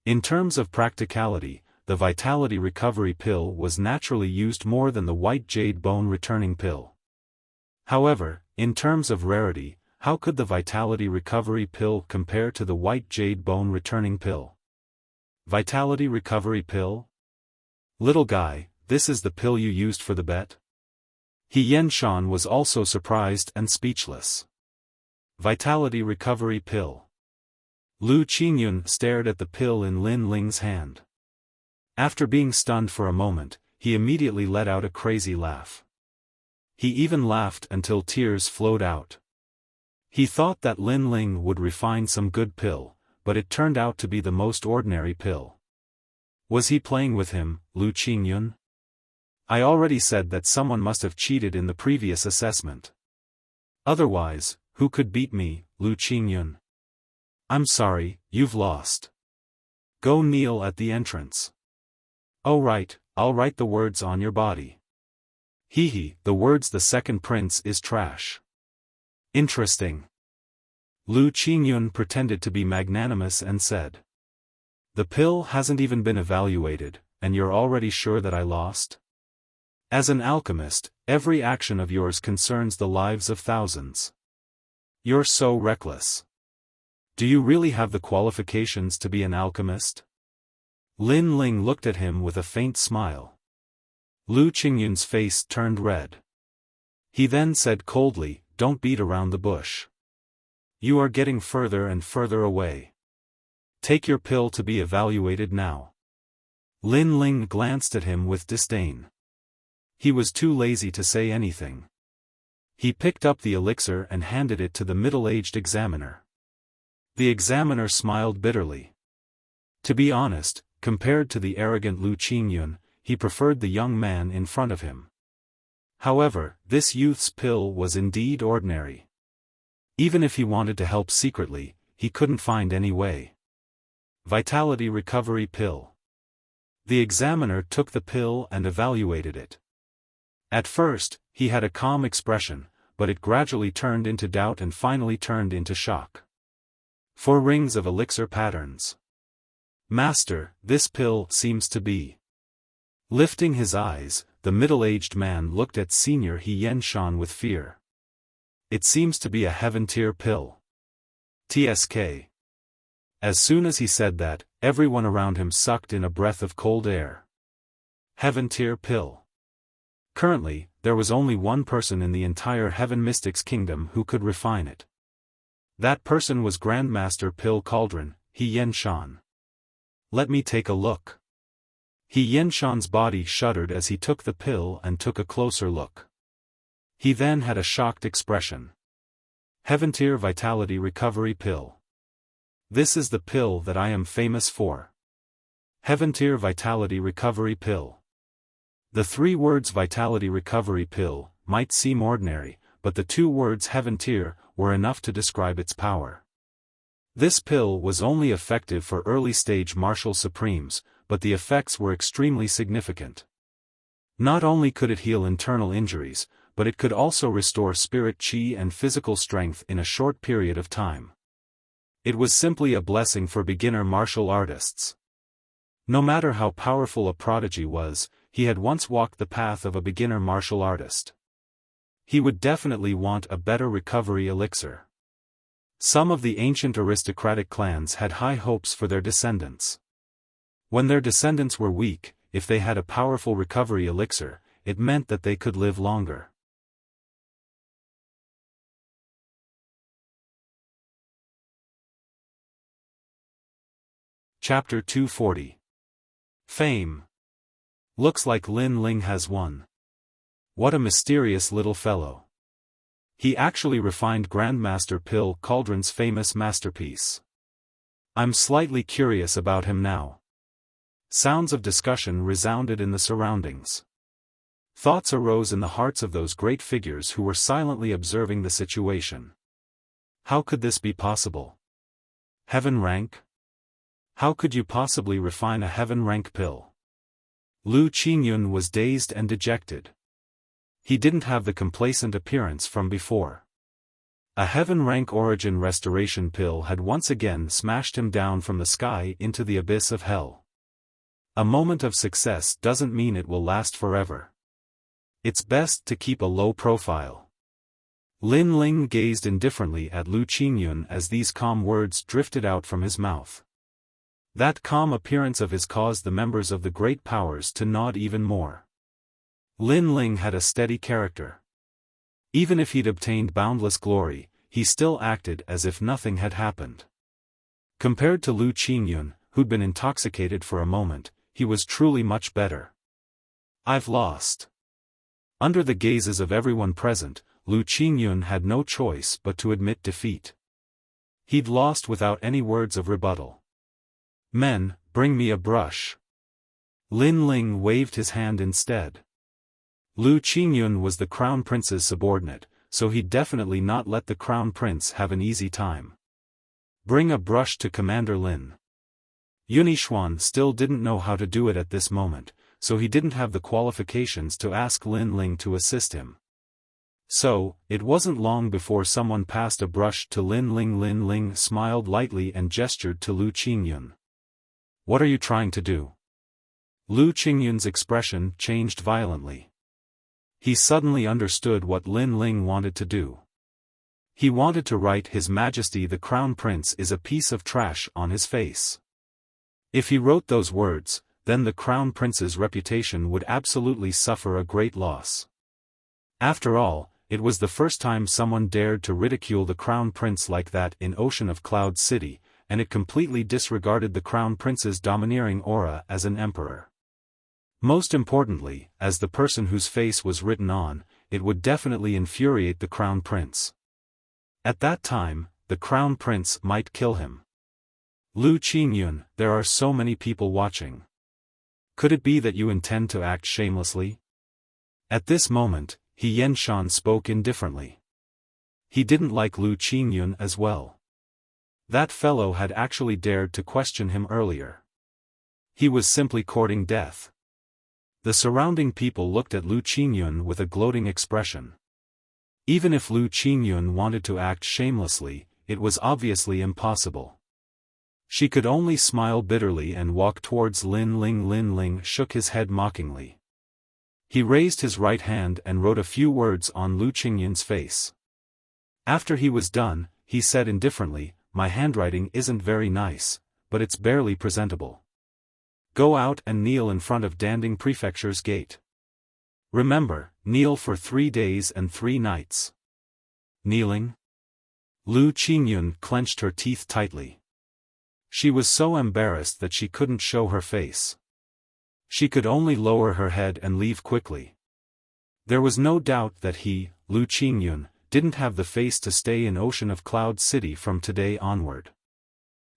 [SPEAKER 1] In terms of practicality, the vitality recovery pill was naturally used more than the white jade bone returning pill. However, in terms of rarity, how could the vitality recovery pill compare to the white jade bone returning pill? Vitality recovery pill? Little guy, this is the pill you used for the bet? He Yanshan was also surprised and speechless. Vitality recovery pill. Lu Qingyun stared at the pill in Lin Ling's hand. After being stunned for a moment, he immediately let out a crazy laugh. He even laughed until tears flowed out. He thought that Lin Ling would refine some good pill, but it turned out to be the most ordinary pill. Was he playing with him, Lu Qingyun? I already said that someone must have cheated in the previous assessment. Otherwise, who could beat me, Lu Qingyun? I'm sorry, you've lost. Go kneel at the entrance. Oh right, I'll write the words on your body. Hee, the words the second prince is trash. Interesting. Lu Qingyun pretended to be magnanimous and said. The pill hasn't even been evaluated, and you're already sure that I lost? As an alchemist, every action of yours concerns the lives of thousands. You're so reckless. Do you really have the qualifications to be an alchemist? Lin Ling looked at him with a faint smile. Lu Qingyun's face turned red. He then said coldly, don't beat around the bush. You are getting further and further away. Take your pill to be evaluated now. Lin Ling glanced at him with disdain. He was too lazy to say anything. He picked up the elixir and handed it to the middle-aged examiner. The examiner smiled bitterly. To be honest, compared to the arrogant Lu Qingyun, he preferred the young man in front of him. However, this youth's pill was indeed ordinary. Even if he wanted to help secretly, he couldn't find any way. Vitality recovery pill. The examiner took the pill and evaluated it. At first, he had a calm expression, but it gradually turned into doubt and finally turned into shock. 4 rings of elixir patterns. Master, this pill seems to be. Lifting his eyes, the middle-aged man looked at Senior He Yanshan with fear. It seems to be a heaven-tier pill. TSK. As soon as he said that, everyone around him sucked in a breath of cold air. Heaven-tier pill. Currently, there was only one person in the entire Heaven Mystics Kingdom who could refine it. That person was Grandmaster Pill Cauldron, He Yanshan. Let me take a look. He Yanshan's body shuddered as he took the pill and took a closer look. He then had a shocked expression. Heaven-tier Vitality Recovery Pill. This is the pill that I am famous for. Heaven-tier Vitality Recovery Pill. The 3 words Vitality Recovery Pill might seem ordinary, but the 2 words Heaven-tier were enough to describe its power. This pill was only effective for early-stage martial supremes, but the effects were extremely significant. Not only could it heal internal injuries, but it could also restore spirit chi and physical strength in a short period of time. It was simply a blessing for beginner martial artists. No matter how powerful a prodigy was, he had once walked the path of a beginner martial artist. He would definitely want a better recovery elixir. Some of the ancient aristocratic clans had high hopes for their descendants. When their descendants were weak, if they had a powerful recovery elixir, it meant that they could live longer. Chapter 240. Fame. Looks like Lin Ling has won. What a mysterious little fellow. He actually refined Grandmaster Pill Cauldron's famous masterpiece. I'm slightly curious about him now. Sounds of discussion resounded in the surroundings. Thoughts arose in the hearts of those great figures who were silently observing the situation. How could this be possible? Heaven rank? How could you possibly refine a heaven rank pill? Lu Qingyun was dazed and dejected. He didn't have the complacent appearance from before. A heaven rank origin restoration pill had once again smashed him down from the sky into the abyss of hell. A moment of success doesn't mean it will last forever. It's best to keep a low profile. Lin Ling gazed indifferently at Lu Qingyun as these calm words drifted out from his mouth. That calm appearance of his caused the members of the great powers to nod even more. Lin Ling had a steady character. Even if he'd obtained boundless glory, he still acted as if nothing had happened. Compared to Lu Qingyun, who'd been intoxicated for a moment, he was truly much better. I've lost. Under the gazes of everyone present, Lu Qingyun had no choice but to admit defeat. He'd lost without any words of rebuttal. Men, bring me a brush. Lin Ling waved his hand instead. Lu Qingyun was the crown prince's subordinate, so he'd definitely not let the crown prince have an easy time. Bring a brush to Commander Lin. Yunixuan still didn't know how to do it at this moment, so he didn't have the qualifications to ask Lin Ling to assist him. So, it wasn't long before someone passed a brush to Lin Ling. Lin Ling smiled lightly and gestured to Lu Qingyun. What are you trying to do? Lu Qingyun's expression changed violently. He suddenly understood what Lin Ling wanted to do. He wanted to write His Majesty the Crown Prince is a piece of trash on his face. If he wrote those words, then the Crown Prince's reputation would absolutely suffer a great loss. After all, it was the first time someone dared to ridicule the Crown Prince like that in Ocean of Cloud City, and it completely disregarded the Crown Prince's domineering aura as an emperor. Most importantly, as the person whose face was written on, it would definitely infuriate the Crown Prince. At that time, the Crown Prince might kill him. Lu Qingyun, there are so many people watching. Could it be that you intend to act shamelessly? At this moment, He Yenshan spoke indifferently. He didn't like Lu Qingyun as well. That fellow had actually dared to question him earlier. He was simply courting death. The surrounding people looked at Lu Qingyun with a gloating expression. Even if Lu Qingyun wanted to act shamelessly, it was obviously impossible. She could only smile bitterly and walk towards Lin Ling. Lin Ling shook his head mockingly. He raised his right hand and wrote a few words on Lu Qingyun's face. After he was done, he said indifferently, "My handwriting isn't very nice, but it's barely presentable. Go out and kneel in front of Danding Prefecture's gate. Remember, kneel for 3 days and 3 nights. Kneeling?" Lu Qingyun clenched her teeth tightly. She was so embarrassed that she couldn't show her face. She could only lower her head and leave quickly. There was no doubt that he, Lu Qingyun, didn't have the face to stay in Ocean of Cloud City from today onward.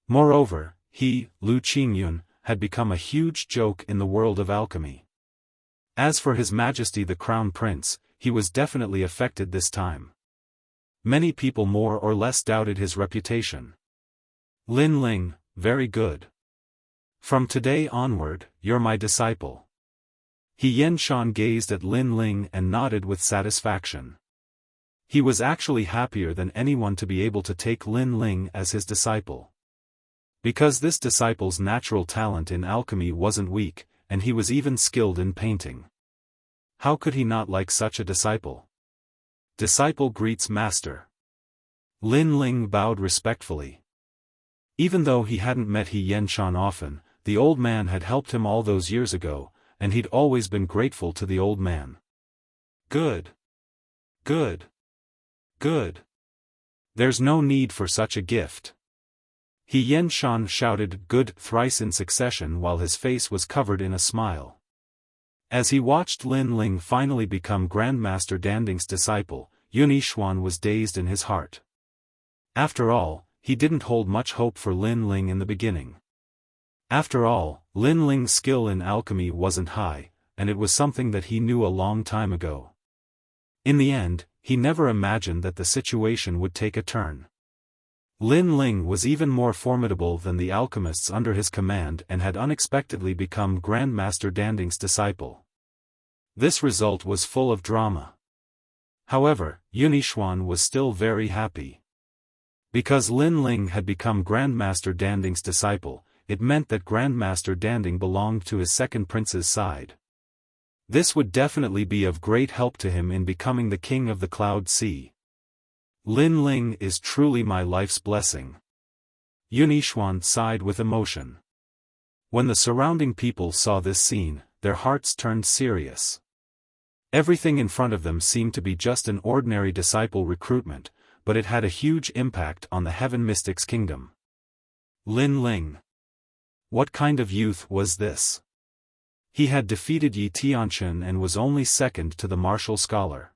[SPEAKER 1] Moreover, he, Lu Qingyun, had become a huge joke in the world of alchemy. As for His Majesty the Crown Prince, he was definitely affected this time. Many people more or less doubted his reputation. Lin Ling, very good. From today onward, you're my disciple. He Yenshan gazed at Lin Ling and nodded with satisfaction. He was actually happier than anyone to be able to take Lin Ling as his disciple. Because this disciple's natural talent in alchemy wasn't weak, and he was even skilled in painting. How could he not like such a disciple? Disciple greets master. Lin Ling bowed respectfully. Even though he hadn't met He Yenshan often, the old man had helped him all those years ago, and he'd always been grateful to the old man. Good. Good. Good. There's no need for such a gift. He Yenshan shouted good thrice in succession while his face was covered in a smile. As he watched Lin Ling finally become Grandmaster Danding's disciple, Yunixuan was dazed in his heart. After all, he didn't hold much hope for Lin Ling in the beginning. After all, Lin Ling's skill in alchemy wasn't high, and it was something that he knew a long time ago. In the end, he never imagined that the situation would take a turn. Lin Ling was even more formidable than the alchemists under his command and had unexpectedly become Grandmaster Danding's disciple. This result was full of drama. However, Yunixuan was still very happy. Because Lin Ling had become Grandmaster Danding's disciple, it meant that Grandmaster Danding belonged to his second prince's side. This would definitely be of great help to him in becoming the king of the Cloud Sea. Lin Ling is truly my life's blessing. Yunixuan sighed with emotion. When the surrounding people saw this scene, their hearts turned serious. Everything in front of them seemed to be just an ordinary disciple recruitment, but it had a huge impact on the Heaven Mystics Kingdom. Lin Ling. What kind of youth was this? He had defeated Yi Tianchen and was only second to the martial scholar.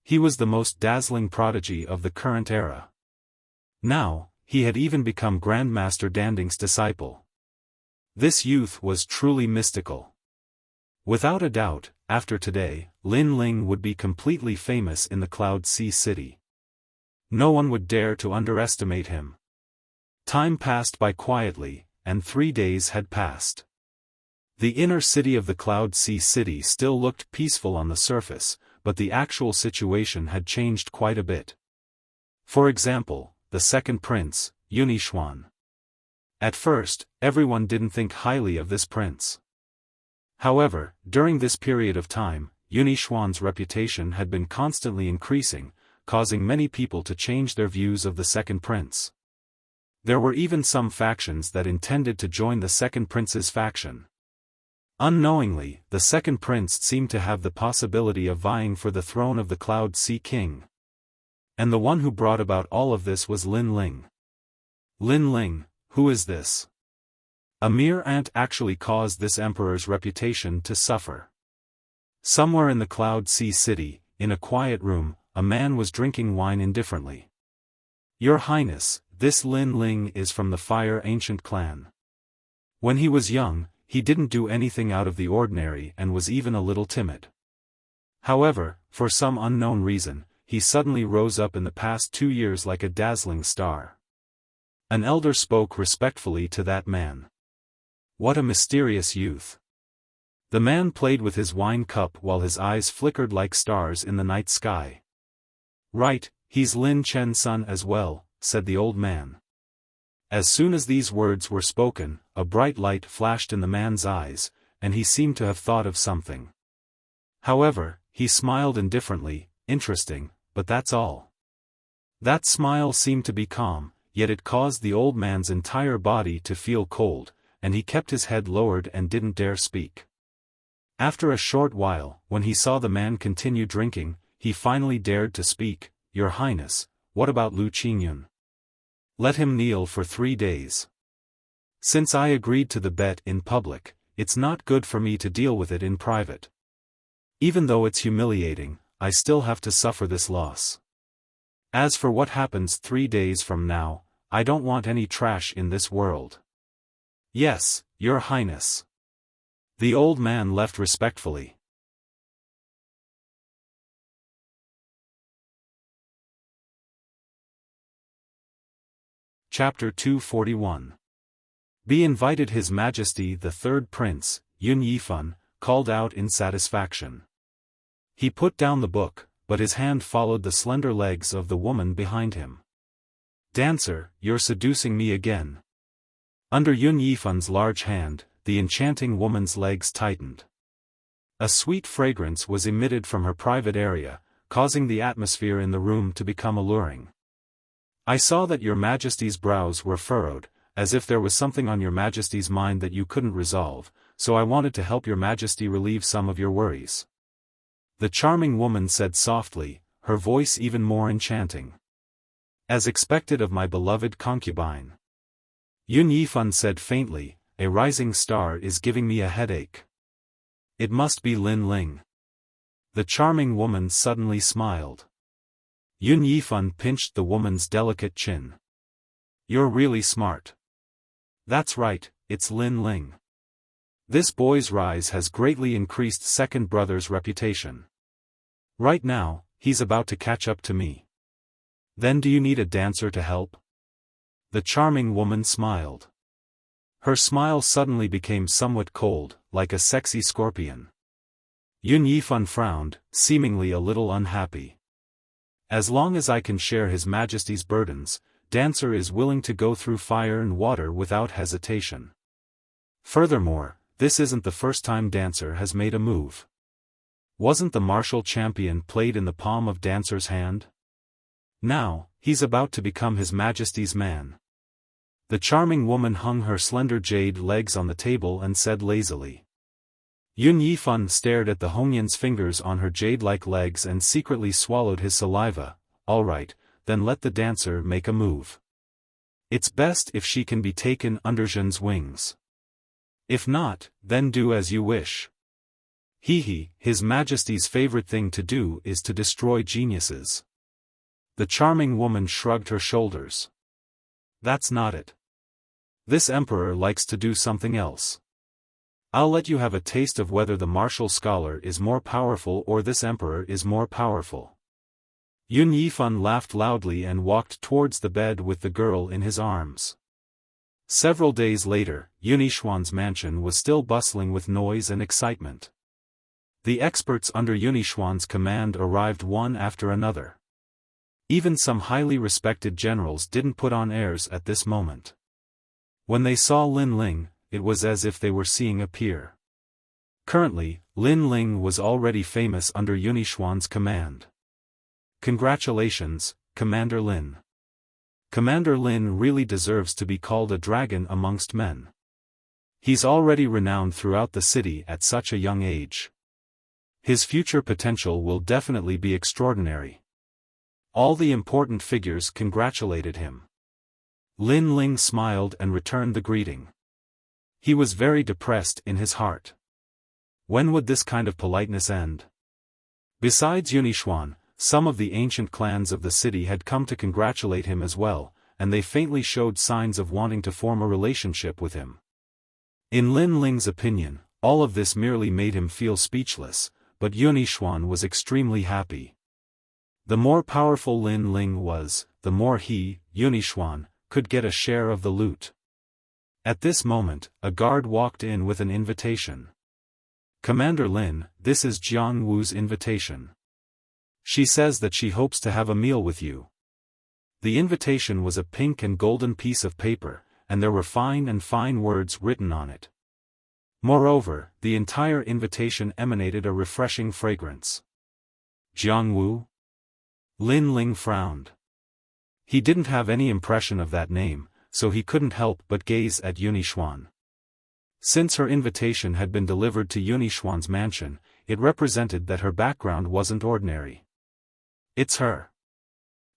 [SPEAKER 1] He was the most dazzling prodigy of the current era. Now, he had even become Grandmaster Danding's disciple. This youth was truly mystical. Without a doubt, after today, Lin Ling would be completely famous in the Cloud Sea City. No one would dare to underestimate him. Time passed by quietly, and 3 days had passed. The inner city of the Cloud Sea City still looked peaceful on the surface, but the actual situation had changed quite a bit. For example, the second prince, Yunixuan. At first, everyone didn't think highly of this prince. However, during this period of time, Yunixuan's reputation had been constantly increasing, causing many people to change their views of the second prince. There were even some factions that intended to join the second prince's faction. Unknowingly, the second prince seemed to have the possibility of vying for the throne of the Cloud Sea King. And the one who brought about all of this was Lin Ling. Lin Ling, who is this? A mere ant actually caused this emperor's reputation to suffer. Somewhere in the Cloud Sea City, in a quiet room, a man was drinking wine indifferently. Your Highness, this Lin Ling is from the Fire Ancient clan. When he was young, he didn't do anything out of the ordinary and was even a little timid. However, for some unknown reason, he suddenly rose up in the past 2 years like a dazzling star. An elder spoke respectfully to that man. What a mysterious youth. The man played with his wine cup while his eyes flickered like stars in the night sky. Right, he's Lin Chen's son as well, said the old man. As soon as these words were spoken, a bright light flashed in the man's eyes, and he seemed to have thought of something. However, he smiled indifferently. Interesting, but that's all. That smile seemed to be calm, yet it caused the old man's entire body to feel cold, and he kept his head lowered and didn't dare speak. After a short while, when he saw the man continue drinking, he finally dared to speak. Your Highness, what about Lu Qingyun? Let him kneel for 3 days. Since I agreed to the bet in public, it's not good for me to deal with it in private. Even though it's humiliating, I still have to suffer this loss. As for what happens 3 days from now, I don't want any trash in this world. Yes, Your Highness. The old man left respectfully. Chapter 241. Be invited His Majesty the Third Prince, Yun Yifan, called out in satisfaction. He put down the book, but his hand followed the slender legs of the woman behind him. Dancer, you're seducing me again. Under Yun Yifan's large hand, the enchanting woman's legs tightened. A sweet fragrance was emitted from her private area, causing the atmosphere in the room to become alluring. I saw that Your Majesty's brows were furrowed, as if there was something on Your Majesty's mind that you couldn't resolve, so I wanted to help Your Majesty relieve some of your worries. The charming woman said softly, her voice even more enchanting. As expected of my beloved concubine. Yun Yifan said faintly, a rising star is giving me a headache. It must be Lin Ling. The charming woman suddenly smiled. Yun Yifan pinched the woman's delicate chin. You're really smart. That's right, it's Lin Ling. This boy's rise has greatly increased second brother's reputation. Right now, he's about to catch up to me. Then do you need a dancer to help? The charming woman smiled. Her smile suddenly became somewhat cold, like a sexy scorpion. Yun Yifan frowned, seemingly a little unhappy. As long as I can share His Majesty's burdens, Dancer is willing to go through fire and water without hesitation. Furthermore, this isn't the first time Dancer has made a move. Wasn't the martial champion played in the palm of Dancer's hand? Now, he's about to become His Majesty's man. The charming woman hung her slender jade legs on the table and said lazily. Yun Yifan stared at the Hongyan's fingers on her jade-like legs and secretly swallowed his saliva. All right, then let the dancer make a move. It's best if she can be taken under Zhen's wings. If not, then do as you wish. His Majesty's favorite thing to do is to destroy geniuses. The charming woman shrugged her shoulders. That's not it. This emperor likes to do something else. I'll let you have a taste of whether the martial scholar is more powerful or this emperor is more powerful. Yun Yifan laughed loudly and walked towards the bed with the girl in his arms. Several days later, Yun Yixuan's mansion was still bustling with noise and excitement. The experts under Yun Yixuan's command arrived one after another. Even some highly respected generals didn't put on airs at this moment. When they saw Lin Ling, it was as if they were seeing a peer. Currently, Lin Ling was already famous under Yun Yixuan's command. Congratulations, Commander Lin. Commander Lin really deserves to be called a dragon amongst men. He's already renowned throughout the city at such a young age. His future potential will definitely be extraordinary. All the important figures congratulated him. Lin Ling smiled and returned the greeting. He was very depressed in his heart. When would this kind of politeness end? Besides Yun Yixuan, some of the ancient clans of the city had come to congratulate him as well, and they faintly showed signs of wanting to form a relationship with him. In Lin Ling's opinion, all of this merely made him feel speechless, but Yun Yixuan was extremely happy. The more powerful Lin Ling was, the more he, Yun Yixuan, could get a share of the loot. At this moment, a guard walked in with an invitation. Commander Lin, this is Jiang Wu's invitation. She says that she hopes to have a meal with you. The invitation was a pink and golden piece of paper, and there were fine words written on it. Moreover, the entire invitation emanated a refreshing fragrance. Jiang Wu? Lin Ling frowned. He didn't have any impression of that name, so he couldn't help but gaze at Yun Yixuan. Since her invitation had been delivered to Yun Yixuan's mansion, it represented that her background wasn't ordinary. It's her.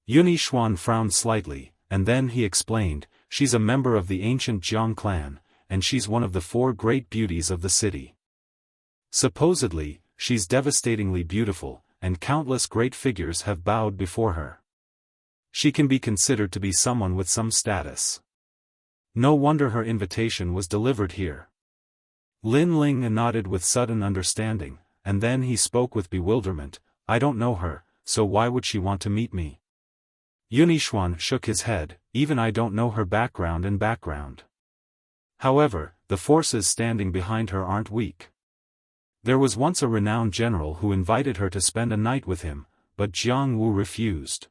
[SPEAKER 1] Yun Yixuan frowned slightly, and then he explained, she's a member of the ancient Jiang clan, and she's one of the 4 great beauties of the city. Supposedly, she's devastatingly beautiful, and countless great figures have bowed before her. She can be considered to be someone with some status. No wonder her invitation was delivered here. Lin Ling nodded with sudden understanding, and then he spoke with bewilderment, I don't know her, so why would she want to meet me? Yun Yixuan shook his head, even I don't know her background. However, the forces standing behind her aren't weak. There was once a renowned general who invited her to spend a night with him, but Jiang Wu refused.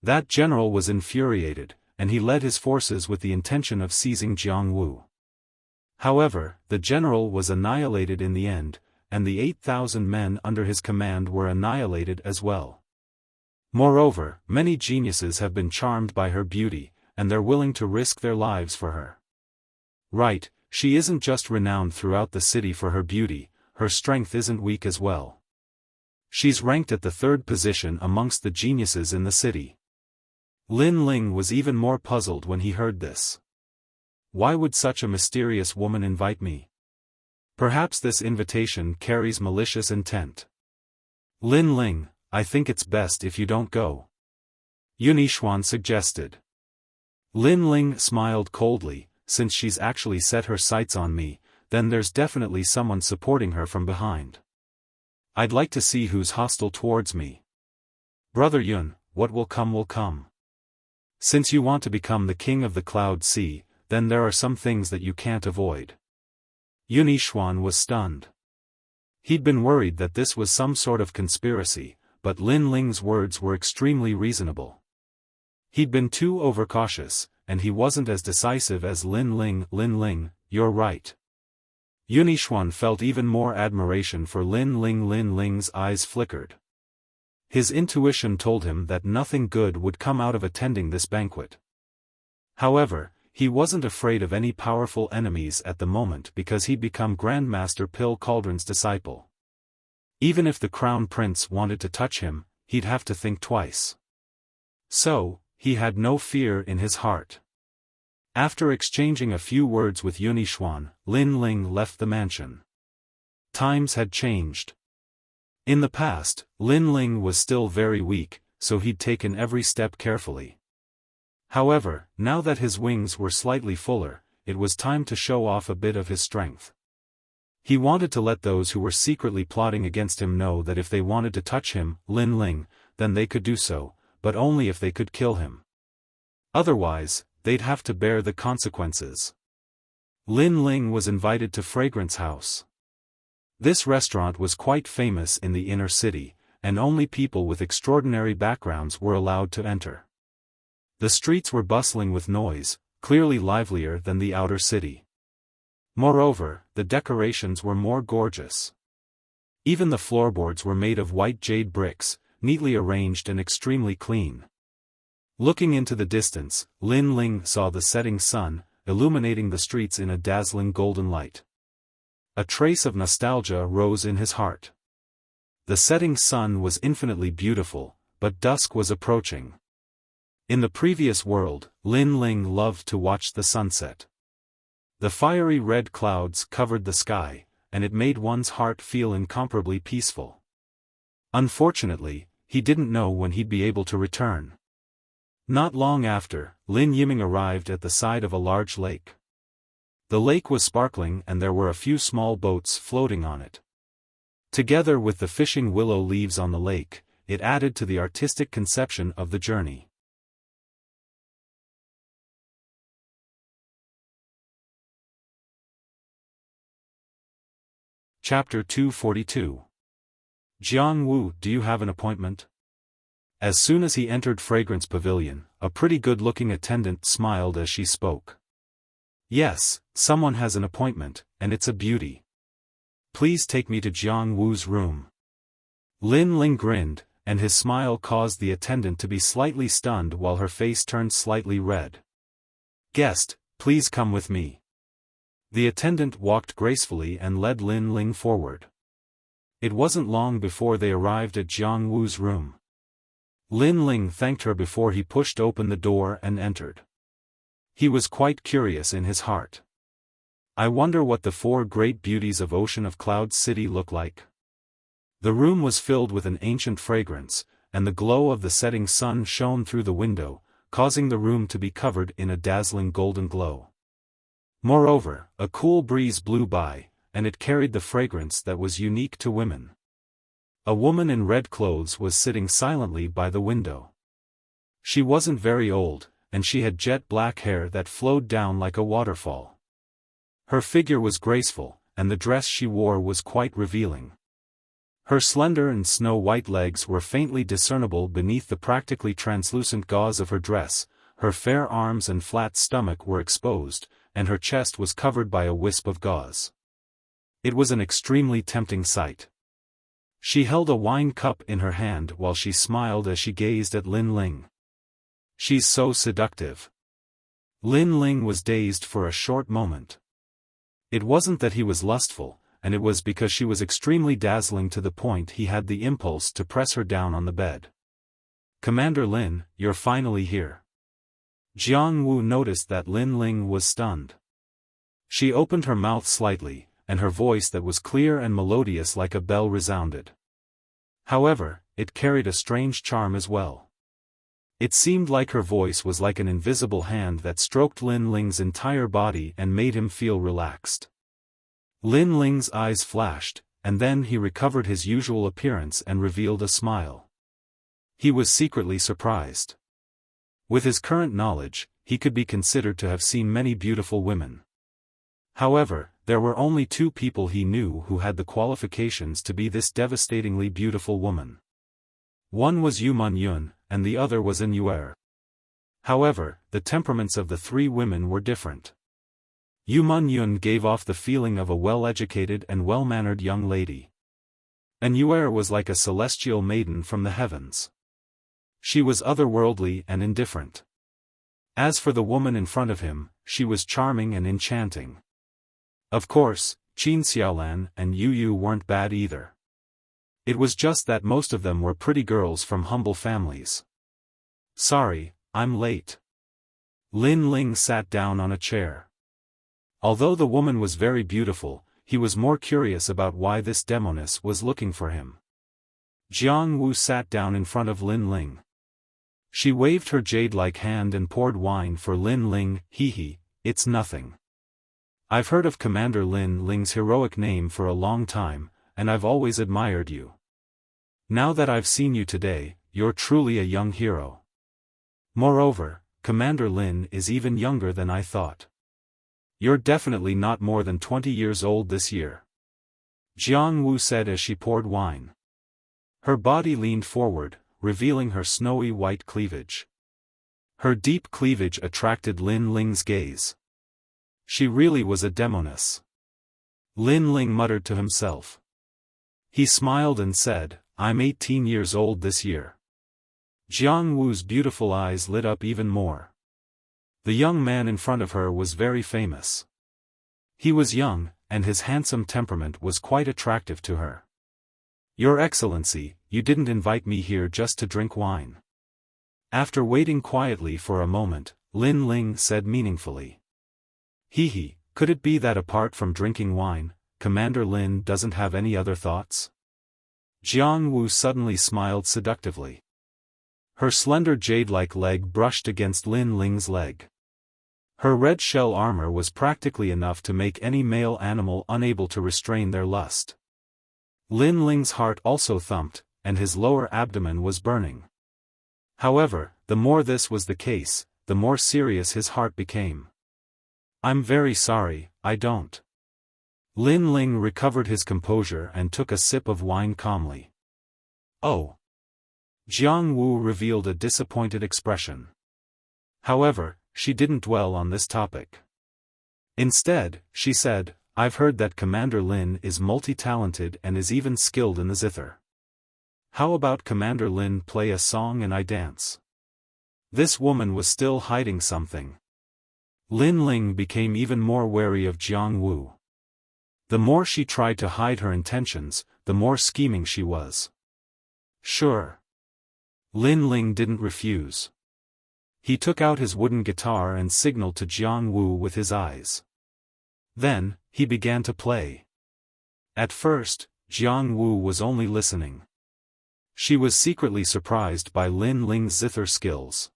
[SPEAKER 1] That general was infuriated, and he led his forces with the intention of seizing Jiang Wu. However, the general was annihilated in the end, and the 8,000 men under his command were annihilated as well. Moreover, many geniuses have been charmed by her beauty, and they're willing to risk their lives for her. Right, she isn't just renowned throughout the city for her beauty, her strength isn't weak as well. She's ranked at the 3rd position amongst the geniuses in the city. Lin Ling was even more puzzled when he heard this. Why would such a mysterious woman invite me? Perhaps this invitation carries malicious intent. Lin Ling, I think it's best if you don't go. Yun Yixuan suggested. Lin Ling smiled coldly, since she's actually set her sights on me, then there's definitely someone supporting her from behind. I'd like to see who's hostile towards me. Brother Yun, what will come will come. Since you want to become the king of the Cloud Sea, then there are some things that you can't avoid. Yun Yixuan was stunned. He'd been worried that this was some sort of conspiracy, but Lin Ling's words were extremely reasonable. He'd been too overcautious, and he wasn't as decisive as Lin Ling. Lin Ling, you're right. Yun Yixuan felt even more admiration for Lin Ling. Lin Ling's eyes flickered. His intuition told him that nothing good would come out of attending this banquet. However, He wasn't afraid of any powerful enemies at the moment because he'd become Grandmaster Pill Cauldron's disciple. Even if the Crown Prince wanted to touch him, he'd have to think twice. So, he had no fear in his heart. After exchanging a few words with Yunixuan, Lin Ling left the mansion. Times had changed. In the past, Lin Ling was still very weak, so he'd taken every step carefully. However, now that his wings were slightly fuller, it was time to show off a bit of his strength. He wanted to let those who were secretly plotting against him know that if they wanted to touch him, Lin Ling, then they could do so, but only if they could kill him. Otherwise, they'd have to bear the consequences. Lin Ling was invited to Fragrance House. This restaurant was quite famous in the inner city, and only people with extraordinary backgrounds were allowed to enter. The streets were bustling with noise, clearly livelier than the outer city. Moreover, the decorations were more gorgeous. Even the floorboards were made of white jade bricks, neatly arranged and extremely clean. Looking into the distance, Lin Ling saw the setting sun, illuminating the streets in a dazzling golden light. A trace of nostalgia rose in his heart. The setting sun was infinitely beautiful, but dusk was approaching. In the previous world, Lin Ling loved to watch the sunset. The fiery red clouds covered the sky, and it made one's heart feel incomparably peaceful. Unfortunately, he didn't know when he'd be able to return. Not long after, Lin Yiming arrived at the side of a large lake. The lake was sparkling and there were a few small boats floating on it. Together with the fishing willow leaves on the lake, it added to the artistic conception of the journey. Chapter 242. Jiang Wu, do you have an appointment? As soon as he entered Fragrance Pavilion, a pretty good-looking attendant smiled as she spoke. Yes, someone has an appointment, and it's a beauty. Please take me to Jiang Wu's room. Lin Ling grinned, and his smile caused the attendant to be slightly stunned while her face turned slightly red. Guest, please come with me. The attendant walked gracefully and led Lin Ling forward. It wasn't long before they arrived at Jiang Wu's room. Lin Ling thanked her before he pushed open the door and entered. He was quite curious in his heart. I wonder what the four great beauties of Ocean of Clouds City look like. The room was filled with an ancient fragrance, and the glow of the setting sun shone through the window, causing the room to be covered in a dazzling golden glow. Moreover, a cool breeze blew by, and it carried the fragrance that was unique to women. A woman in red clothes was sitting silently by the window. She wasn't very old, and she had jet black hair that flowed down like a waterfall. Her figure was graceful, and the dress she wore was quite revealing. Her slender and snow-white legs were faintly discernible beneath the practically translucent gauze of her dress, her fair arms and flat stomach were exposed, and her chest was covered by a wisp of gauze. It was an extremely tempting sight. She held a wine cup in her hand while she smiled as she gazed at Lin Ling. She's so seductive. Lin Ling was dazed for a short moment. It wasn't that he was lustful, and it was because she was extremely dazzling to the point he had the impulse to press her down on the bed. Commander Lin, you're finally here. Jiang Wu noticed that Lin Ling was stunned. She opened her mouth slightly, and her voice that was clear and melodious like a bell resounded. However, it carried a strange charm as well. It seemed like her voice was like an invisible hand that stroked Lin Ling's entire body and made him feel relaxed. Lin Ling's eyes flashed, and then he recovered his usual appearance and revealed a smile. He was secretly surprised. With his current knowledge, he could be considered to have seen many beautiful women. However, there were only two people he knew who had the qualifications to be this devastatingly beautiful woman. One was Yu Man Yun, and the other was An Yuer. However, the temperaments of the three women were different. Yu Man Yun gave off the feeling of a well-educated and well-mannered young lady. An Yuer was like a celestial maiden from the heavens. She was otherworldly and indifferent. As for the woman in front of him, she was charming and enchanting. Of course, Qin Xiaolan and Yu Yu weren't bad either. It was just that most of them were pretty girls from humble families. Sorry, I'm late. Lin Ling sat down on a chair. Although the woman was very beautiful, he was more curious about why this demoness was looking for him. Jiang Wu sat down in front of Lin Ling. She waved her jade-like hand and poured wine for Lin Ling. Hee, it's nothing. I've heard of Commander Lin Ling's heroic name for a long time, and I've always admired you. Now that I've seen you today, you're truly a young hero. Moreover, Commander Lin is even younger than I thought. You're definitely not more than 20 years old this year. Jiang Wu said as she poured wine. Her body leaned forward, revealing her snowy white cleavage. Her deep cleavage attracted Lin Ling's gaze. She really was a demoness. Lin Ling muttered to himself. He smiled and said, I'm 18 years old this year. Jiang Wu's beautiful eyes lit up even more. The young man in front of her was very famous. He was young, and his handsome temperament was quite attractive to her. Your Excellency, you didn't invite me here just to drink wine. After waiting quietly for a moment, Lin Ling said meaningfully. Hee, could it be that apart from drinking wine, Commander Lin doesn't have any other thoughts? Jiang Wu suddenly smiled seductively. Her slender jade-like leg brushed against Lin Ling's leg. Her red shell armor was practically enough to make any male animal unable to restrain their lust. Lin Ling's heart also thumped, and his lower abdomen was burning. However, the more this was the case, the more serious his heart became. I'm very sorry, I don't. Lin Ling recovered his composure and took a sip of wine calmly. Oh. Jiang Wu revealed a disappointed expression. However, she didn't dwell on this topic. Instead, she said, I've heard that Commander Lin is multi-talented and is even skilled in the zither. How about Commander Lin play a song and I dance? This woman was still hiding something. Lin Ling became even more wary of Jiang Wu. The more she tried to hide her intentions, the more scheming she was. Sure. Lin Ling didn't refuse. He took out his wooden guitar and signaled to Jiang Wu with his eyes. Then, he began to play. At first, Jiang Wu was only listening. She was secretly surprised by Lin Ling's zither skills.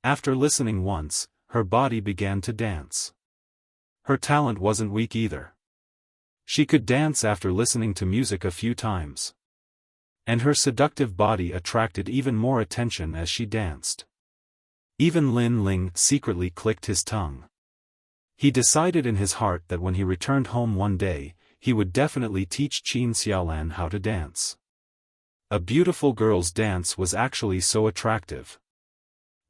[SPEAKER 1] After listening once, her body began to dance. Her talent wasn't weak either. She could dance after listening to music a few times. And her seductive body attracted even more attention as she danced. Even Lin Ling secretly clicked his tongue. He decided in his heart that when he returned home one day, he would definitely teach Qin Xiaolan how to dance. A beautiful girl's dance was actually so attractive.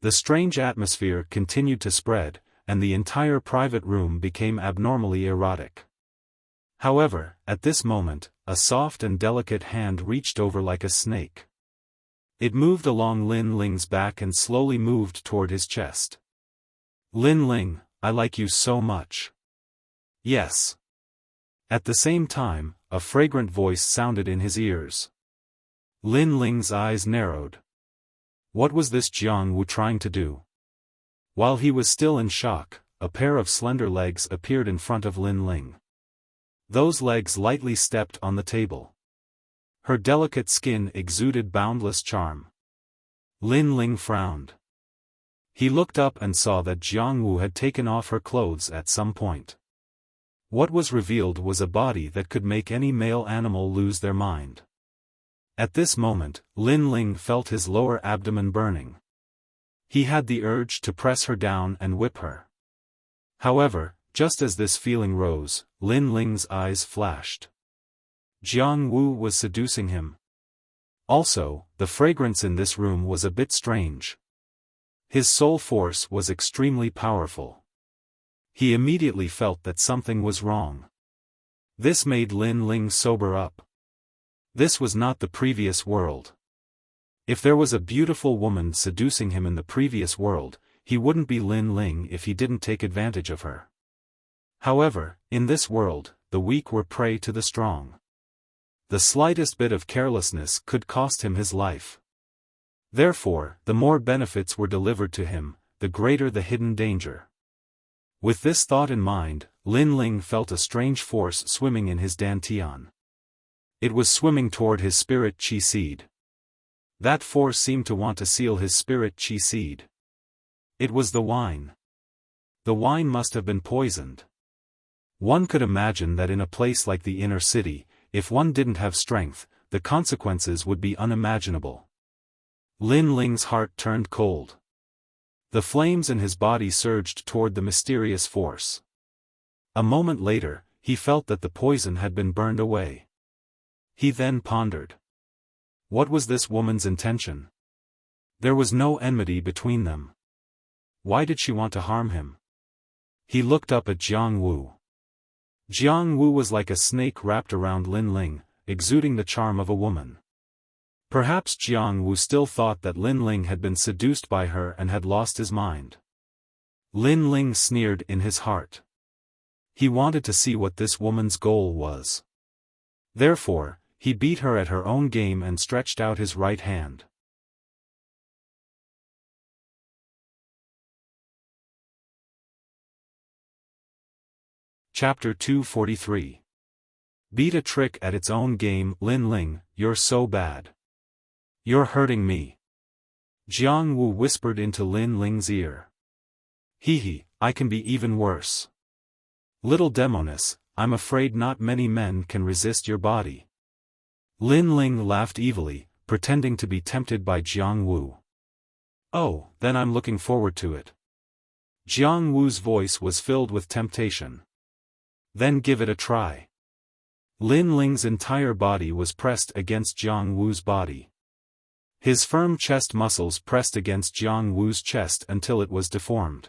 [SPEAKER 1] The strange atmosphere continued to spread, and the entire private room became abnormally erotic. However, at this moment, a soft and delicate hand reached over like a snake. It moved along Lin Ling's back and slowly moved toward his chest. Lin Ling, I like you so much. Yes. At the same time, a fragrant voice sounded in his ears. Lin Ling's eyes narrowed. What was this Jiang Wu trying to do? While he was still in shock, a pair of slender legs appeared in front of Lin Ling. Those legs lightly stepped on the table. Her delicate skin exuded boundless charm. Lin Ling frowned. He looked up and saw that Jiang Wu had taken off her clothes at some point. What was revealed was a body that could make any male animal lose their mind. At this moment, Lin Ling felt his lower abdomen burning. He had the urge to press her down and whip her. However, just as this feeling rose, Lin Ling's eyes flashed. Jiang Wu was seducing him. Also, the fragrance in this room was a bit strange. His soul force was extremely powerful. He immediately felt that something was wrong. This made Lin Ling sober up. This was not the previous world. If there was a beautiful woman seducing him in the previous world, he wouldn't be Lin Ling if he didn't take advantage of her. However, in this world, the weak were prey to the strong. The slightest bit of carelessness could cost him his life. Therefore, the more benefits were delivered to him, the greater the hidden danger. With this thought in mind, Lin Ling felt a strange force swimming in his dantian. It was swimming toward his spirit chi seed. That force seemed to want to seal his spirit chi seed. It was the wine. The wine must have been poisoned. One could imagine that in a place like the inner city, if one didn't have strength, the consequences would be unimaginable. Lin Ling's heart turned cold. The flames in his body surged toward the mysterious force. A moment later, he felt that the poison had been burned away. He then pondered. What was this woman's intention? There was no enmity between them. Why did she want to harm him? He looked up at Jiang Wu. Jiang Wu was like a snake wrapped around Lin Ling, exuding the charm of a woman. Perhaps Jiang Wu still thought that Lin Ling had been seduced by her and had lost his mind. Lin Ling sneered in his heart. He wanted to see what this woman's goal was. Therefore, he beat her at her own game and stretched out his right hand. Chapter 243. Beat a trick at its own game. Lin Ling, you're so bad. You're hurting me. Jiang Wu whispered into Lin Ling's ear. Hee, I can be even worse. Little demoness, I'm afraid not many men can resist your body. Lin Ling laughed evilly, pretending to be tempted by Jiang Wu. Oh, then I'm looking forward to it. Jiang Wu's voice was filled with temptation. Then give it a try. Lin Ling's entire body was pressed against Jiang Wu's body. His firm chest muscles pressed against Jiang Wu's chest until it was deformed.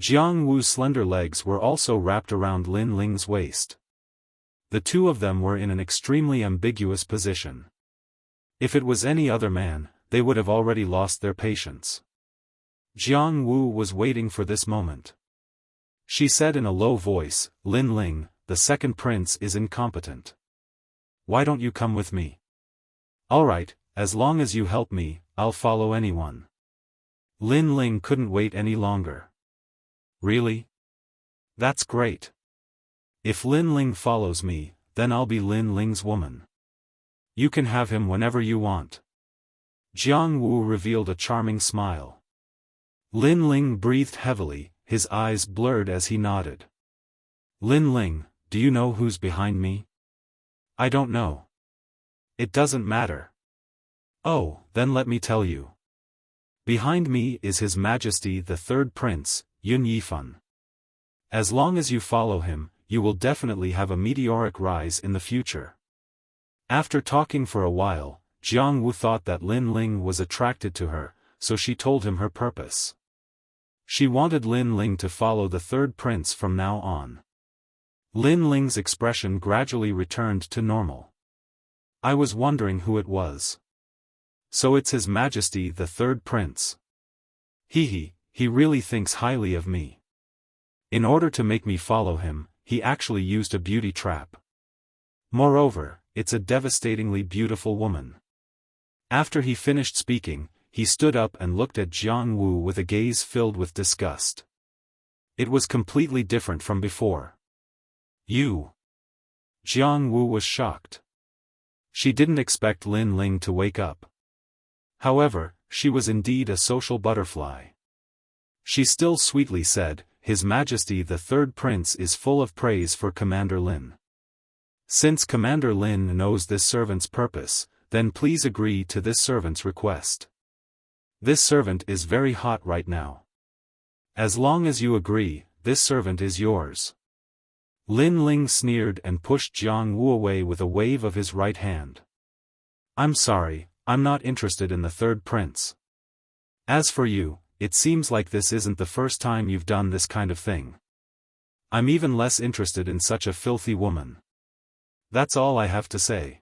[SPEAKER 1] Jiang Wu's slender legs were also wrapped around Lin Ling's waist. The two of them were in an extremely ambiguous position. If it was any other man, they would have already lost their patience. Jiang Wu was waiting for this moment. She said in a low voice, Lin Ling, the second prince is incompetent. Why don't you come with me? All right, as long as you help me, I'll follow anyone. Lin Ling couldn't wait any longer. Really? That's great. If Lin Ling follows me, then I'll be Lin Ling's woman. You can have him whenever you want. Jiang Wu revealed a charming smile. Lin Ling breathed heavily, his eyes blurred as he nodded. Lin Ling, do you know who's behind me? I don't know. It doesn't matter. Oh, then let me tell you. Behind me is His Majesty the Third Prince, Yun Yifan. As long as you follow him, you will definitely have a meteoric rise in the future. After talking for a while, Jiang Wu thought that Lin Ling was attracted to her, so she told him her purpose. She wanted Lin Ling to follow the third prince from now on. Lin Ling's expression gradually returned to normal. I was wondering who it was. So it's His Majesty the Third Prince. He really thinks highly of me. In order to make me follow him, he actually used a beauty trap. Moreover, it's a devastatingly beautiful woman. After he finished speaking, he stood up and looked at Jiang Wu with a gaze filled with disgust. It was completely different from before. You. Jiang Wu was shocked. She didn't expect Lin Ling to wake up. However, she was indeed a social butterfly. She still sweetly said, His Majesty the Third Prince is full of praise for Commander Lin. Since Commander Lin knows this servant's purpose, then please agree to this servant's request. This servant is very hot right now. As long as you agree, this servant is yours. Lin Ling sneered and pushed Jiang Wu away with a wave of his right hand. I'm sorry, I'm not interested in the third prince. As for you, it seems like this isn't the first time you've done this kind of thing. I'm even less interested in such a filthy woman. That's all I have to say.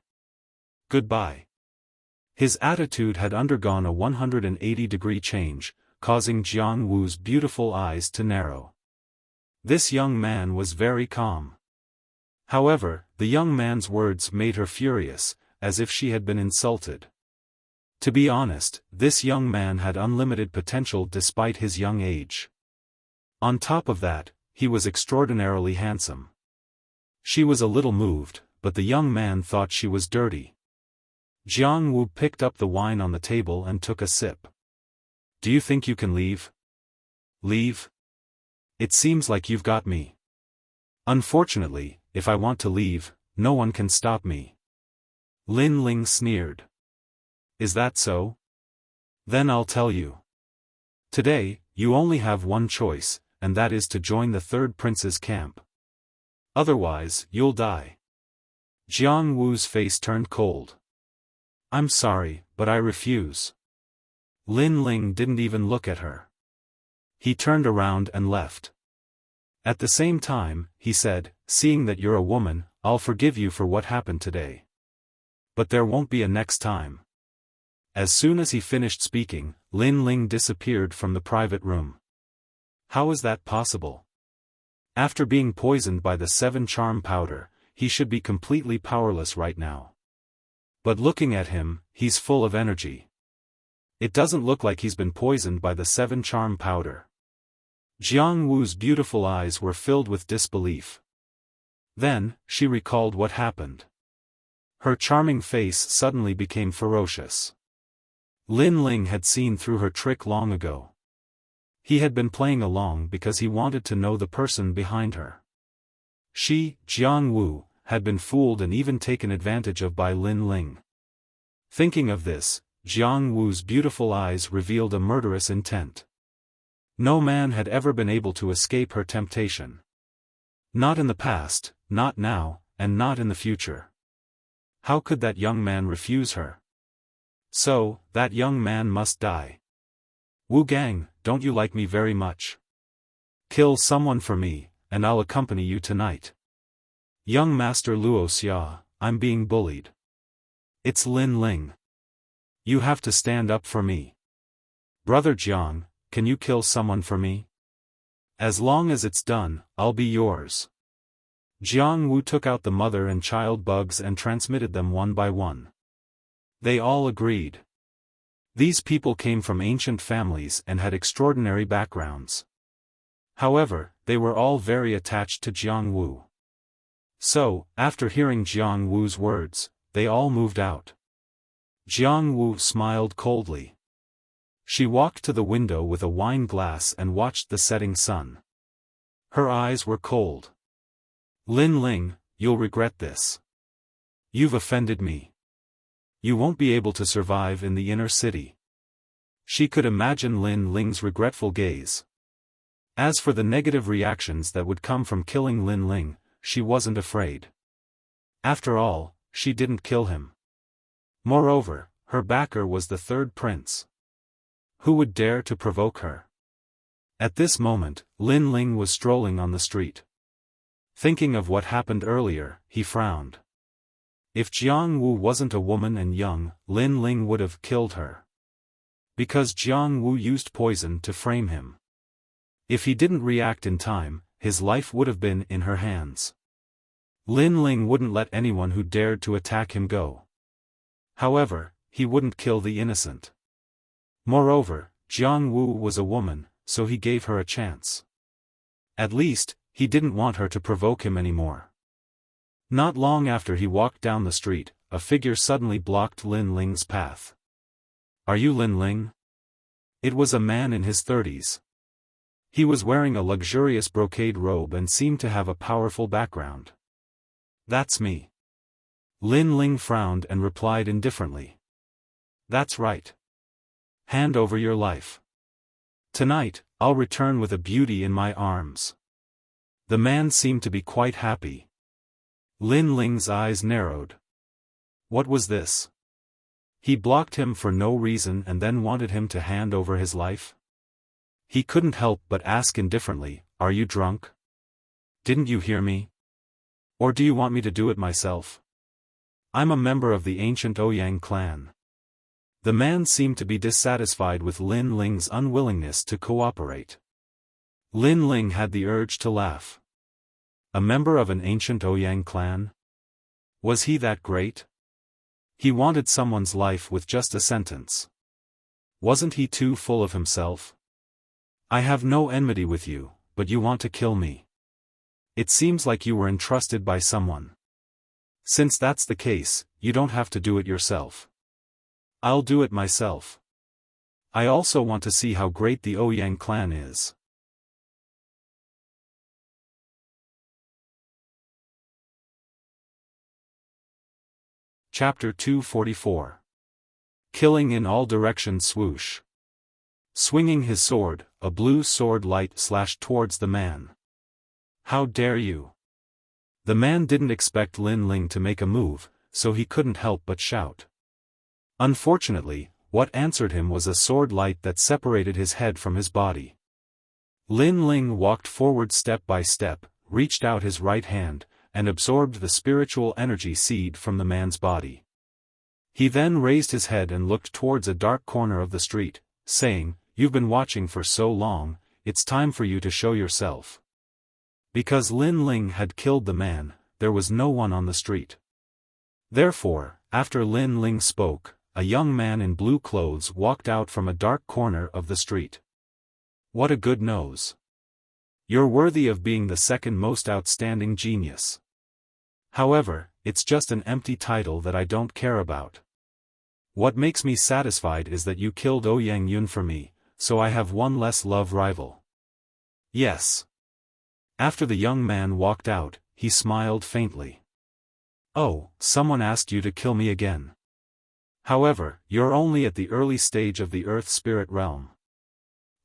[SPEAKER 1] Goodbye. His attitude had undergone a 180-degree change, causing Jiang Wu's beautiful eyes to narrow. This young man was very calm. However, the young man's words made her furious, as if she had been insulted. To be honest, this young man had unlimited potential despite his young age. On top of that, he was extraordinarily handsome. She was a little moved, but the young man thought she was dirty. Jiang Wu picked up the wine on the table and took a sip. Do you think you can leave? Leave? It seems like you've got me. Unfortunately, if I want to leave, no one can stop me. Lin Ling sneered. Is that so? Then I'll tell you. Today, you only have one choice, and that is to join the third prince's camp. Otherwise, you'll die. Jiang Wu's face turned cold. I'm sorry, but I refuse. Lin Ling didn't even look at her. He turned around and left. At the same time, he said, seeing that you're a woman, I'll forgive you for what happened today. But there won't be a next time. As soon as he finished speaking, Lin Ling disappeared from the private room. How is that possible? After being poisoned by the 7 charm powder, he should be completely powerless right now. But looking at him, he's full of energy. It doesn't look like he's been poisoned by the 7 charm powder. Jiang Wu's beautiful eyes were filled with disbelief. Then, she recalled what happened. Her charming face suddenly became ferocious. Lin Ling had seen through her trick long ago. He had been playing along because he wanted to know the person behind her. She, Jiang Wu, had been fooled and even taken advantage of by Lin Ling. Thinking of this, Jiang Wu's beautiful eyes revealed a murderous intent. No man had ever been able to escape her temptation. Not in the past, not now, and not in the future. How could that young man refuse her? So, that young man must die. Wu Gang, don't you like me very much? Kill someone for me, and I'll accompany you tonight. Young Master Luo Xia, I'm being bullied. It's Lin Ling. You have to stand up for me. Brother Jiang, can you kill someone for me? As long as it's done, I'll be yours. Jiang Wu took out the mother and child bugs and transmitted them one by one. They all agreed. These people came from ancient families and had extraordinary backgrounds. However, they were all very attached to Jiang Wu. So, after hearing Jiang Wu's words, they all moved out. Jiang Wu smiled coldly. She walked to the window with a wine glass and watched the setting sun. Her eyes were cold. Lin Ling, you'll regret this. You've offended me. You won't be able to survive in the inner city. She could imagine Lin Ling's regretful gaze. As for the negative reactions that would come from killing Lin Ling, she wasn't afraid. After all, she didn't kill him. Moreover, her backer was the third prince. Who would dare to provoke her? At this moment, Lin Ling was strolling on the street. Thinking of what happened earlier, he frowned. If Jiang Wu wasn't a woman and young, Lin Ling would have killed her. Because Jiang Wu used poison to frame him. If he didn't react in time, his life would have been in her hands. Lin Ling wouldn't let anyone who dared to attack him go. However, he wouldn't kill the innocent. Moreover, Jiang Wu was a woman, so he gave her a chance. At least, he didn't want her to provoke him anymore. Not long after he walked down the street, a figure suddenly blocked Lin Ling's path. Are you Lin Ling? It was a man in his 30s. He was wearing a luxurious brocade robe and seemed to have a powerful background. That's me. Lin Ling frowned and replied indifferently. That's right. Hand over your life. Tonight, I'll return with a beauty in my arms. The man seemed to be quite happy. Lin Ling's eyes narrowed. What was this? He blocked him for no reason and then wanted him to hand over his life? He couldn't help but ask indifferently, are you drunk? Didn't you hear me? Or do you want me to do it myself? I'm a member of the ancient Ouyang clan. The man seemed to be dissatisfied with Lin Ling's unwillingness to cooperate. Lin Ling had the urge to laugh. A member of an ancient Ouyang clan? Was he that great? He wanted someone's life with just a sentence. Wasn't he too full of himself? I have no enmity with you, but you want to kill me. It seems like you were entrusted by someone. Since that's the case, you don't have to do it yourself. I'll do it myself. I also want to see how great the Ouyang clan is. Chapter 244. Killing in all directions. Swoosh. Swinging his sword, a blue sword light slashed towards the man. How dare you! The man didn't expect Lin Ling to make a move, so he couldn't help but shout. Unfortunately, what answered him was a sword light that separated his head from his body. Lin Ling walked forward step by step, reached out his right hand, and absorbed the spiritual energy seed from the man's body. He then raised his head and looked towards a dark corner of the street, saying, "You've been watching for so long, it's time for you to show yourself." Because Lin Ling had killed the man, there was no one on the street. Therefore, after Lin Ling spoke, a young man in blue clothes walked out from a dark corner of the street. What a good nose! You're worthy of being the second most outstanding genius. However, it's just an empty title that I don't care about. What makes me satisfied is that you killed Ouyang Yun for me, so I have one less love rival. Yes. After the young man walked out, he smiled faintly. Oh, someone asked you to kill me again. However, you're only at the early stage of the Earth Spirit realm.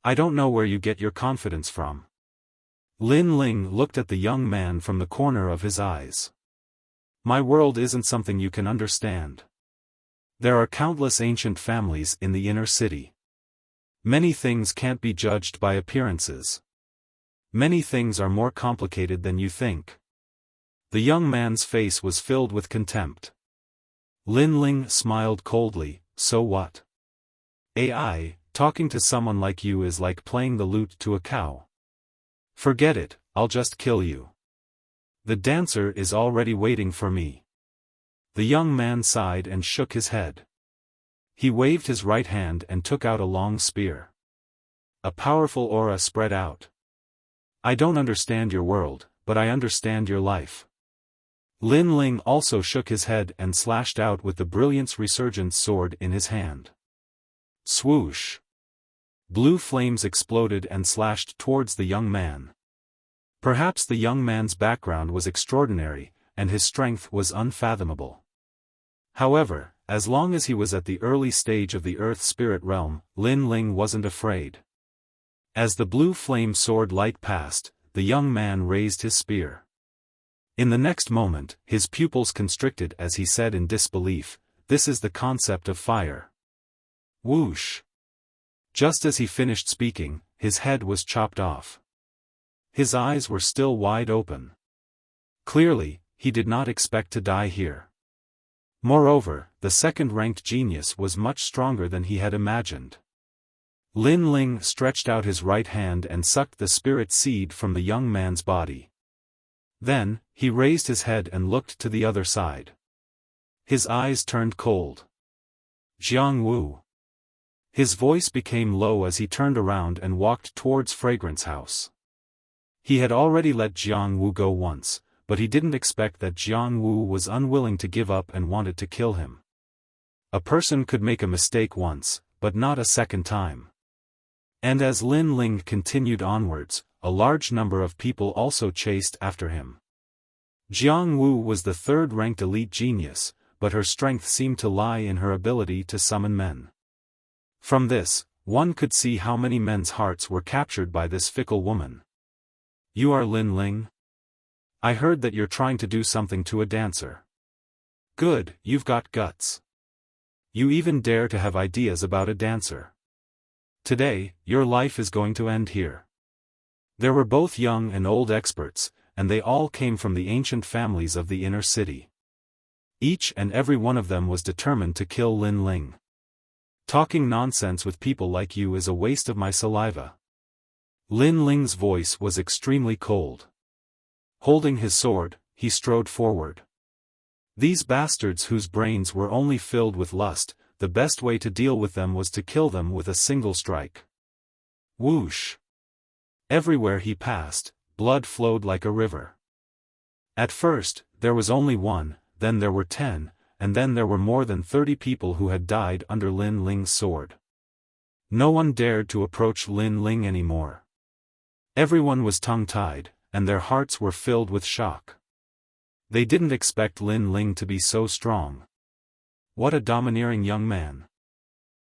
[SPEAKER 1] I don't know where you get your confidence from. Lin Ling looked at the young man from the corner of his eyes. My world isn't something you can understand. There are countless ancient families in the inner city. Many things can't be judged by appearances. Many things are more complicated than you think. The young man's face was filled with contempt. Lin Ling smiled coldly, so what? AI, talking to someone like you is like playing the lute to a cow. Forget it, I'll just kill you. The dancer is already waiting for me. The young man sighed and shook his head. He waved his right hand and took out a long spear. A powerful aura spread out. I don't understand your world, but I understand your life. Lin Ling also shook his head and slashed out with the Brilliance Resurgence sword in his hand. Swoosh! Blue flames exploded and slashed towards the young man. Perhaps the young man's background was extraordinary, and his strength was unfathomable. However, as long as he was at the early stage of the Earth Spirit realm, Lin Ling wasn't afraid. As the blue flame sword light passed, the young man raised his spear. In the next moment, his pupils constricted as he said in disbelief, "This is the concept of fire." Whoosh! Just as he finished speaking, his head was chopped off. His eyes were still wide open. Clearly, he did not expect to die here. Moreover, the second-ranked genius was much stronger than he had imagined. Lin Ling stretched out his right hand and sucked the spirit seed from the young man's body. Then, he raised his head and looked to the other side. His eyes turned cold. Jiang Wu. His voice became low as he turned around and walked towards Fragrance House. He had already let Jiang Wu go once, but he didn't expect that Jiang Wu was unwilling to give up and wanted to kill him. A person could make a mistake once, but not a second time. And as Lin Ling continued onwards, a large number of people also chased after him. Jiang Wu was the third-ranked elite genius, but her strength seemed to lie in her ability to summon men. From this, one could see how many men's hearts were captured by this fickle woman. You are Lin Ling? I heard that you're trying to do something to a dancer. Good, you've got guts. You even dare to have ideas about a dancer. Today, your life is going to end here. There were both young and old experts, and they all came from the ancient families of the inner city. Each and every one of them was determined to kill Lin Ling. Talking nonsense with people like you is a waste of my saliva. Lin Ling's voice was extremely cold. Holding his sword, he strode forward. These bastards whose brains were only filled with lust, the best way to deal with them was to kill them with a single strike. Whoosh! Everywhere he passed, blood flowed like a river. At first, there was only one, then there were 10, and then there were more than 30 people who had died under Lin Ling's sword. No one dared to approach Lin Ling anymore. Everyone was tongue-tied, and their hearts were filled with shock. They didn't expect Lin Ling to be so strong. What a domineering young man.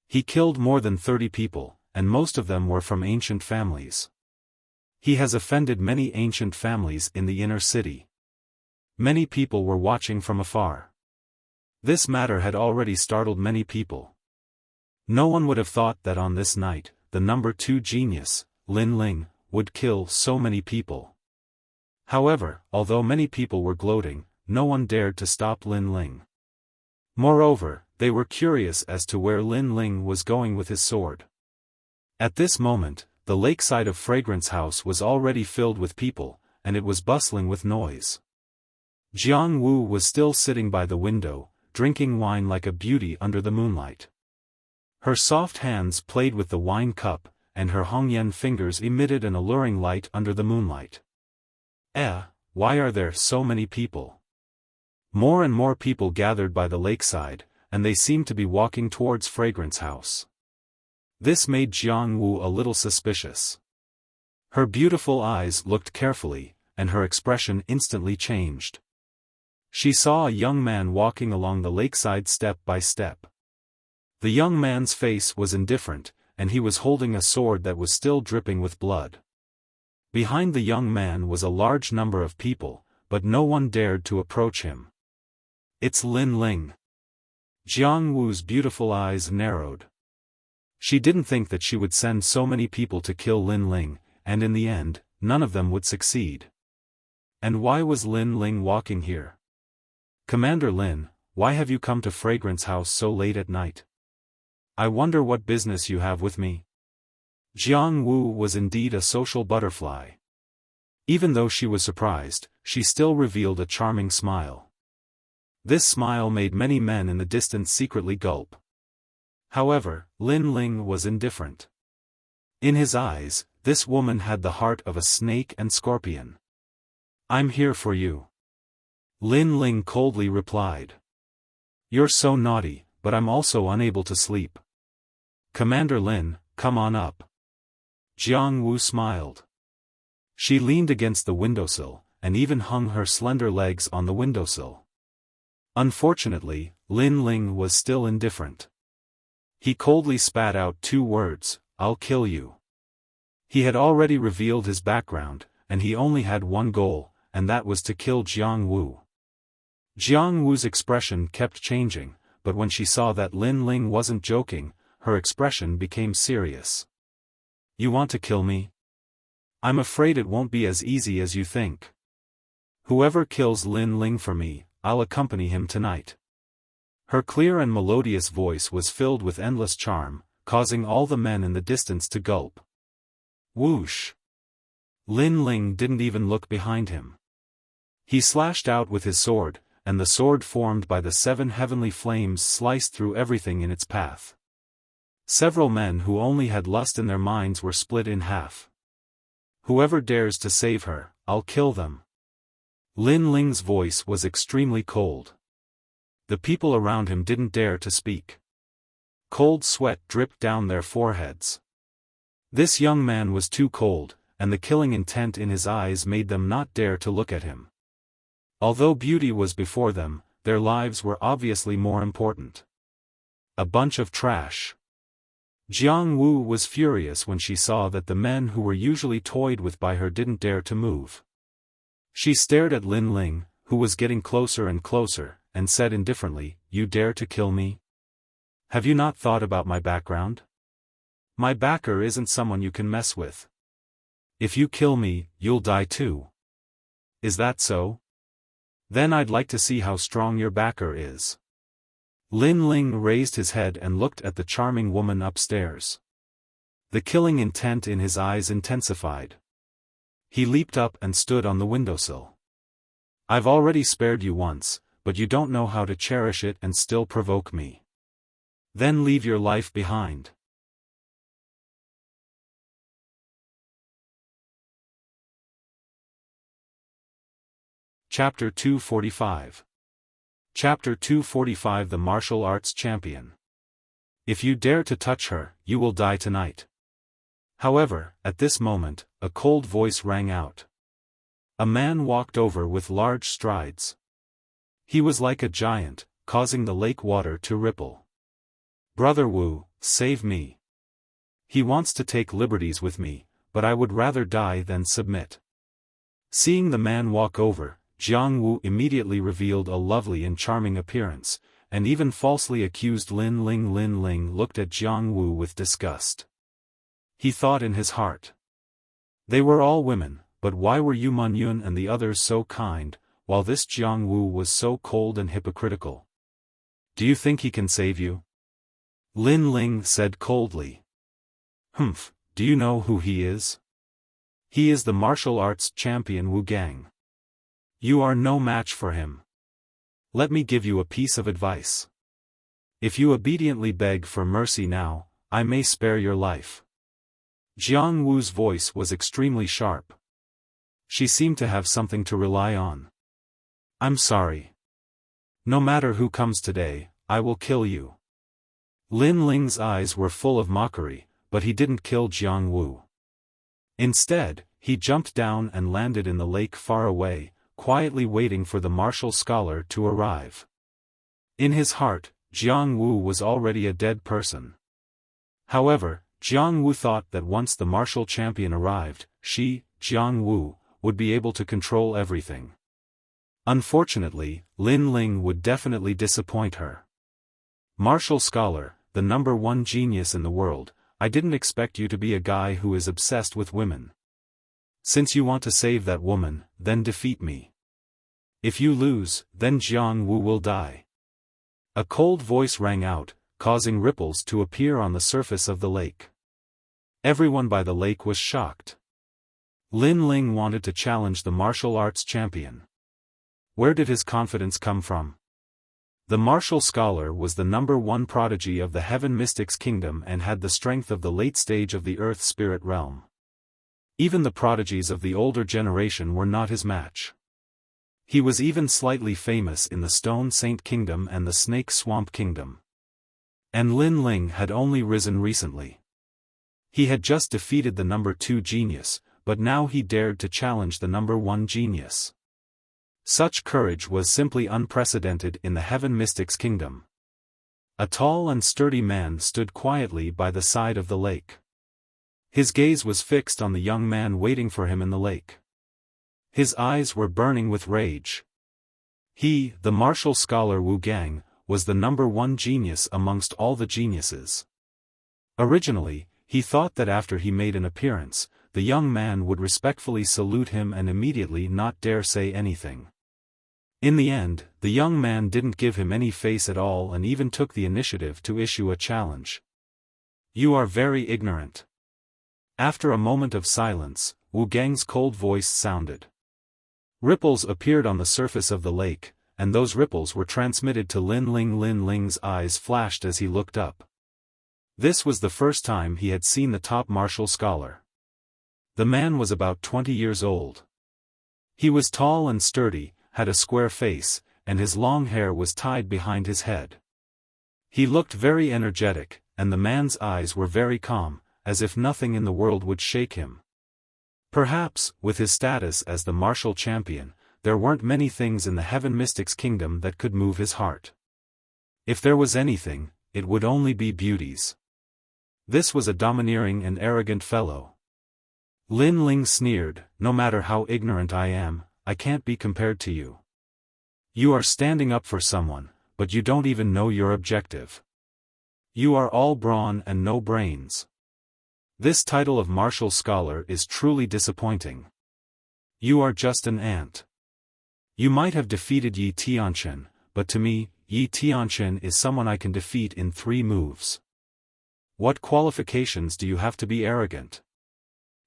[SPEAKER 1] He killed more than 30 people, and most of them were from ancient families. He has offended many ancient families in the inner city. Many people were watching from afar. This matter had already startled many people. No one would have thought that on this night, the number 2 genius, Lin Ling, would kill so many people. However, although many people were gloating, no one dared to stop Lin Ling. Moreover, they were curious as to where Lin Ling was going with his sword. At this moment, the lakeside of Fragrance House was already filled with people, and it was bustling with noise. Jiang Wu was still sitting by the window, drinking wine like a beauty under the moonlight. Her soft hands played with the wine cup, and her Hongyan fingers emitted an alluring light under the moonlight. Why are there so many people? More and more people gathered by the lakeside, and they seemed to be walking towards Fragrance House. This made Jiang Wu a little suspicious. Her beautiful eyes looked carefully, and her expression instantly changed. She saw a young man walking along the lakeside step by step. The young man's face was indifferent, and he was holding a sword that was still dripping with blood. Behind the young man was a large number of people, but no one dared to approach him. It's Lin Ling. Jiang Wu's beautiful eyes narrowed. She didn't think that she would send so many people to kill Lin Ling, and in the end, none of them would succeed. And why was Lin Ling walking here? Commander Lin, why have you come to Fragrance House so late at night? I wonder what business you have with me. Jiang Wu was indeed a social butterfly. Even though she was surprised, she still revealed a charming smile. This smile made many men in the distance secretly gulp. However, Lin Ling was indifferent. In his eyes, this woman had the heart of a snake and scorpion. I'm here for you. Lin Ling coldly replied. You're so naughty, but I'm also unable to sleep. Commander Lin, come on up. Jiang Wu smiled. She leaned against the windowsill, and even hung her slender legs on the windowsill. Unfortunately, Lin Ling was still indifferent. He coldly spat out 2 words, I'll kill you. He had already revealed his background, and he only had one goal, and that was to kill Jiang Wu. Jiang Wu's expression kept changing, but when she saw that Lin Ling wasn't joking, her expression became serious. You want to kill me? I'm afraid it won't be as easy as you think. Whoever kills Lin Ling for me, I'll accompany him tonight. Her clear and melodious voice was filled with endless charm, causing all the men in the distance to gulp. Whoosh! Lin Ling didn't even look behind him. He slashed out with his sword, and the sword formed by the 7 heavenly flames sliced through everything in its path. Several men who only had lust in their minds were split in half. Whoever dares to save her, I'll kill them. Lin Ling's voice was extremely cold. The people around him didn't dare to speak. Cold sweat dripped down their foreheads. This young man was too cold, and the killing intent in his eyes made them not dare to look at him. Although beauty was before them, their lives were obviously more important. A bunch of trash. Jiang Wu was furious when she saw that the men who were usually toyed with by her didn't dare to move. She stared at Lin Ling, who was getting closer and closer, and said indifferently, You dare to kill me? Have you not thought about my background? My backer isn't someone you can mess with. If you kill me, you'll die too. Is that so? Then I'd like to see how strong your backer is. Lin Ling raised his head and looked at the charming woman upstairs. The killing intent in his eyes intensified. He leaped up and stood on the windowsill. I've already spared you once, but you don't know how to cherish it and still provoke me. Then leave your life behind. Chapter 245. Chapter 245. The Martial Arts Champion. If you dare to touch her, you will die tonight. However, at this moment, a cold voice rang out. A man walked over with large strides. He was like a giant, causing the lake water to ripple. Brother Wu, save me. He wants to take liberties with me, but I would rather die than submit. Seeing the man walk over, Jiang Wu immediately revealed a lovely and charming appearance, and even falsely accused Lin Ling. Lin Ling looked at Jiang Wu with disgust. He thought in his heart. They were all women, but why were Yu Yun and the others so kind, while this Jiang Wu was so cold and hypocritical? Do you think he can save you? Lin Ling said coldly. Humph, do you know who he is? He is the martial arts champion Wu Gang. You are no match for him. Let me give you a piece of advice. If you obediently beg for mercy now, I may spare your life. Jiang Wu's voice was extremely sharp. She seemed to have something to rely on. I'm sorry. No matter who comes today, I will kill you. Lin Ling's eyes were full of mockery, but he didn't kill Jiang Wu. Instead, he jumped down and landed in the lake far away, quietly waiting for the martial scholar to arrive. In his heart, Jiang Wu was already a dead person. However, Jiang Wu thought that once the martial champion arrived, she, Jiang Wu, would be able to control everything. Unfortunately, Lin Ling would definitely disappoint her. Martial scholar, the #1 genius in the world, I didn't expect you to be a guy who is obsessed with women. Since you want to save that woman, then defeat me. If you lose, then Jiang Wu will die. A cold voice rang out, causing ripples to appear on the surface of the lake. Everyone by the lake was shocked. Lin Ling wanted to challenge the martial arts champion. Where did his confidence come from? The martial scholar was the #1 prodigy of the Heaven Mystics Kingdom and had the strength of the late stage of the Earth Spirit Realm. Even the prodigies of the older generation were not his match. He was even slightly famous in the Stone Saint Kingdom and the Snake Swamp Kingdom. And Lin Ling had only risen recently. He had just defeated the #2 genius, but now he dared to challenge the #1 genius. Such courage was simply unprecedented in the Heaven Mystics Kingdom. A tall and sturdy man stood quietly by the side of the lake. His gaze was fixed on the young man waiting for him in the lake. His eyes were burning with rage. He, the martial scholar Wu Gang, was the #1 genius amongst all the geniuses. Originally, he thought that after he made an appearance, the young man would respectfully salute him and immediately not dare say anything. In the end, the young man didn't give him any face at all and even took the initiative to issue a challenge. You are very ignorant. After a moment of silence, Wu Gang's cold voice sounded. Ripples appeared on the surface of the lake, and those ripples were transmitted to Lin Ling. Lin Ling's eyes flashed as he looked up. This was the first time he had seen the top martial scholar. The man was about 20 years old. He was tall and sturdy, had a square face, and his long hair was tied behind his head. He looked very energetic, and the man's eyes were very calm, as if nothing in the world would shake him. Perhaps, with his status as the martial champion, there weren't many things in the Heaven Mystics Kingdom that could move his heart. If there was anything, it would only be beauties. This was a domineering and arrogant fellow. Lin Ling sneered, no matter how ignorant I am, I can't be compared to you. You are standing up for someone, but you don't even know your objective. You are all brawn and no brains. This title of martial scholar is truly disappointing. You are just an ant. You might have defeated Yi Tianchen, but to me, Yi Tianqin is someone I can defeat in 3 moves. What qualifications do you have to be arrogant?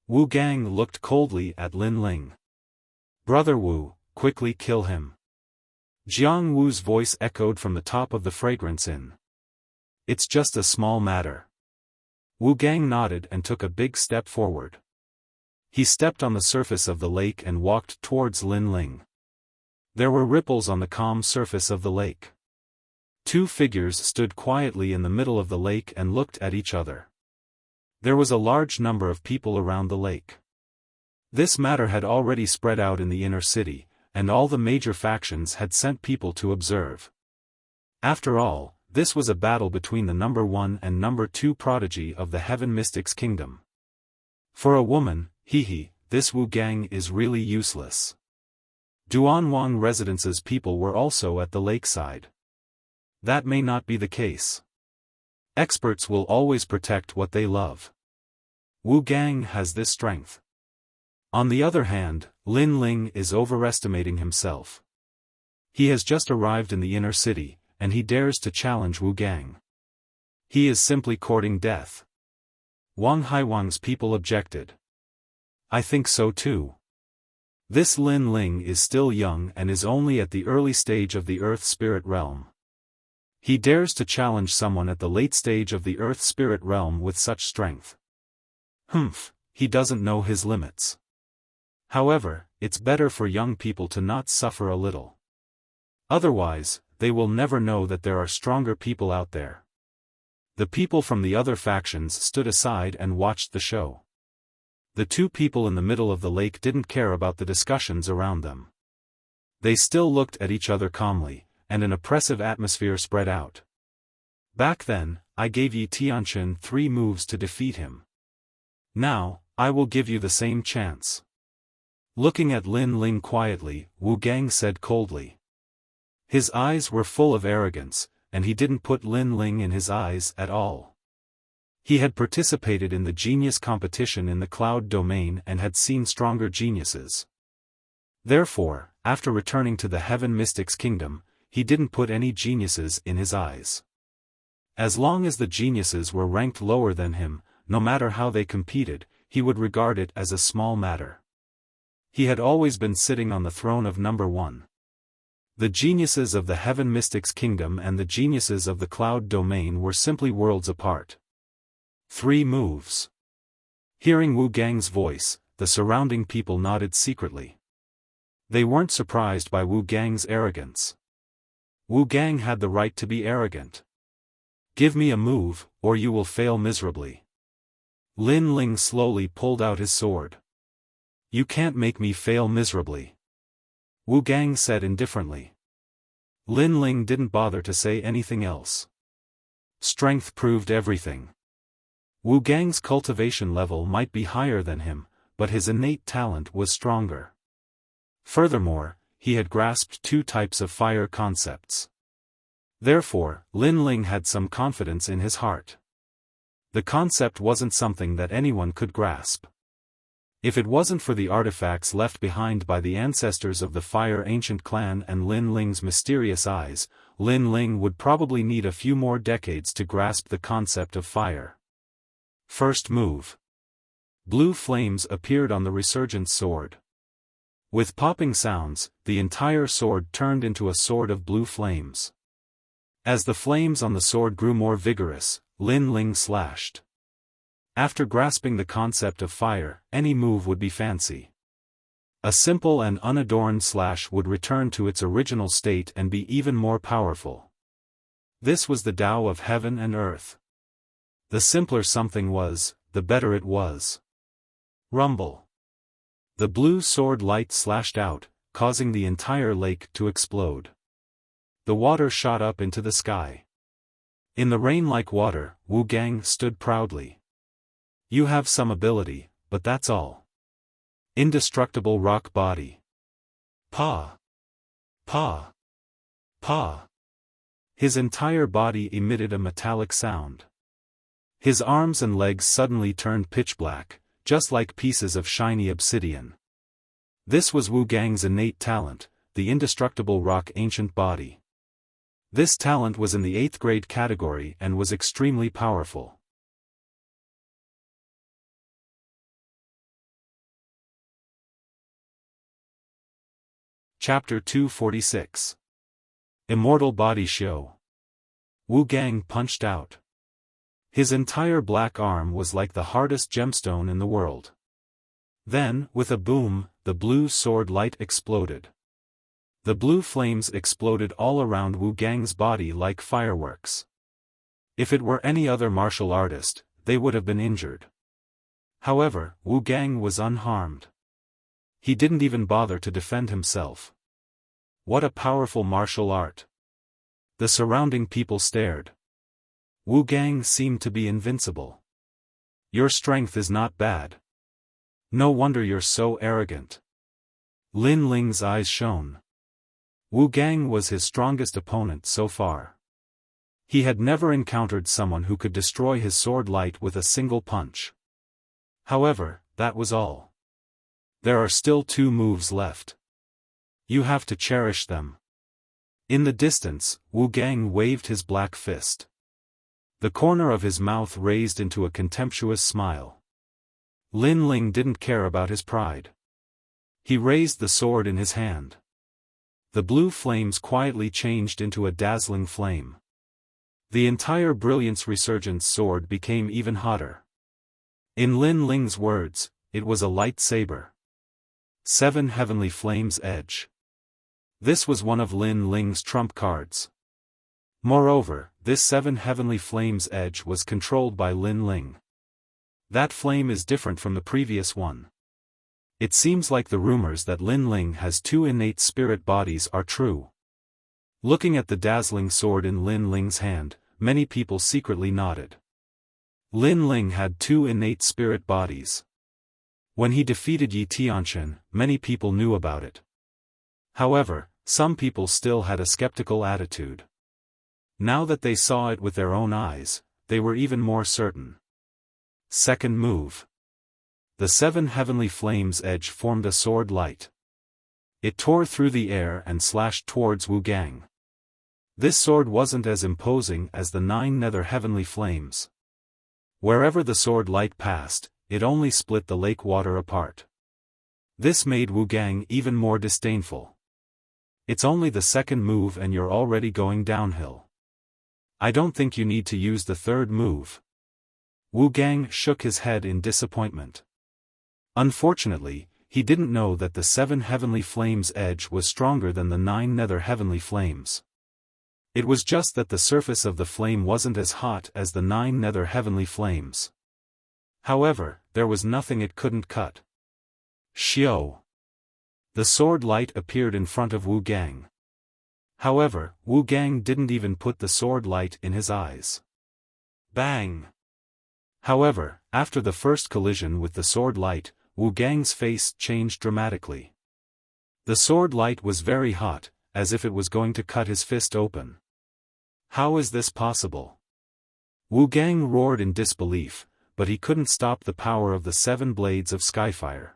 [SPEAKER 1] Wu Gang looked coldly at Lin Ling. Brother Wu, quickly kill him. Jiang Wu's voice echoed from the top of the fragrance inn. It's just a small matter. Wu Gang nodded and took a big step forward. He stepped on the surface of the lake and walked towards Lin Ling. There were ripples on the calm surface of the lake. 2 figures stood quietly in the middle of the lake and looked at each other. There was a large number of people around the lake. This matter had already spread out in the inner city, and all the major factions had sent people to observe. After all, this was a battle between the number 1 and number 2 prodigy of the Heaven Mystics Kingdom. For a woman, this Wu Gang is really useless. Duanwang Residence's people were also at the lakeside. That may not be the case. Experts will always protect what they love. Wu Gang has this strength. On the other hand, Lin Ling is overestimating himself. He has just arrived in the inner city, and he dares to challenge Wu Gang. He is simply courting death. Wang Haiwang's people objected. I think so too. This Lin Ling is still young and is only at the early stage of the Earth Spirit Realm. He dares to challenge someone at the late stage of the Earth Spirit Realm with such strength. He doesn't know his limits. However, it's better for young people to not suffer a little. Otherwise, they will never know that there are stronger people out there. The people from the other factions stood aside and watched the show. The 2 people in the middle of the lake didn't care about the discussions around them. They still looked at each other calmly, and an oppressive atmosphere spread out. Back then, I gave Yi Tianqin 3 moves to defeat him. Now, I will give you the same chance. Looking at Lin Ling quietly, Wu Gang said coldly. His eyes were full of arrogance, and he didn't put Lin Ling in his eyes at all. He had participated in the genius competition in the cloud domain and had seen stronger geniuses. Therefore, after returning to the Heaven Mystics Kingdom, he didn't put any geniuses in his eyes. As long as the geniuses were ranked lower than him, no matter how they competed, he would regard it as a small matter. He had always been sitting on the throne of number 1. The geniuses of the Heaven Mystics Kingdom and the geniuses of the Cloud Domain were simply worlds apart. 3 moves. Hearing Wu Gang's voice, the surrounding people nodded secretly. They weren't surprised by Wu Gang's arrogance. Wu Gang had the right to be arrogant. Give me a move, or you will fail miserably. Lin Ling slowly pulled out his sword. You can't make me fail miserably. Wu Gang said indifferently. Lin Ling didn't bother to say anything else. Strength proved everything. Wu Gang's cultivation level might be higher than him, but his innate talent was stronger. Furthermore, he had grasped 2 types of fire concepts. Therefore, Lin Ling had some confidence in his heart. The concept wasn't something that anyone could grasp. If it wasn't for the artifacts left behind by the ancestors of the Fire Ancient Clan and Lin Ling's mysterious eyes, Lin Ling would probably need a few more decades to grasp the concept of fire. First move. Blue flames appeared on the resurgent sword. With popping sounds, the entire sword turned into a sword of blue flames. As the flames on the sword grew more vigorous, Lin Ling slashed. After grasping the concept of fire, any move would be fancy. A simple and unadorned slash would return to its original state and be even more powerful. This was the Tao of heaven and earth. The simpler something was, the better it was. Rumble. The blue sword light slashed out, causing the entire lake to explode. The water shot up into the sky. In the rain like water, Wu Gang stood proudly. You have some ability, but that's all. Indestructible rock body. Pa. Pa. Pa. His entire body emitted a metallic sound. His arms and legs suddenly turned pitch black, just like pieces of shiny obsidian. This was Wu Gang's innate talent, the indestructible rock ancient body. This talent was in the 8th grade category and was extremely powerful. Chapter 246. Immortal Body Show. Wu Gang punched out. His entire black arm was like the hardest gemstone in the world. Then, with a boom, the blue sword light exploded. The blue flames exploded all around Wu Gang's body like fireworks. If it were any other martial artist, they would have been injured. However, Wu Gang was unharmed. He didn't even bother to defend himself. What a powerful martial art! The surrounding people stared. Wu Gang seemed to be invincible. Your strength is not bad. No wonder you're so arrogant. Lin Ling's eyes shone. Wu Gang was his strongest opponent so far. He had never encountered someone who could destroy his sword light with a single punch. However, that was all. There are still 2 moves left. You have to cherish them. In the distance, Wu Gang waved his black fist. The corner of his mouth raised into a contemptuous smile. Lin Ling didn't care about his pride. He raised the sword in his hand. The blue flames quietly changed into a dazzling flame. The entire Brilliance Resurgence sword became even hotter. In Lin Ling's words, it was a lightsaber. 7 Heavenly Flames Edge. This was one of Lin Ling's trump cards. Moreover, this 7 Heavenly Flames Edge was controlled by Lin Ling. That flame is different from the previous one. It seems like the rumors that Lin Ling has 2 innate spirit bodies are true. Looking at the dazzling sword in Lin Ling's hand, many people secretly nodded. Lin Ling had 2 innate spirit bodies. When he defeated Yi Tianchen, many people knew about it. However, some people still had a skeptical attitude. Now that they saw it with their own eyes, they were even more certain. Second move. The 7 Heavenly Flames Edge formed a sword light. It tore through the air and slashed towards Wu Gang. This sword wasn't as imposing as the 9 Nether Heavenly Flames. Wherever the sword light passed, it only split the lake water apart. This made Wu Gang even more disdainful. It's only the second move and you're already going downhill. I don't think you need to use the third move. Wu Gang shook his head in disappointment. Unfortunately, he didn't know that the 7 Heavenly Flames Edge was stronger than the 9 Nether Heavenly Flames. It was just that the surface of the flame wasn't as hot as the 9 Nether Heavenly Flames. However, there was nothing it couldn't cut. Xiao. The sword light appeared in front of Wu Gang. However, Wu Gang didn't even put the sword light in his eyes. Bang! However, after the first collision with the sword light, Wu Gang's face changed dramatically. The sword light was very hot, as if it was going to cut his fist open. How is this possible? Wu Gang roared in disbelief, but he couldn't stop the power of the 7 blades of Skyfire.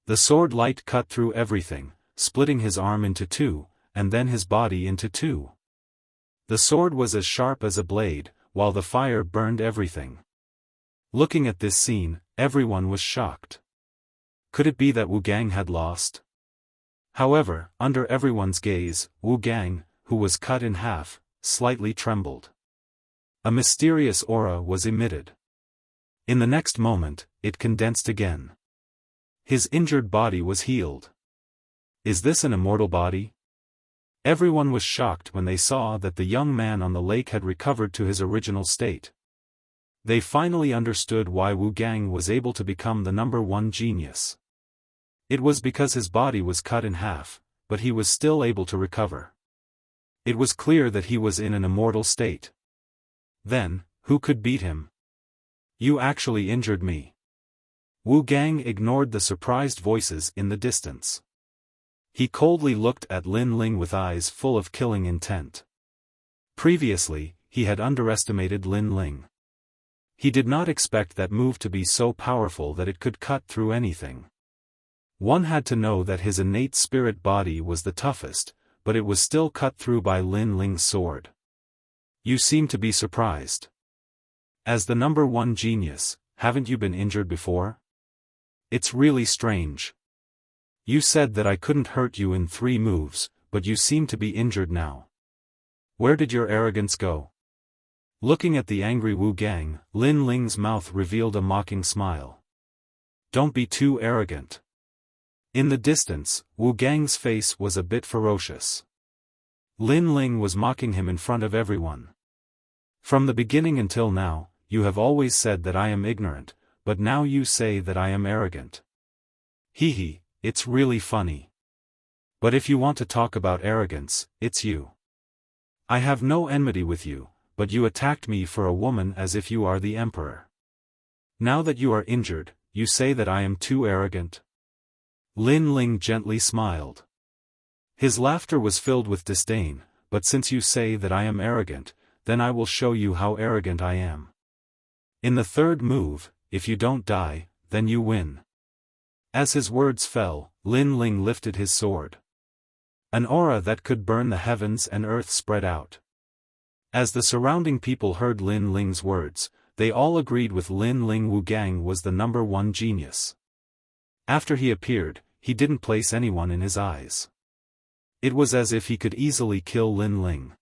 [SPEAKER 1] The sword light cut through everything, splitting his arm into 2, and then his body into 2. The sword was as sharp as a blade, while the fire burned everything. Looking at this scene, everyone was shocked. Could it be that Wu Gang had lost? However, under everyone's gaze, Wu Gang, who was cut in half, slightly trembled. A mysterious aura was emitted. In the next moment, it condensed again. His injured body was healed. Is this an immortal body? Everyone was shocked when they saw that the young man on the lake had recovered to his original state. They finally understood why Wu Gang was able to become the #1 genius. It was because his body was cut in half, but he was still able to recover. It was clear that he was in an immortal state. Then, who could beat him? You actually injured me. Wu Gang ignored the surprised voices in the distance. He coldly looked at Lin Ling with eyes full of killing intent. Previously, he had underestimated Lin Ling. He did not expect that move to be so powerful that it could cut through anything. One had to know that his innate spirit body was the toughest, but it was still cut through by Lin Ling's sword. You seem to be surprised. As the number one genius, haven't you been injured before? It's really strange. You said that I couldn't hurt you in 3 moves, but you seem to be injured now. Where did your arrogance go? Looking at the angry Wu Gang, Lin Ling's mouth revealed a mocking smile. Don't be too arrogant. In the distance, Wu Gang's face was a bit ferocious. Lin Ling was mocking him in front of everyone. From the beginning until now, you have always said that I am ignorant, but now you say that I am arrogant. Hee, it's really funny. But if you want to talk about arrogance, it's you. I have no enmity with you, but you attacked me for a woman as if you are the emperor. Now that you are injured, you say that I am too arrogant? Lin Ling gently smiled. His laughter was filled with disdain, but since you say that I am arrogant, then I will show you how arrogant I am. In the 3rd move, if you don't die, then you win. As his words fell, Lin Ling lifted his sword. An aura that could burn the heavens and earth spread out. As the surrounding people heard Lin Ling's words, they all agreed with Lin Ling. Wu Gang was the number one genius. After he appeared, he didn't place anyone in his eyes. It was as if he could easily kill Lin Ling.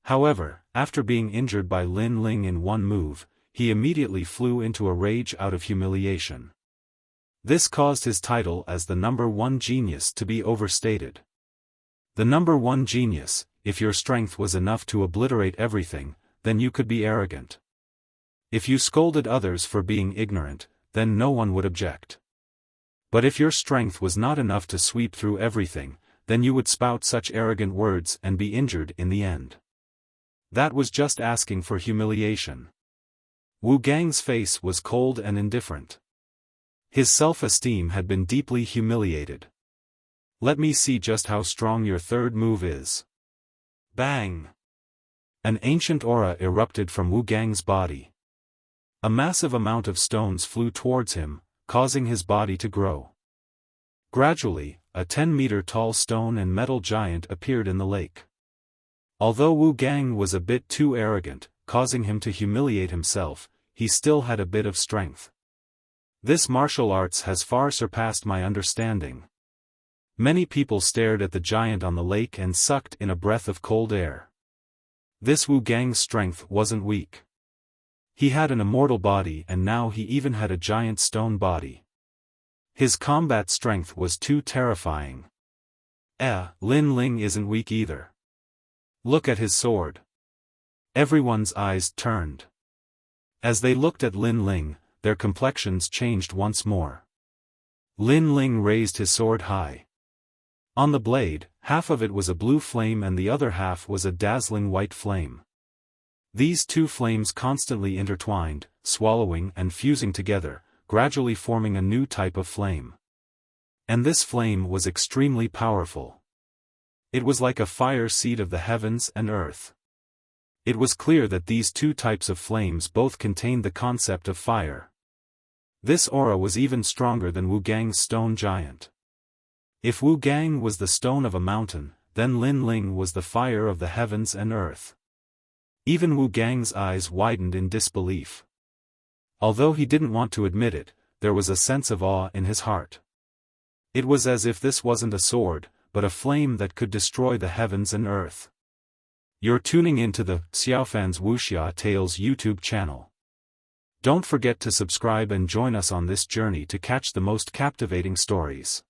[SPEAKER 1] However, after being injured by Lin Ling in 1 move, he immediately flew into a rage out of humiliation. This caused his title as the number one genius to be overstated. The number one genius, if your strength was enough to obliterate everything, then you could be arrogant. If you scolded others for being ignorant, then no one would object. But if your strength was not enough to sweep through everything, then you would spout such arrogant words and be injured in the end. That was just asking for humiliation. Wu Gang's face was cold and indifferent. His self-esteem had been deeply humiliated. Let me see just how strong your 3rd move is. Bang! An ancient aura erupted from Wu Gang's body. A massive amount of stones flew towards him, causing his body to grow. Gradually, a 10-meter-tall stone and metal giant appeared in the lake. Although Wu Gang was a bit too arrogant, causing him to humiliate himself, he still had a bit of strength. This martial arts has far surpassed my understanding. Many people stared at the giant on the lake and sucked in a breath of cold air. This Wu Gang's strength wasn't weak. He had an immortal body and now he even had a giant stone body. His combat strength was too terrifying. Lin Ling isn't weak either. Look at his sword. Everyone's eyes turned. As they looked at Lin Ling, their complexions changed once more. Lin Ling raised his sword high. On the blade, half of it was a blue flame and the other half was a dazzling white flame. These 2 flames constantly intertwined, swallowing and fusing together, gradually forming a new type of flame. And this flame was extremely powerful. It was like a fire seed of the heavens and earth. It was clear that these 2 types of flames both contained the concept of fire. This aura was even stronger than Wu Gang's stone giant. If Wu Gang was the stone of a mountain, then Lin Ling was the fire of the heavens and earth. Even Wu Gang's eyes widened in disbelief. Although he didn't want to admit it, there was a sense of awe in his heart. It was as if this wasn't a sword, but a flame that could destroy the heavens and earth. You're tuning into the Xiaofan's Wuxia Tales YouTube channel. Don't forget to subscribe and join us on this journey to catch the most captivating stories.